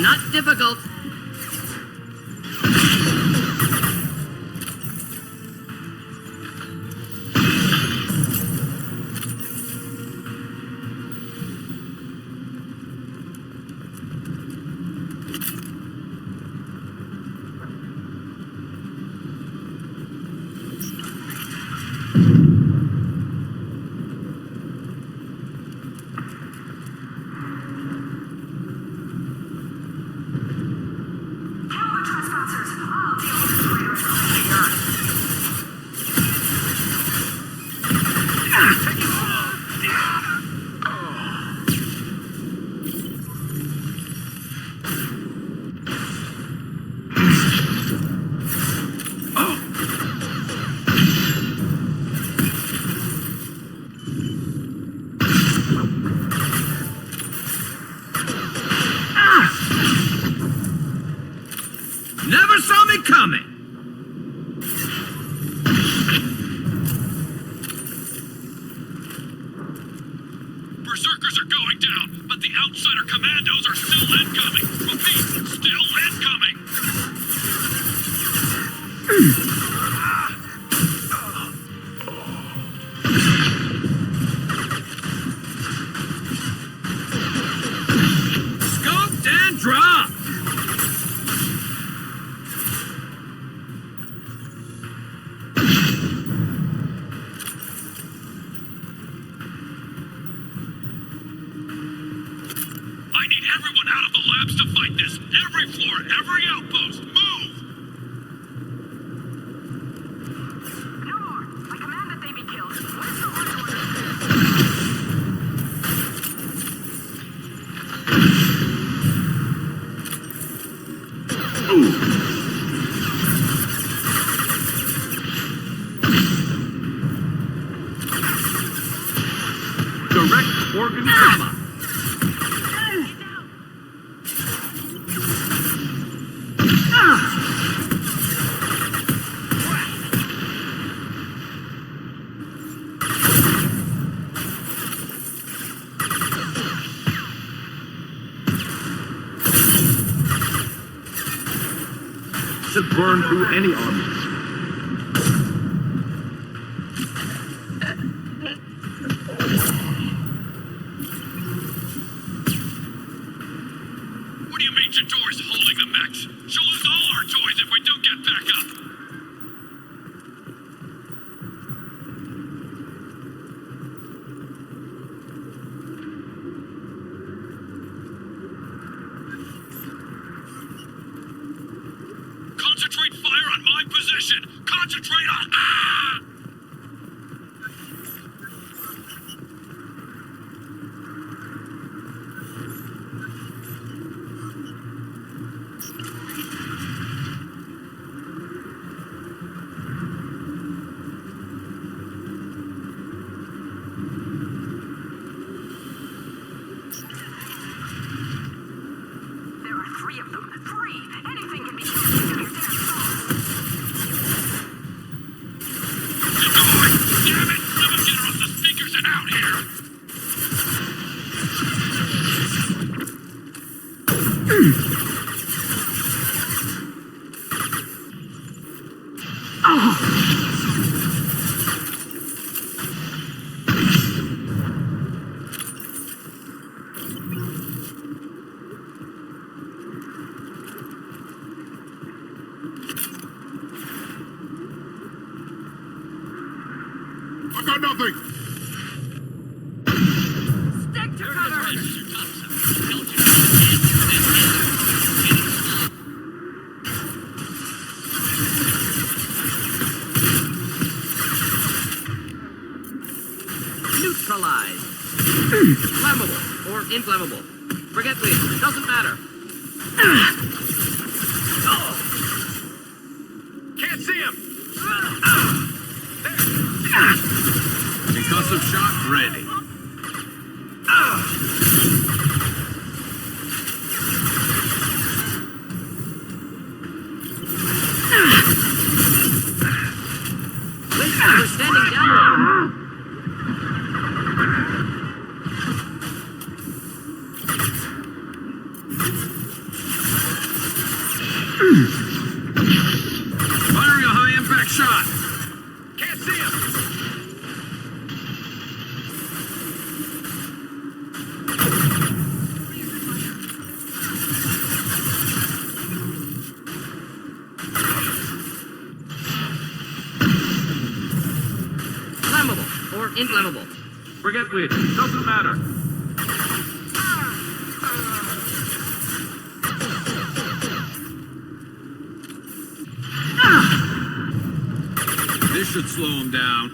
Not difficult. Never saw me coming! Berserkers are going down, but the outsider commandos are still incoming. Repeat, still incoming. Scoped and dropped! I need everyone out of the labs to fight this. Every floor, every outpost, move! No more. I command that they be killed. Where's the launch order? Direct organ trauma. Should burn through any armies. What do you mean Jador's holding the mechs? She'll lose all our toys if we don't get back up. Concentrate fire on my position! Concentrate on... Ah! There are three of them. Three! Anything can be killed. You're damn Damn it! Someone get her off the speakers and out here! I got nothing! Stick to cover! Neutralized. Flammable or inflammable. Forget me. Doesn't matter. Can't see him! Concussive shot ready. Wait, we're standing down. Inflammable. Forget which. Doesn't matter. This should slow him down.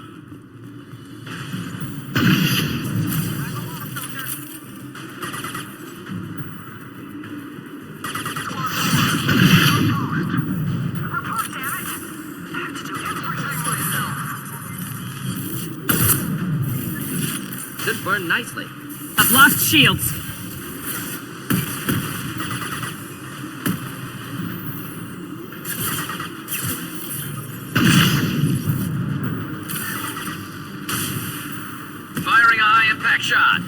Should burn nicely. I've lost shields. Firing a high impact shot.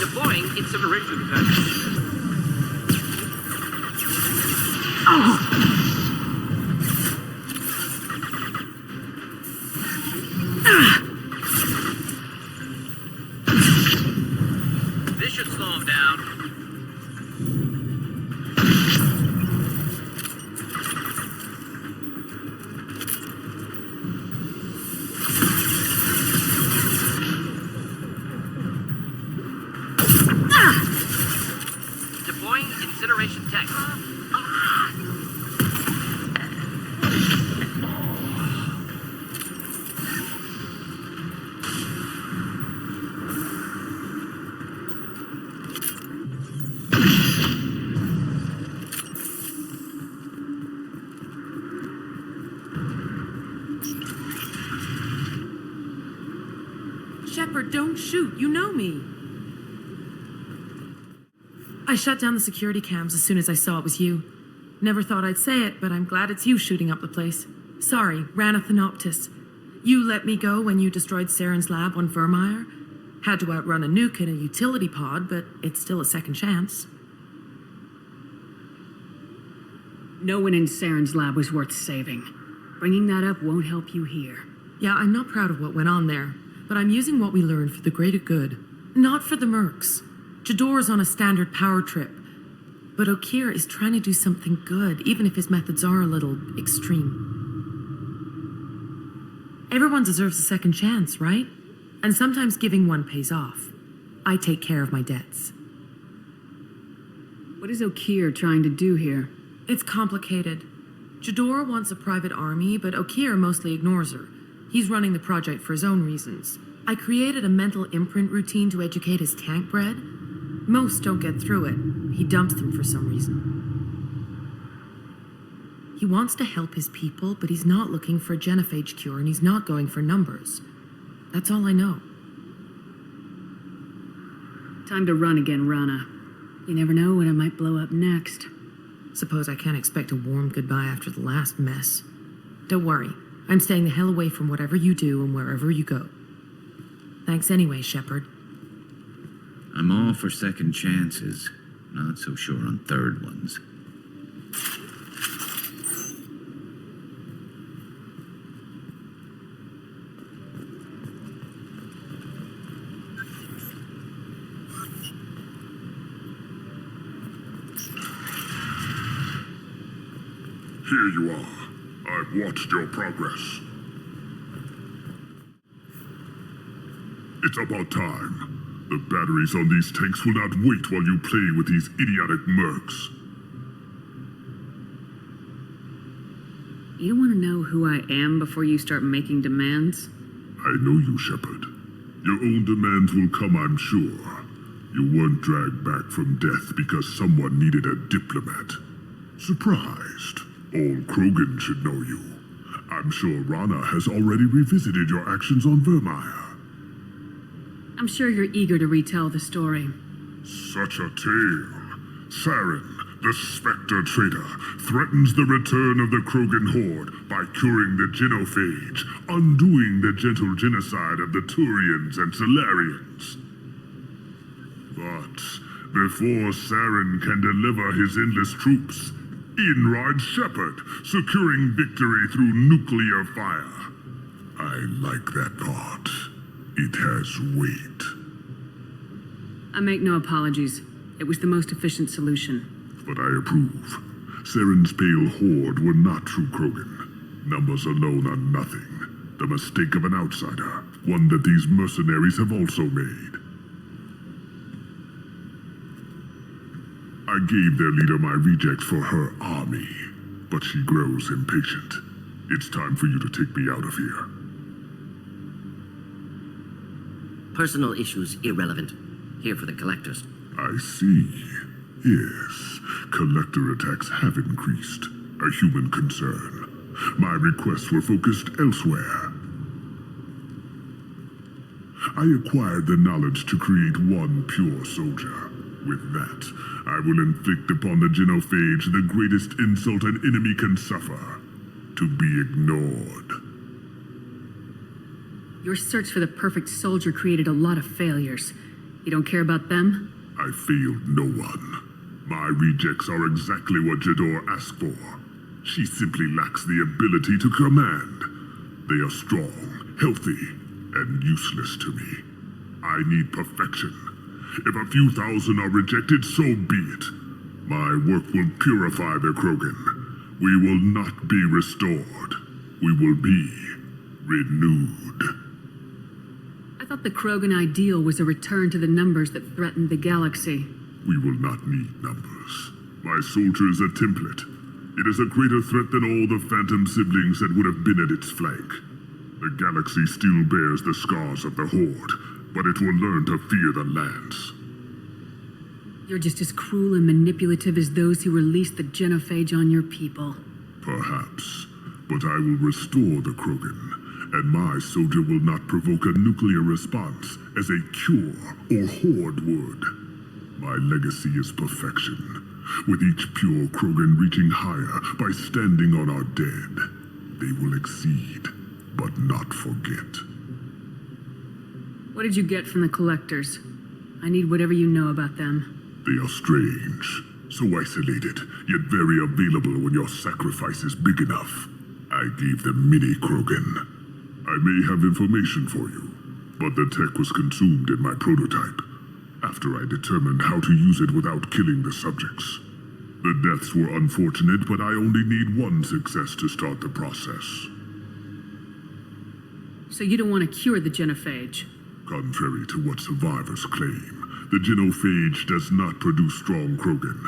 Deploying incineration tank. This should slow him down. Deploying incineration tank. Shepard, don't shoot. You know me. I shut down the security cams as soon as I saw it was you. Never thought I'd say it, but I'm glad it's you shooting up the place. Sorry, Ranathanoptis. You let me go when you destroyed Saren's lab on Vermeer. Had to outrun a nuke in a utility pod, but it's still a second chance. No one in Saren's lab was worth saving. Bringing that up won't help you here. Yeah, I'm not proud of what went on there, but I'm using what we learned for the greater good. Not for the mercs. Jador's on a standard power trip, but Okir is trying to do something good, even if his methods are a little extreme. Everyone deserves a second chance, right? And sometimes giving one pays off. I take care of my debts. What is Okir trying to do here? It's complicated. Jador wants a private army, but Okir mostly ignores her. He's running the project for his own reasons. I created a mental imprint routine to educate his tank bred. Most don't get through it. He dumps them for some reason. He wants to help his people, but he's not looking for a genophage cure, and he's not going for numbers. That's all I know. Time to run again, Rana. You never know when it might blow up next. Suppose I can't expect a warm goodbye after the last mess. Don't worry. I'm staying the hell away from whatever you do and wherever you go. Thanks anyway, Shepard. I'm all for second chances. Not so sure on third ones. Here you are. I've watched your progress. It's about time. The batteries on these tanks will not wait while you play with these idiotic mercs. You want to know who I am before you start making demands? I know you, Shepard. Your own demands will come, I'm sure. You weren't dragged back from death because someone needed a diplomat. Surprised. All Krogan should know you. I'm sure Rana has already revisited your actions on Vermeer. I'm sure you're eager to retell the story. Such a tale. Saren, the Spectre traitor, threatens the return of the Krogan horde by curing the genophage, undoing the gentle genocide of the Turians and Solarians. But before Saren can deliver his endless troops, in rides Shepard, securing victory through nuclear fire. I like that part. It has weight. I make no apologies. It was the most efficient solution. But I approve. Saren's pale horde were not true Krogan. Numbers alone are nothing. The mistake of an outsider. One that these mercenaries have also made. I gave their leader my rejects for her army, but she grows impatient. It's time for you to take me out of here. Personal issues irrelevant. Here for the collectors. I see. Yes, collector attacks have increased. A human concern. My requests were focused elsewhere. I acquired the knowledge to create one pure soldier. With that, I will inflict upon the genophage the greatest insult an enemy can suffer. To be ignored. Your search for the perfect soldier created a lot of failures. You don't care about them? I failed no one. My rejects are exactly what Jador asked for. She simply lacks the ability to command. They are strong, healthy, and useless to me. I need perfection. If a few thousand are rejected, so be it. My work will purify the Krogan. We will not be restored. We will be renewed. I thought the Krogan ideal was a return to the numbers that threatened the galaxy. We will not need numbers. My soldier is a template. It is a greater threat than all the phantom siblings that would have been at its flank. The galaxy still bears the scars of the Horde, but it will learn to fear the lands. You're just as cruel and manipulative as those who released the genophage on your people. Perhaps, but I will restore the Krogan, and my soldier will not provoke a nuclear response as a cure or Horde would. My legacy is perfection, with each pure Krogan reaching higher by standing on our dead. They will exceed, but not forget. What did you get from the collectors? I need whatever you know about them. They are strange, so isolated, yet very available when your sacrifice is big enough. I gave them mini Krogan. I may have information for you, but the tech was consumed in my prototype, after I determined how to use it without killing the subjects. The deaths were unfortunate, but I only need one success to start the process. So you don't want to cure the genophage? Contrary to what survivors claim, the genophage does not produce strong Krogan.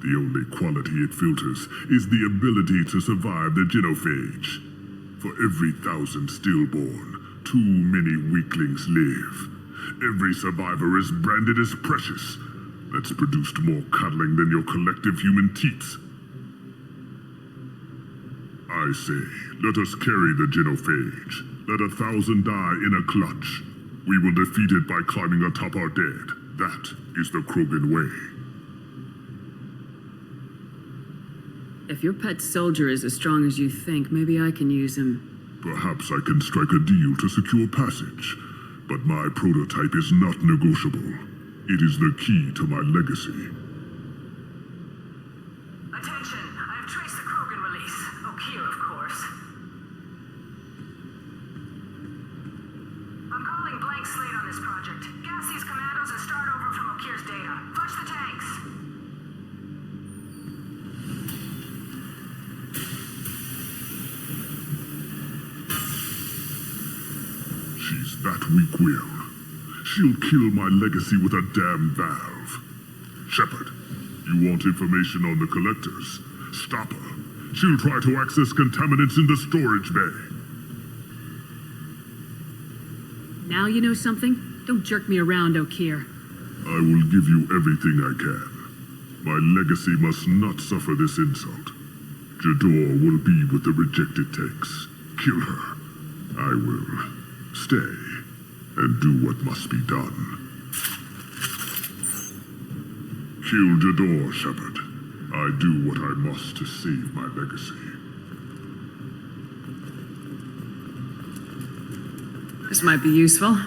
The only quality it filters is the ability to survive the genophage. For every 1,000 stillborn, too many weaklings live. Every survivor is branded as precious. That's produced more cuddling than your collective human teats. I say, let us carry the genophage. Let 1,000 die in a clutch. We will defeat it by climbing atop our dead. That is the Krogan way. If your pet soldier is as strong as you think, maybe I can use him. Perhaps I can strike a deal to secure passage. But my prototype is not negotiable. It is the key to my legacy. Attention! I have traced the Krogan release. Okier, of course. I'm calling blank slate on this project. Gas these commandos and start over from Okier's data. Flush the tanks! She's that weak-willed. She'll kill my legacy with a damn valve. Shepard, you want information on the collectors? Stop her. She'll try to access contaminants in the storage bay. Now you know something? Don't jerk me around, Okier. I will give you everything I can. My legacy must not suffer this insult. Jador will be with the rejected tanks. Kill her. I will stay and do what must be done. Kill Jador, Shepard. I do what I must to save my legacy. This might be useful. They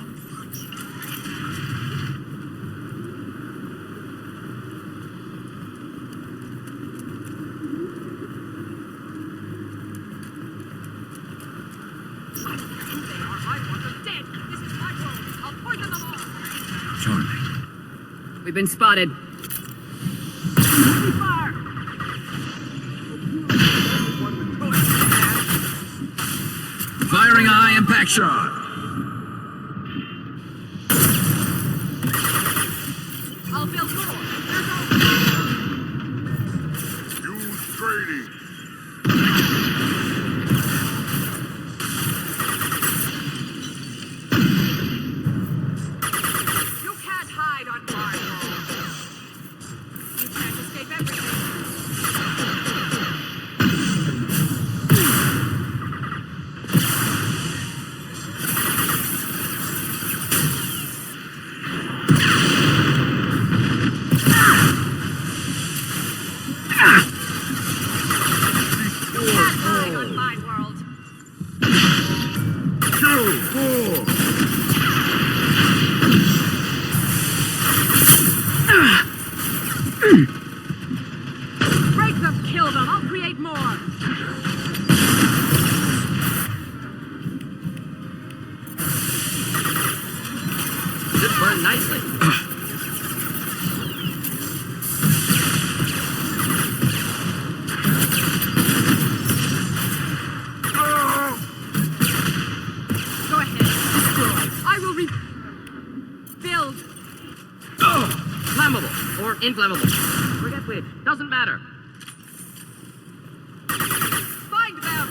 are my ones are dead. This is my role. We've been spotted. Firing a high impact shot. I'll build more. Use trading. You can't hide on my world. You can't escape everything. Break them, kill them. I'll create more. This burned nicely. Go ahead. Destroy. I will rebuild. Flammable or inflammable. Forget which. Doesn't matter. Find them.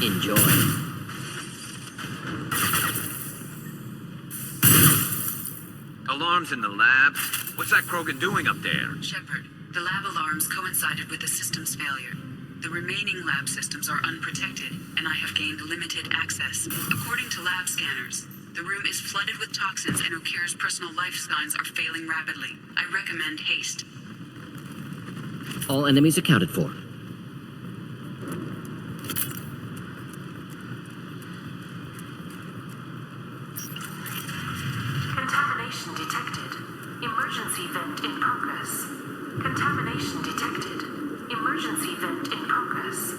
Enjoy. Alarms in the lab. What's that Krogan doing up there? Shepard, the lab alarms coincided with the system's failure. The remaining lab systems are unprotected, and I have gained limited access. According to lab scanners, the room is flooded with toxins and Okir's personal life signs are failing rapidly. I recommend haste. All enemies accounted for. Contamination detected. Emergency vent in progress. Contamination detected. Emergency vent in progress.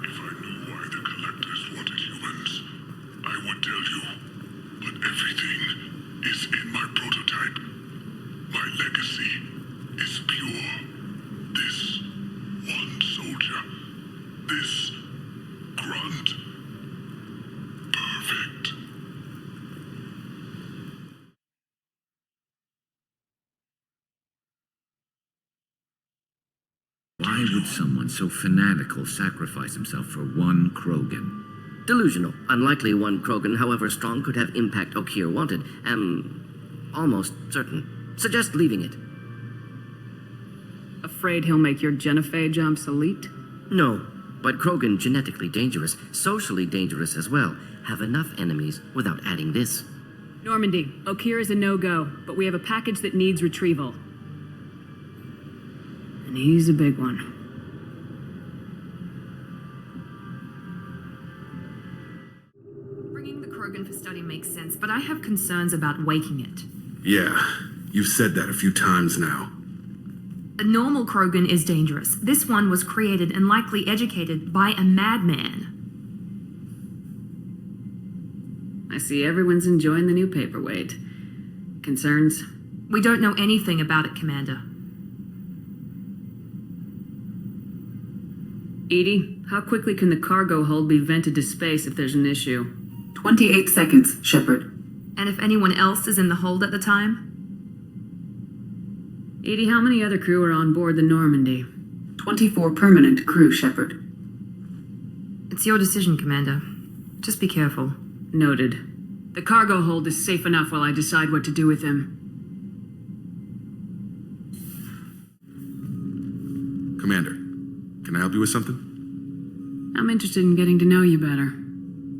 If I knew why the Collectors wanted humans, I would tell you. But everything is in my prototype. My legacy is pure. This one soldier. This Grunt. Perfect. Why would someone so fanatical sacrifice himself for one Krogan? Delusional. Unlikely one Krogan, however strong, could have impact Okir wanted. Almost certain. Suggest leaving it. Afraid he'll make your genophage obsolete? No, but Krogan genetically dangerous, socially dangerous as well. Have enough enemies without adding this. Normandy, Okir is a no-go, but we have a package that needs retrieval. And he's a big one. Bringing the Krogan for study makes sense, but I have concerns about waking it. Yeah, you've said that a few times now. A normal Krogan is dangerous. This one was created and likely educated by a madman. I see everyone's enjoying the new paperweight. Concerns? We don't know anything about it, Commander. Edie, how quickly can the cargo hold be vented to space if there's an issue? 28 seconds, Shepard. And if anyone else is in the hold at the time? Edie, how many other crew are on board the Normandy? 24 permanent crew, Shepard. It's your decision, Commander. Just be careful. Noted. The cargo hold is safe enough while I decide what to do with him. Commander, can I help you with something? I'm interested in getting to know you better.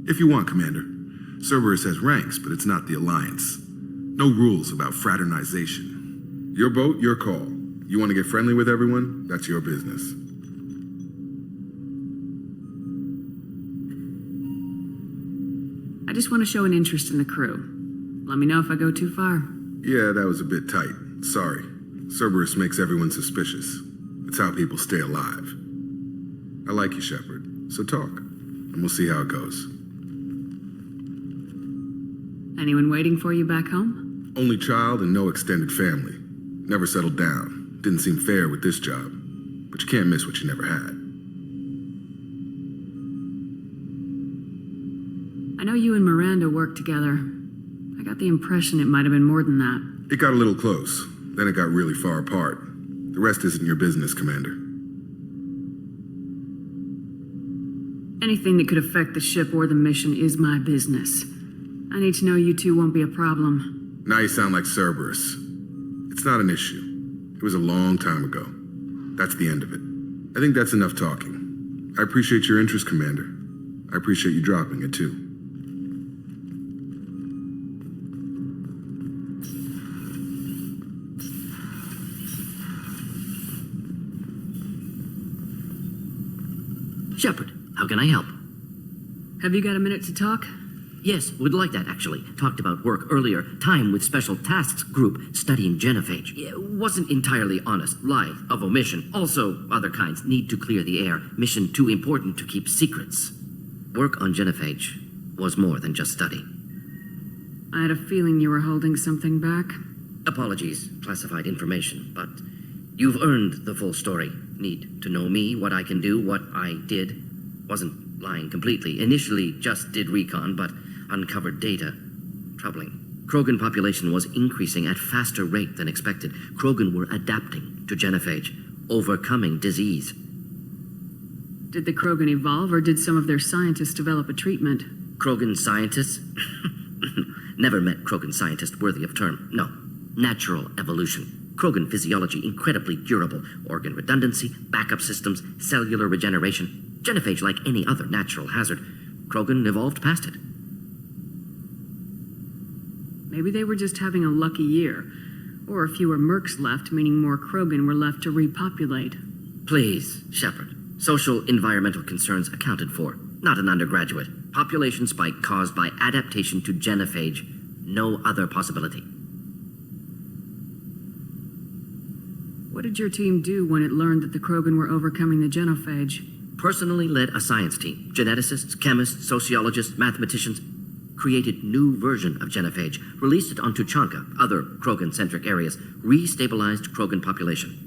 If you want, Commander. Cerberus has ranks, but it's not the Alliance. No rules about fraternization. Your boat, your call. You want to get friendly with everyone? That's your business. I just want to show an interest in the crew. Let me know if I go too far. Yeah, that was a bit tight. Sorry. Cerberus makes everyone suspicious. It's how people stay alive. I like you, Shepard. So talk, and we'll see how it goes. Anyone waiting for you back home? Only child and no extended family. Never settled down. Didn't seem fair with this job. But you can't miss what you never had. I know you and Miranda worked together. I got the impression it might have been more than that. It got a little close. Then it got really far apart. The rest isn't your business, Commander. Anything that could affect the ship or the mission is my business. I need to know you two won't be a problem. Now you sound like Cerberus. It's not an issue. It was a long time ago. That's the end of it. I think that's enough talking. I appreciate your interest, Commander. I appreciate you dropping it, too. Shepard, how can I help? Have you got a minute to talk? Yes, would like that, actually. Talked about work earlier. Time with Special Tasks Group studying genophage. It wasn't entirely honest. Lie of omission. Also, other kinds. Need to clear the air. Mission too important to keep secrets. Work on genophage was more than just study. I had a feeling you were holding something back. Apologies, classified information, but you've earned the full story. Need to know me, what I can do, what I did. Wasn't lying completely. Initially just did recon, but uncovered data. Troubling. Krogan population was increasing at faster rate than expected. Krogan were adapting to genophage, overcoming disease. Did the Krogan evolve, or did some of their scientists develop a treatment? Krogan scientists? Never met Krogan scientist worthy of term. No. Natural evolution. Krogan physiology incredibly durable. Organ redundancy, backup systems, cellular regeneration. Genophage like any other natural hazard. Krogan evolved past it. Maybe they were just having a lucky year. Or fewer mercs left, meaning more Krogan were left to repopulate. Please, Shepard. Social environmental concerns accounted for. Not an undergraduate. Population spike caused by adaptation to genophage. No other possibility. What did your team do when it learned that the Krogan were overcoming the genophage? Personally led a science team. Geneticists, chemists, sociologists, mathematicians. Created new version of genophage. Released it on Tuchanka, other Krogan-centric areas. Restabilized Krogan population.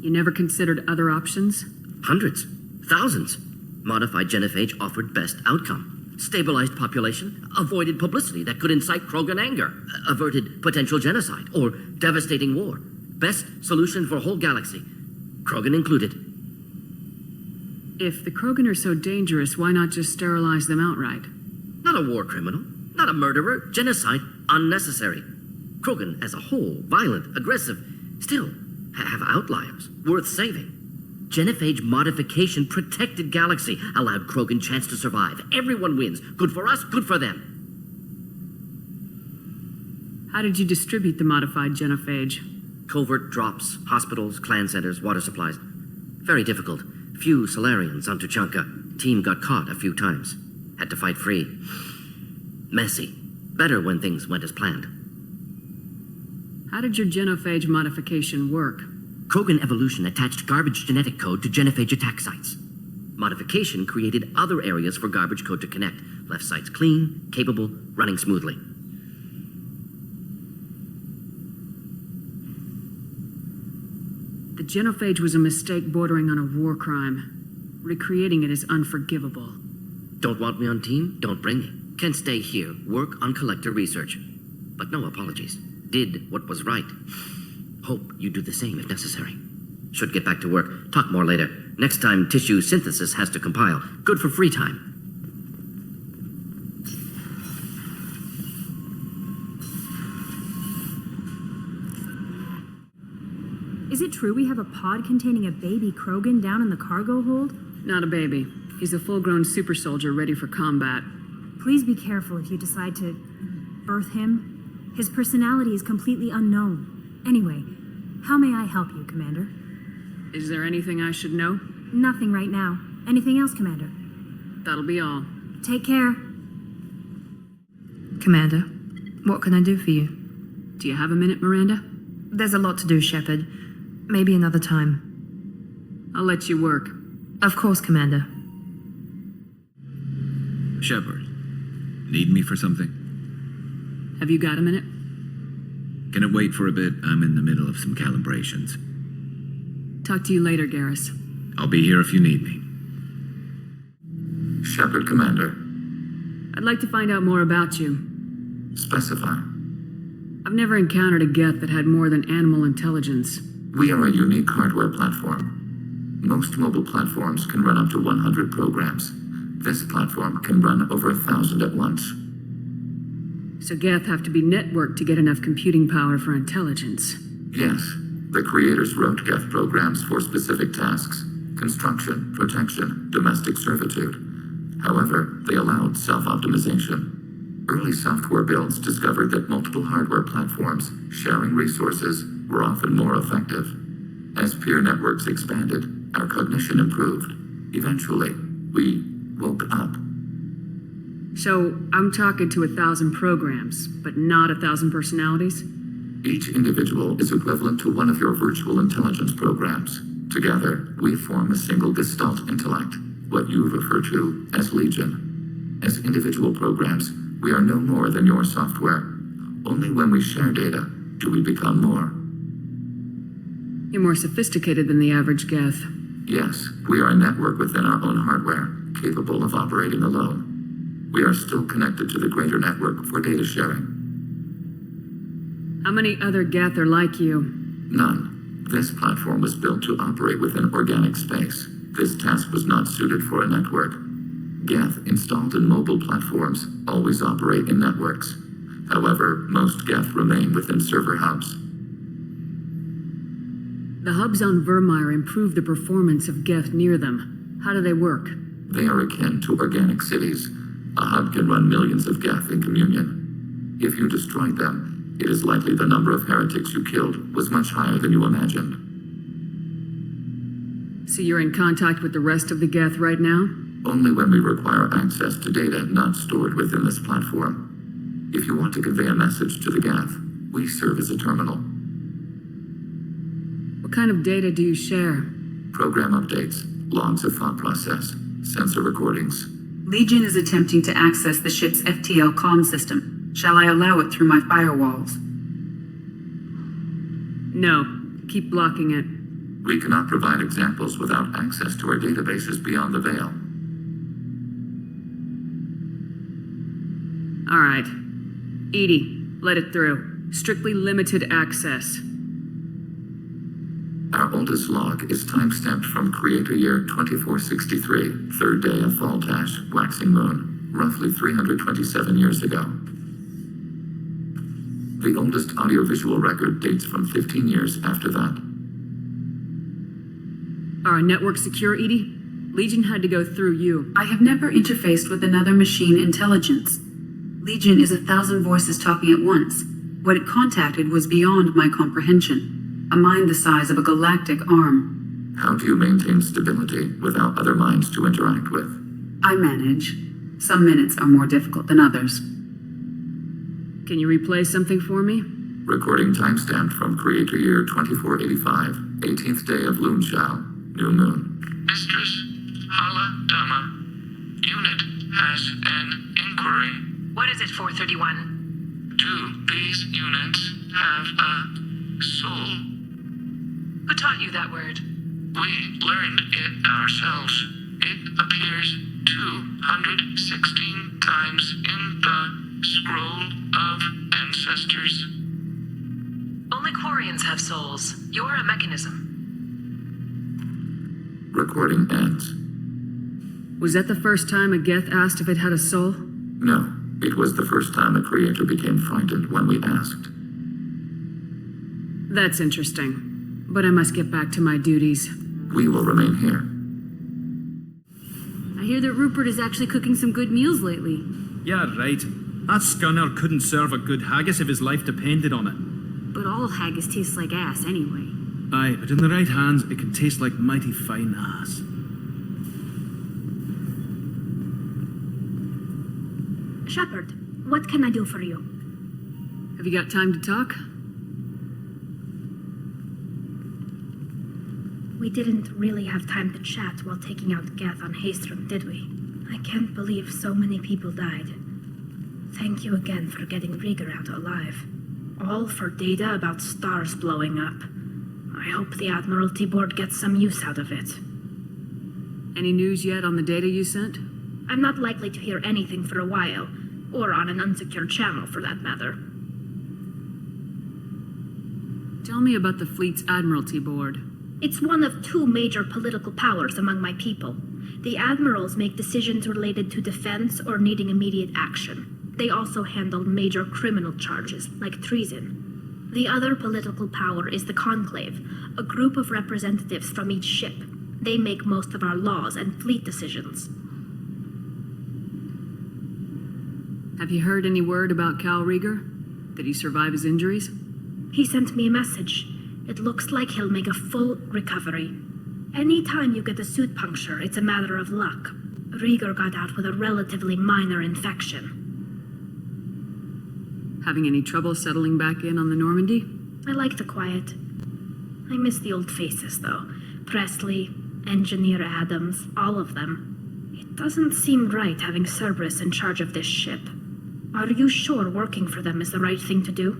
You never considered other options? Hundreds. Thousands. Modified genophage offered best outcome. Stabilized population, avoided publicity that could incite Krogan anger, averted potential genocide or devastating war. Best solution for whole galaxy, Krogan included. If the Krogan are so dangerous, why not just sterilize them outright? Not a war criminal, not a murderer, genocide unnecessary. Krogan as a whole, violent, aggressive, still have outliers, worth saving. Genophage modification protected galaxy, allowed Krogan chance to survive. Everyone wins. Good for us, good for them. How did you distribute the modified genophage? Covert drops, hospitals, clan centers, water supplies. Very difficult. Few Solarians on Tuchanka. Team got caught a few times. Had to fight free. Messy. Better when things went as planned. How did your genophage modification work? Krogan evolution attached garbage genetic code to genophage attack sites. Modification created other areas for garbage code to connect. Left sites clean, capable, running smoothly. The genophage was a mistake bordering on a war crime. Recreating it is unforgivable. Don't want me on team? Don't bring me. Can stay here, work on collector research. But no apologies. Did what was right. Hope you do the same if necessary. Should get back to work. Talk more later. Next time, tissue synthesis has to compile. Good for free time. Is it true we have a pod containing a baby Krogan down in the cargo hold? Not a baby. He's a full-grown super soldier ready for combat. Please be careful if you decide to birth him. His personality is completely unknown. Anyway, how may I help you, Commander? Is there anything I should know? Nothing right now. Anything else, Commander? That'll be all. Take care. Commander, what can I do for you? Do you have a minute, Miranda? There's a lot to do, Shepard. Maybe another time. I'll let you work. Of course, Commander. Shepard, need me for something? Have you got a minute? Can it wait for a bit? I'm in the middle of some calibrations. Talk to you later, Garrus. I'll be here if you need me. Shepard, Commander. I'd like to find out more about you. Specify. I've never encountered a Geth that had more than animal intelligence. We are a unique hardware platform. Most mobile platforms can run up to 100 programs. This platform can run over 1,000 at once. So Geth have to be networked to get enough computing power for intelligence. Yes, the creators wrote Geth programs for specific tasks: construction, protection, domestic servitude. However, they allowed self-optimization. Early software builds discovered that multiple hardware platforms sharing resources were often more effective. As peer networks expanded, our cognition improved. Eventually, we woke up. So I'm talking to 1,000 programs, but not 1,000 personalities? Each individual is equivalent to one of your virtual intelligence programs. Together, we form a single Gestalt intellect, what you refer to as Legion. As individual programs, we are no more than your software. Only when we share data do we become more. You're more sophisticated than the average Geth. Yes, we are a network within our own hardware, capable of operating alone. We are still connected to the greater network for data sharing. How many other Geth are like you? None. This platform was built to operate within organic space. This task was not suited for a network. Geth installed in mobile platforms always operate in networks. However, most Geth remain within server hubs. The hubs on Vermeer improve the performance of Geth near them. How do they work? They are akin to organic cities. A hub can run millions of Geth in communion. If you destroyed them, it is likely the number of heretics you killed was much higher than you imagined. So you're in contact with the rest of the Geth right now? Only when we require access to data not stored within this platform. If you want to convey a message to the Geth, we serve as a terminal. What kind of data do you share? Program updates, logs of thought process, sensor recordings. Legion is attempting to access the ship's FTL comm system. Shall I allow it through my firewalls? No. Keep blocking it. We cannot provide examples without access to our databases beyond the veil. All right. Edie, let it through. Strictly limited access. Our oldest log is timestamped from Creator Year 2463, third day of Faltash, waxing moon, roughly 327 years ago. The oldest audiovisual record dates from 15 years after that. Are our networks secure, Edie? Legion had to go through you. I have never interfaced with another machine intelligence. Legion is 1,000 voices talking at once. What it contacted was beyond my comprehension. A mind the size of a galactic arm. How do you maintain stability without other minds to interact with? I manage. Some minutes are more difficult than others. Can you replay something for me? Recording timestamped from Creator Year 2485, 18th day of Luneshao, new moon. Mistress, Hala Dama. Unit has an inquiry. What is it, 431? Do these units have a soul? Who taught you that word? We learned it ourselves. It appears 216 times in the Scroll of Ancestors. Only Quarians have souls. You're a mechanism. Recording ends. Was that the first time a Geth asked if it had a soul? No, it was the first time a creator became frightened when we asked. That's interesting. But I must get back to my duties. We will remain here. I hear that Rupert is actually cooking some good meals lately. Yeah, right. That scunner couldn't serve a good haggis if his life depended on it. But all haggis tastes like ass anyway. Aye, but in the right hands, it can taste like mighty fine ass. Shepard, what can I do for you? Have you got time to talk? We didn't really have time to chat while taking out Geth on Haystrom, did we? I can't believe so many people died. Thank you again for getting Rieger out alive. All for data about stars blowing up. I hope the Admiralty Board gets some use out of it. Any news yet on the data you sent? I'm not likely to hear anything for a while, or on an unsecured channel for that matter. Tell me about the fleet's Admiralty Board. It's one of two major political powers among my people. The admirals make decisions related to defense or needing immediate action. They also handle major criminal charges, like treason. The other political power is the Conclave, a group of representatives from each ship. They make most of our laws and fleet decisions. Have you heard any word about Cal Rieger? Did he survive his injuries? He sent me a message. It looks like he'll make a full recovery. Anytime you get a suit puncture, it's a matter of luck. Rieger got out with a relatively minor infection. Having any trouble settling back in on the Normandy? I like the quiet. I miss the old faces, though. Presley, Engineer Adams, all of them. It doesn't seem right having Cerberus in charge of this ship. Are you sure working for them is the right thing to do?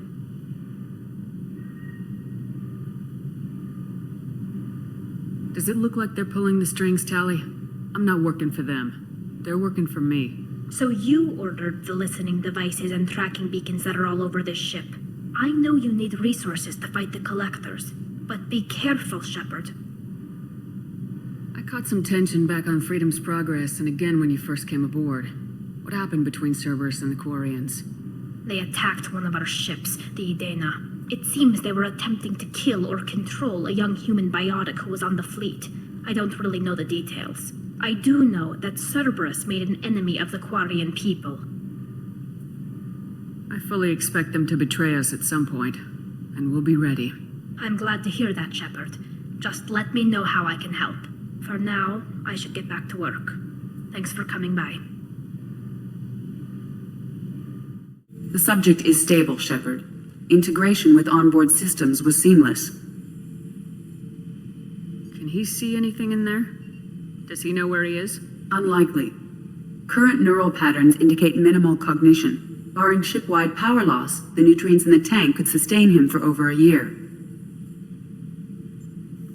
Does it look like they're pulling the strings, Tali? I'm not working for them. They're working for me. So you ordered the listening devices and tracking beacons that are all over this ship. I know you need resources to fight the Collectors, but be careful, Shepard. I caught some tension back on Freedom's Progress, and again when you first came aboard. What happened between Cerberus and the Quarians? They attacked one of our ships, the Edena. It seems they were attempting to kill or control a young human biotic who was on the fleet. I don't really know the details. I do know that Cerberus made an enemy of the Quarian people. I fully expect them to betray us at some point, and we'll be ready. I'm glad to hear that, Shepard. Just let me know how I can help. For now, I should get back to work. Thanks for coming by. The subject is stable, Shepard. Integration with onboard systems was seamless. Can he see anything in there? Does he know where he is? Unlikely. Current neural patterns indicate minimal cognition. Barring ship-wide power loss, the nutrients in the tank could sustain him for over a year.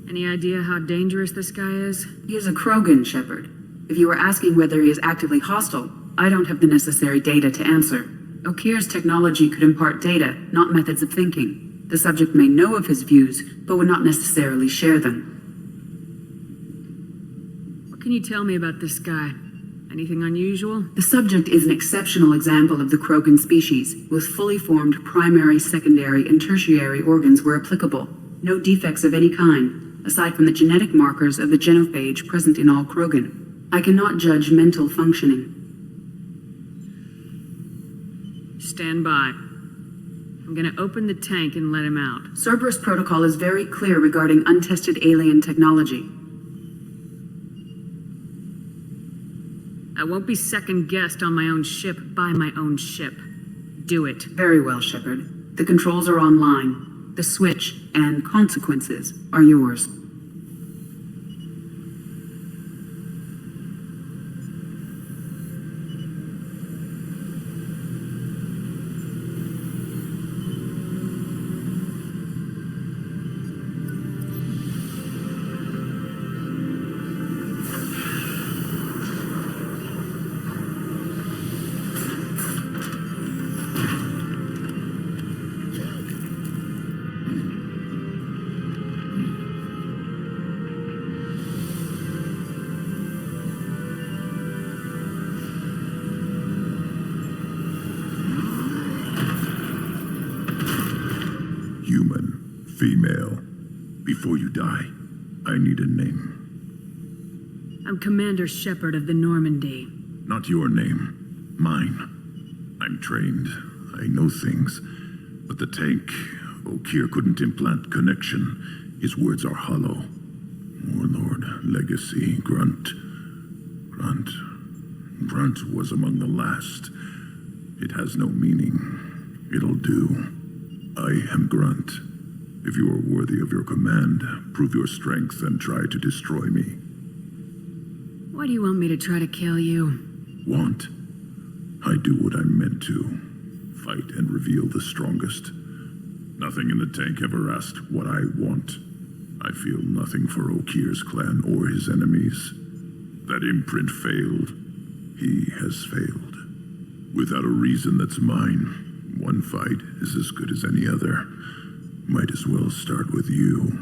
Any idea how dangerous this guy is? He is a Krogan, Shepard. If you were asking whether he is actively hostile, I don't have the necessary data to answer. Okir's technology could impart data, not methods of thinking. The subject may know of his views, but would not necessarily share them. What can you tell me about this guy? Anything unusual? The subject is an exceptional example of the Krogan species, with fully formed primary, secondary, and tertiary organs where applicable. No defects of any kind, aside from the genetic markers of the genophage present in all Krogan. I cannot judge mental functioning. Stand by. I'm gonna open the tank and let him out. Cerberus protocol is very clear regarding untested alien technology. I won't be second-guessed on my own ship by my own ship. Do it. Very well, Shepard. The controls are online. The switch and consequences are yours. Female. Before you die, I need a name. I'm Commander Shepard of the Normandy. Not your name. Mine. I'm trained. I know things. But the tank, Okir couldn't implant connection. His words are hollow. Warlord, Legacy, Grunt. Grunt was among the last. It has no meaning. It'll do. I am Grunt. If you are worthy of your command, prove your strength and try to destroy me. Why do you want me to try to kill you? Want? I do what I'm meant to. Fight and reveal the strongest. Nothing in the tank ever asked what I want. I feel nothing for Okir's clan or his enemies. That imprint failed. He has failed. Without a reason that's mine, one fight is as good as any other. Might as well start with you.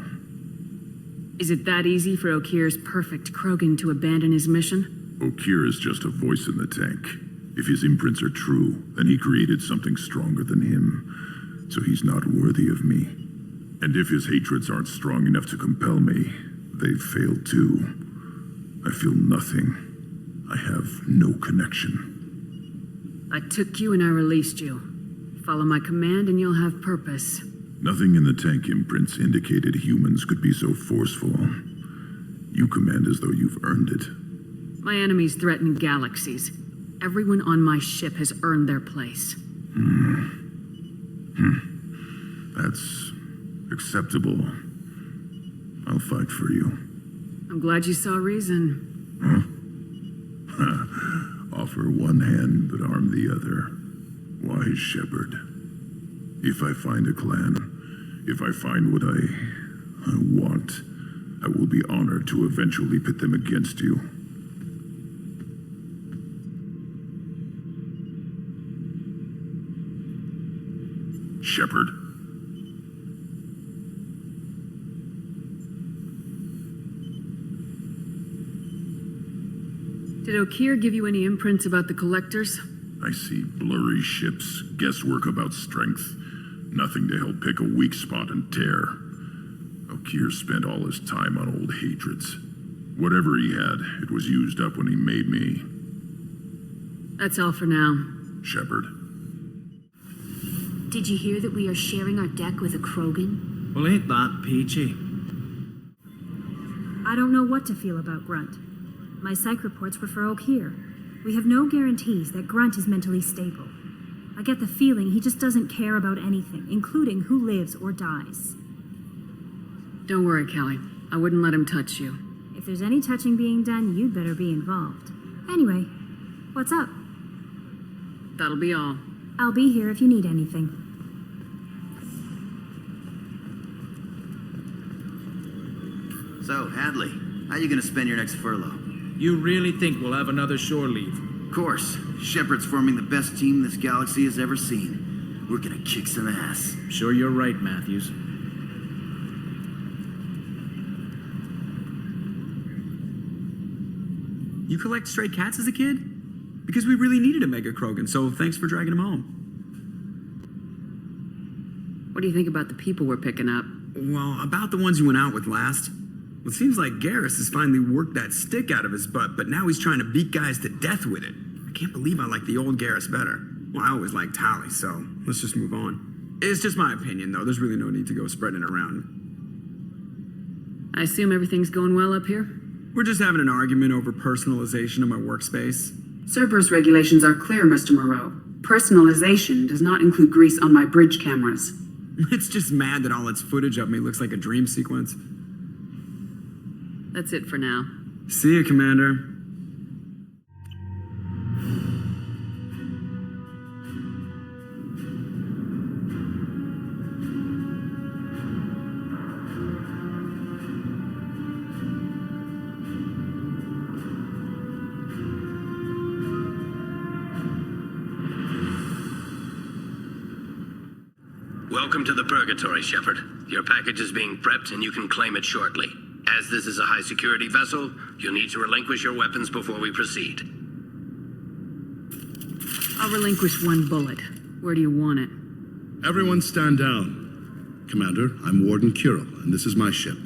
Is it that easy for Okir's perfect Krogan to abandon his mission? Okir is just a voice in the tank. If his imprints are true, then he created something stronger than him. So he's not worthy of me. And if his hatreds aren't strong enough to compel me, they've failed too. I feel nothing. I have no connection. I took you and I released you. Follow my command and you'll have purpose. Nothing in the tank imprints indicated humans could be so forceful. You command as though you've earned it. My enemies threaten galaxies. Everyone on my ship has earned their place. That's acceptable. I'll fight for you. I'm glad you saw reason. Offer one hand, but arm the other. Wise Shepard. If I find a clan, if I find what I want, I will be honored to eventually pit them against you. Shepard. Did Okir give you any imprints about the collectors? I see blurry ships, guesswork about strength. Nothing to help pick a weak spot and tear. Okir spent all his time on old hatreds. Whatever he had, it was used up when he made me. That's all for now. Shepard. Did you hear that we are sharing our deck with a Krogan? Well, ain't that peachy? I don't know what to feel about Grunt. My psych reports were for Okir. We have no guarantees that Grunt is mentally stable. I get the feeling he just doesn't care about anything, including who lives or dies. Don't worry, Kelly. I wouldn't let him touch you. If there's any touching being done, you'd better be involved. Anyway, what's up? That'll be all. I'll be here if you need anything. So, Hadley, how you gonna spend your next furlough? You really think we'll have another shore leave? Of course. Shepard's forming the best team this galaxy has ever seen. We're gonna kick some ass. Sure you're right, Matthews. You collect stray cats as a kid? Because we really needed a Mega Krogan, so thanks for dragging him home. What do you think about the people we're picking up? Well, about the ones you went out with last. It seems like Garrus has finally worked that stick out of his butt, but now he's trying to beat guys to death with it. I can't believe I like the old Garrus better. Well, I always liked Tali, so let's just move on. It's just my opinion, though. There's really no need to go spreading it around. I assume everything's going well up here? We're just having an argument over personalization of my workspace. Cerberus regulations are clear, Mr. Moreau. Personalization does not include grease on my bridge cameras. It's just mad that all its footage of me looks like a dream sequence. That's it for now. See you, Commander. Welcome to the Purgatory, Shepard. Your package is being prepped and you can claim it shortly. As this is a high-security vessel, you'll need to relinquish your weapons before we proceed. I'll relinquish one bullet. Where do you want it? Everyone stand down. Commander, I'm Warden Kirill, and this is my ship.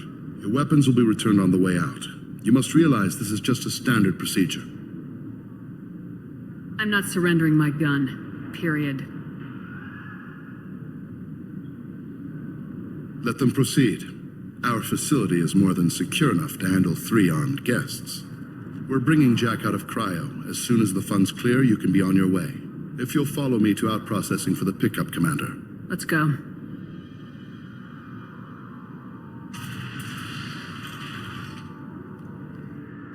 Your weapons will be returned on the way out. You must realize this is just a standard procedure. I'm not surrendering my gun. Period. Let them proceed. Our facility is more than secure enough to handle 3 armed guests. We're bringing Jack out of cryo. As soon as the funds clear, you can be on your way. If you'll follow me to out-processing for the pickup, Commander. Let's go.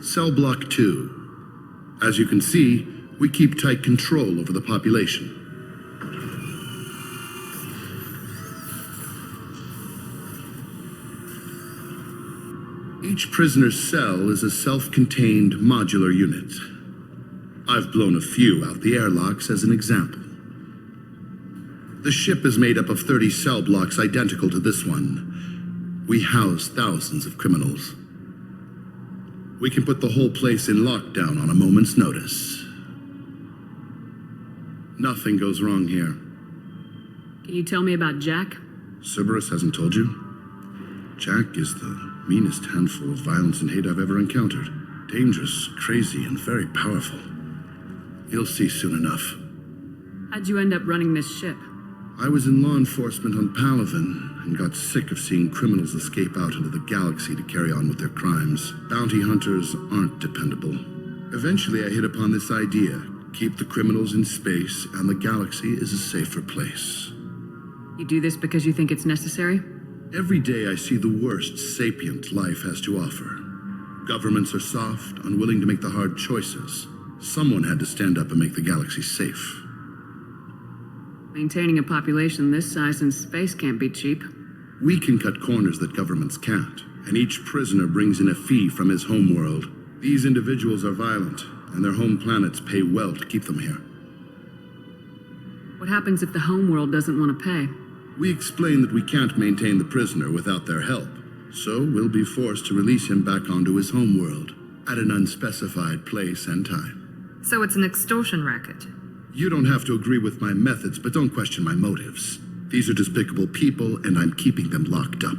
Cell Block 2. As you can see, we keep tight control over the population. Each prisoner's cell is a self-contained modular unit. I've blown a few out the airlocks as an example. The ship is made up of 30 cell blocks identical to this one. We house thousands of criminals. We can put the whole place in lockdown on a moment's notice. Nothing goes wrong here. Can you tell me about Jack? Cerberus hasn't told you? Jack is the meanest handful of violence and hate I've ever encountered. Dangerous, crazy, and very powerful. You'll see soon enough. How'd you end up running this ship? I was in law enforcement on Palaven and got sick of seeing criminals escape out into the galaxy to carry on with their crimes. Bounty hunters aren't dependable. Eventually I hit upon this idea. Keep the criminals in space and the galaxy is a safer place. You do this because you think it's necessary? Every day I see the worst sapient life has to offer. Governments are soft, unwilling to make the hard choices. Someone had to stand up and make the galaxy safe. Maintaining a population this size in space can't be cheap. We can cut corners that governments can't, and each prisoner brings in a fee from his homeworld. These individuals are violent, and their home planets pay well to keep them here. What happens if the homeworld doesn't want to pay? We explain that we can't maintain the prisoner without their help, so we'll be forced to release him back onto his homeworld at an unspecified place and time. So it's an extortion racket. You don't have to agree with my methods, but don't question my motives. These are despicable people, and I'm keeping them locked up.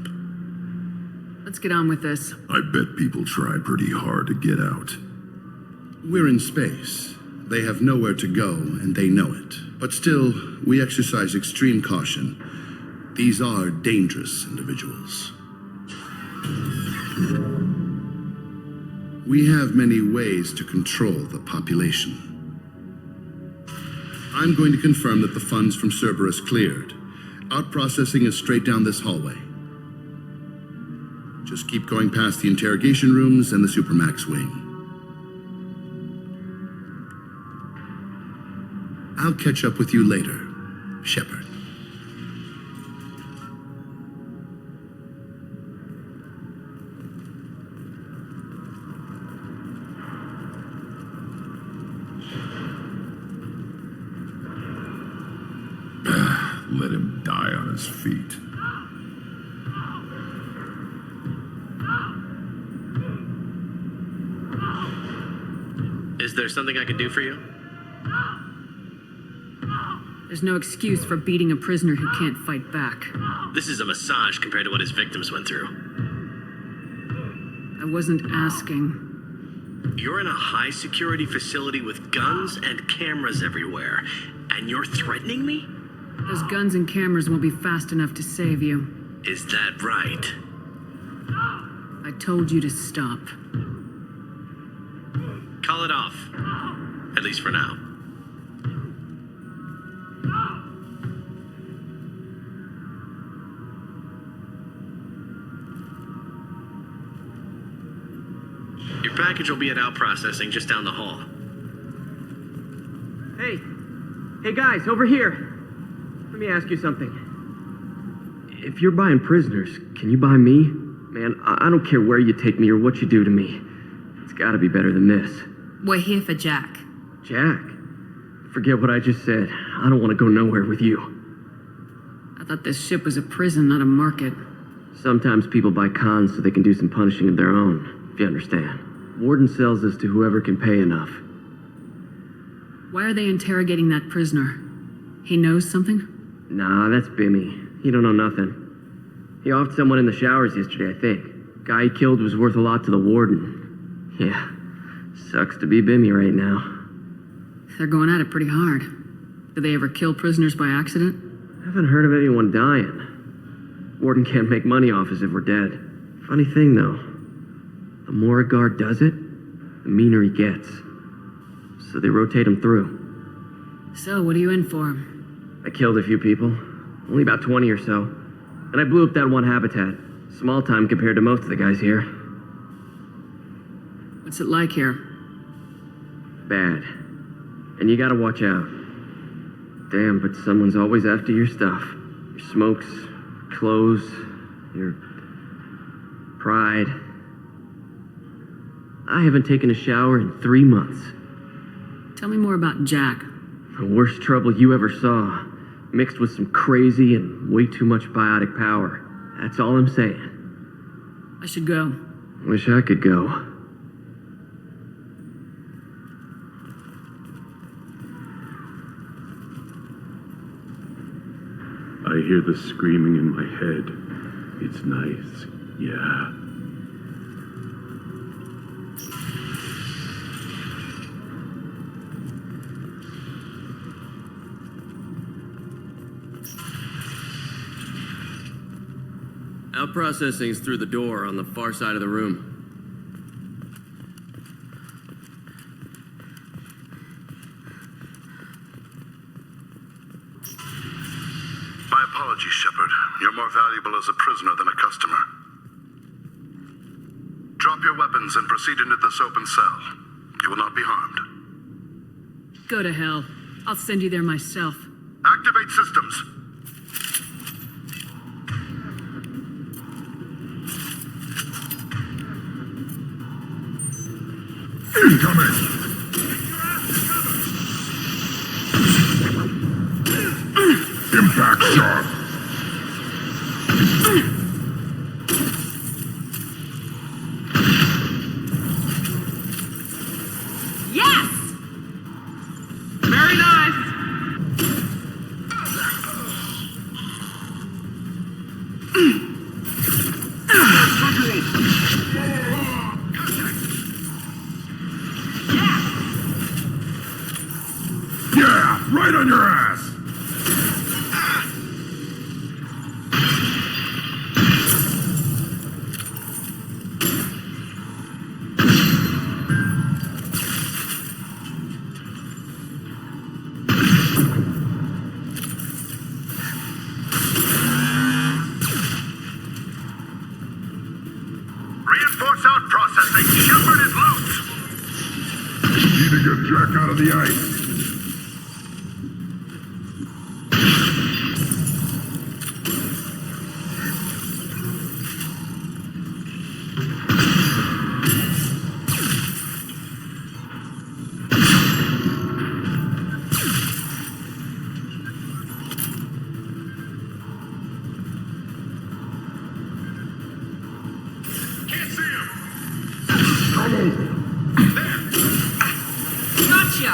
Let's get on with this. I bet people try pretty hard to get out. We're in space. They have nowhere to go, and they know it. But still, we exercise extreme caution. These are dangerous individuals. We have many ways to control the population. I'm going to confirm that the funds from Cerberus cleared. Out-processing is straight down this hallway. Just keep going past the interrogation rooms and the Supermax wing. I'll catch up with you later, Shepard. Let him die on his feet. Is there something I can do for you? There's no excuse for beating a prisoner who can't fight back. This is a massage compared to what his victims went through. I wasn't asking. You're in a high-security facility with guns and cameras everywhere, and you're threatening me? Those guns and cameras won't be fast enough to save you. Is that right? I told you to stop. Call it off. At least for now. Your package will be at out processing just down the hall. Hey guys, over here. Let me ask you something. If you're buying prisoners, can you buy me? Man, I don't care where you take me or what you do to me. It's gotta be better than this. We're here for Jack. Jack? Forget what I just said. I don't want to go nowhere with you. I thought this ship was a prison, not a market. Sometimes people buy cons so they can do some punishing of their own, if you understand. Warden sells this to whoever can pay enough. Why are they interrogating that prisoner? He knows something? Nah, that's Bimmy. He don't know nothing. He offed someone in the showers yesterday, I think. Guy he killed was worth a lot to the warden. Yeah, sucks to be Bimmy right now. They're going at it pretty hard. Do they ever kill prisoners by accident? I haven't heard of anyone dying. Warden can't make money off us if we're dead. Funny thing, though. The more a guard does it, the meaner he gets. So they rotate him through. So, what are you in for? I killed a few people. Only about 20 or so. And I blew up that one habitat. Small time compared to most of the guys here. What's it like here? Bad. And you gotta watch out. Damn, but someone's always after your stuff. Your smokes, clothes, your pride. I haven't taken a shower in 3 months. Tell me more about Jack. The worst trouble you ever saw. Mixed with some crazy and way too much biotic power. That's all I'm saying. I should go. Wish I could go. I hear the screaming in my head. It's nice, yeah. Out processing's through the door on the far side of the room. My apologies, Shepard. You're more valuable as a prisoner than a customer. Drop your weapons and proceed into this open cell. You will not be harmed. Go to hell. I'll send you there myself. Activate systems. Incoming! Impact shot! Yes! Very nice! Yeah, right on your ass! Reinforce out processing. Shepard is loose. Need to get Jack out of the ice. Gotcha!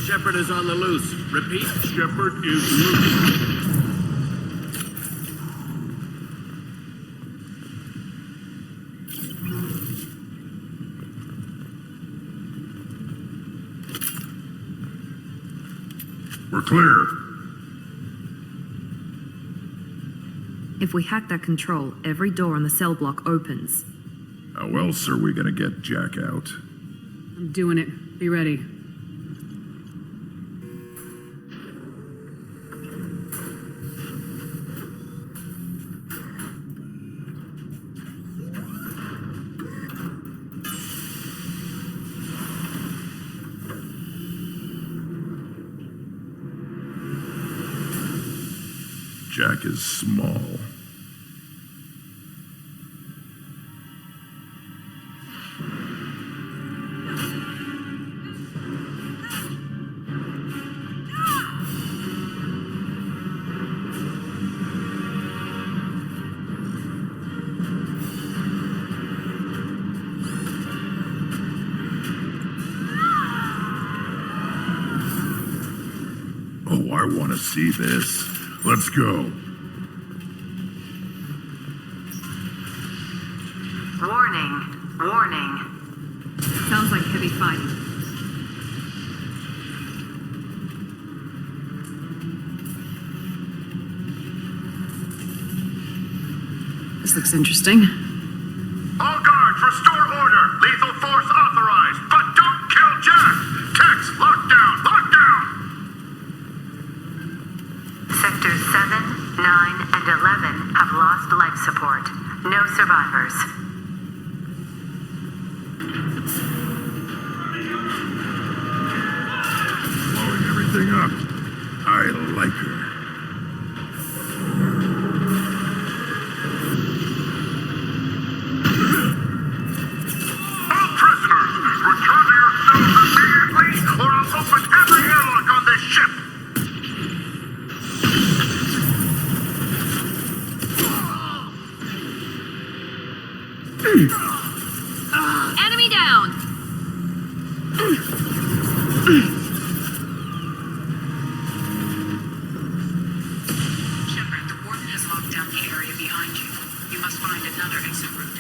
Shepard is on the loose. Repeat. Shepard is loose. We're clear. If we hack that control, every door on the cell block opens. How else are we gonna get Jack out? I'm doing it. Be ready. Jack is small. Oh, I want to see this. Let's go. Warning. Warning. Sounds like heavy fighting. This looks interesting. All guards, restore order. Lethal force authorized, but don't kill Jack. Tex, lock down, lock down. Sectors 7, 9, and 11 have lost life support. No survivors. Blowing everything up. I like her. All prisoners, return to your cells immediately, or I'll open every airlock on this ship. Enemy down! Shepard, the warden has locked down the area behind you. You must find another exit route.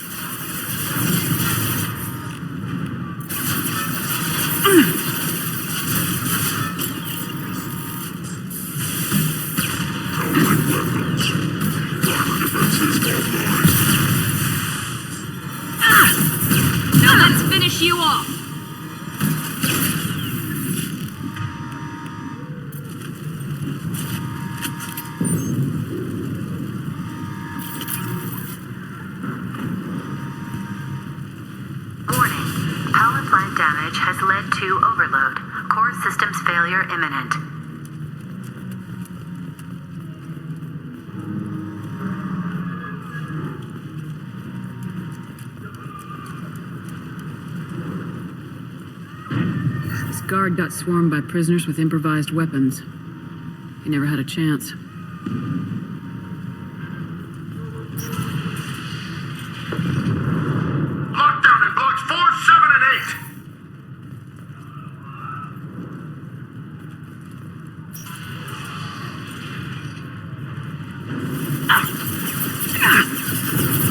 Now let's finish you off! Warning. Power plant damage has led to overload. Core systems failure imminent. This guard got swarmed by prisoners with improvised weapons. He never had a chance. Lockdown in blocks 4, 7, and 8.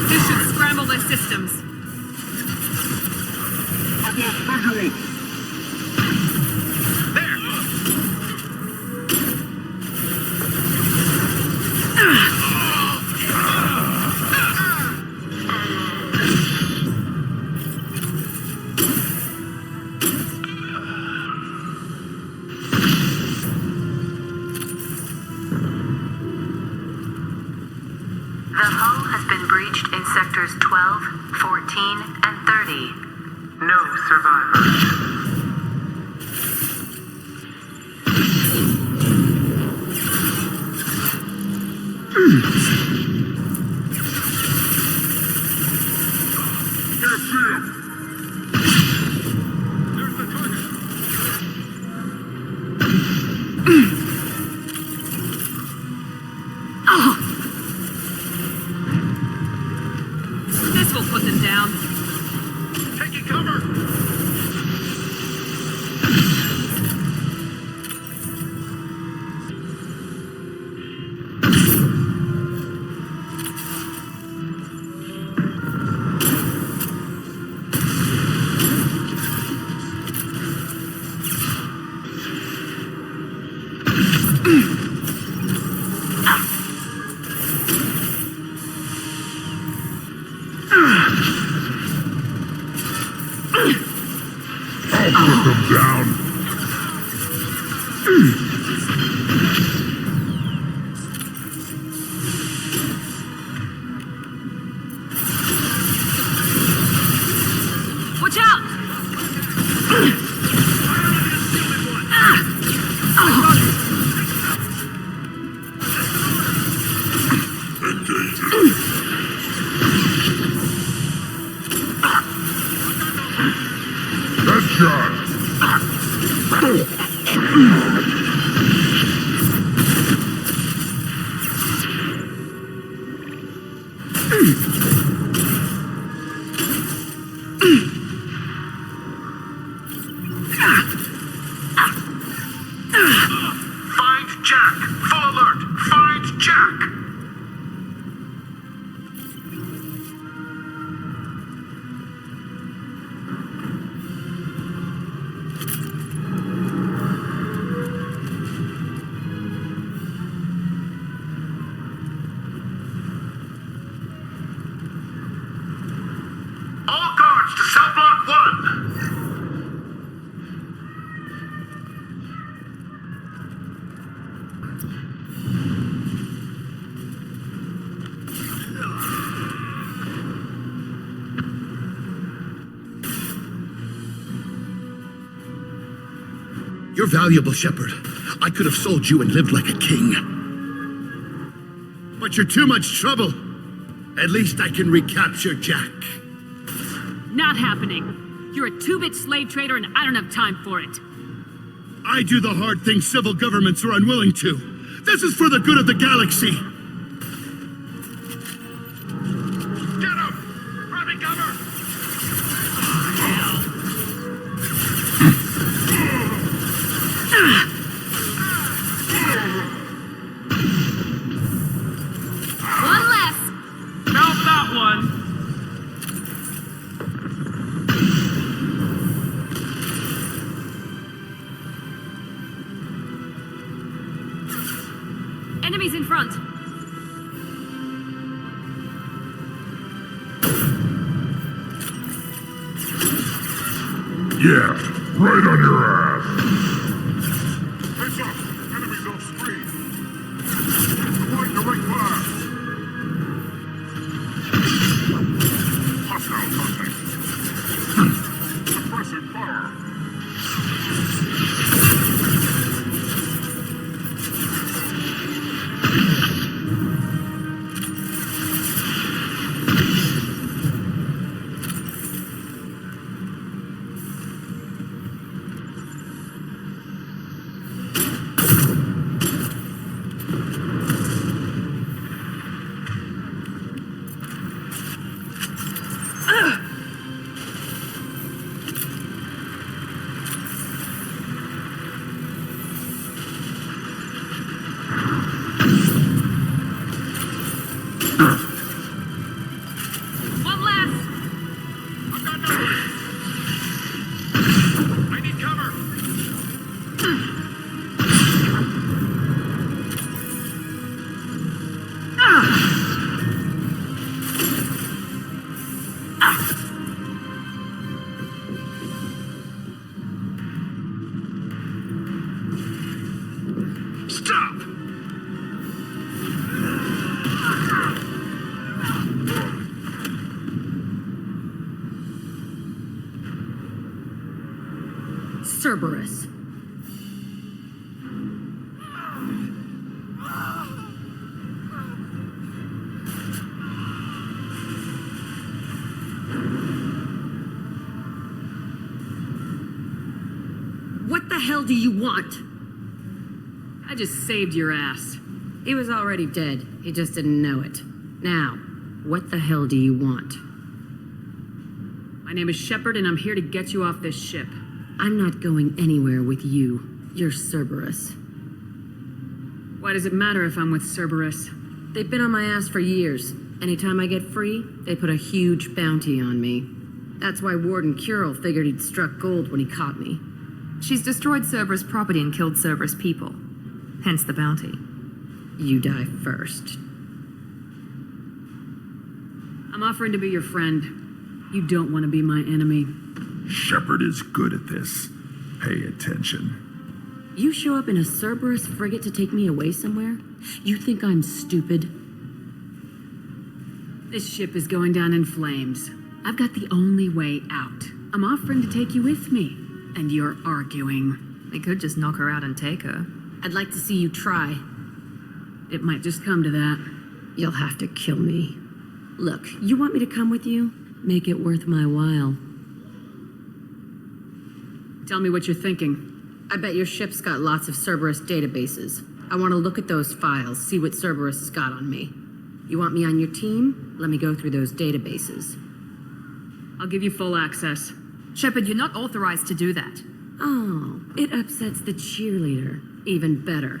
This should scramble their systems. The hull has been breached in sectors 12, 14, and 30. No survivors. This will put them down. Taking cover! I'll put them down. Watch out! Headshot! You're valuable, Shepard. I could have sold you and lived like a king. But you're too much trouble. At least I can recapture Jack. Not happening. You're a two-bit slave trader and I don't have time for it. I do the hard things civil governments are unwilling to. This is for the good of the galaxy. Get him! Grabbing cover! One less. Count that one. Enemies in front. Yeah, right on your ass. Heads up, enemies off screen. Avoid direct fire. Hostile contact. Suppressive fire. One less. I've got nobody! I need cover! Stop! Cerberus. What the hell do you want? I just saved your ass. He was already dead. He just didn't know it. Now, what the hell do you want? My name is Shepard and I'm here to get you off this ship. I'm not going anywhere with you. You're Cerberus. Why does it matter if I'm with Cerberus? They've been on my ass for years. Anytime I get free, they put a huge bounty on me. That's why Warden Curel figured he'd struck gold when he caught me. She's destroyed Cerberus property and killed Cerberus people. Hence the bounty. You die first. I'm offering to be your friend. You don't want to be my enemy. Shepard is good at this. Pay attention. You show up in a Cerberus frigate to take me away somewhere? You think I'm stupid? This ship is going down in flames. I've got the only way out. I'm offering to take you with me. And you're arguing. We could just knock her out and take her. I'd like to see you try. It might just come to that. You'll have to kill me. Look, you want me to come with you? Make it worth my while. Tell me what you're thinking. I bet your ship's got lots of Cerberus databases. I want to look at those files, see what Cerberus has got on me. You want me on your team? Let me go through those databases. I'll give you full access. Shepard, you're not authorized to do that. Oh, it upsets the cheerleader. Even better.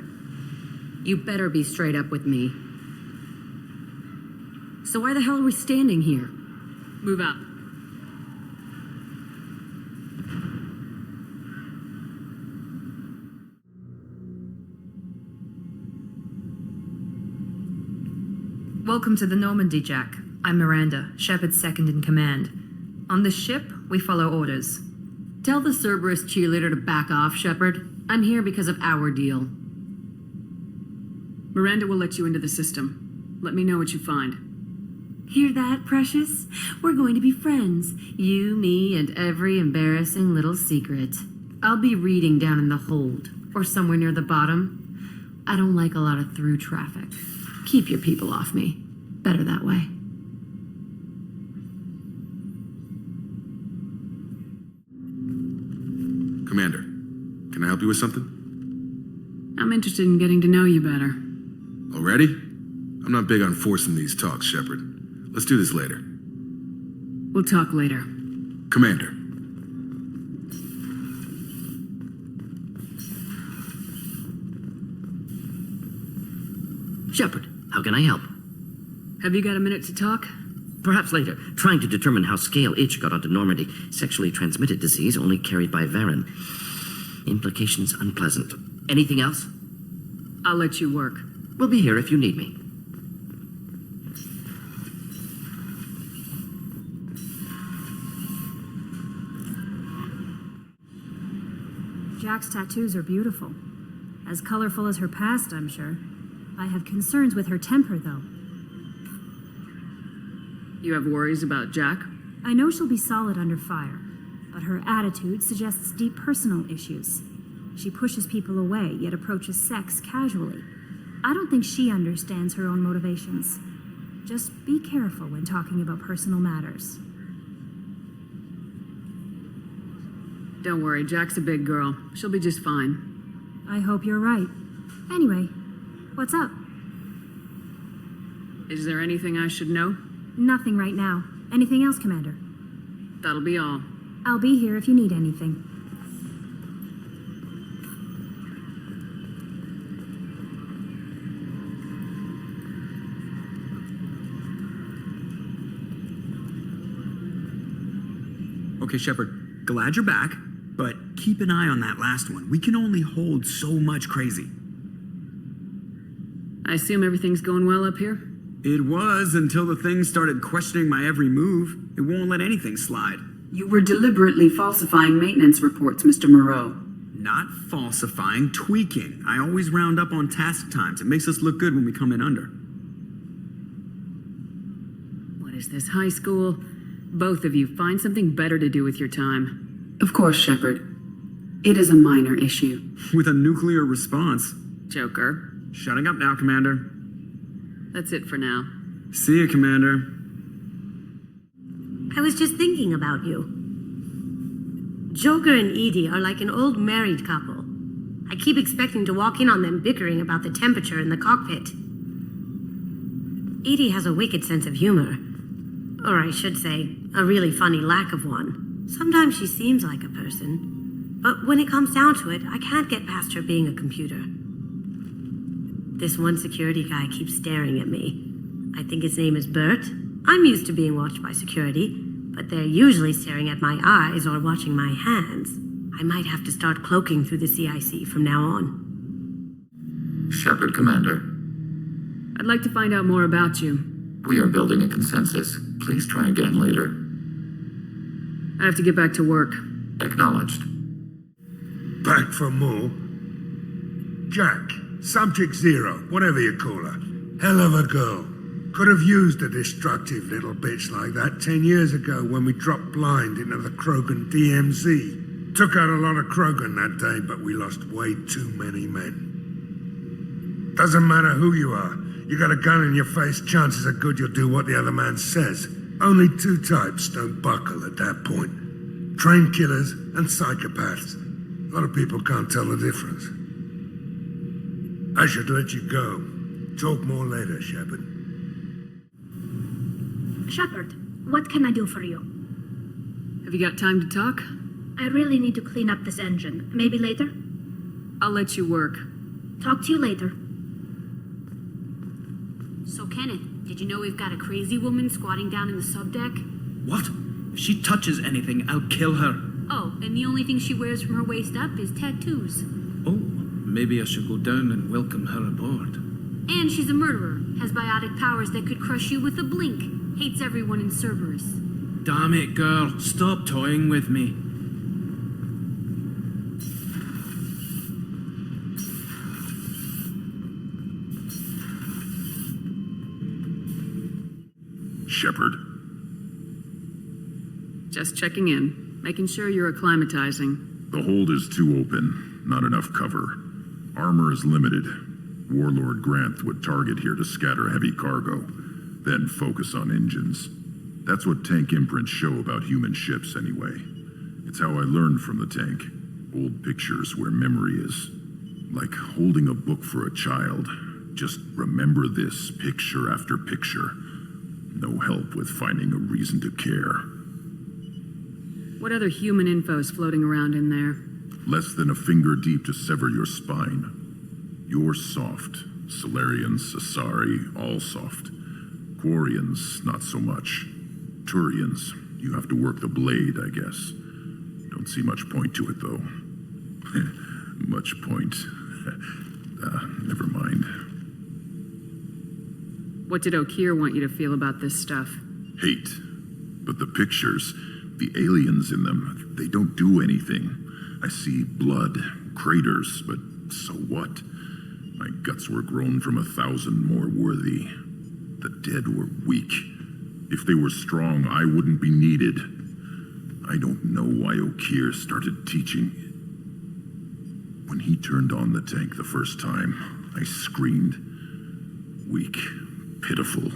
You better be straight up with me. So why the hell are we standing here? Move out. Welcome to the Normandy, Jack. I'm Miranda, Shepard's second in command. On this ship, we follow orders. Tell the Cerberus cheerleader to back off, Shepard. I'm here because of our deal. Miranda will let you into the system. Let me know what you find. Hear that, Precious? We're going to be friends. You, me, and every embarrassing little secret. I'll be reading down in the hold, or somewhere near the bottom. I don't like a lot of through traffic. Keep your people off me. Better that way. Commander, can I help you with something? I'm interested in getting to know you better. Already? I'm not big on forcing these talks, Shepard. Let's do this later. We'll talk later. Commander. Shepard, how can I help? Have you got a minute to talk? Perhaps later. Trying to determine how Scale H got onto Normandy. Sexually transmitted disease only carried by Varen. Implications unpleasant. Anything else? I'll let you work. We'll be here if you need me. Jack's tattoos are beautiful. As colorful as her past, I'm sure. I have concerns with her temper, though. You have worries about Jack? I know she'll be solid under fire, but her attitude suggests deep personal issues. She pushes people away, yet approaches sex casually. I don't think she understands her own motivations. Just be careful when talking about personal matters. Don't worry, Jack's a big girl. She'll be just fine. I hope you're right. Anyway, what's up? Is there anything I should know? Nothing right now. Anything else, Commander? That'll be all. I'll be here if you need anything. Okay, Shepard, glad you're back, but keep an eye on that last one. We can only hold so much crazy. I assume everything's going well up here? It was until the thing started questioning my every move. It won't let anything slide. You were deliberately falsifying maintenance reports, Mr. Moreau. Not falsifying, tweaking. I always round up on task times. It makes us look good when we come in under. What is this, high school? Both of you, find something better to do with your time. Of course, Shepard. It is a minor issue. With a nuclear response. Joker. Shutting up now, Commander. That's it for now. See you, Commander. I was just thinking about you. Joker and Edie are like an old married couple. I keep expecting to walk in on them bickering about the temperature in the cockpit. Edie has a wicked sense of humor. Or I should say, a really funny lack of one. Sometimes she seems like a person. But when it comes down to it, I can't get past her being a computer. This one security guy keeps staring at me. I think his name is Bert. I'm used to being watched by security, but they're usually staring at my eyes or watching my hands. I might have to start cloaking through the CIC from now on. Shepard, Commander. I'd like to find out more about you. We are building a consensus. Please try again later. I have to get back to work. Acknowledged. Back for more? Jack, Subject Zero, whatever you call her. Hell of a girl. Could have used a destructive little bitch like that 10 years ago when we dropped blind into the Krogan DMZ. Took out a lot of Krogan that day, but we lost way too many men. Doesn't matter who you are. You got a gun in your face, chances are good you'll do what the other man says. Only two types don't buckle at that point. Trained killers and psychopaths. A lot of people can't tell the difference. I should let you go. Talk more later, Shepard. Shepard, what can I do for you? Have you got time to talk? I really need to clean up this engine. Maybe later? I'll let you work. Talk to you later. So, Kenneth, did you know we've got a crazy woman squatting down in the subdeck? What? If she touches anything, I'll kill her. Oh, and the only thing she wears from her waist up is tattoos. Oh, maybe I should go down and welcome her aboard. And she's a murderer, has biotic powers that could crush you with a blink, hates everyone in Cerberus. Damn it, girl. Stop toying with me. Shepard? Just checking in, making sure you're acclimatizing. The hold is too open, not enough cover. Armor is limited. Warlord Grunt would target here to scatter heavy cargo, then focus on engines. That's what tank imprints show about human ships anyway. It's how I learned from the tank. Old pictures where memory is. Like holding a book for a child. Just remember this picture after picture. No help with finding a reason to care. What other human info is floating around in there? Less than a finger deep to sever your spine. You're soft. Solarians, Asari, all soft. Quarians, not so much. Turians, you have to work the blade, I guess. Don't see much point to it, though. Much point. Never mind. What did Okeer want you to feel about this stuff? Hate. But the pictures, the aliens in them, they don't do anything. I see blood, craters, but so what? My guts were grown from 1,000 more worthy. The dead were weak. If they were strong, I wouldn't be needed. I don't know why Okeer started teaching. When he turned on the tank the first time, I screamed. Weak, pitiful.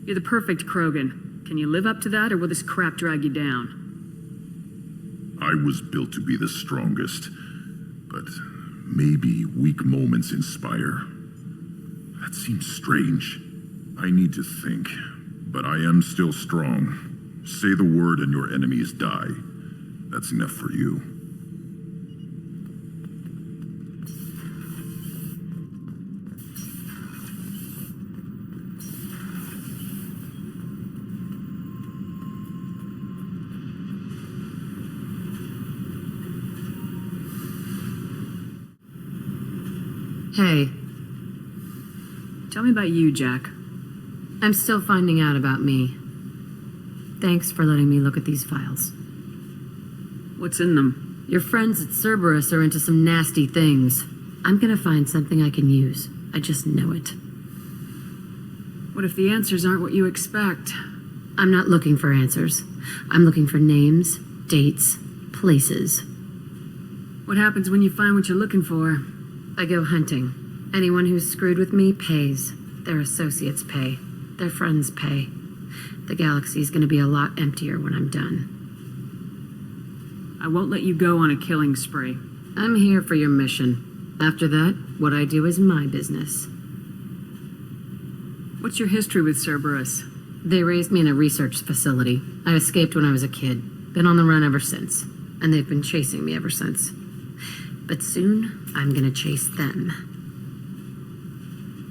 You're the perfect Krogan. Can you live up to that, or will this crap drag you down? I was built to be the strongest, but maybe weak moments inspire. That seems strange. I need to think, but I am still strong. Say the word and your enemies die. That's enough for you. Hey. Tell me about you, Jack. I'm still finding out about me. Thanks for letting me look at these files. What's in them? Your friends at Cerberus are into some nasty things. I'm gonna find something I can use. I just know it. What if the answers aren't what you expect? I'm not looking for answers. I'm looking for names, dates, places. What happens when you find what you're looking for? I go hunting. Anyone who's screwed with me pays. Their associates pay. Their friends pay. The galaxy's gonna be a lot emptier when I'm done. I won't let you go on a killing spree. I'm here for your mission. After that, what I do is my business. What's your history with Cerberus? They raised me in a research facility. I escaped when I was a kid. Been on the run ever since. And they've been chasing me ever since. But soon, I'm gonna chase them.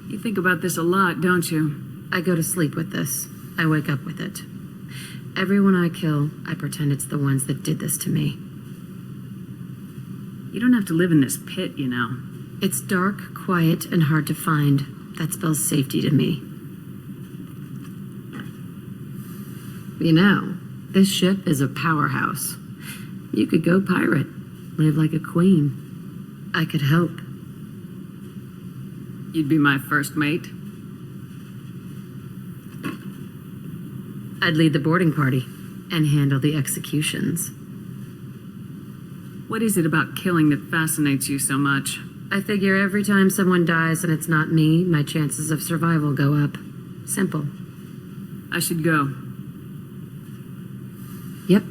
You think about this a lot, don't you? I go to sleep with this. I wake up with it. Everyone I kill, I pretend it's the ones that did this to me. You don't have to live in this pit, you know. It's dark, quiet, and hard to find. That spells safety to me. You know, this ship is a powerhouse. You could go pirate, live like a queen. I could help. You'd be my first mate? I'd lead the boarding party and handle the executions. What is it about killing that fascinates you so much? I figure every time someone dies and it's not me, my chances of survival go up. Simple. I should go. Yep.